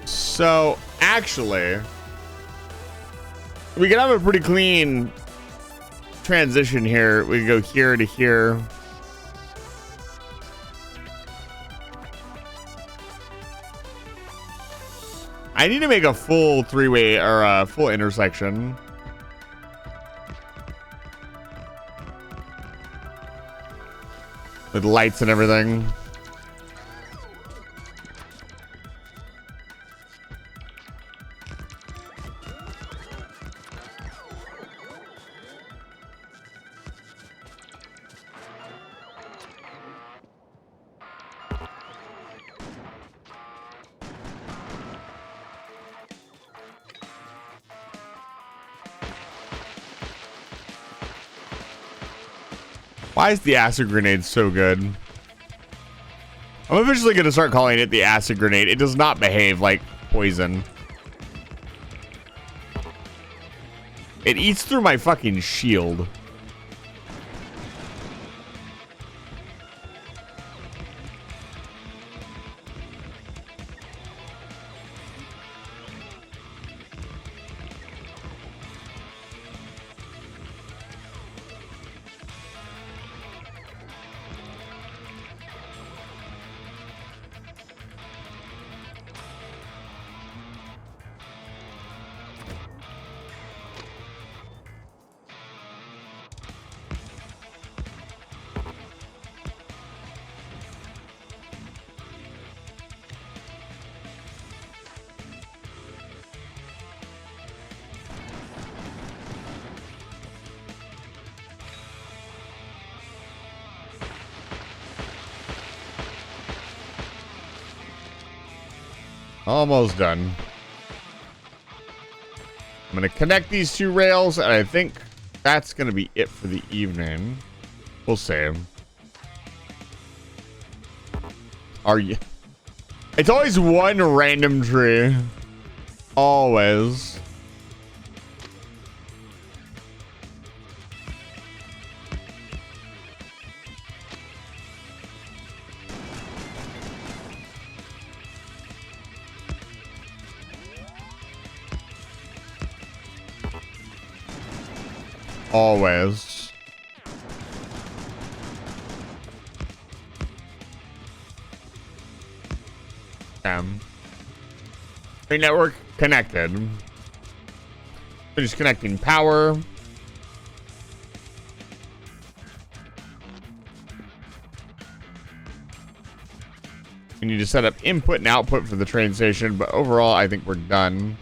So, actually, we can have a pretty clean transition here. We can go here to here. I need to make a full three-way or a full intersection. With lights and everything. Why is the acid grenade so good? I'm eventually going to start calling it the acid grenade. It does not behave like poison. It eats through my fucking shield. Almost done. I'm going to connect these two rails, and I think that's going to be it for the evening. We'll see. Are you? It's always one random tree. Always. Always. Network connected. Finish connecting power. We need to set up input and output for the train station, but overall, I think we're done.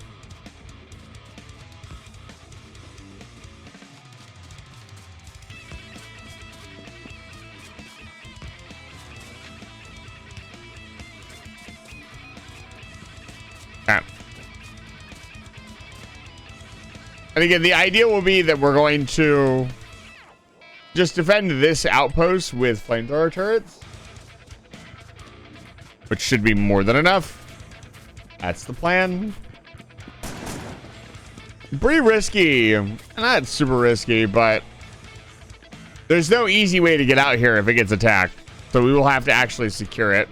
And again, the idea will be that we're going to just defend this outpost with flamethrower turrets, which should be more than enough. That's the plan. Pretty risky. Not super risky, but there's no easy way to get out here if it gets attacked. So we will have to actually secure it.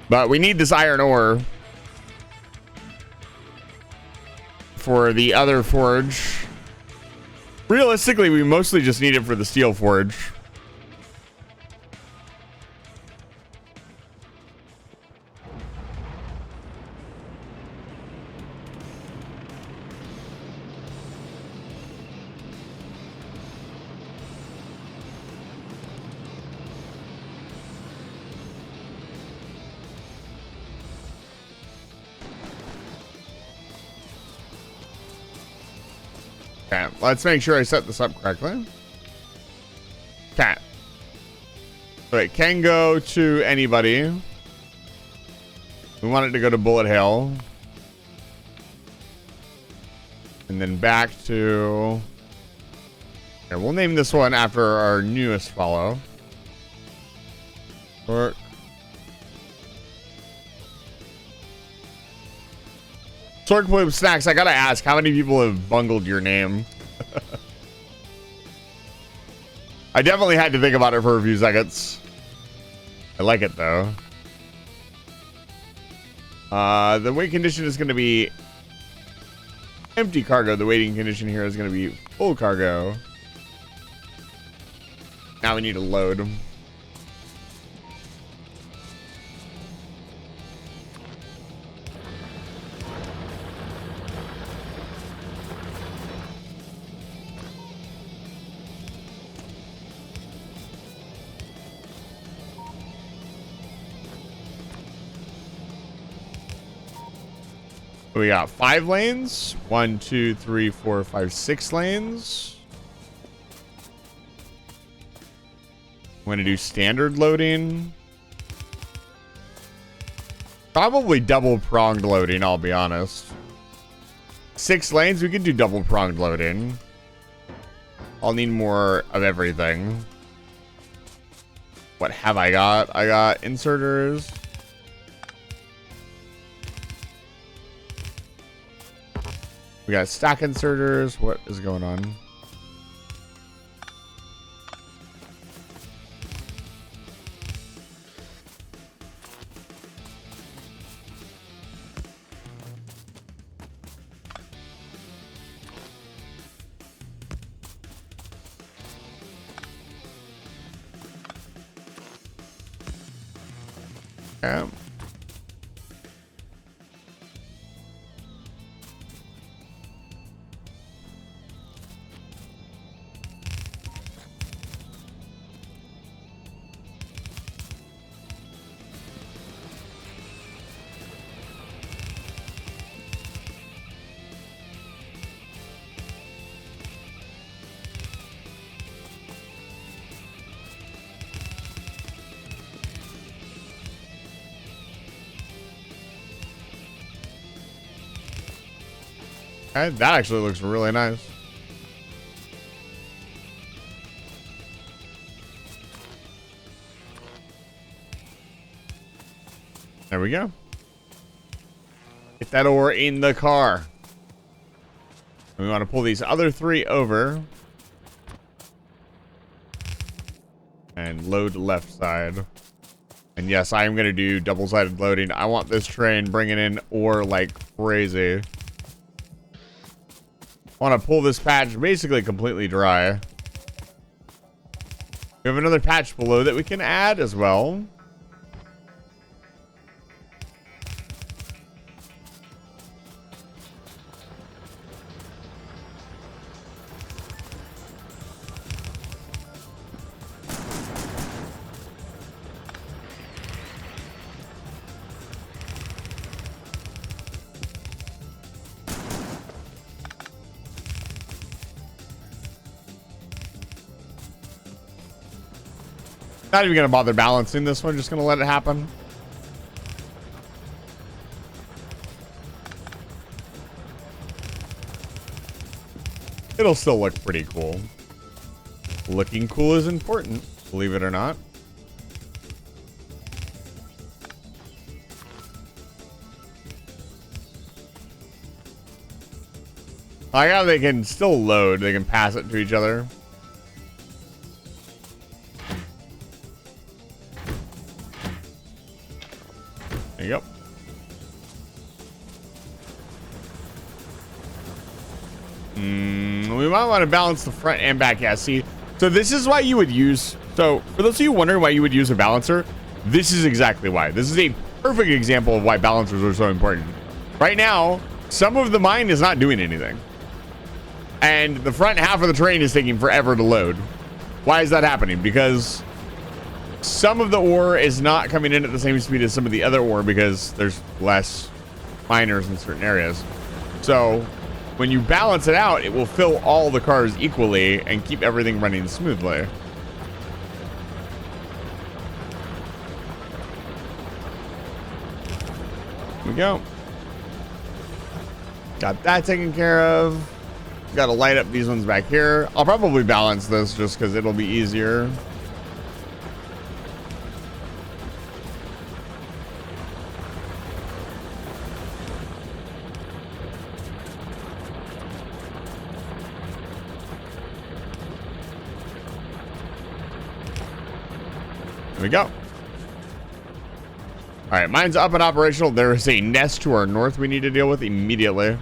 But we need this iron ore for the other forge. Realistically, we mostly just need it for the steel forge. Okay, let's make sure I set this up correctly. Okay. So it can go to anybody. We want it to go to Bullet Hill. And then back to... Here, we'll name this one after our newest follow. Work. Sorkpoop Snacks, I gotta ask, how many people have bungled your name? I definitely had to think about it for a few seconds. I like it though. The weight condition is gonna be empty cargo. The waiting condition here is gonna be full cargo. Now we need to load them. We got 5 lanes. 1, 2, 3, 4, 5, 6 lanes. I'm going to do standard loading. Probably double pronged loading, I'll be honest. 6 lanes, we can do double pronged loading. I'll need more of everything. What have I got? I got inserters. We got stack inserters. What is going on? Yeah. Okay, that actually looks really nice. There we go. Get that ore in the car. And we want to pull these other 3 over. And load left side. And yes, I am going to do double-sided loading. I want this train bringing in ore like crazy. I want to pull this patch basically completely dry. We have another patch below that we can add as well. Not even gonna bother balancing this one, just gonna let it happen. It'll still look pretty cool. Looking cool is important, believe it or not. I like how they can still load, they can pass it to each other. There you go. We might want to balance the front and back. Yeah, see, so this is why you would use, so for those of you wondering why you would use a balancer, this is exactly why. This is a perfect example of why balancers are so important. Right now, some of the mine is not doing anything. And the front half of the train is taking forever to load. Why is that happening? Because some of the ore is not coming in at the same speed as some of the other ore because there's less miners in certain areas. So when you balance it out, it will fill all the cars equally and keep everything running smoothly. Here we go. Got that taken care of. Got to light up these ones back here. I'll probably balance this just because it'll be easier. There we go. All right, mine's up and operational. There is a nest to our north we need to deal with immediately.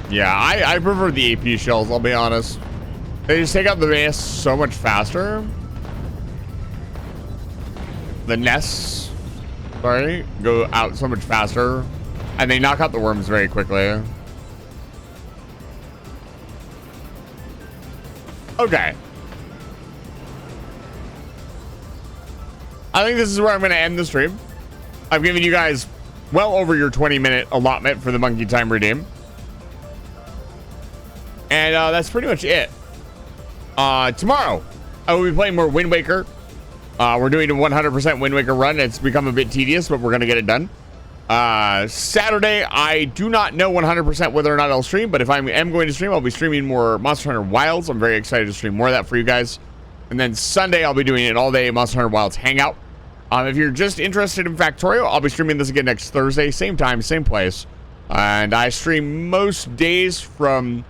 Yeah, I prefer the AP shells, I'll be honest. They just take out the mass so much faster. The nests, sorry, go out so much faster. And they knock out the worms very quickly. Okay. I think this is where I'm going to end the stream. I've given you guys well over your 20-minute allotment for the Monkey Time redeem. And that's pretty much it. Tomorrow, I will be playing more Wind Waker. We're doing a 100% Wind Waker run. It's become a bit tedious, but we're going to get it done. Saturday, I do not know 100% whether or not I'll stream, but if I am going to stream, I'll be streaming more Monster Hunter Wilds. I'm very excited to stream more of that for you guys. And then Sunday, I'll be doing an all-day Monster Hunter Wilds hangout. If you're just interested in Factorio, I'll be streaming this again next Thursday, same time, same place. And I stream most days from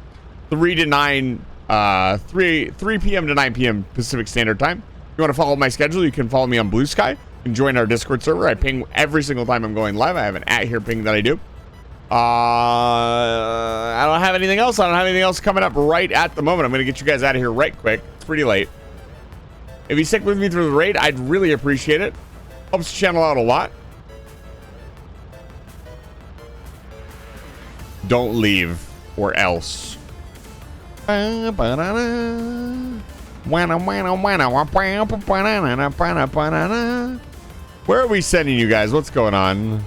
3 to 9, 3 p.m. to 9 p.m. Pacific Standard Time. If you want to follow my schedule, you can follow me on Blue Sky. You can join our Discord server. I ping every single time I'm going live. I have an @here ping that I do. I don't have anything else. I don't have anything else coming up right at the moment. I'm going to get you guys out of here right quick. It's pretty late. If you stick with me through the raid, I'd really appreciate it. Helps the channel out a lot. Don't leave or else. Where are we sending you guys? What's going on?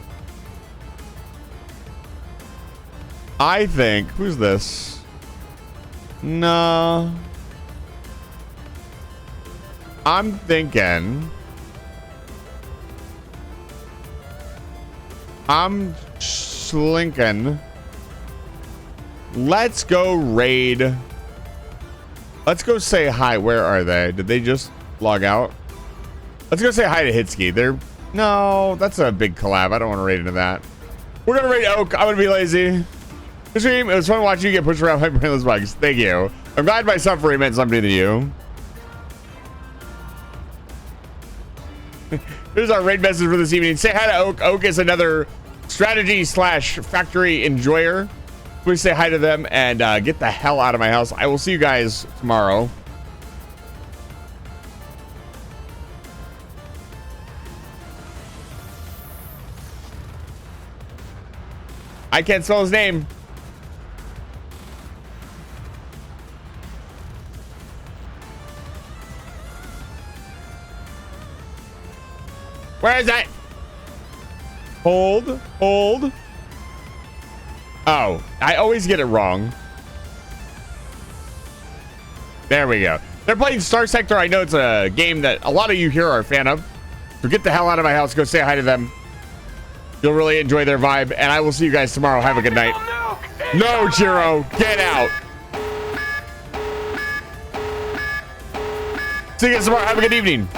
I think. Who's this? No. I'm thinking. I'm slinking. Let's go raid. Let's go say hi. Where are they? Did they just log out? Let's go say hi to Hitski. They're no, that's a big collab. I don't want to raid into that. We're gonna raid Oak. I'm gonna be lazy. This stream, it was fun watching you get pushed around by brainless bugs. Thank you. I'm glad my suffering meant something to you. Here's our raid message for this evening. Say hi to Oak. Oak is another strategy / factory enjoyer. Please say hi to them and get the hell out of my house. I will see you guys tomorrow. I can't spell his name. Where is it? Hold. Oh, I always get it wrong. There we go. They're playing Star Sector. I know it's a game that a lot of you here are a fan of. So get the hell out of my house. Go say hi to them. You'll really enjoy their vibe. And I will see you guys tomorrow. Have a good night. No, Chiro. Get out. See you guys tomorrow. Have a good evening.